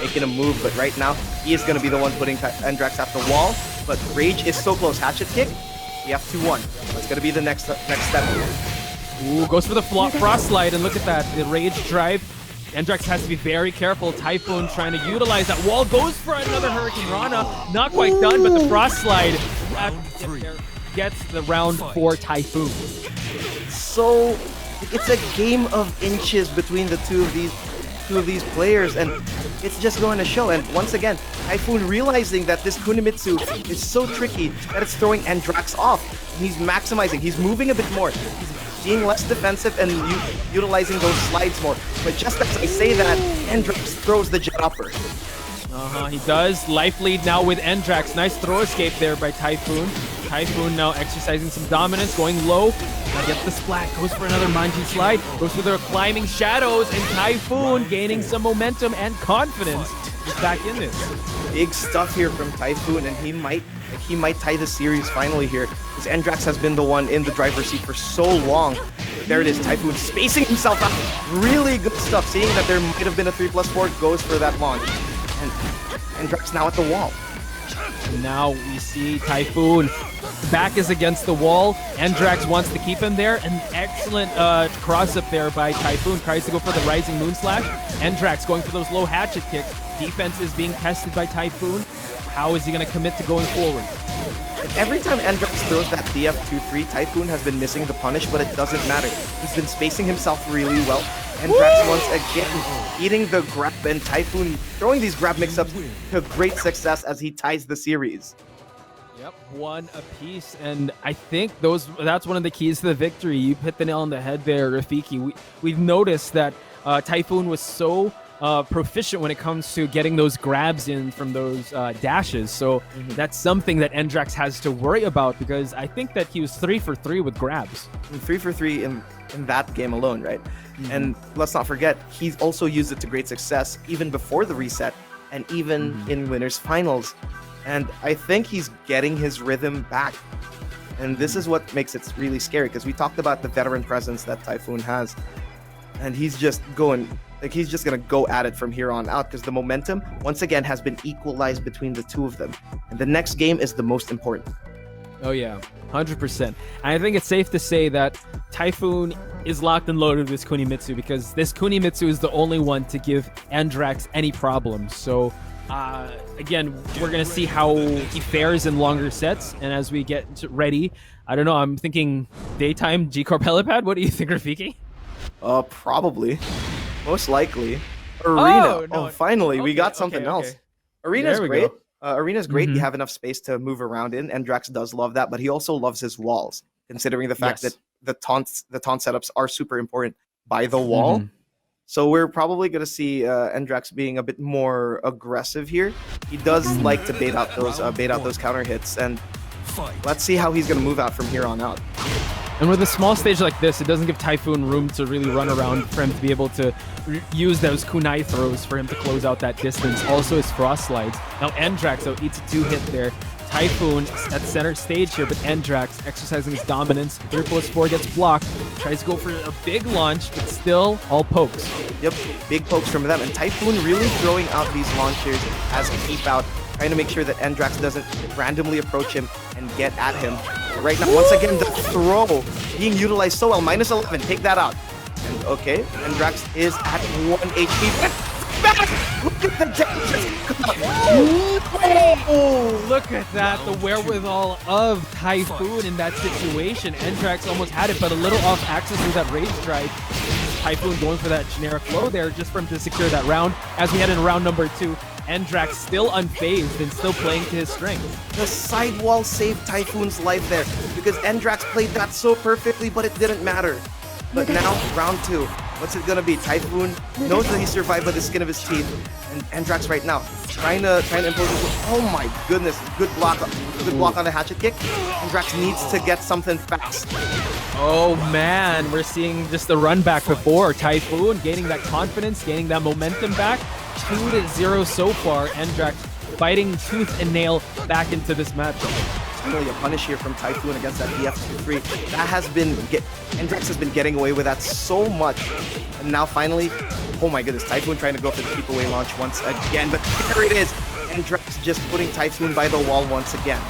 making a move, but right now he is going to be the one putting Endrax at the wall. But Rage is so close. Hatchet kick. We have 2-1. That's going to be the next step here.
Ooh, goes for the Frost Slide, and look at that. The Rage drive. Endrax has to be very careful. Typhoon trying to utilize that wall. Goes for another Hurricane Rana. Not quite done, but the Frost Slide gets the round for Typhoon.
So it's a game of inches between the two of these players, and it's just going to show. And once again, Typhoon realizing that this Kunimitsu is so tricky that it's throwing Endrax off. And he's maximizing. He's moving a bit more. He's being less defensive and utilizing those slides more. But just as I say that, Endrax throws the jet upper.
He does. Life lead now with Endrax. Nice throw escape there by Typhoon. Typhoon now exercising some dominance, going low. Gets the splat, goes for another Manji slide, goes for the climbing shadows, and Typhoon gaining some momentum and confidence. He's back in this.
Big stuff here from Typhoon, and he might tie the series finally here, because Endrax has been the one in the driver's seat for so long. There it is, Typhoon spacing himself out. Really good stuff. Seeing that there might have been a 3+4, goes for that launch. And Endrax now at the wall.
And now we see Typhoon. Back is against the wall. Endrax wants to keep him there. An excellent cross-up there by Typhoon. Tries to go for the Rising Moon Slash. Endrax going for those low hatchet kicks. Defense is being tested by Typhoon. How is he going to commit to going forward?
And every time Endrax throws that DF2-3, Typhoon has been missing the punish, but it doesn't matter. He's been spacing himself really well. Endrax once again eating the grab, and Typhoon throwing these grab mix-ups to great success as he ties the series.
Yep, one apiece, and I think that's one of the keys to the victory. You hit the nail on the head there, Rafiki. We've noticed that Typhoon was so proficient when it comes to getting those grabs in from those dashes, so that's something that Endrax has to worry about, because I think that he was 3 for 3 with grabs.
3 for 3 in that game alone, right? And let's not forget, he's also used it to great success even before the reset and even in winners finals. And I think he's getting his rhythm back. And this is what makes it really scary, because we talked about the veteran presence that Typhoon has. And he's just going to go at it from here on out, because the momentum, once again, has been equalized between the two of them. And the next game is the most important.
Oh yeah, 100%. And I think it's safe to say that Typhoon is locked and loaded with this Kunimitsu, because this Kunimitsu is the only one to give Endrax any problems. So again, we're going to see how he fares in longer sets. And as we get ready, I don't know, I'm thinking daytime G-Corp helipad. What do you think, Rafiki?
Probably. Most likely. Arena.
No.
Finally, we got something else. Arena's great.
Go.
Arena's great. You have enough space to move around in. Endrax does love that, but he also loves his walls, considering the fact that the taunt setups are super important by the wall. So we're probably going to see Endrax being a bit more aggressive here. He does like to bait out those counter hits, and let's see how he's going to move out from here on out.
And with a small stage like this, it doesn't give Typhoon room to really run around for him to be able to use those kunai throws for him to close out that distance. Also his frost slides. Now Endrax eats a 2-hit there. Typhoon at center stage here, but Endrax exercising his dominance. 3+4 gets blocked. Tries to go for a big launch, but still all pokes.
Yep, big pokes from them. And Typhoon really throwing out these launchers as a keep out, trying to make sure that Endrax doesn't randomly approach him and get at him. But right now, once again, the throw being utilized so well. -11, take that out. And okay, Endrax is at 1 HP. Back! Look at the damage!
Oh, look at that. The wherewithal of Typhoon in that situation. Endrax almost had it, but a little off axis with that rage drive. Typhoon going for that generic flow there just for him to secure that round. As we head into round number 2, Endrax still unfazed and still playing to his strength.
The sidewall saved Typhoon's life there, because Endrax played that so perfectly, but it didn't matter. But now, round 2, What's it gonna be? Typhoon knows that he survived by the skin of his teeth, and Endrax right now trying to impose his. Oh my goodness! Good block on the hatchet kick. Endrax needs to get something fast.
Oh man, we're seeing just the run back before. Typhoon gaining that confidence, gaining that momentum back. 2-0 so far. Endrax fighting tooth and nail back into this match.
Finally a punish here from Typhoon against that BF23. That has been Endrax has been getting away with that so much, and now finally, oh my goodness, Typhoon trying to go for the keep away launch once again, but there it is. Endrax just putting Typhoon by the wall once again.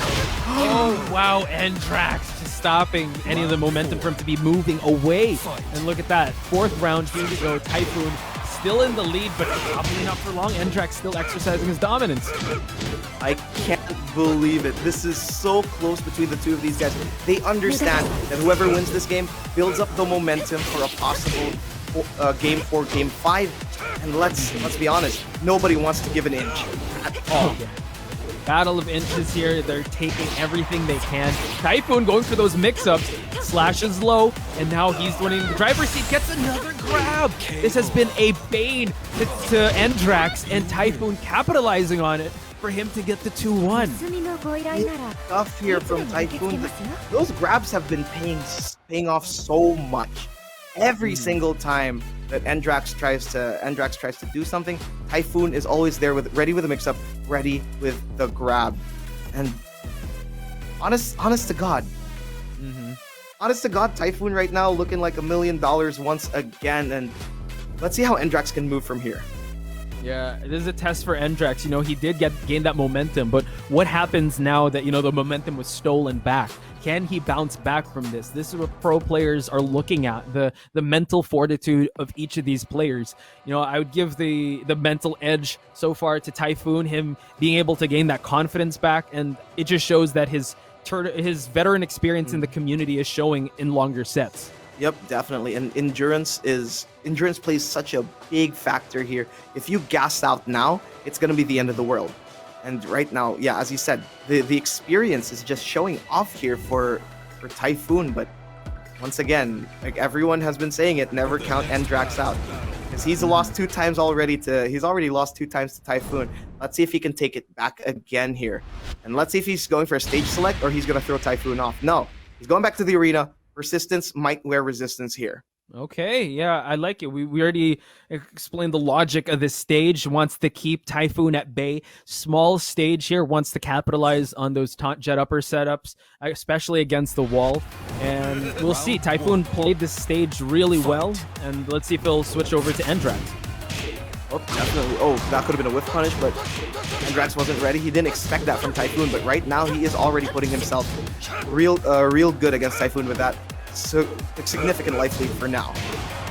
Oh wow, Endrax just stopping any of the momentum for him to be moving away. And look at that, 4th round, here we go. Typhoon still in the lead, but probably not for long. Endrax still exercising his dominance.
I can't believe it. This is so close between the two of these guys. They understand that whoever wins this game builds up the momentum for a possible game 4, game 5. And let's be honest, nobody wants to give an inch at all.
Battle of inches here. They're taking everything they can. Typhoon going for those mix-ups. Slashes low, and now he's winning the driver's seat. Gets another grab. This has been a bane to Endrax, and Typhoon capitalizing on it for him to get the 2-1.
Stuff here from Typhoon. Those grabs have been paying off so much. Every single time that Endrax tries to do something, Typhoon is always there ready with a mix-up, ready with the grab. And honest to God. Honest to God, Typhoon right now looking like $1 million once again, and let's see how Endrax can move from here.
Yeah, it is a test for Endrax. You know, he did gain that momentum, but what happens now that, you know, the momentum was stolen back? Can he bounce back from this? This is what pro players are looking at, the mental fortitude of each of these players. You know, I would give the mental edge so far to Typhoon, him being able to gain that confidence back, and it just shows that his veteran experience in the community is showing in longer sets.
Yep, definitely. And endurance plays such a big factor here. If you gas out now, it's going to be the end of the world. And right now, yeah, as you said, the experience is just showing off here for Typhoon. But once again, like everyone has been saying it, never count Endrax out. Because he's lost 2 times already he's already lost 2 times to Typhoon. Let's see if he can take it back again here. And let's see if he's going for a stage select or he's going to throw Typhoon off. No, he's going back to the arena. Persistence might wear resistance here.
Okay, yeah, I like it. We already explained the logic of this stage. Wants to keep Typhoon at bay. Small stage here, wants to capitalize on those taunt jet upper setups, especially against the wall. And we'll see. Typhoon played this stage really well, and let's see if he'll switch over to Endrax.
Oh, definitely. Oh, that could have been a whiff punish, but Endrax wasn't ready. He didn't expect that from Typhoon, but right now he is already putting himself real good against Typhoon with that significant life lead for now.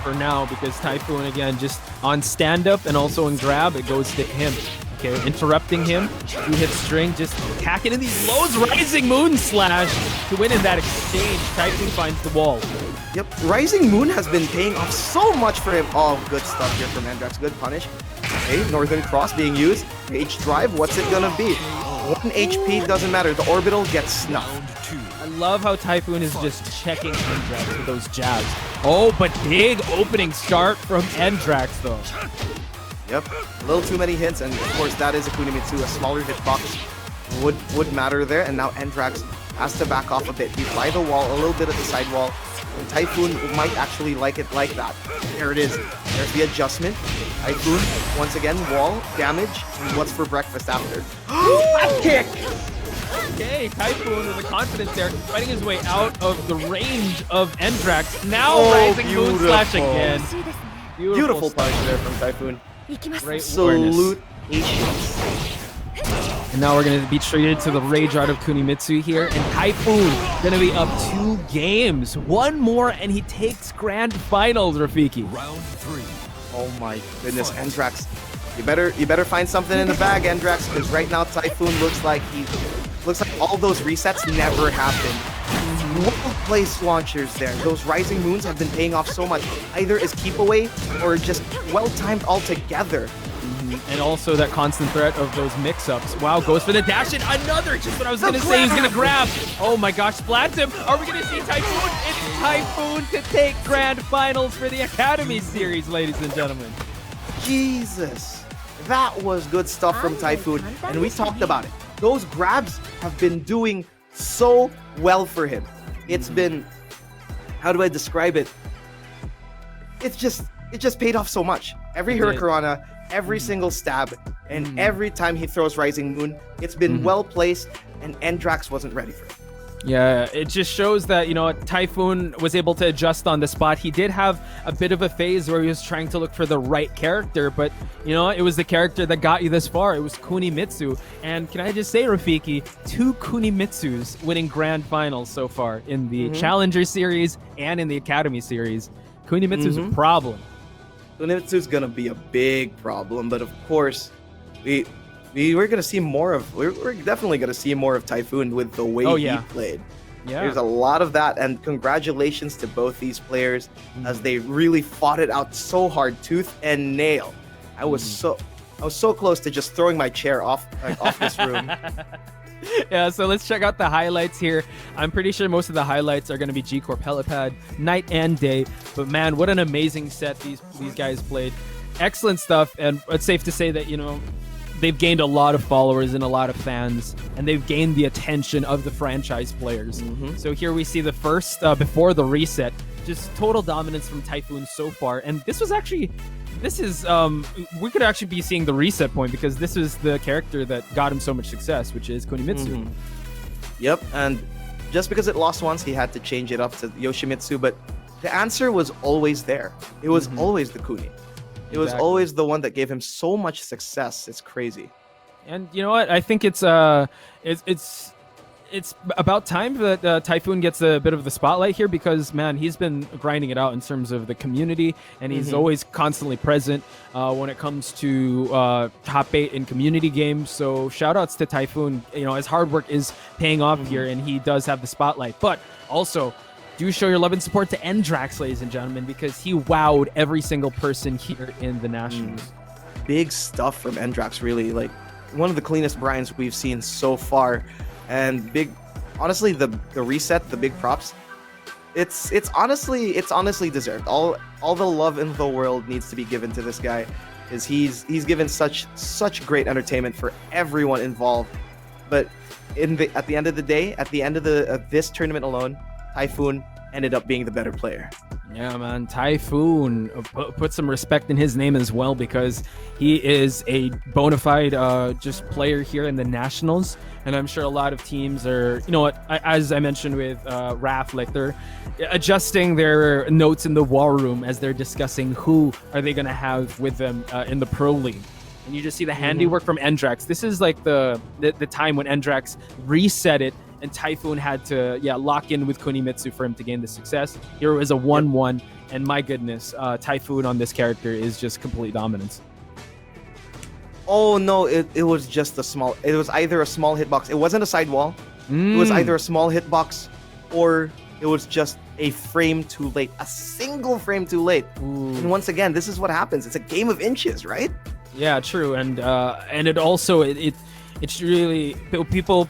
For now, because Typhoon, again, just on stand-up and also in grab, it goes to him. Okay, interrupting him. 2-hit string, just hacking in these lows. Rising Moon Slash to win in that exchange. Typhoon finds the wall.
Yep, Rising Moon has been paying off so much for him. Oh, good stuff here from Endrax. Good punish. Okay, Northern Cross being used. H drive, what's it gonna be? 1 HP, doesn't matter. The orbital gets snuffed.
I love how Typhoon is just checking Endrax with those jabs. Oh, but big opening start from Endrax, though.
Yep, a little too many hints, and of course that is a Kunimitsu. A smaller hitbox would matter there, and now Endrax has to back off a bit. He's by the wall, a little bit at the side wall. And Typhoon might actually like it like that. There it is. There's the adjustment. Typhoon, once again, wall, damage, and what's for breakfast after? Back kick!
Okay, Typhoon with the confidence there, fighting his way out of the range of Endrax. Now Rising Moon Slash again.
Beautiful punch there from Typhoon.
Great
Salute.
And now we're going to be treated to the Rage Art of Kunimitsu here. And Typhoon going to be up 2 games. 1 more and he takes Grand Finals, Rafiki.
Round 3.
Oh my goodness, Endrax. You better find something in the bag, Endrax, because right now Typhoon looks like all those resets never happened. Well-placed launchers there. Those Rising Moons have been paying off so much, either as keep away or just well-timed altogether.
and also that constant threat of those mix-ups. Wow, goes for the dash and another, just what I was going to say, he's going to grab. Oh my gosh, splats him. Are we going to see Typhoon? It's Typhoon to take grand finals for the Academy Series, ladies and gentlemen.
Jesus, that was good stuff from Typhoon, and we talked about it. Those grabs have been doing so well for him. It's been, how do I describe it? It just paid off so much. Every Hurricanrana, every single stab, and every time he throws Rising Moon, it's been well placed, and Endrax wasn't ready for it.
Yeah, it just shows that, Typhoon was able to adjust on the spot. He did have a bit of a phase where he was trying to look for the right character, but, it was the character that got you this far. It was Kunimitsu. And can I just say, Rafiki, 2 Kunimitsus winning grand finals so far in the Challenger Series and in the Academy Series. Kunimitsu's a problem.
Kunimitsu's gonna be a big problem, but of course, we're gonna see more of. We're definitely gonna see more of Typhoon with the way he played.
Yeah,
there's a lot of that, and congratulations to both these players as they really fought it out so hard, tooth and nail. I was so close to just throwing my chair off this room.
Yeah, so let's check out the highlights here. I'm pretty sure most of the highlights are going to be G-Corp Helipad, night and day. But man, what an amazing set these guys played. Excellent stuff, and it's safe to say that, they've gained a lot of followers and a lot of fans, and they've gained the attention of the franchise players. So here we see the first, before the reset, just total dominance from Typhoon so far. And this is we could actually be seeing the reset point, because this is the character that got him so much success, which is Kunimitsu.
Yep, and just because it lost once, he had to change it up to Yoshimitsu, but the answer was always there. It was always the Kuni. It was always the one that gave him so much success. It's crazy.
And you know what? I think it's about time that Typhoon gets a bit of the spotlight here, because, man, he's been grinding it out in terms of the community, and he's always constantly present when it comes to top 8 in community games. So shout outs to Typhoon. His hard work is paying off here, and he does have the spotlight. But also, do show your love and support to Endrax, ladies and gentlemen, because he wowed every single person here in the Nationals.
Big stuff from Endrax, really. Like, one of the cleanest Bryans we've seen so far. And honestly, the reset, the big props, it's honestly deserved. All the love in the world needs to be given to this guy, because he's given such great entertainment for everyone involved. But at the end of the day, at the end of this tournament alone, Typhoon ended up being the better player.
Yeah, man. Typhoon, put some respect in his name as well, because he is a bona fide just player here in the Nationals. And I'm sure a lot of teams are, as I mentioned with Raf, like, they're adjusting their notes in the war room as they're discussing who are they going to have with them in the Pro League. And you just see the handiwork from Endrax. This is like the time when Endrax reset it, and Typhoon had to lock in with Kunimitsu for him to gain the success. Here was a 1-1, and my goodness, Typhoon on this character is just complete dominance.
Oh no, it was just it was either a small hitbox. It wasn't a sidewall. It was either a small hitbox, or it was just a frame too late. A single frame too late. And once again, this is what happens. It's a game of inches, right?
Yeah, true. And it also, it's really,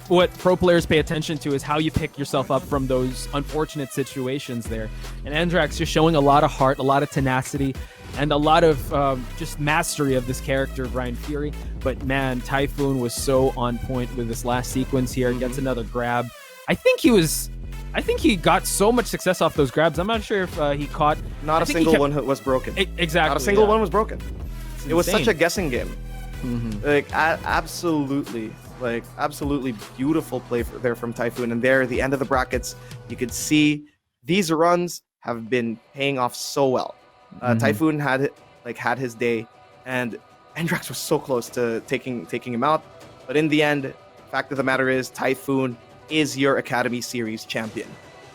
what pro players pay attention to is how you pick yourself up from those unfortunate situations there. And Endrax just showing a lot of heart, a lot of tenacity, and a lot of just mastery of this character, Brian Fury. But man, Typhoon was so on point with this last sequence here. Gets another grab. I think he got so much success off those grabs. I'm not sure if he caught.
Not a single one was broken.
Exactly.
Not a single one was broken. It was such a guessing game. Absolutely beautiful play there from Typhoon. And there at the end of the brackets, you could see these runs have been paying off so well. Typhoon had his day, and Endrax was so close to taking him out. But in the end, fact of the matter is, Typhoon is your Academy Series champion.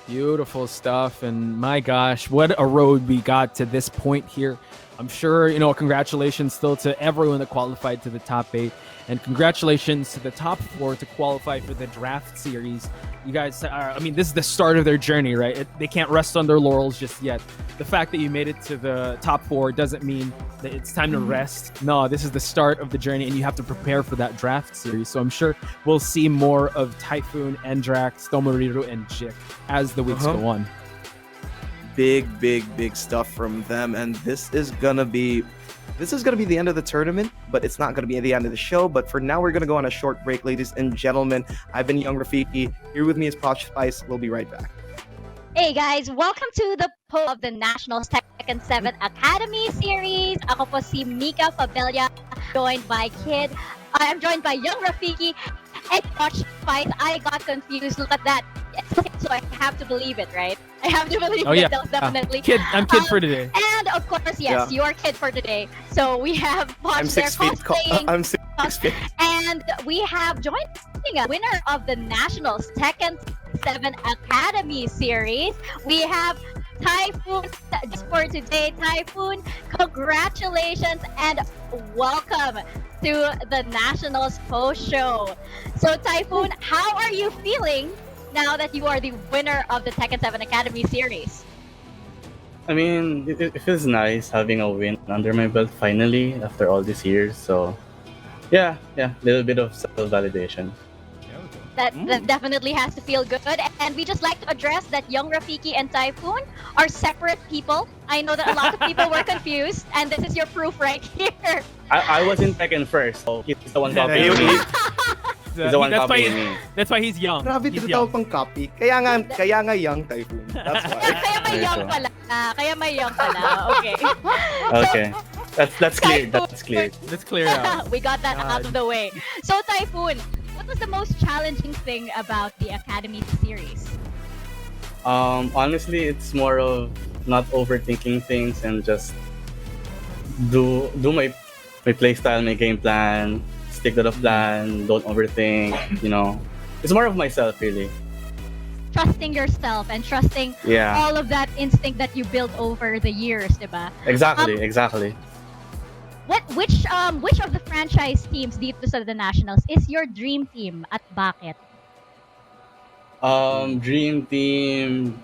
Beautiful stuff, and my gosh, what a road we got to this point here. I'm sure, congratulations still to everyone that qualified to the top 8. And congratulations to the top 4 to qualify for the draft series. You guys are, this is the start of their journey, right? They can't rest on their laurels just yet. The fact that you made it to the top 4 doesn't mean that it's time to rest. No, this is the start of the journey, and you have to prepare for that draft series. So I'm sure we'll see more of Typhoon, Endrax, Tomoriru, and Jik as the weeks go on.
Big stuff from them, and this is gonna be the end of the tournament, but it's not gonna be the end of the show. But for now, we're gonna go on a short break, ladies and gentlemen. I've been Young Rafiki. Here with me is Poch Spice. We'll be right back.
Hey guys, welcome to the poll of the Nationals Tekken 7 Academy Series. Ako po si Mika Fabella, joined by Kid. I'm joined by Young Rafiki and Poch Spice. I got confused. Look at that. So I have to believe it, right? I have to believe it. That's definitely.
I'm Kid for today.
And of course, yes, you're Kid for today. So we have Poch there cosplaying.
I'm 6 feet.
And we have joining a winner of the Nationals Tekken 7 Academy Series. We have Typhoon just for today. Typhoon, congratulations and welcome to the Nationals post show. So Typhoon, how are you feeling now that you are the winner of the Tekken 7 Academy Series?
It feels nice having a win under my belt finally after all these years. So yeah, little bit of self-validation.
That definitely has to feel good. And we just like to address that Young Rafiki and Typhoon are separate people. I know that a lot of people were confused, and this is your proof right here.
I was in Tekken first, so he's the one copying me. He's the one copying me.
That's why he's young.
Grabe,
He's
tinatawag pang copy. Kaya nga young Typhoon. That's why.
Kaya may young pala. Kaya may young pala. Okay.
Okay. That's clear. That's clear.
Let's clear out.
We got that out of the way. So Typhoon, what was the most challenging thing about the Academy series?
Honestly, it's more of not overthinking things and just do my playstyle, my game plan, stick to the plan, don't overthink, It's more of myself, really.
Trusting yourself and trusting all of that instinct that you built over the years, diba?
Exactly.
Which of the franchise teams dito sa the Nationals is your dream team at bakit?
Dream team.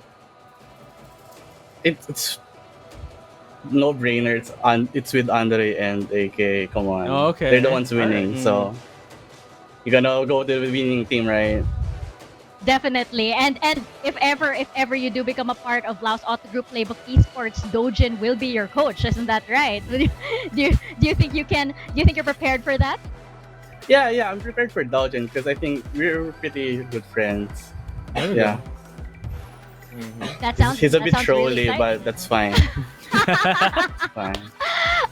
It's no brainer. It's with Andre and AK. Come on.
Oh, okay.
They're the ones winning, so you're gonna go to the winning team, right?
Definitely. And if ever you do become a part of Laos Auto Group Playbook Esports, Dojin will be your coach. Isn't that right? do you think you're prepared for that?
Yeah, I'm prepared for Dojin because I think we're pretty good friends. Yeah.
That sounds.
He's a bit
sounds
trolly,
really
but that's fine. Fine.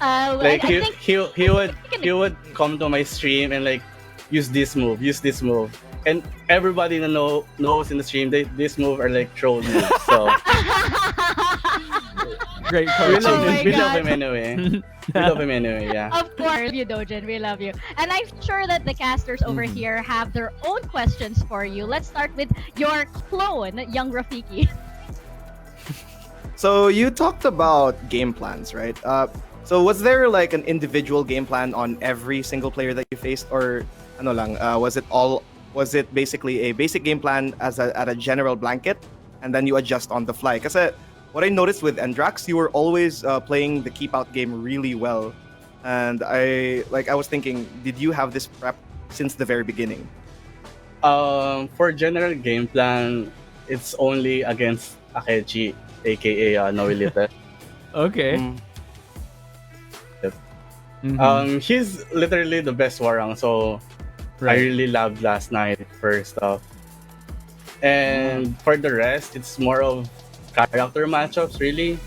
I think
He would come to my stream and use this move, and everybody knows in the stream this move are troll moves. So
Great
we
coach.
love him anyway. We love him anyway. Yeah.
Of course, you Dojin, we love you. And I'm sure that the casters over here have their own questions for you. Let's start with your clone, Young Rafiki.
So you talked about game plans, right? So was there an individual game plan on every single player that you faced, or ano lang? Was it basically a basic game plan at a general blanket, and then you adjust on the fly? Because what I noticed with Endrax, you were always playing the keep out game really well, and I was thinking, did you have this prep since the very beginning?
For general game plan, it's only against Akechi, aka Noelittle.
Okay.
He's literally the best warang, so I really loved last night first off. And for the rest, it's more of character matchups, really.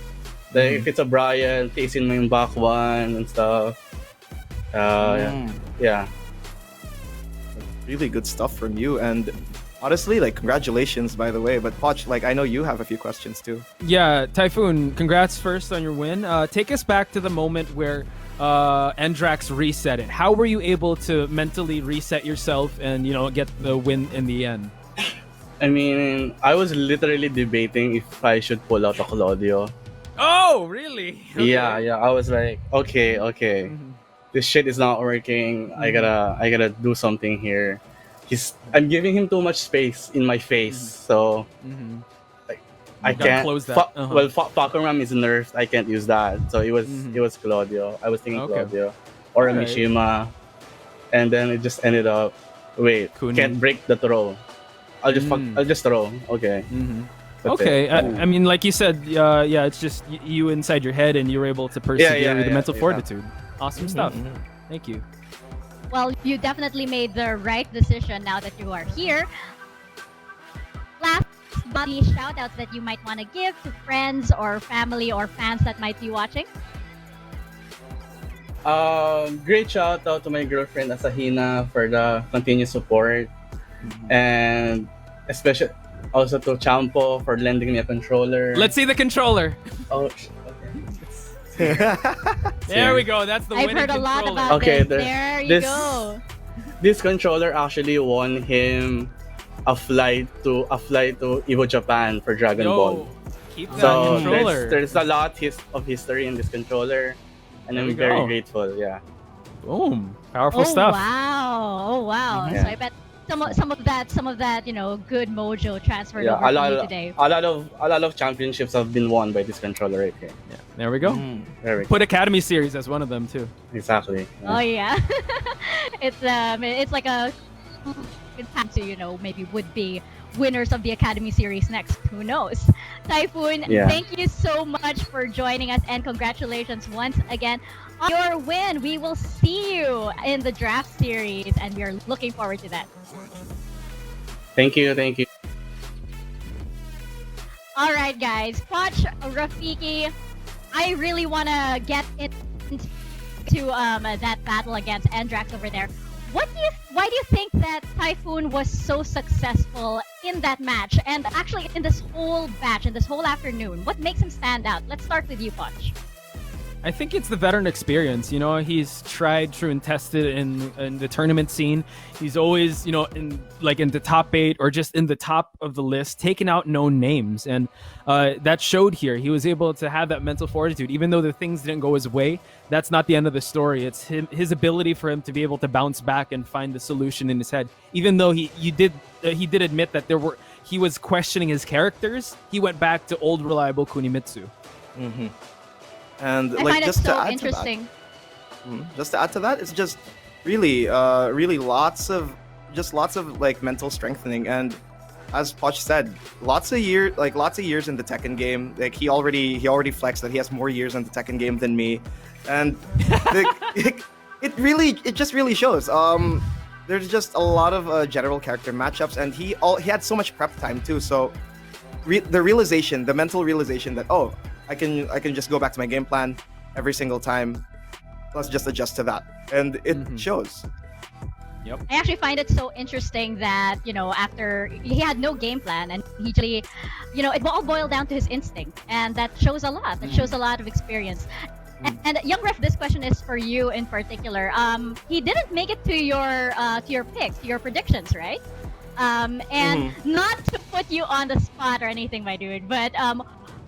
If it's a Brian, facing mo yung back one and stuff. Yeah.
Really good stuff from you, and honestly, congratulations, by the way. But Poch, I know you have a few questions too.
Yeah, Typhoon, congrats first on your win. Take us back to the moment where Endrax reset it. How were you able to mentally reset yourself and get the win in the end?
I was literally debating if I should pull out a Claudio.
Oh, really?
Yeah, yeah. I was like, okay, okay.
Mhm.
This shit is not working. I gotta do something here. I'm giving him too much space in my face, so
Mhm.
like I
You gotta
can't.
close that.
Well, Fakuram is nerfed. I can't use that. So
Mhm.
it was Claudio. I was thinking
Okay.
Claudio or
Alright.
Mishima, and then it just ended up. Wait,
Kunin.
can't break the throw. I'll just throw. Okay.
Mhm.
That's
Okay,
it.
I mean, like you said, yeah, it's just you inside your head, and you were able to persevere with the mental fortitude. Awesome stuff. Thank you.
Well, you definitely made the right decision now that you are here. Last but the shout outs that you might want to give to friends or family or fans that might be watching.
Great shout out to my girlfriend Asahina for the continued support, and especially also to Champo for lending me a controller.
Let's see the controller.
Oh,
There we go. That's the
I've
winning
heard a lot
controller.
about
Okay,
this. There you
this-
go.
this controller actually won him a flight to Evo Japan for Dragon Ball.
Yo, keep that
So
controller.
there's a lot of history in this controller, and
There
I'm
we
very
go.
grateful. Yeah.
Boom. Powerful
Oh
stuff.
wow! Oh wow!
Yeah.
So I bet some of that good mojo transferred
Yeah,
over to you today.
a lot of championships have been won by this controller right here.
Yeah, there we go.
There we go.
Put Academy Series as one of them too.
Exactly.
Oh yeah, it's like a good time to maybe would be winners of the Academy Series next. Who knows? Typhoon,
Yeah.
thank you so much for joining us and congratulations once again on your win. We will see you in the draft series and we are looking forward to that.
Thank you. Thank you.
All right, guys. Poch, Rafiki, I really want to get into that battle against Endrax over there. Why do you think that Typhoon was so successful in that match and actually in this whole batch, in this whole afternoon? What makes him stand out? Let's start with you, Poch.
I think it's the veteran experience. You know, he's tried, true, and tested in the tournament scene. He's always, in the top 8 or just in the top of the list, taking out known names, and that showed here. He was able to have that mental fortitude, even though the things didn't go his way. That's not the end of the story. It's his ability for him to be able to bounce back and find the solution in his head. Even though he did admit that he was questioning his characters, he went back to old reliable Kunimitsu.
Mm-hmm. And
I
like
find it
just to
so
add
interesting.
to that, just to add to that, it's just really, really lots of like mental strengthening. And as Poch said, lots of years in the Tekken game. Like he already flexed that he has more years in the Tekken game than me, and it just really shows. There's just a lot of general character matchups, and he had so much prep time too. So the mental realization that I can just go back to my game plan every single time. Let's just adjust to that, and it shows.
Yep.
I actually find it so interesting that, after he had no game plan and he really, it all boiled down to his instinct. And that shows a lot. That shows a lot of experience. And Young Ref, this question is for you in particular. He didn't make it to your picks, to your predictions, right? And not to put you on the spot or anything, my dude, but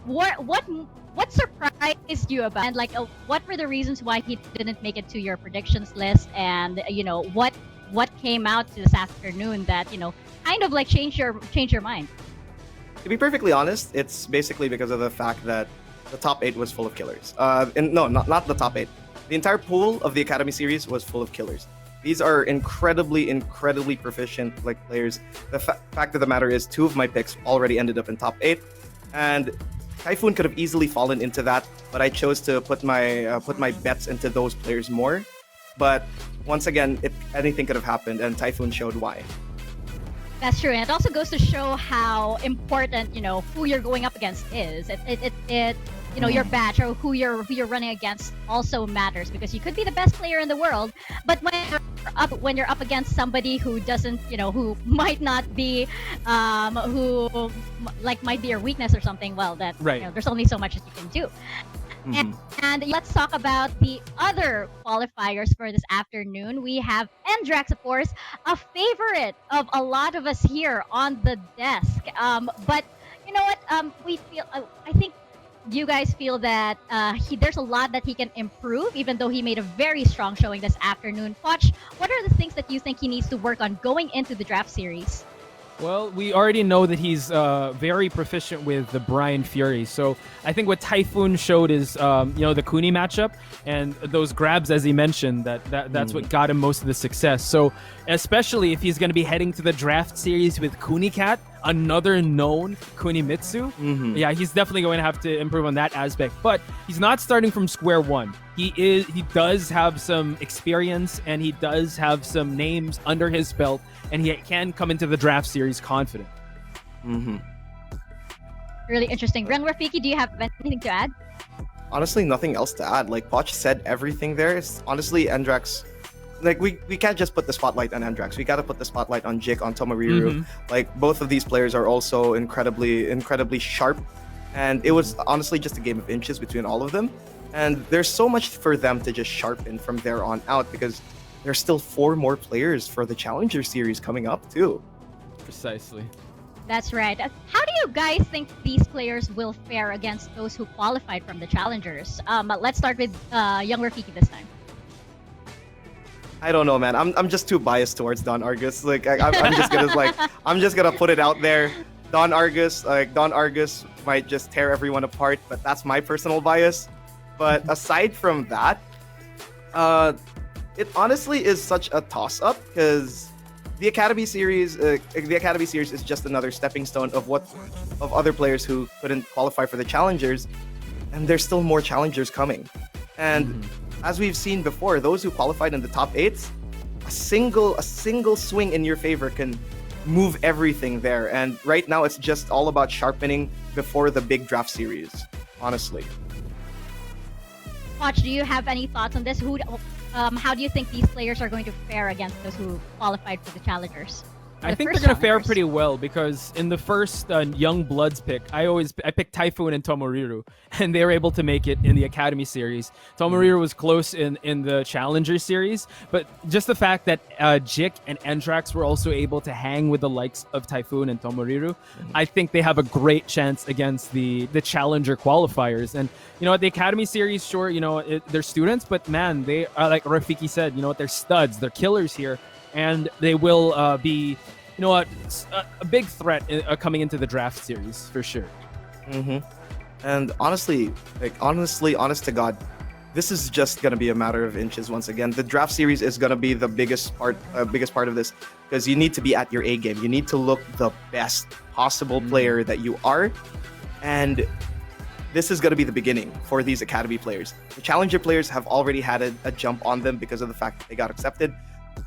what surprised you about, and what were the reasons why he didn't make it to your predictions list, and what came out this afternoon that kind of change your mind?
To be perfectly honest, it's basically because of the fact that the top 8 was full of killers. Not the top 8. The entire pool of the Academy series was full of killers. These are incredibly proficient players. The fact of the matter is, 2 of my picks already ended up in top 8, and Typhoon could have easily fallen into that, but I chose to put my bets into those players more. But once again, anything could have happened, and Typhoon showed why.
That's true, and it also goes to show how important who you're going up against is. Your batch or who you're running against also matters, because you could be the best player in the world, but when you're up against somebody who doesn't, who might not be, who might be your weakness or something, well, that
Right.
there's only so much that you can do. And let's talk about the other qualifiers for this afternoon. We have Endrax, of course, a favorite of a lot of us here on the desk. But you know what? We feel. I think do you guys feel that there's a lot that he can improve, even though he made a very strong showing this afternoon? Watch, what are the things that you think he needs to work on going into the draft series?
Well, we already know that he's very proficient with the Brian Fury. So I think what Typhoon showed is, the Kuni matchup and those grabs, as he mentioned, that's what got him most of the success. So especially if he's going to be heading to the draft series with Kuni Cat, another known Kunimitsu, yeah, he's definitely going to have to improve on that aspect. But he's not starting from square one. He does have some experience and he does have some names under his belt, and he can come into the draft series confident.
Really interesting. Ren Rafiki, do you have anything to add?
Honestly, nothing else to add. Like Poch said everything there. It's honestly Endrax. Like we can't just put the spotlight on Endrax. We gotta put the spotlight on Jik, on Tomoriru. Like both of these players are also incredibly sharp. And it was honestly just a game of inches between all of them. And there's so much for them to just sharpen from there on out, because there's still 4 more players for the Challenger Series coming up too.
Precisely.
That's right. How do you guys think these players will fare against those who qualified from the challengers? Let's start with young Rafiki this time.
I don't know, man. I'm just too biased towards Don Argus. Like I'm just gonna I'm just gonna put it out there. Don Argus might just tear everyone apart, but that's my personal bias. But aside from that, it honestly is such a toss-up, because the Academy Series is just another stepping stone of other players who couldn't qualify for the Challengers, and there's still more Challengers coming. And as we've seen before, those who qualified in the top 8s, a single swing in your favor can move everything there. And right now, it's just all about sharpening before the big draft series, honestly.
Watch, do you have any thoughts on this? How do you think these players are going to fare against those who qualified for the challengers?
I think they're going to fare pretty well, because in the first Young Bloods pick, I picked Typhoon and Tomoriru, and they were able to make it in the Academy Series. Tomoriru was close in the Challenger Series, but just the fact that Jik and Endrax were also able to hang with the likes of Typhoon and Tomoriru, I think they have a great chance against the Challenger qualifiers. And, at the Academy Series, sure, they're students, but man, they are, like Rafiki said, they're studs, they're killers here. And they will be, a big threat coming into the draft series for sure.
And honest to God, this is just gonna be a matter of inches once again. The draft series is gonna be the biggest part of this, because you need to be at your A game. You need to look the best possible player that you are, and this is gonna be the beginning for these Academy players. The Challenger players have already had a jump on them because of the fact that they got accepted,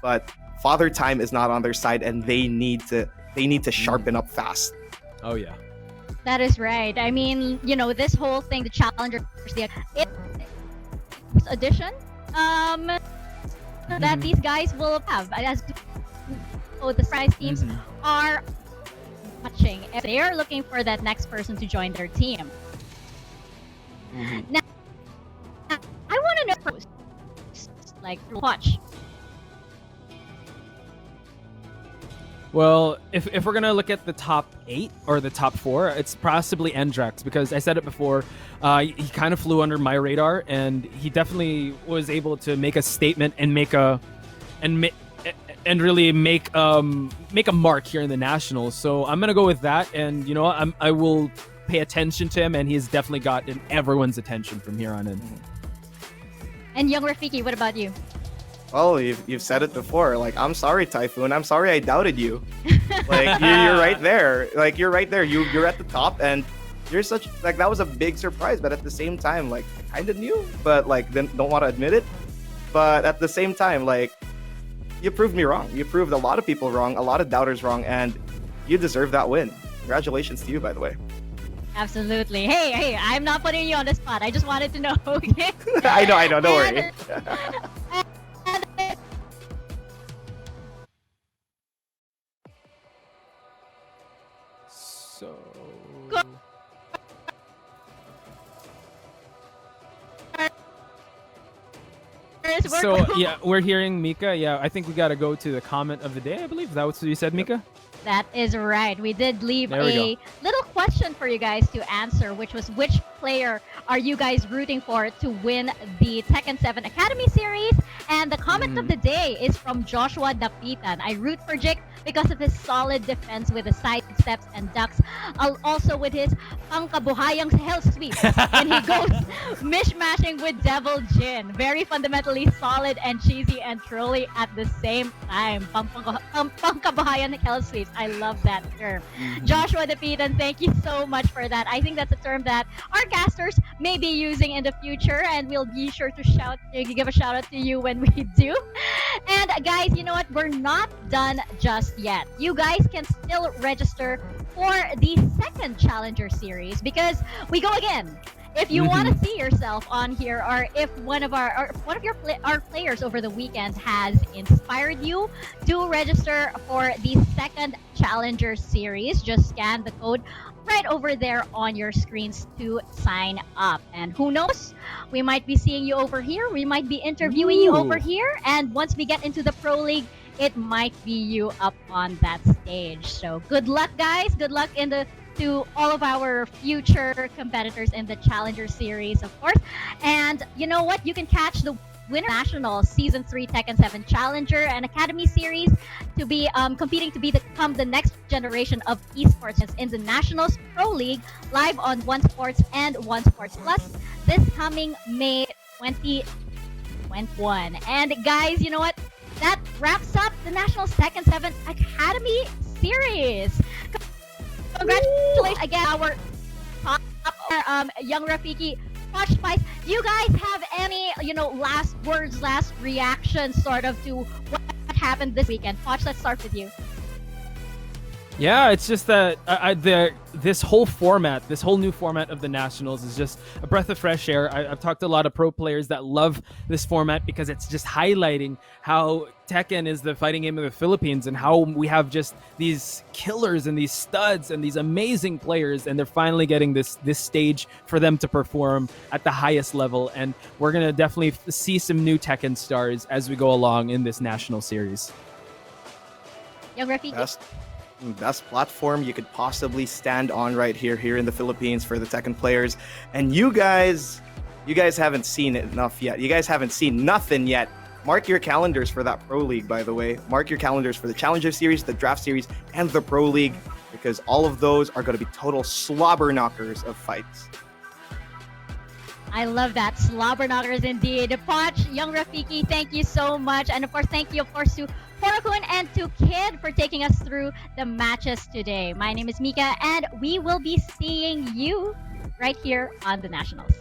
but Father Time is not on their side, and they need to sharpen up fast.
Oh yeah,
that is right. I mean, this whole thing, the Challengers, the edition, that these guys will have, as the surprise teams are watching. They are looking for that next person to join their team. Now, I want to know, like, watch.
Well, if we're going to look at the top 8 or the top 4, it's possibly Endrax, because I said it before, he kind of flew under my radar, and he definitely was able to make a statement and really make a mark here in the Nationals. So I'm going to go with that, and I will pay attention to him, and he's definitely gotten everyone's attention from here on in.
And young Rafiki, what about you?
Well, you've said it before. Like, I'm sorry, Typhoon. I'm sorry I doubted you. Like, you're right there. Like, you're right there. You're at the top, and you're such, like, that was a big surprise. But at the same time, like, I kind of knew, but like, then don't want to admit it. But at the same time, like, you proved me wrong. You proved a lot of people wrong, a lot of doubters wrong, and you deserve that win. Congratulations to you, by the way.
Absolutely. Hey, I'm not putting you on the spot. I just wanted to know. Okay.
I know. Don't worry.
So yeah, we're hearing Mika. Yeah, I think we gotta go to the comment of the day. I believe that was what you said, Mika.
That is right. We did leave a little question for you guys to answer, which was which player are you guys rooting for to win the Tekken 7 Academy Series? And the comment of the day is from Joshua Dapitan. I root for Jake because of his solid defense with the side steps and ducks, also with his pangkabuhayang hell sweep when he goes mishmashing with Devil Jin. Very fundamentally solid and cheesy and trolly at the same time. Pangkabuhayan hell sweeps. I love that term. Joshua Dapitan, thank you so much for that. I think that's a term that our casters may be using in the future, and we'll be sure to give a shout out to you when we do. And guys, you know what? We're not done just yet. You guys can still register for the second Challenger Series because we go again. If you want to see yourself on here, or if one of our players over the weekend has inspired you, do register for the second Challenger Series. Just scan the code right over there on your screens to sign up. And who knows, we might be seeing you over here. We might be interviewing you over here. And once we get into the Pro League, it might be you up on that stage. So good luck, guys. Good luck to all of our future competitors in the Challenger Series, of course. And you know what? You can catch the Winter Nationals Season 3 Tekken 7 Challenger and Academy Series to be competing to become the next generation of esports in the Nationals Pro League live on One Sports and One Sports Plus this coming May 2021. And guys, you know what? That wraps up the Nationals Tekken 7 Academy Series. Congratulations again, our top young Rafiki. Poch Spice, do you guys have any, last words, last reactions sort of to what happened this weekend? Poch, let's start with you.
Yeah, it's just that this whole new format of the Nationals is just a breath of fresh air. I've talked to a lot of pro players that love this format because it's just highlighting how Tekken is the fighting game of the Philippines and how we have just these killers and these studs and these amazing players, and they're finally getting this stage for them to perform at the highest level. And we're going to definitely see some new Tekken stars as we go along in this national series.
Young Rafiki?
Best platform you could possibly stand on right here in the Philippines for the Tekken players. And you guys haven't seen it enough yet. You guys haven't seen nothing yet. Mark your calendars for that Pro League, by the way. Mark your calendars for the Challenger Series, the Draft Series, and the Pro League, because all of those are going to be total slobber knockers of fights.
I love that. Slobber knockers indeed. Poch, young Rafiki, thank you so much. And of course, thank you, of course, to Porokun and to Kid for taking us through the matches today. My name is Mika, and we will be seeing you right here on the Nationals.